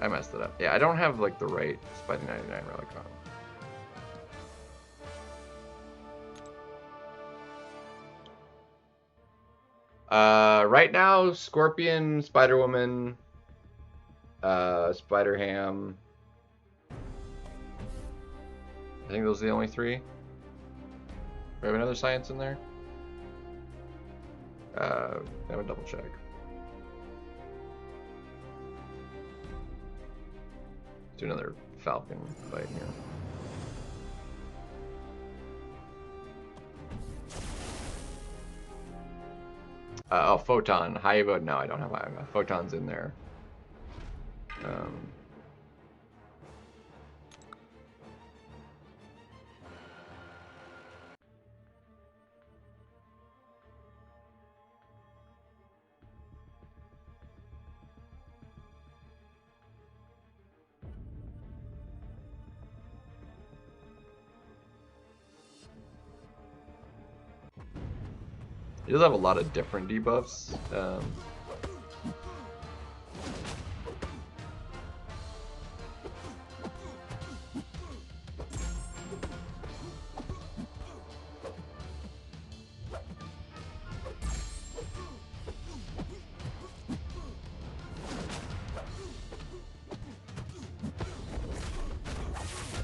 I messed it up. Yeah, I don't have like the right Spidey 99 Relicon. Right now, Scorpion, Spider-Woman, Spider-Ham. I think those are the only three. We have another science in there. I'm gonna double check. Let's do another Falcon fight here. Oh, Photon. Haiba. No, I don't have Haiba. Photon's in there. He does have a lot of different debuffs.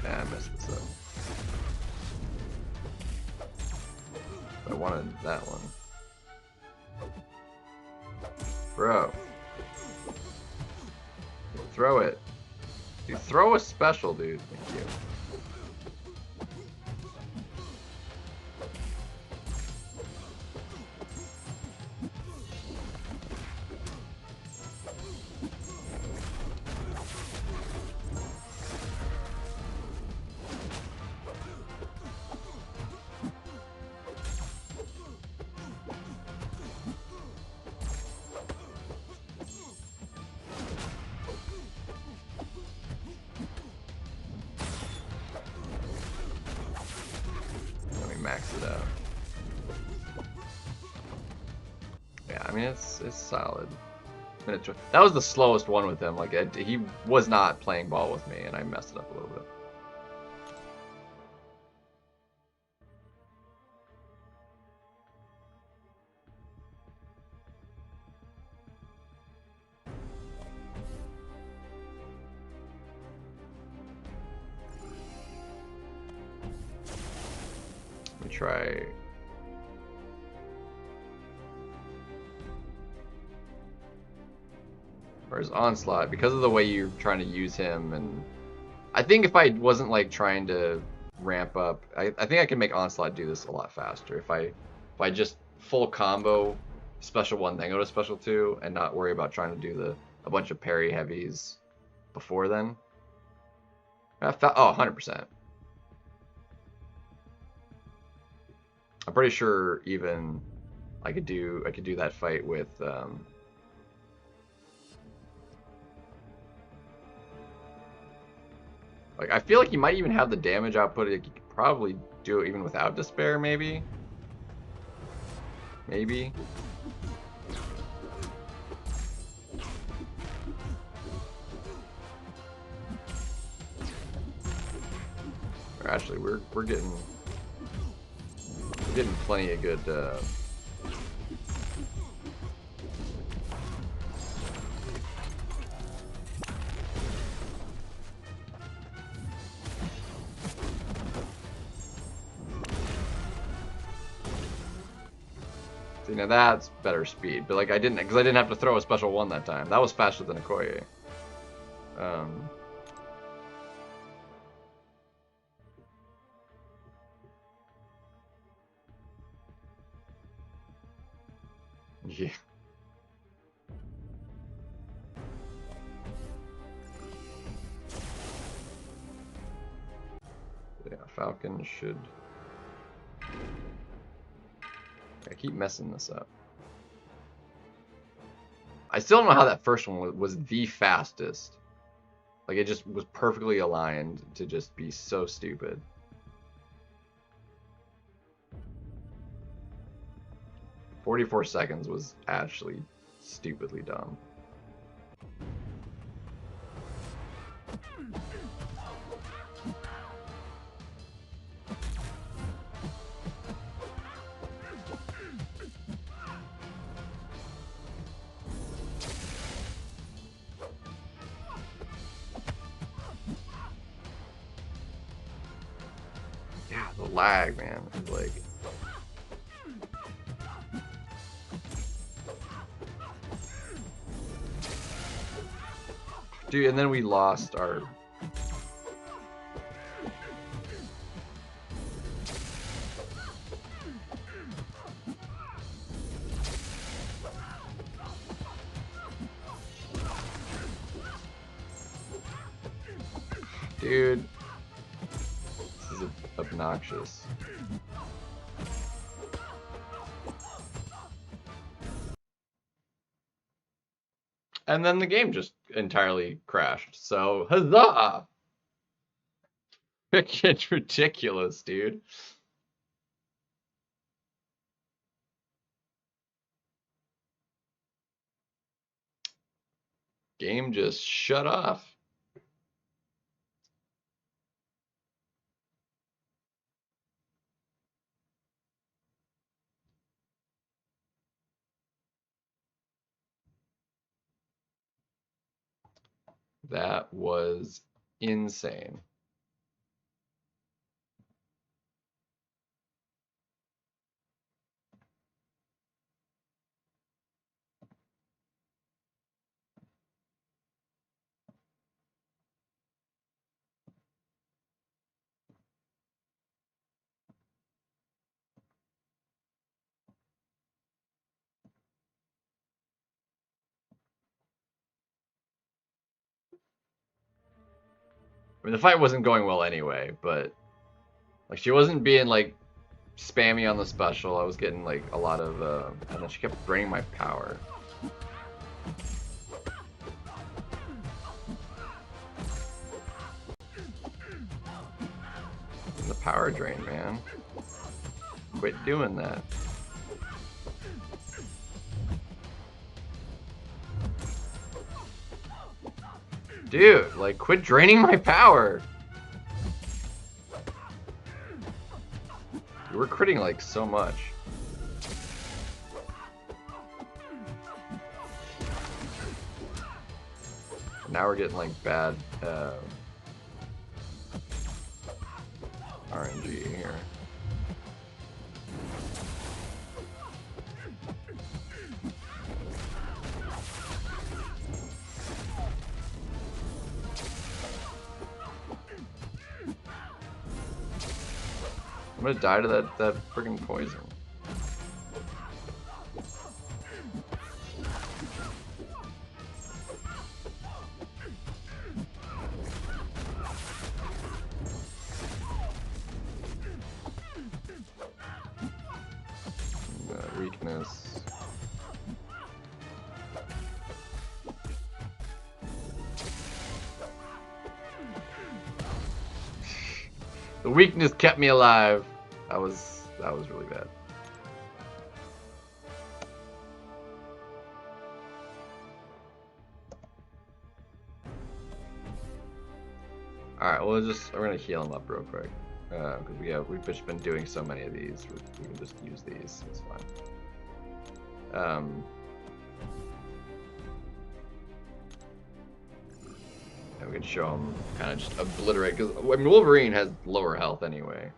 I messed this up. I wanted that one. Bro. Throw it. You throw a special, dude. Thank you. Max it out. Yeah, I mean it's solid. That was the slowest one with him. Like he was not playing ball with me, and I messed it up a little bit. Let me try. Whereas Onslaught, because of the way you're trying to use him, and I think if I wasn't like trying to ramp up, I think I can make Onslaught do this a lot faster. If I just full combo special 1, then go to special 2, and not worry about trying to do a bunch of parry heavies before then. Oh, 100%. I'm pretty sure even I could do that fight with like, I feel like you might even have the damage output. Like, you could probably do it even without Despair, maybe. Maybe. Or actually, we're getting plenty of good. See, now that's better speed, but like I didn't have to throw a special 1 that time. That was faster than Okoye. Yeah. Yeah, Falcon should. I keep messing this up. I still don't know how that first one was the fastest. Like, it just was perfectly aligned to just be so stupid. "44 seconds" was actually stupidly dumb. Yeah, the lag, man. Like, dude, and then we lost our. Dude, this is obnoxious. And then the game just entirely crashed. So, huzzah! It's ridiculous, dude. Game just shut off. That was insane. I mean, the fight wasn't going well anyway, but like she wasn't being like spammy on the special. I was getting like a lot of, and then she kept draining my power. The power drain, man. Quit doing that. Dude, like, quit draining my power. We're critting like so much. Now we're getting like bad RNG here. I'm gonna die to that friggin' poison. Weakness. The weakness kept me alive. That was really bad. All right, we're gonna heal him up real quick because we've just been doing so many of these. We can just use these. It's fine. And we can show him kind of just obliterate because I mean Wolverine has lower health anyway.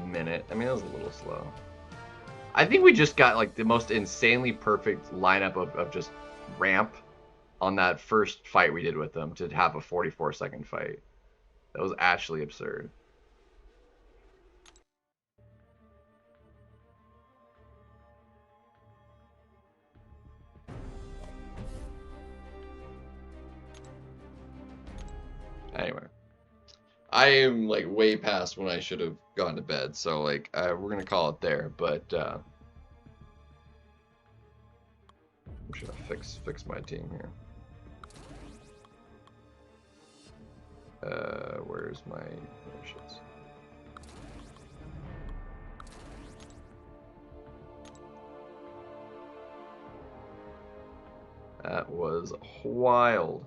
Minute. I mean, it was a little slow. I think we just got like the most insanely perfect lineup of just ramp on that first fight we did with them to have a 44-second fight. That was actually absurd. Anyway. I am like way past when I should have gone to bed, so like we're gonna call it there. But I'm just gonna fix my team here. Where's my shits? That was wild.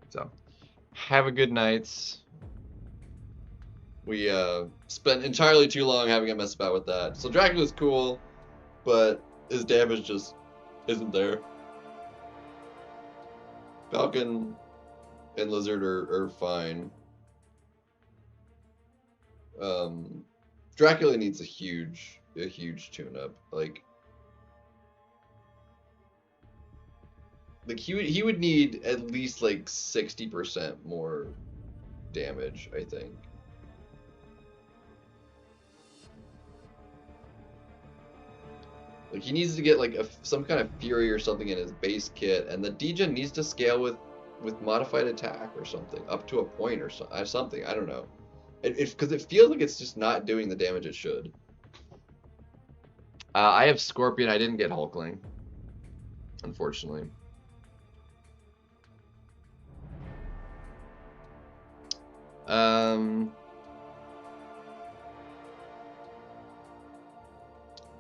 So, have a good night. We spent entirely too long having a mess about with that. So Dracula's cool, but his damage just isn't there. Falcon and Lizard are fine. Dracula needs a huge tune-up. Like he would need at least like 60% more damage, I think. Like he needs to get like some kind of fury or something in his base kit, and the degen needs to scale with modified attack or something up to a point or something. I don't know. Because it feels like it's just not doing the damage it should. I have Scorpion. I didn't get Hulkling, unfortunately.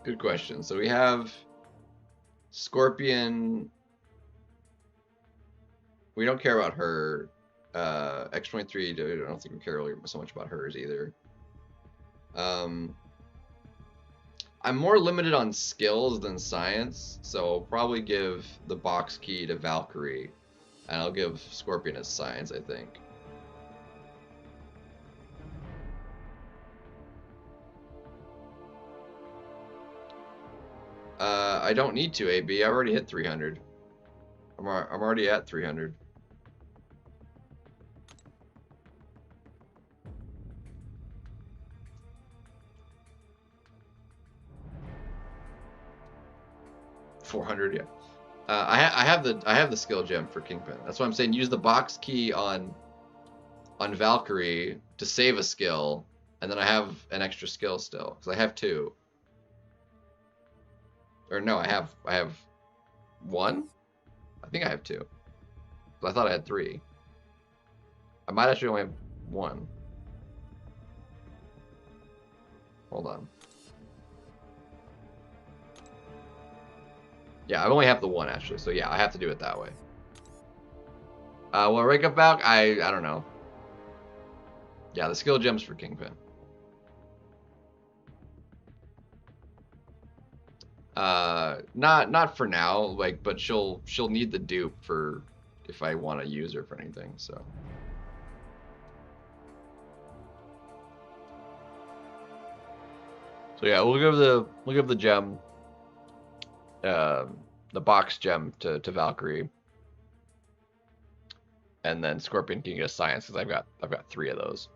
Good question. So we have Scorpion. We don't care about her. X-23, I don't think we care really so much about hers either. I'm more limited on skills than science, so I'll probably give the box key to Valkyrie, and I'll give Scorpion as science, I think. I don't need to, AB. I already hit 300. I'm already at 300. 400. Yeah. I have the skill gem for Kingpin. That's why I'm saying use the box key on Valkyrie to save a skill, and then I have an extra skill still because I have 2. Or no, I have 1. I think I have 2. I thought I had 3. I might actually only have 1. Hold on. Yeah, I only have the 1 actually, so yeah, I have to do it that way. Will I rank up Valk? I don't know. Yeah, the skill gems for Kingpin. Not for now, like, but she'll need the dupe for if I want to use her for anything. So yeah, we'll give the gem, the box gem to Valkyrie, and then Scorpion can get a science because I've got 3 of those.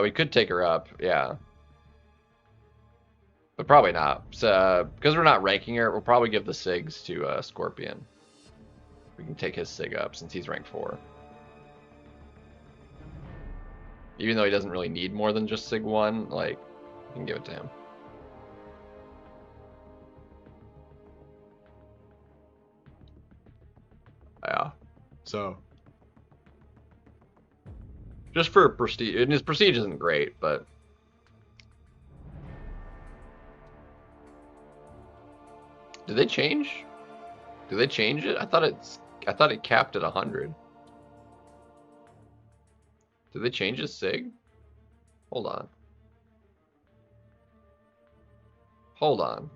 We could take her up, yeah. But probably not. So, because we're not ranking her, we'll probably give the SIGs to Scorpion. We can take his SIG up since he's rank 4. Even though he doesn't really need more than just SIG 1, like, we can give it to him. Yeah. So. Just for prestige, and his prestige isn't great, but. Did they change? Did they change it? I thought it capped at 100. Did they change his SIG? Hold on. Hold on.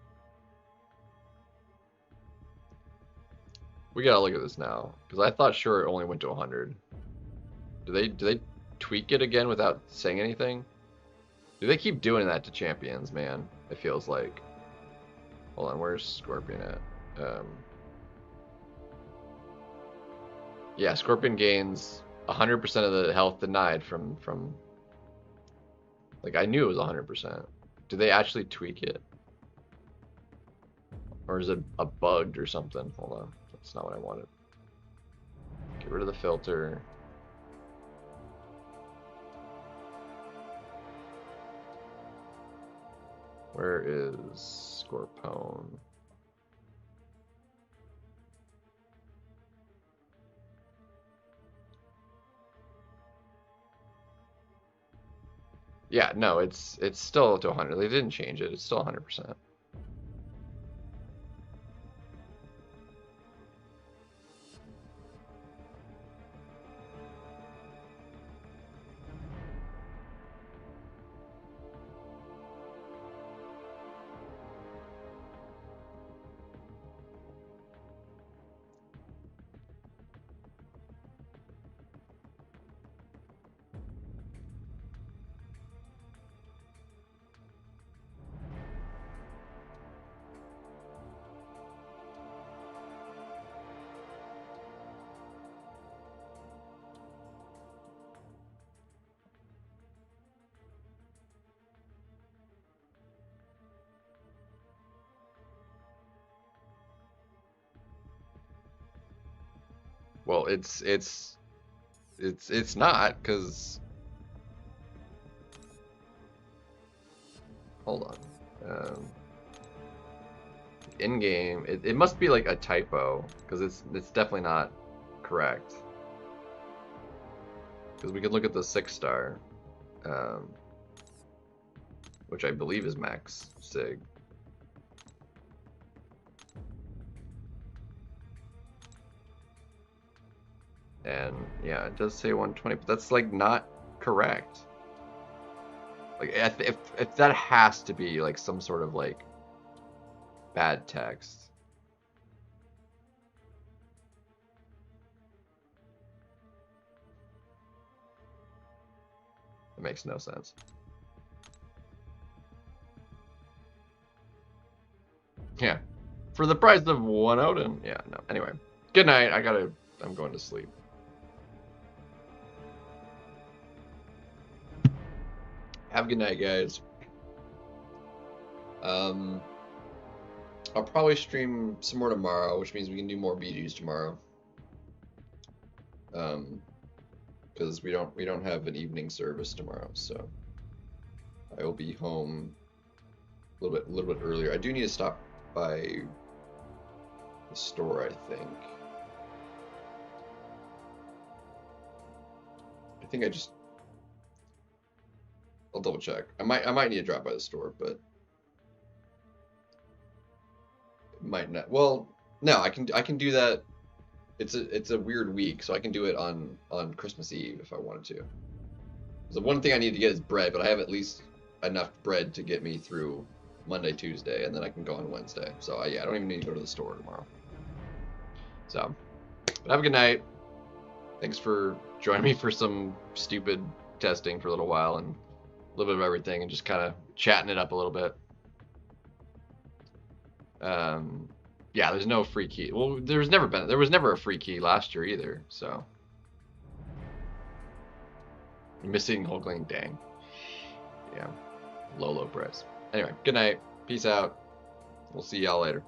We gotta look at this now, because I thought sure it only went to 100. Do they tweak it again without saying anything? Do they keep doing that to champions, man? It feels like. Hold on, where's Scorpion at? Yeah, Scorpion gains 100% of the health denied from. Like, I knew it was 100%. Do they actually tweak it? Or is it a bugged or something? Hold on, that's not what I wanted. Get rid of the filter. Where is Scorpone? Yeah, no, it's still to 100. They didn't change it. It's still 100%. Well, it's not, because hold on. In game, it must be like a typo, because it's definitely not correct. Because we could look at the 6-star, which I believe is max sig. And yeah, it does say 120, but that's like not correct. Like, if that has to be like some sort of like bad text. It makes no sense. Yeah. For the price of 1 Odin. Yeah, no. Anyway. Good night. I'm going to sleep. Have a good night, guys. I'll probably stream some more tomorrow, which means we can do more BGs tomorrow. Because we don't have an evening service tomorrow, so I will be home a little bit earlier. I do need to stop by the store, I think. I'll double check. I might need to drop by the store, but it might not. Well, no, I can do that. It's a weird week, so I can do it on Christmas Eve if I wanted to. The one thing I need to get is bread, but I have at least enough bread to get me through Monday, Tuesday, and then I can go on Wednesday. So yeah, I don't even need to go to the store tomorrow. So, but have a good night. Thanks for joining me for some stupid testing for a little while and a little bit of everything and just kind of chatting it up a little bit. Yeah, there's no free key. Well, there was never a free key last year either, so. Missing Hulkling, dang. Yeah, low price. Anyway, good night. Peace out. We'll see y'all later.